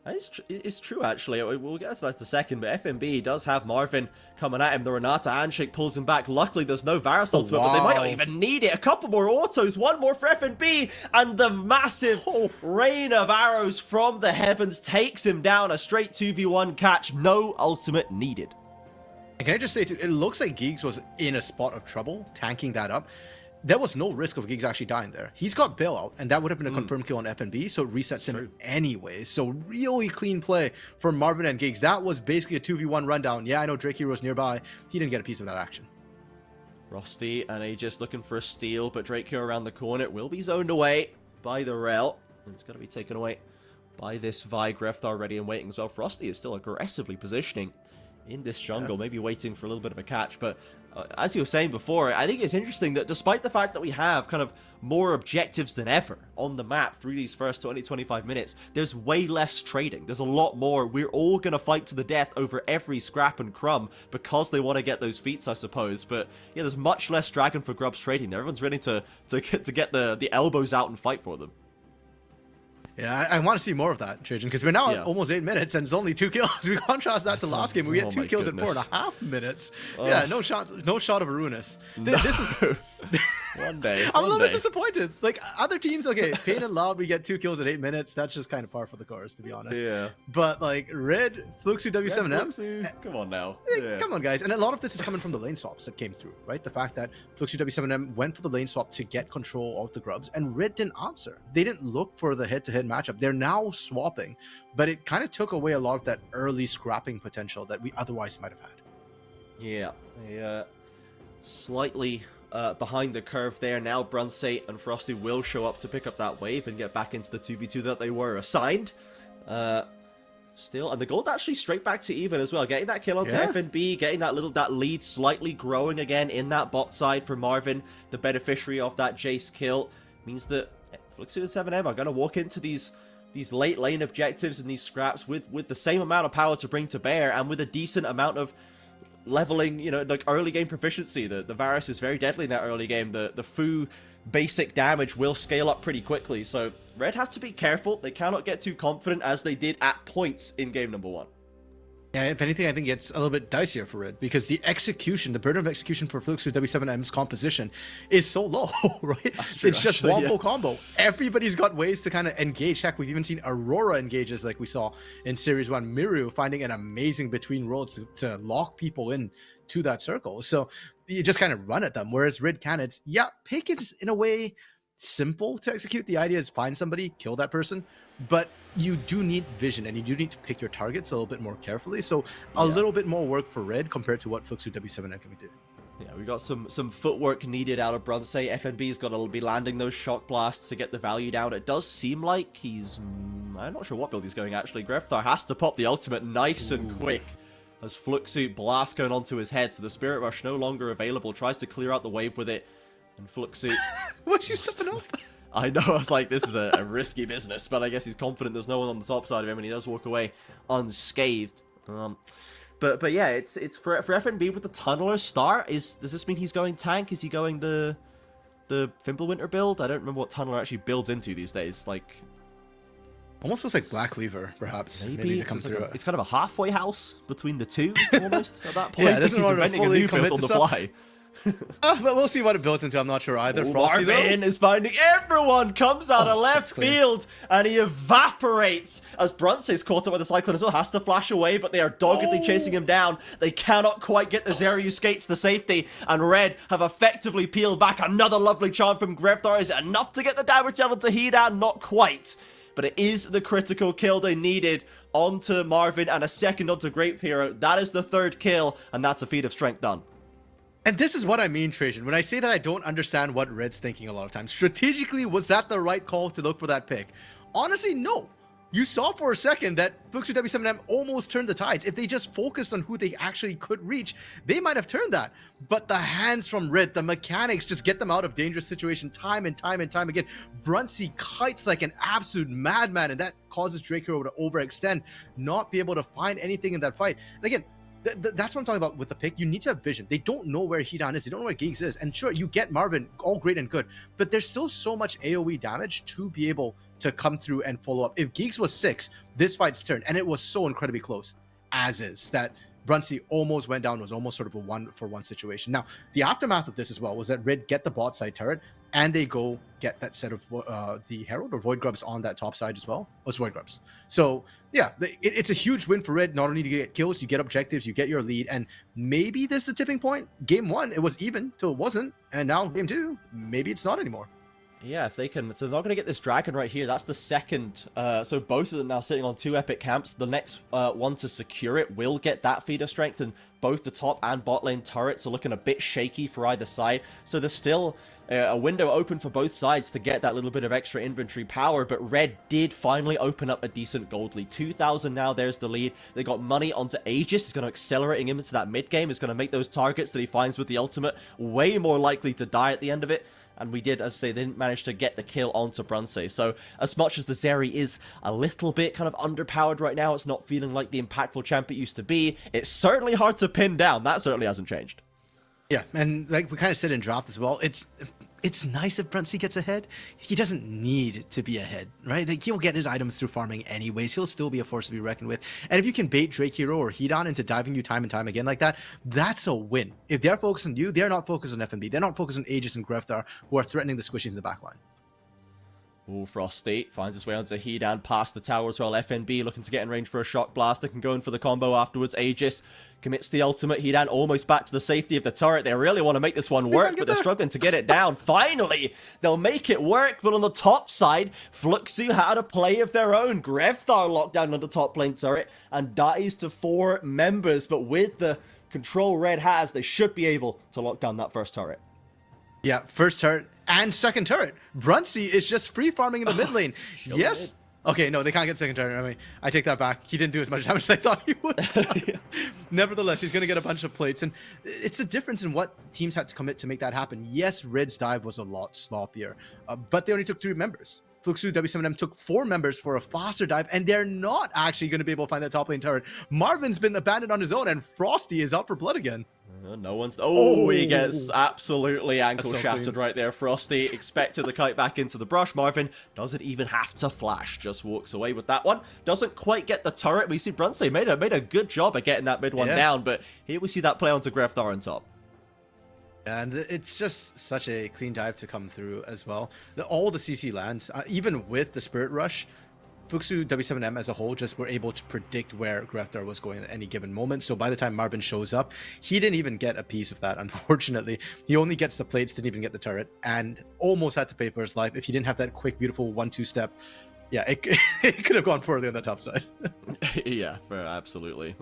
Speaker 1: It's true, actually. We'll get to that in a second, but FNB does have Marvin coming at him. The Renata handshake pulls him back. Luckily, there's no Varus ultimate, but they might not even need it. A couple more autos, one more for FNB, and the massive rain of arrows from the heavens takes him down. A straight 2v1 catch, no ultimate needed.
Speaker 4: And can I just say, too, it looks like Giggs was in a spot of trouble, tanking that up. There was no risk of Giggs actually dying there. He's got bailout, and that would have been a confirmed kill on FNB, so it resets him anyways. So really clean play for Marvin and Giggs. That was basically a 2v1 rundown. Yeah, I know Drake Hero's nearby. He didn't get a piece of that action.
Speaker 1: Rusty and Aegis looking for a steal, but Drake Hero around the corner will be zoned away by the Rel. It's going to be taken away by this Vi. Greftar ready and waiting as well. Frosty is still aggressively positioning in this jungle, maybe waiting for a little bit of a catch. But as you were saying before, I think it's interesting that despite the fact that we have kind of more objectives than ever on the map through these first 20-25 minutes, there's way less trading. There's a lot more. We're all going to fight to the death over every scrap and crumb because they want to get those feats, I suppose. But yeah, there's much less Dragon for Grubs trading there. Everyone's ready to get the elbows out and fight for them.
Speaker 4: Yeah, I want to see more of that, Trajan, because we're now at almost 8 minutes and it's only 2 kills. We contrast that to last game. We had 2 kills in 4.5 minutes. Yeah, no shot of a Ruinous. This was
Speaker 1: One day.
Speaker 4: I'm a little bit disappointed. Like, other teams, okay, Pain and Loud, we get 2 kills at 8 minutes. That's just kind of par for the course, to be honest.
Speaker 1: Yeah.
Speaker 4: But, like, Red, Fluxu, W7M.
Speaker 1: Come on now.
Speaker 4: Come on, guys. And a lot of this is coming from the lane swaps that came through, right? The fact that Fluxu, W7M went for the lane swap to get control of the Grubs, and Red didn't answer. They didn't look for the head-to-head matchup. They're now swapping, but it kind of took away a lot of that early scrapping potential that we otherwise might have had.
Speaker 1: Yeah, slightly behind the curve there. Now Brunsate and Frosty will show up to pick up that wave and get back into the 2v2 that they were assigned. Still, and the gold actually straight back to even as well. Getting that kill onto FNB, getting that lead slightly growing again in that bot side for Marvin, the beneficiary of that Jace kill, means that Fluxu and 7M are going to walk into these late lane objectives and these scraps with the same amount of power to bring to bear and with a decent amount of leveling, you know, like early game proficiency. The Varus is very deadly in that early game. The Fu basic damage will scale up pretty quickly. So Red have to be careful. They cannot get too confident as they did at points in game number 1.
Speaker 4: Yeah, if anything, I think it's a little bit dicier for Red because the execution, the burden of execution for Fluxu W7M's composition is so low, right?
Speaker 1: True,
Speaker 4: it's just wombo combo. Everybody's got ways to kind of engage. Heck, we've even seen Aurora engages like we saw in Series 1. Miru finding an amazing between roads to lock people in to that circle. So you just kind of run at them. Whereas Red Canids, pick is in a way simple to execute. The idea is find somebody, kill that person, but you do need vision and you do need to pick your targets a little bit more carefully. So a little bit more work for Red compared to what Fluxu W7M can do.
Speaker 1: Yeah, we got some footwork needed out of Brunsate. FNB's got to be landing those shock blasts to get the value down. It does seem like he's... I'm not sure what build he's going, actually. Greftar has to pop the ultimate nice and quick as Fluxu blast going onto his head. So the Spirit Rush no longer available. Tries to clear out the wave with it. And Fluxu...
Speaker 4: What's she stepping up?
Speaker 1: I know, I was like, this is a risky business, but I guess he's confident there's no one on the top side of him, and he does walk away unscathed. But yeah, it's for FNB with the Tunneler start. Does this mean he's going tank? Is he going the Fimbulwinter build? I don't remember what Tunneler actually builds into these days. Like,
Speaker 4: almost feels like Black Cleaver, perhaps. Maybe to come through.
Speaker 1: It's kind of a halfway house between the two, almost at that point.
Speaker 4: Yeah, this is
Speaker 1: inventing a new build on the fly.
Speaker 4: But we'll see what it builds into. I'm not sure either. Frosty,
Speaker 1: Marvin is finding everyone, comes out of left field, and he evaporates as Brunsate's caught up with the Cyclone as well. Has to flash away, but they are doggedly chasing him down. They cannot quite get the Zeryu skates to safety, and Red have effectively peeled back. Another lovely charm from Greftar. Is it enough to get the damage down onto Hedan? Not quite. But it is the critical kill they needed onto Marvin and a second onto Grape Hero. That is the 3rd kill, and that's a feat of strength done.
Speaker 4: And this is what I mean, Trajan, when I say that I don't understand what Red's thinking a lot of times. Strategically, was that the right call to look for that pick? Honestly, no. You saw for a second that Fluxu W7M almost turned the tides. If they just focused on who they actually could reach, they might have turned that. But the hands from Red, the mechanics just get them out of dangerous situation time and time and time again. Brunsy kites like an absolute madman, and that causes Drake Hero to overextend, not be able to find anything in that fight. And again, that's what I'm talking about with the pick. You need to have vision. They don't know where Hedan is. They don't know where Giggs is. And sure, you get Marvin, all great and good, but there's still so much AoE damage to be able to come through and follow up. If Giggs was 6, this fight's turned, and it was so incredibly close, as is, that Brunsy almost went down. It was almost sort of a 1-for-1 situation. Now, the aftermath of this as well was that Red get the bot side turret, and they go get that set of the Herald or Void Grubs on that top side as well. Oh, it's Void Grubs. So, yeah, it's a huge win for Red. Not only do you get kills, you get objectives, you get your lead, and maybe this is the tipping point. Game 1, it was even till it wasn't, and now Game 2, maybe it's not anymore.
Speaker 1: Yeah, if they can, so they're not going to get this dragon right here. That's the second. So both of them now sitting on 2 epic camps. The next one to secure it will get that feeder strength, and both the top and bot lane turrets are looking a bit shaky for either side. So there's still a window open for both sides to get that little bit of extra inventory power, but Red did finally open up a decent gold lead. 2,000 now, there's the lead. They got money onto Aegis. It's going to accelerating him into that mid game. It's going to make those targets that he finds with the ultimate way more likely to die at the end of it. And we did, as I say, they didn't manage to get the kill onto Brunsey. So as much as the Zeri is a little bit kind of underpowered right now, it's not feeling like the impactful champ it used to be. It's certainly hard to pin down. That certainly hasn't changed.
Speaker 4: Yeah, and like we kind of said in draft as well, it's nice if Brunsey gets ahead. He doesn't need to be ahead, right? Like, he'll get his items through farming anyways. He'll still be a force to be reckoned with. And if you can bait Drake Hero or Hedon into diving you time and time again like that, that's a win. If they're focused on you, they're not focused on FNB. They're not focused on Aegis and Greftar, who are threatening the squishies in the backline.
Speaker 1: Ooh, Frosty finds his way onto Hedon, past the tower as well. FNB looking to get in range for a shock blast. They can go in for the combo afterwards. Aegis commits the ultimate. Hedon almost back to the safety of the turret. They really want to make this one work, but they're struggling to get it down. Finally, they'll make it work, but on the top side, Fluxu had a play of their own. Greftar locked down on the top lane turret and dies to 4 members, but with the control Red has, they should be able to lock down that first turret.
Speaker 4: Yeah, first turret and second turret. Brunsey is just free farming in the mid lane. Yes. Okay, no, they can't get second turret. I mean, I take that back. He didn't do as much damage as I thought he would. Yeah. Nevertheless, he's going to get a bunch of plates. And it's a difference in what teams had to commit to make that happen. Yes, Red's dive was a lot sloppier, but they only took 3 members. Fluxu W7M took 4 members for a faster dive, and they're not actually going to be able to find that top lane turret. Marvin's been abandoned on his own, and Frosty is out for blood again.
Speaker 1: No one's... Oh, he gets absolutely ankle
Speaker 4: so
Speaker 1: shattered
Speaker 4: clean.
Speaker 1: right there. Frosty expected the kite back into the brush. Marvin doesn't even have to flash. Just walks away with that one. Doesn't quite get the turret. We see Brunsey made a good job of getting that mid one down, but here we see that play onto Greftar on top.
Speaker 4: And it's just such a clean dive to come through as well. All the CC lands, even with the Spirit Rush, Fluxu W7M as a whole just were able to predict where Greftar was going at any given moment. So by the time Marvin shows up, he didn't even get a piece of that, unfortunately. He only gets the plates, didn't even get the turret, and almost had to pay for his life. If he didn't have that quick, beautiful 1-2 step, yeah, it could have gone poorly on the top side.
Speaker 1: Yeah, absolutely.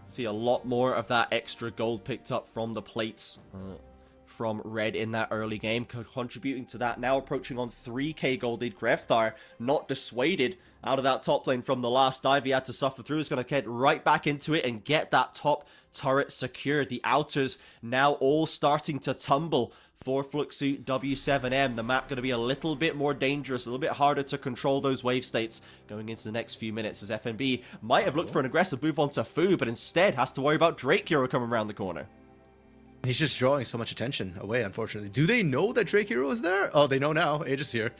Speaker 1: See a lot more of that extra gold picked up from the plates from Red in that early game, contributing to that. Now approaching on 3k gold lead. Greftar not dissuaded out of that top lane from the last dive he had to suffer through. Is going to get right back into it and get that top turret secured. The outers now all starting to tumble for Fluxu W7M. The map going to be a little bit more dangerous, a little bit harder to control those wave states going into the next few minutes, as FNB might have looked for an aggressive move onto Fu, but instead has to worry about Drake Hero coming around the corner.
Speaker 4: He's just drawing so much attention away, unfortunately. Do they know that Drake Hero is there? Oh, they know now. Aegis here.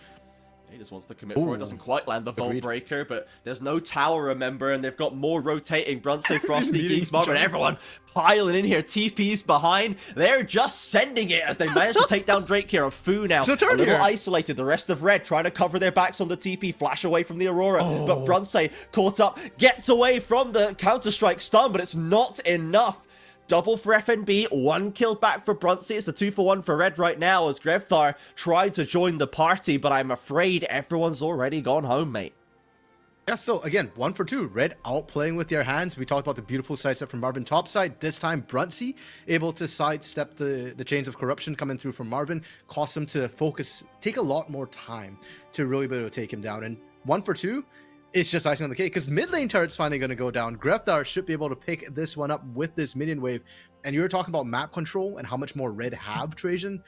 Speaker 1: He just wants to commit for it. Doesn't quite land the Vault Breaker, but there's no tower, remember, and they've got more rotating. Brunsey, Frosty, Geeks, Marvin, everyone piling in here. TP's behind. They're just sending it as they manage to take down Drake Hero. Fu now a little isolated. The rest of Red trying to cover their backs on the TP. Flash away from the Aurora, but Brunsey caught up, gets away from the Counter-Strike stun, but it's not enough. Double for FNB, 1 kill back for Brunsey. It's the 2-for-1 for Red right now as Greftar tried to join the party, but I'm afraid everyone's already gone home, mate.
Speaker 4: Yeah, so again, 1 for 2. Red outplaying with their hands. We talked about the beautiful sidestep from Marvin top side. This time, Brunsey able to sidestep the chains of corruption coming through from Marvin. Cost him to focus, take a lot more time to really be able to take him down. And 1 for 2. It's just icing on the cake because mid lane turret's finally going to go down. Greftar should be able to pick this one up with this minion wave. And you were talking about map control and how much more Red have, Trajan.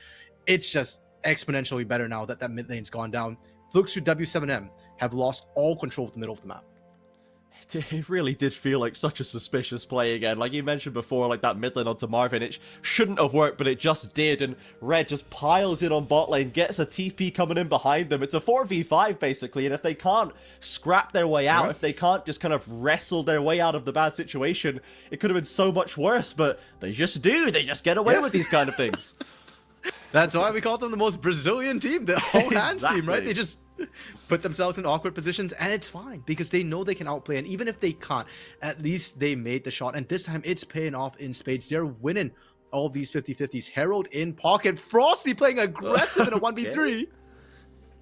Speaker 4: It's just exponentially better now that mid lane's gone down. Fluxu W7M have lost all control of the middle of the map.
Speaker 1: It really did feel like such a suspicious play again. Like you mentioned before, like that mid lane onto Marvin, it shouldn't have worked, but it just did. And Red just piles in on bot lane, gets a TP coming in behind them. It's a 4v5 basically, and if they can't scrap their way out, if they can't just kind of wrestle their way out of the bad situation, it could have been so much worse, but they just do. They just get away with these kind of things.
Speaker 4: That's why we call them the most Brazilian team, the whole hands team, right? They just put themselves in awkward positions, and it's fine because they know they can outplay. And even if they can't, at least they made the shot. And this time it's paying off in spades. They're winning all of these 50-50s. Herald in pocket. Frosty playing aggressive in a 1v3.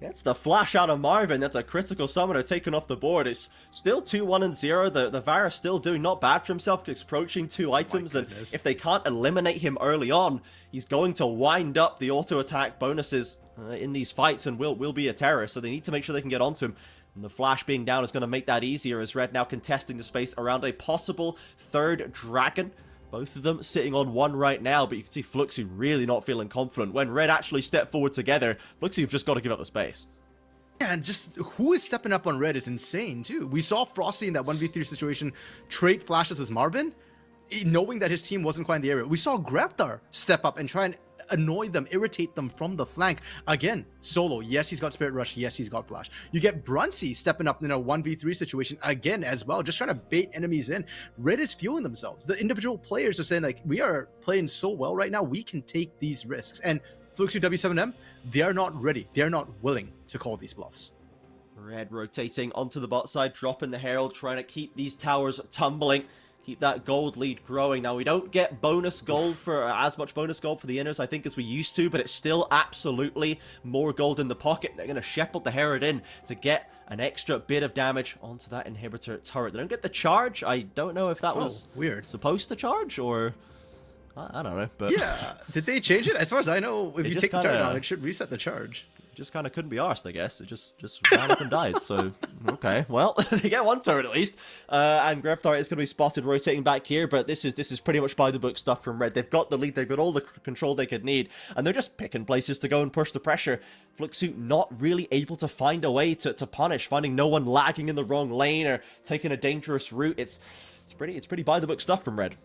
Speaker 1: It's the flash out of Marvin. That's a critical summoner taken off the board. It's still 2-1-0. The Varus still doing not bad for himself, approaching 2 items. And if they can't eliminate him early on, he's going to wind up the auto attack bonuses in these fights and will be a terror. So they need to make sure they can get onto him. And the flash being down is going to make that easier, as Red now contesting the space around a possible 3rd Dragon. Both of them sitting on 1 right now, but you can see Fluxy really not feeling confident. When Red actually step forward together, Fluxy have just got to give up the space.
Speaker 4: Yeah, and just who is stepping up on Red is insane, too. We saw Frosty in that 1v3 situation trade flashes with Marvin, knowing that his team wasn't quite in the area. We saw Greftar step up and try and annoy them, irritate them from the flank. Again, solo. Yes, he's got Spirit Rush. Yes, he's got Flash. You get Brunsey stepping up in a 1v3 situation again as well, just trying to bait enemies in. Red is fueling themselves. The individual players are saying, like, we are playing so well right now, we can take these risks. And Fluxy W7M, they are not ready. They are not willing to call these bluffs.
Speaker 1: Red rotating onto the bot side, dropping the Herald, trying to keep these towers tumbling. Keep that gold lead growing. Now, we don't get bonus gold for as much bonus gold for the inners, I think, as we used to, but it's still absolutely more gold in the pocket. They're going to shepherd the Herald in to get an extra bit of damage onto that inhibitor turret. They don't get the charge. I don't know if that was
Speaker 4: weird.
Speaker 1: Supposed to charge, or I don't know. But
Speaker 4: yeah, did they change it? As far as I know, if you take the turret down, it should reset the charge.
Speaker 1: Just kind of couldn't be arsed, I guess. It just ran up and died. So, okay. Well, they get 1 turret at least. And Greftar is going to be spotted rotating back here, but this is pretty much by the book stuff from Red. They've got the lead, they've got all the control they could need, and they're just picking places to go and push the pressure. Fluxu not really able to find a way to punish, finding no one lagging in the wrong lane or taking a dangerous route. It's pretty by the book stuff from Red.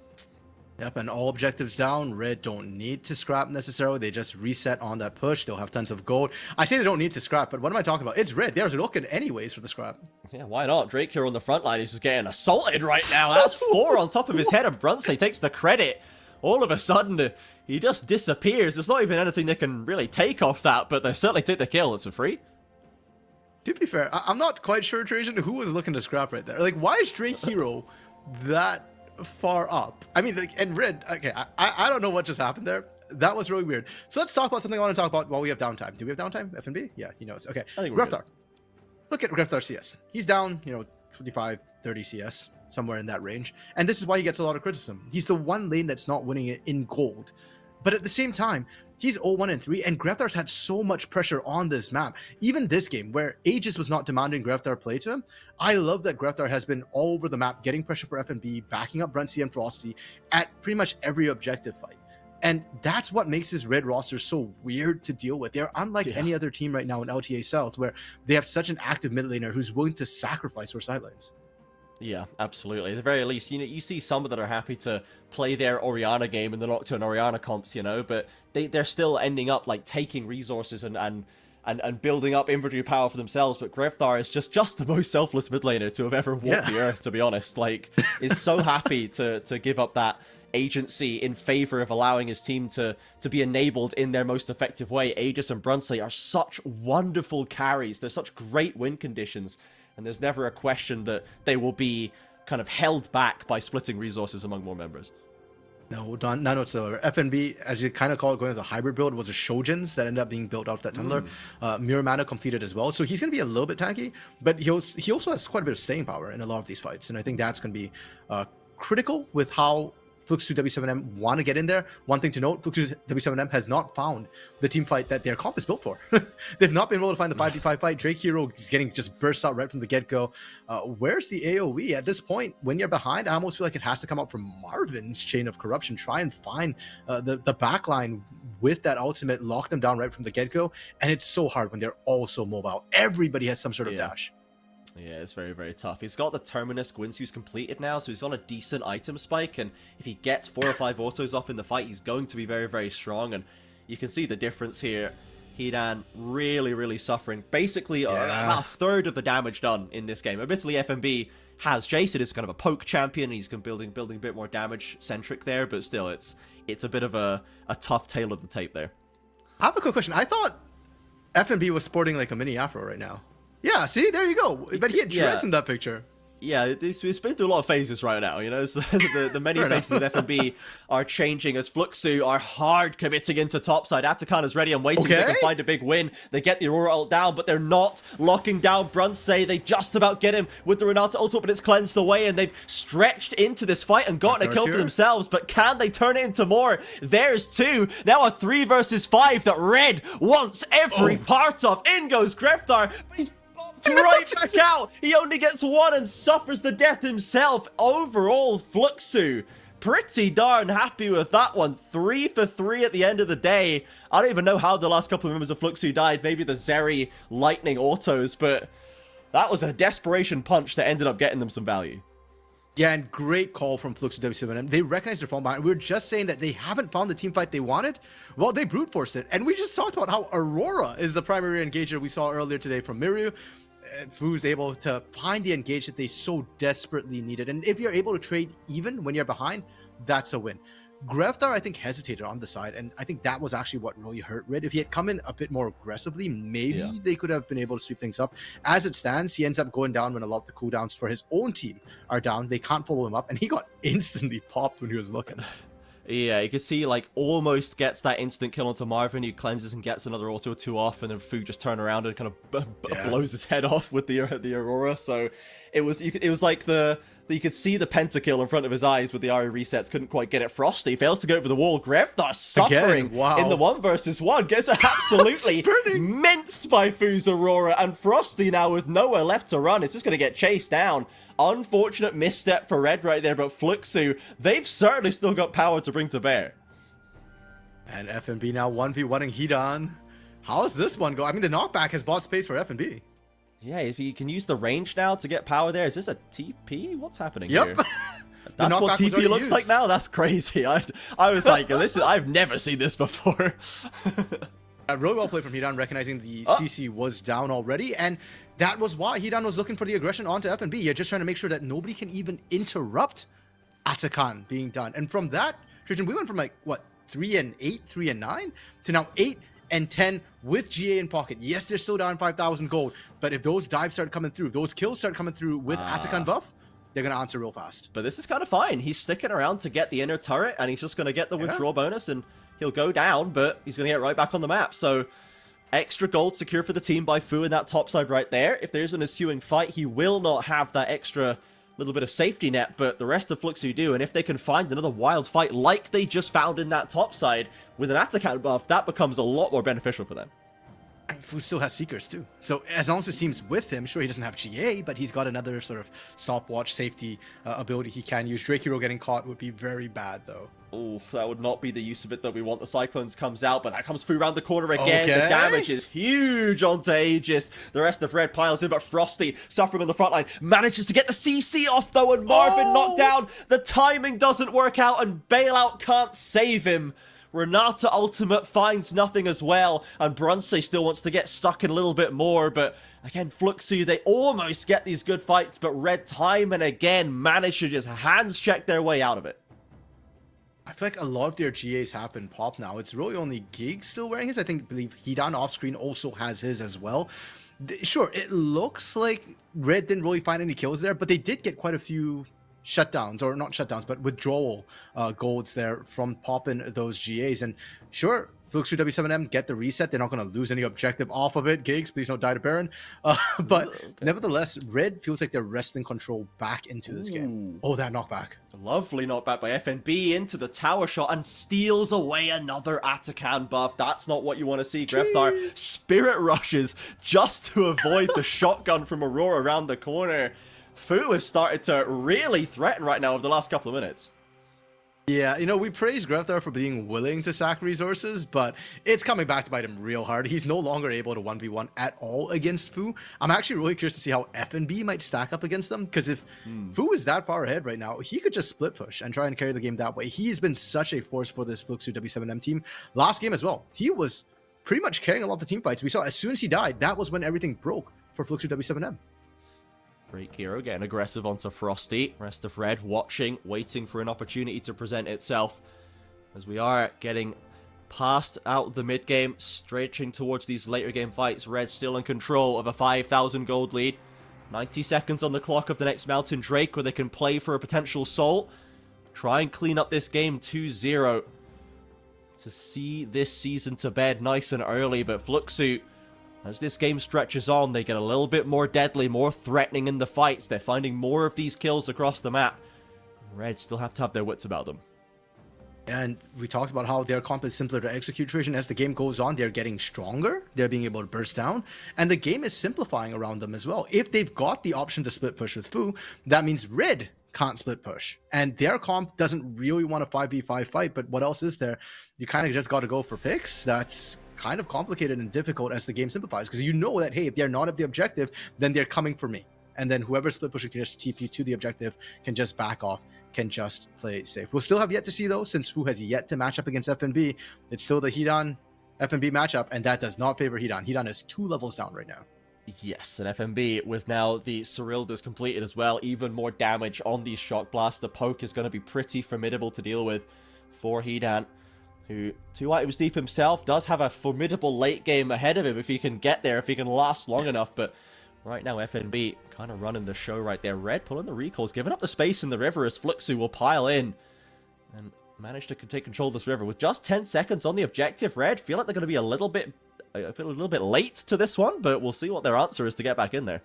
Speaker 4: Yep, and all objectives down. Red don't need to scrap necessarily. They just reset on that push. They'll have tons of gold. I say they don't need to scrap, but what am I talking about? It's Red. They're looking anyways for the scrap.
Speaker 1: Yeah, why not? Drake here on the front line is just getting assaulted right now. That's 4 on top of his head, and Brunsey takes the credit. All of a sudden, he just disappears. There's not even anything they can really take off that, but they certainly take the kill. It's for free.
Speaker 4: To be fair, I'm not quite sure, Trajan, who was looking to scrap right there. Like, why is Drake Hero that far up? I mean, like, and Red, okay, I don't know what just happened there. That was really weird. So let's talk about something I want to talk about while we have downtime. Do we have downtime? FNB? Yeah, he knows. Okay. Greftar. Look at Greftar CS. He's down, 25, 30 CS, somewhere in that range. And this is why he gets a lot of criticism. He's the one lane that's not winning it in gold. But at the same time, he's 0-1-3, and Greftar's had so much pressure on this map. Even this game, where Aegis was not demanding Greftar play to him, I love that Greftar has been all over the map, getting pressure for FNB, backing up Brunsey and Frosty at pretty much every objective fight. And that's what makes his Red roster so weird to deal with. They're unlike any other team right now in LTA South, where they have such an active mid laner who's willing to sacrifice for sidelines.
Speaker 1: Yeah, absolutely. At the very least, you see some that are happy to play their Orianna game in the Nocturne Orianna comps, but they're still ending up like taking resources and building up inventory power for themselves. But Greftar is just the most selfless mid laner to have ever walked the earth, to be honest. Like, is so happy to give up that agency in favor of allowing his team to be enabled in their most effective way. Aegis and Brunsey are such wonderful carries. They're such great win conditions. And there's never a question that they will be kind of held back by splitting resources among more members.
Speaker 4: No, none whatsoever. FNB, as you kind of call it, going as a hybrid build, was a Shojins that ended up being built off that tumbler. Mirror Mana completed as well. So he's going to be a little bit tanky, but he also has quite a bit of staying power in a lot of these fights. And I think that's going to be critical with how Fluxu W7M want to get in there. One thing to note, Fluxu W7M has not found the team fight that their comp is built for. They've not been able to find the 5v5 fight. Drake Hero is getting just burst out right from the get-go. Where's the AoE? At this point, when you're behind, I almost feel like it has to come out from Marvin's Chain of Corruption. Try and find the backline with that ultimate, lock them down right from the get-go. And it's so hard when they're all so mobile. Everybody has some sort of dash.
Speaker 1: Yeah, it's very, very tough. He's got the Terminus Gwynsu's completed now, so he's on a decent item spike, and if he gets 4 or 5 autos off in the fight, he's going to be very, very strong, and you can see the difference here. Hedan really, really suffering. Basically, about a third of the damage done in this game. Admittedly, FNB has Jason as kind of a poke champion, he's building a bit more damage-centric there, but still, it's a bit of a tough tail of the tape there.
Speaker 4: I have a quick question. I thought FNB was sporting like a mini afro right now. Yeah, see, there you go. But he had dreads in that picture.
Speaker 1: Yeah, it's been through a lot of phases right now, you know. So the many faces of FNB are changing as Fluxu are hard committing into topside. Atakan is ready and waiting. They can find a big win. They get the Aurora ult down, but they're not locking down Brunsei. They just about get him with the Renata ultimate, but it's cleansed away, and they've stretched into this fight and gotten a kill for themselves. But can they turn it into more? There's 2. Now a 3 versus 5 that Red wants every part of. In goes Greftar, but he's right back out. He only gets 1 and suffers the death himself. Overall, Fluxu pretty darn happy with that one. 3 for 3 at the end of the day. I don't even know how the last couple of members of Fluxu died. Maybe the Zeri lightning autos, but that was a desperation punch that ended up getting them some value.
Speaker 4: Yeah, and great call from Fluxu W7M. They recognize their fall behind. We were just saying that they haven't found the team fight they wanted. Well, they brute forced it. And we just talked about how Aurora is the primary engager we saw earlier today from Miryu. Fu's able to find the engage that they so desperately needed. And if you're able to trade even when you're behind, that's a win. Greftar, I think, hesitated on the side, and I think that was actually what really hurt Red. If he had come in a bit more aggressively, maybe they could have been able to sweep things up. As it stands, he ends up going down when a lot of the cooldowns for his own team are down. They can't follow him up, and he got instantly popped when he was looking.
Speaker 1: Yeah, you can see, like, almost gets that instant kill onto Marvin. He cleanses and gets another auto 2 off, and then Fu just turn around and kind of blows his head off with the Aurora. So it was like you could see the pentakill in front of his eyes with the Ari resets. Couldn't quite get it. Frosty fails to go over the wall. Greftar suffering in the 1 versus 1. Gets absolutely minced by Fu's Aurora. And Frosty now with nowhere left to run is just going to get chased down. Unfortunate misstep for Red right there, but Fluxu, they've certainly still got power to bring to bear.
Speaker 4: And FNB now 1v1ing Hidan. How is this one go? I mean, the knockback has bought space for FNB.
Speaker 1: Yeah, if he can use the range now to get power there. Is this a TP? What's happening
Speaker 4: here?
Speaker 1: That's what TP looks like now? That's crazy. I was like, listen, I've never seen this before.
Speaker 4: Really well played from Hidan, recognizing the CC was down already, and that was why Hidan was looking for the aggression onto FNB. You're just trying to make sure that nobody can even interrupt Atakan being done. And from that, Trajan, we went from like, what, 3-8, 3-9, to now 8-10 with GA in pocket. Yes, they're still down 5,000 gold, but if those dives start coming through, those kills start coming through with Atakan buff, they're going to answer real fast.
Speaker 1: But this is kind of fine. He's sticking around to get the inner turret, and he's just going to get the withdrawal bonus, and he'll go down, but he's going to get right back on the map. So extra gold secure for the team by Fu in that top side right there. If there's an ensuing fight, he will not have that extra little bit of safety net, but the rest of Fluxu do. And if they can find another wild fight like they just found in that top side with an Atakan buff, that becomes a lot more beneficial for them.
Speaker 4: Fu still has Seekers too. So as long as his team's with him, sure, he doesn't have GA, but he's got another sort of stopwatch safety ability he can use. Drake Hero getting caught would be very bad though.
Speaker 1: Oof, that would not be the use of it that we want. The Cyclones comes out, but that comes Fu around the corner again. The damage is huge onto Aegis. The rest of Red piles in, but Frosty, suffering on the front line, manages to get the CC off though, and Marvin knocked down. The timing doesn't work out, and Bailout can't save him. Renata ultimate finds nothing as well, and Brunsei still wants to get stuck in a little bit more, but again, Fluxu, they almost get these good fights, but Red time and again manage to just hands check their way out of it.
Speaker 4: I feel like a lot of their GAs have been popped now. It's really only Gig still wearing his. I believe Hidan off screen also has his as well. Sure, it looks like Red didn't really find any kills there, but they did get quite a few shutdowns, or not shutdowns, but withdrawal golds there from popping those GAs. And sure, Fluxu W7M get the reset. They're not going to lose any objective off of it. Gigs, please don't die to Baron. But nevertheless, Red feels like they're wresting control back into this game. Oh, that knockback.
Speaker 1: Lovely knockback by FNB into the tower shot and steals away another Atakan buff. That's not what you want to see. Greftar spirit rushes just to avoid the shotgun from Aurora around the corner. Fu has started to really threaten right now over the last couple of minutes.
Speaker 4: Yeah, you know, we praise Greftar for being willing to sack resources, but it's coming back to bite him real hard. He's no longer able to 1v1 at all against Fu. I'm actually really curious to see how FNB might stack up against them, because if Fu is that far ahead right now, he could just split push and try and carry the game that way. He's been such a force for this Fluxu W7M team. Last game as well, he was pretty much carrying a lot of the team fights. We saw as soon as he died, that was when everything broke for Fluxu W7M.
Speaker 1: Great hero getting aggressive onto Frosty. Rest of Red watching, waiting for an opportunity to present itself. As we are getting past out the mid game, stretching towards these later game fights. Red still in control of a 5,000 gold lead. 90 seconds on the clock of the next Mountain Drake where they can play for a potential soul. Try and clean up this game 2-0 to see this season to bed nice and early. But Fluxu, as this game stretches on, they get a little bit more deadly, more threatening in the fights. They're finding more of these kills across the map. Red still have to have their wits about them.
Speaker 4: And we talked about how their comp is simpler to execute, Trajan. As the game goes on, they're getting stronger. They're being able to burst down. And the game is simplifying around them as well. If they've got the option to split push with Fu, that means Red can't split push. And their comp doesn't really want a 5v5 fight, but what else is there? You kind of just got to go for picks. That's kind of complicated and difficult as the game simplifies. Because you know that, hey, if they're not at the objective, then they're coming for me. And then whoever split push can just TP to the objective, can just back off, can just play it safe. We'll still have yet to see, though, since Fu has yet to match up against FNB. It's still the Hidan FNB matchup, and that does not favor Hidan. Hidan is 2 levels down right now.
Speaker 1: Yes, and FNB, with now the Cerildas completed as well, even more damage on these Shock Blasts. The poke is going to be pretty formidable to deal with for Hidan, who, 2 items deep himself, does have a formidable late game ahead of him if he can get there, if he can last long enough. But right now, FNB kind of running the show right there. Red pulling the recalls, giving up the space in the river as Fluxu will pile in and manage to take control of this river. With just 10 seconds on the objective, Red feel like they're going to be a little bit late to this one, but we'll see what their answer is to get back in there.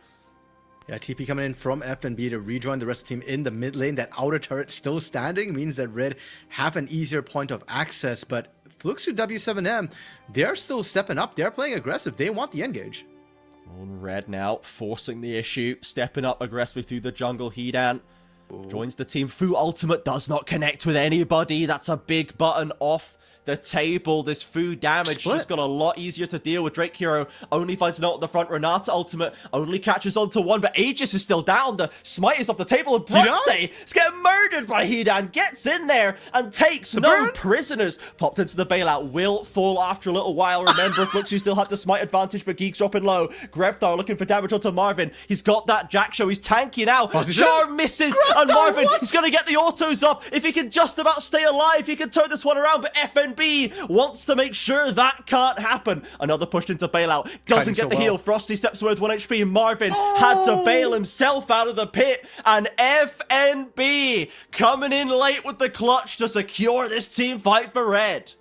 Speaker 4: Yeah, TP coming in from FNB to rejoin the rest of the team in the mid lane. That outer turret still standing means that Red have an easier point of access, but Fluxu W7M, they're still stepping up. They're playing aggressive. They want the engage.
Speaker 1: Red now forcing the issue, stepping up aggressively through the jungle. Hidan joins the team. Fu ultimate does not connect with anybody. That's a big button off the table. This Fu damage just got a lot easier to deal with. Drake Hero only finds a note at the front. Renata ultimate only catches onto one, but Aegis is still down. The smite is off the table, and Bronze is getting murdered by Hidan. Gets in there and takes no prisoners. Popped into the bailout. Will fall after a little while. Remember, Fluxu still had the smite advantage, but Geek's dropping low. Grevthar looking for damage onto Marvin. He's got that Jack Show. He's tanky now. Char misses, and Marvin is going to get the autos up. If he can just about stay alive, he can turn this one around, but FNB wants to make sure that can't happen. Another push into bailout. Doesn't get the heal. Frosty steps away with 1 HP. Marvin had to bail himself out of the pit. And FNB coming in late with the clutch to secure this team fight for Red.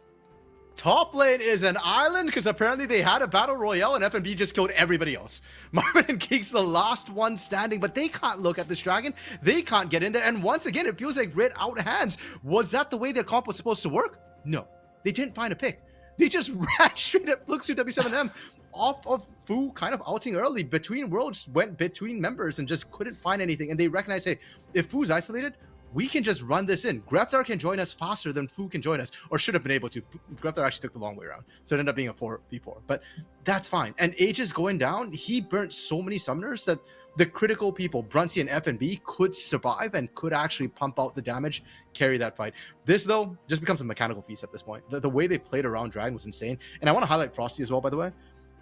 Speaker 4: Top lane is an island because apparently they had a battle royale and FNB just killed everybody else. Marvin and Geek's the last one standing, but they can't look at this dragon. They can't get in there. And once again, it feels like Red out hands. Was that the way their comp was supposed to work? No. They didn't find a pick. They just ran straight at Fluxu W7M off of Fu kind of outing early. Between worlds went between members and just couldn't find anything. And they recognized, hey, if Fu's isolated, we can just run this in. Grevthar can join us faster than Fu can join us, or should have been able to. Grevthar actually took the long way around, so it ended up being a 4v4, but that's fine. And Aegis going down, he burnt so many summoners that the critical people, Brunsey and FNB, could survive and could actually pump out the damage, carry that fight. This, though, just becomes a mechanical feast at this point. The way they played around Dragon was insane. And I want to highlight Frosty as well, by the way.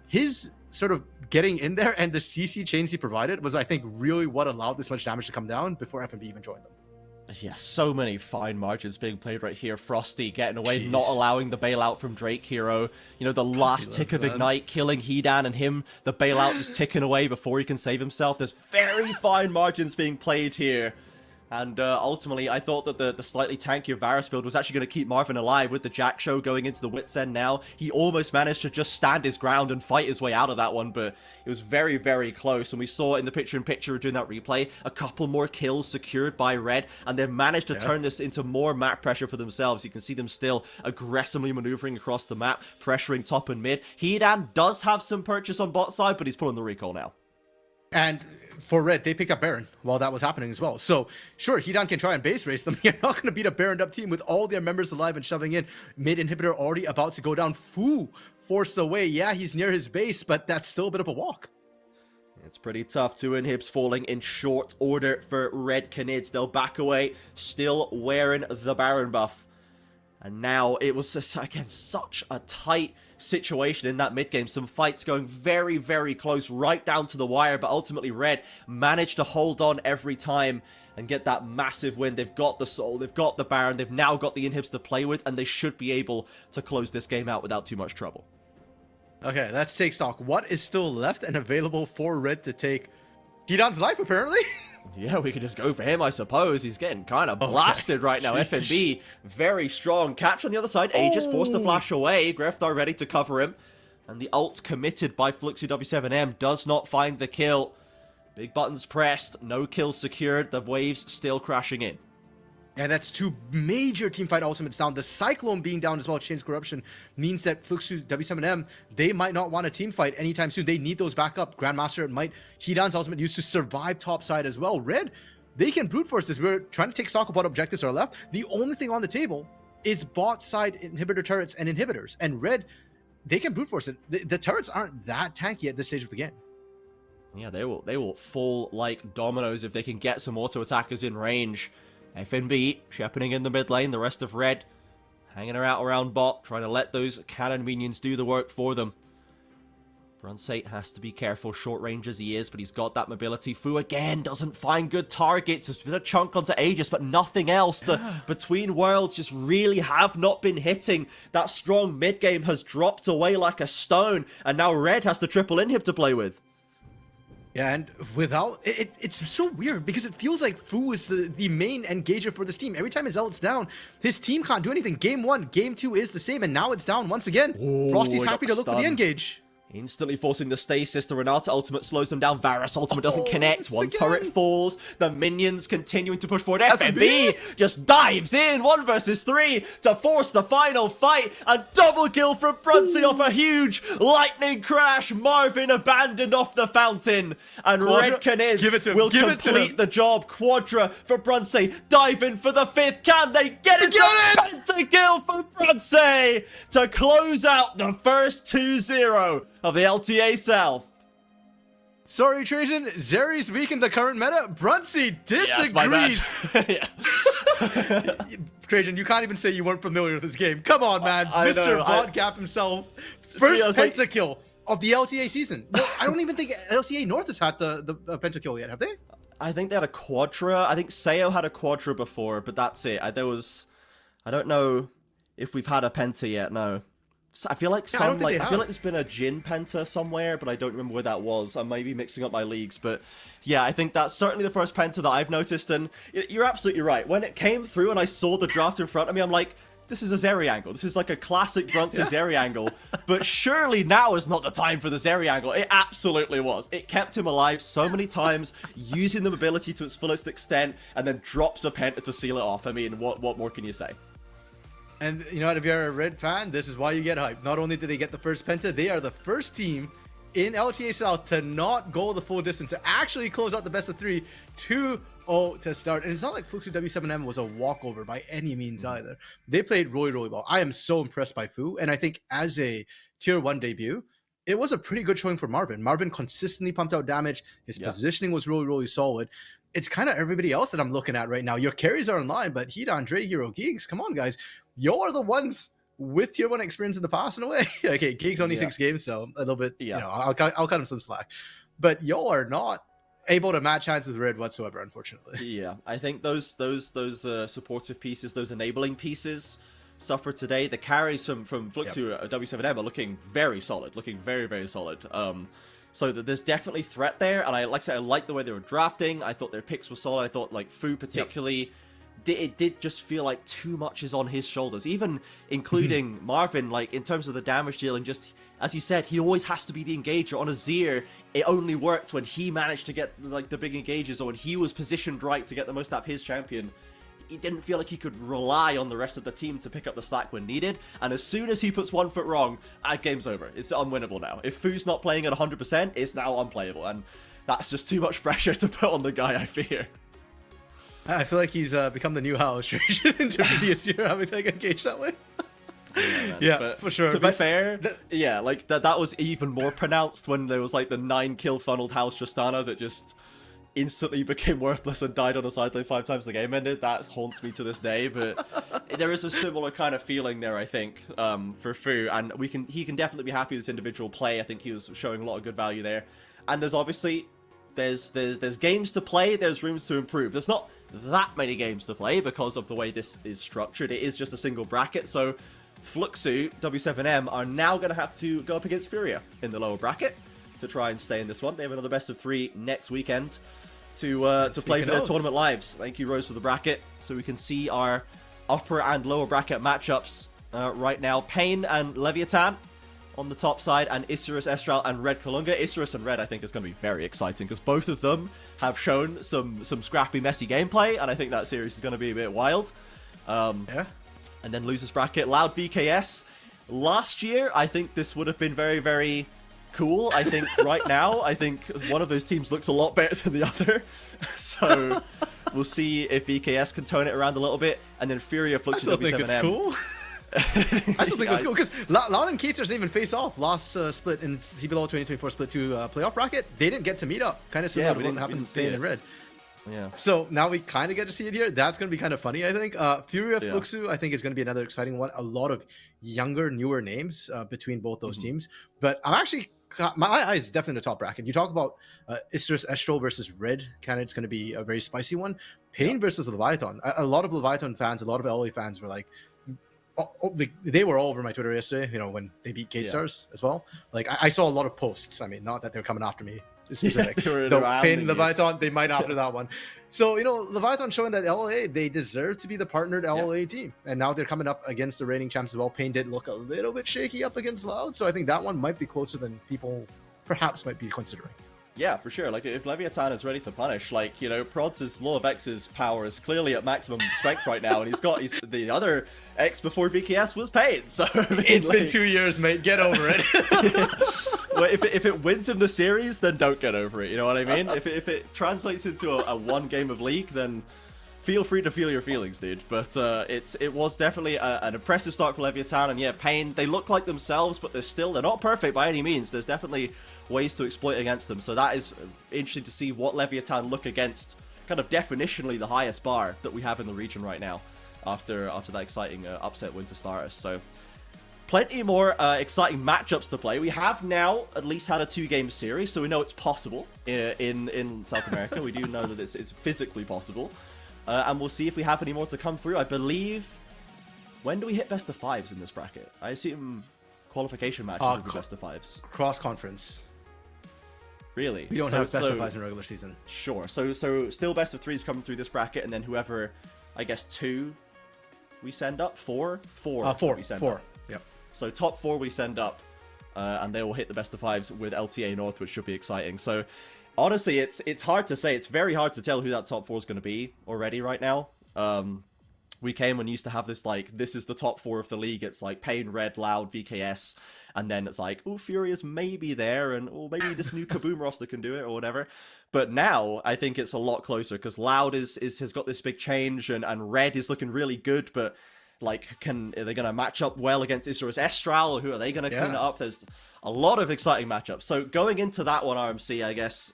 Speaker 4: His sort of getting in there and the CC chains he provided was, I think, really what allowed this much damage to come down before FNB even joined them.
Speaker 1: Yeah, so many fine margins being played right here. Frosty getting away, not allowing the bailout from Drake Hero. You know, the last tick of Ignite, killing Hidan, and him, the bailout just ticking away before he can save himself. There's very fine margins being played here. And ultimately, I thought that the slightly tankier Varus build was actually going to keep Marvin alive with the Jack Show going into the Wit's End now. He almost managed to just stand his ground and fight his way out of that one, but it was very, very close. And we saw in the picture-in-picture during that replay, a couple more kills secured by Red, and they managed to turn this into more map pressure for themselves. You can see them still aggressively maneuvering across the map, pressuring top and mid. Hidan does have some purchase on bot side, but he's pulling the recall now.
Speaker 4: And for Red, they picked up Baron while that was happening as well. So, sure, Hidan can try and base race them. You're not going to beat a Baroned up team with all their members alive and shoving in. Mid inhibitor already about to go down. Fu forced away. Yeah, he's near his base, but that's still a bit of a walk.
Speaker 1: It's pretty tough. 2 inhibs falling in short order for Red Canids. They'll back away, still wearing the Baron buff. And now it was, again, such a tight situation in that mid game. Some fights going very, very close, right down to the wire, but ultimately Red managed to hold on every time and get that massive win. They've got the Soul, they've got the Baron, they've now got the inhibs to play with, and they should be able to close this game out without too much trouble.
Speaker 4: Okay, let's take stock. What is still left and available for Red to take? Hidan's life, apparently.
Speaker 1: Yeah, we could just go for him, I suppose. He's getting kind of blasted right now. FNB, very strong. Catch on the other side. Aegis forced to flash away. Grefthar ready to cover him. And the ult committed by Fluxu W7M does not find the kill. Big buttons pressed. No kills secured. The waves still crashing in.
Speaker 4: And that's 2 major teamfight ultimates down. The Cyclone being down as well, Chain's Corruption, means that Fluxu W7M, they might not want a teamfight anytime soon. They need those backup. Grandmaster might. Hidan's ultimate used to survive topside as well. Red, they can brute force this. We're trying to take stock of what objectives are left. The only thing on the table is bot side inhibitor turrets and inhibitors. And Red, they can brute force it. The turrets aren't that tanky at this stage of the game.
Speaker 1: Yeah, they will fall like dominoes if they can get some auto attackers in range. FNB shepherding in the mid lane, the rest of Red hanging out around bot, trying to let those cannon minions do the work for them. Brunsate has to be careful, short range as he is, but he's got that mobility. Fu again doesn't find good targets. There's been a chunk onto Aegis, but nothing else. The Between Worlds just really have not been hitting. That strong mid game has dropped away like a stone, and now Red has the triple inhib to play with.
Speaker 4: Yeah, and without it's so weird because it feels like Fu is the main engager for this team. Every time his ult's down, his team can't do anything. Game 1, game 2 is the same, and now it's down once again.
Speaker 1: Ooh,
Speaker 4: Frosty's happy to look for the engage.
Speaker 1: Instantly forcing the stasis. The Renata ultimate slows them down. Varus ultimate doesn't connect. One turret falls. The minions continuing to push forward. FNB just dives in. 1 versus 3 to force the final fight. A double kill from Brunsey off a huge lightning crash. Marvin abandoned off the fountain. And Red Canids will complete the job. Quadra for Brunsey. Dive in for the 5th. Can they get it? Pentakill for Brunsey to close out the first 2-0 of the LTA South.
Speaker 4: Sorry, Trajan. Zeri's weak in the current meta. Brunsey disagrees. Trajan, you can't even say you weren't familiar with this game. Come on, man. Mr. Botgap himself. First pentakill of the LTA season. No, I don't even think LTA North has had the pentakill yet, have they?
Speaker 1: I think they had a quadra. I think Sayo had a quadra before, but that's it. I don't know if we've had a penta yet, no. I feel like I feel like there's been a Jin penta somewhere, but I don't remember where that was. I might be mixing up my leagues, but yeah, I think that's certainly the first penta that I've noticed, and you're absolutely right. When it came through and I saw the draft in front of me, I'm like, this is a Zeri angle. This is like a classic Brunsey Zeri angle, but surely now is not the time for the Zeri angle. It absolutely was. It kept him alive so many times, using the mobility to its fullest extent, and then drops a penta to seal it off. I mean, what more can you say?
Speaker 4: And you know what, if you're a Red fan, this is why you get hyped. Not only did they get the first penta, they are the first team in LTA South to not go the full distance, to actually close out the best of 3, 2-0 to start. And it's not like Fluxu W7M was a walkover by any means either. They played really, really well. I am so impressed by Fu, and I think as a Tier 1 debut, it was a pretty good showing for Marvin. Marvin consistently pumped out damage. His positioning was really, really solid. It's kind of everybody else that I'm looking at right now. Your carries are in line, but Hidan, Dre, Hero, Gigs, come on, guys. Y'all are the ones with Tier 1 experience in the past in a way. Okay, Gigs only 6 games, so a little bit, you know, I'll cut him some slack. But y'all are not able to match hands with Red whatsoever, unfortunately.
Speaker 1: Yeah, I think those supportive pieces, those enabling pieces suffered today. The carries from Fluxu W7M are looking very solid, looking very, very solid. So there's definitely threat there, and I like the way they were drafting. I thought their picks were solid. I thought like Fu particularly, it did just feel like too much is on his shoulders, even including Marvin. Like in terms of the damage dealing, just as you said, he always has to be the engager. On Azir, it only worked when he managed to get like the big engages, or when he was positioned right to get the most out of his champion. He didn't feel like he could rely on the rest of the team to pick up the slack when needed, and as soon as he puts 1 foot wrong, game's over. It's unwinnable now. If Fu's not playing at 100%, it's now unplayable, and that's just too much pressure to put on the guy, I fear.
Speaker 4: I feel like he's become the new house in terms of this year, having to engage that way. Yeah, for sure.
Speaker 1: To be fair, yeah, like that was even more pronounced when there was like the 9 kill funneled house Tristana that just instantly became worthless and died on a side lane 5 times the game ended. That haunts me to this day, but there is a similar kind of feeling there, I think, for Fu, and he can definitely be happy with this individual play. I think he was showing a lot of good value there, and there's obviously there's games to play, there's rooms to improve. There's not that many games to play because of the way this is structured. It is just a single bracket, so Fluxu W7M are now going to have to go up against Furia in the lower bracket to try and stay in this one. They have another best of 3 next weekend to play for their tournament lives. Thank you, Rose, for the bracket. So we can see our upper and lower bracket matchups right now. Pain and Leviathan on the top side, and Isurus, Estral, and Red Kalunga. Isurus and Red, I think, is going to be very exciting, because both of them have shown some scrappy, messy gameplay, and I think that series is going to be a bit wild.
Speaker 4: Yeah.
Speaker 1: And then losers bracket, Loud VKS. Last year, I think this would have been very, very cool. I think right now, I think one of those teams looks a lot better than the other. So we'll see if VKS can turn it around a little bit. And then Furia, Flux,
Speaker 4: I still think it's cool. I still think it's cool because Loud and Casters didn't even face off last split in CBLOL 2024 Split 2 playoff bracket. They didn't get to meet up. Kind of similar to what happened in Pain and Red.
Speaker 1: Yeah.
Speaker 4: So now we kind of get to see it here. That's going to be kind of funny, I think. Furia Fluxu, I think, is going to be another exciting one. A lot of younger, newer names between both those teams. But I'm actually, my eye is definitely in the top bracket. You talk about Isurus Estral versus Red. Kind of, it's going to be a very spicy one. Pain versus Leviathan. A lot of Leviathan fans, a lot of LA fans were like, they were all over my Twitter yesterday, you know, when they beat Gate Stars as well. Like, I saw a lot of posts. I mean, not that they're coming after me specific. Pain Leviathan, they might after that one. So, you know, Leviathan showing that LA, they deserve to be the partnered LA team. And now they're coming up against the reigning champs as well. Pain did look a little bit shaky up against Loud. So I think that one might be closer than people perhaps might be considering.
Speaker 1: Yeah, for sure. Like, if Leviathan is ready to punish, like, you know, Prods' Law of X's power is clearly at maximum strength right now, and he's the other X before VKS was Pain. So I mean,
Speaker 4: it's been 2 years, mate. Get over it.
Speaker 1: Well, if it wins him the series, then don't get over it. You know what I mean? If it translates into a one game of League, then feel free to feel your feelings, dude. But it was definitely an impressive start for Leviathan, and yeah, Pain, they look like themselves, but they're not perfect by any means. There's definitely ways to exploit against them, so that is interesting to see what Leviathan look against kind of definitionally the highest bar that we have in the region right now after that exciting upset win to Staris. So plenty more exciting matchups to play. We have now at least had a 2-game series, so we know it's possible in South America. We do know that it's physically possible, and we'll see if we have any more to come through. I believe, when do we hit best of 5s in this bracket? I assume qualification matches will be best of 5s.
Speaker 4: Cross conference.
Speaker 1: Really?
Speaker 4: We don't have best of 5s in regular season.
Speaker 1: Sure. So still best of 3s coming through this bracket, and then whoever, I guess 2 we send up? 4 we send up.
Speaker 4: Yep.
Speaker 1: So top 4 we send up, and they will hit the best of 5s with LTA North, which should be exciting. So honestly, it's hard to say. It's very hard to tell who that top 4 is going to be already right now. We came and used to have this, like, this is the top 4 of the league. It's like Pain, Red, Loud, VKS, and then it's like, oh, Furious maybe there, and oh, maybe this new Kaboom roster can do it, or whatever. But now, I think it's a lot closer, because Loud has got this big change, and Red is looking really good, but, like, are they going to match up well against Isurus Estral, or who are they going to clean it up? There's a lot of exciting matchups. So going into that one, RMC, I guess,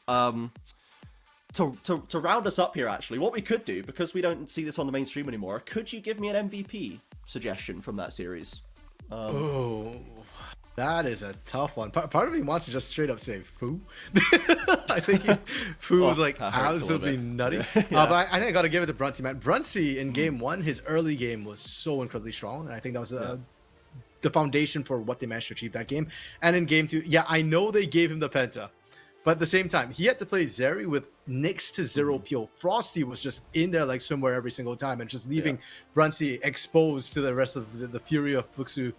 Speaker 1: to round us up here, actually, what we could do, because we don't see this on the mainstream anymore, could you give me an MVP suggestion from that series?
Speaker 4: Oh, that is a tough one. Part of me wants to just straight up say Fu. I think Fu was like absolutely nutty. But I think I got to give it to Brunsey, man. Brunsey in game 1, his early game was so incredibly strong, and I think that was the foundation for what they managed to achieve that game. And in game 2, yeah, I know they gave him the penta, but at the same time, he had to play Zeri with next to 0 peel. Frosty was just in there like swimwear every single time, and just leaving Brunsey exposed to the rest of the fury of Fuxu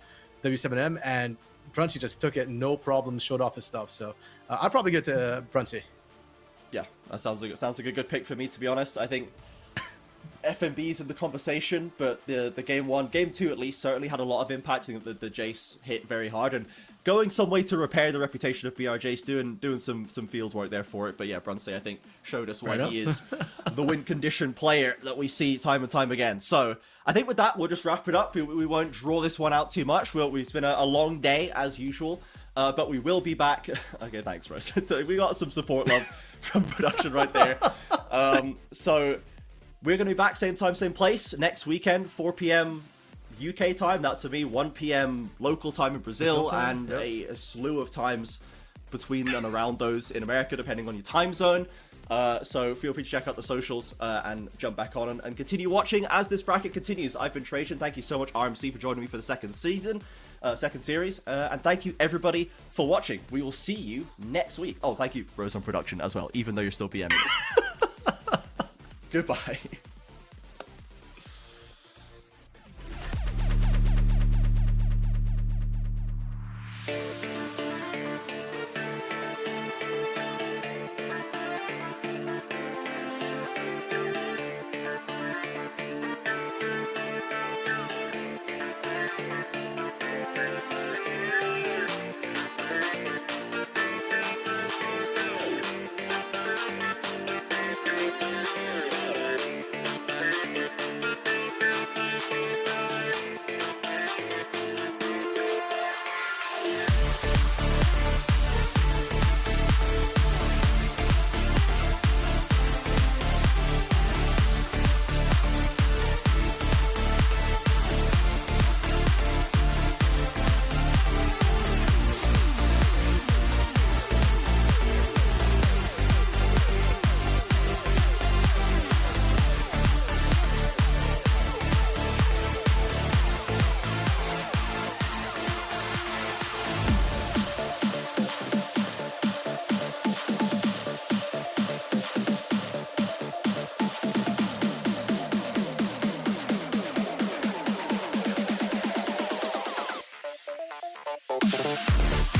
Speaker 4: W7M, and Brunsey just took it, no problems, showed off his stuff. So I'd probably get to Brunsey. Yeah,
Speaker 1: that sounds like a good pick for me, to be honest. I think FMB's in the conversation, but the game 1, game 2 at least certainly had a lot of impact. I think the Jace hit very hard, and going some way to repair the reputation of BR Jace, doing some field work there for it. But yeah, Brunsey, I think, showed us why he is the win condition player that we see time and time again. So I think with that, we'll just wrap it up. We won't draw this one out too much. It's been a long day as usual, but we will be back. Okay, thanks, Rose. We got some support love from production right there. So we're going to be back same time, same place next weekend, 4 p.m. UK time. That's for me, 1 p.m. local time in Brazil, and a slew of times between and around those in America, depending on your time zone. So feel free to check out the socials and jump back on and continue watching as this bracket continues. I've been Trajan. Thank you so much, RMC, for joining me for the second series. And thank you, everybody, for watching. We will see you next week. Oh, thank you, Rose on production as well, even though you're still BMing it. Goodbye.
Speaker 3: We'll be right back.